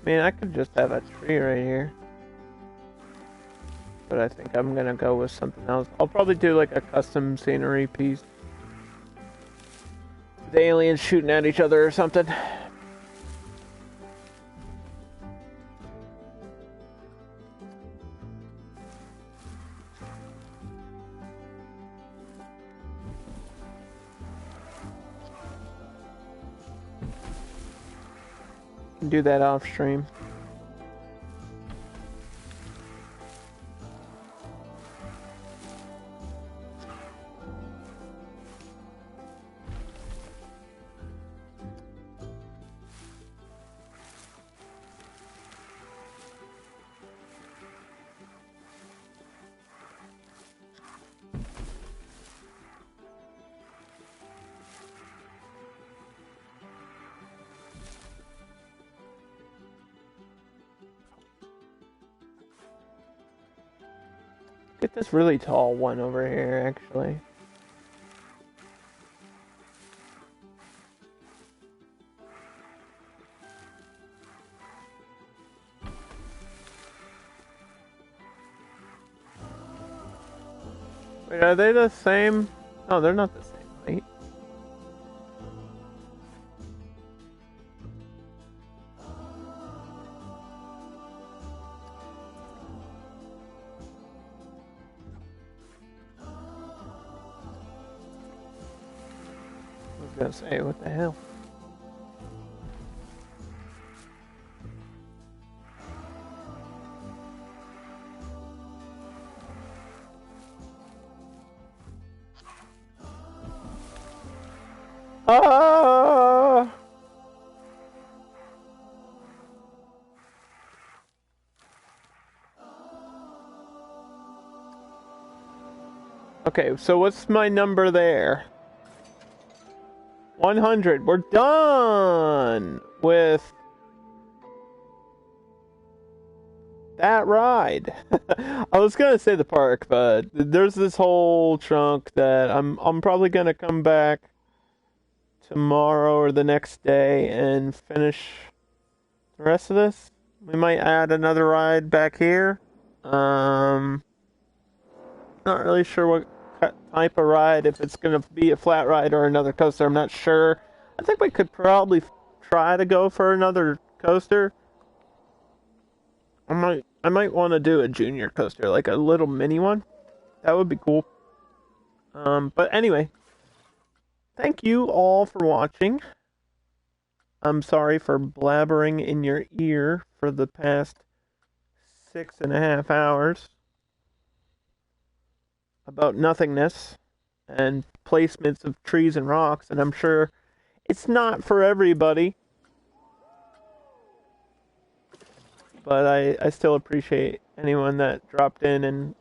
I mean, I could just have a tree right here. But I think I'm gonna go with something else. I'll probably do like a custom scenery piece. The aliens shooting at each other or something. Do that off stream. Get this really tall one over here, actually. Wait, are they the same? No, they're not the same height. I was gonna say, what the hell? Ah! Okay, so what's my number there? 100. We're done with that ride. I was gonna say the park, but there's this whole chunk that I'm probably gonna come back tomorrow or the next day and finish the rest of this. We might add another ride back here. Not really sure what type of ride, if it's gonna be a flat ride or another coaster. I'm not sure. I think we could probably try to go for another coaster. I might want to do a junior coaster, like a little mini one. That would be cool. But anyway, thank you all for watching. I'm sorry for blabbering in your ear for the past 6.5 hours about nothingness and placements of trees and rocks, and I'm sure it's not for everybody. But I still appreciate anyone that dropped in and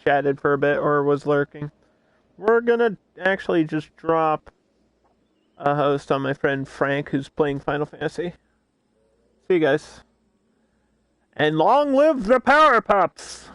chatted for a bit or was lurking. We're gonna actually just drop a host on my friend Frank, who's playing Final Fantasy. See you guys. And long live the Power Pups!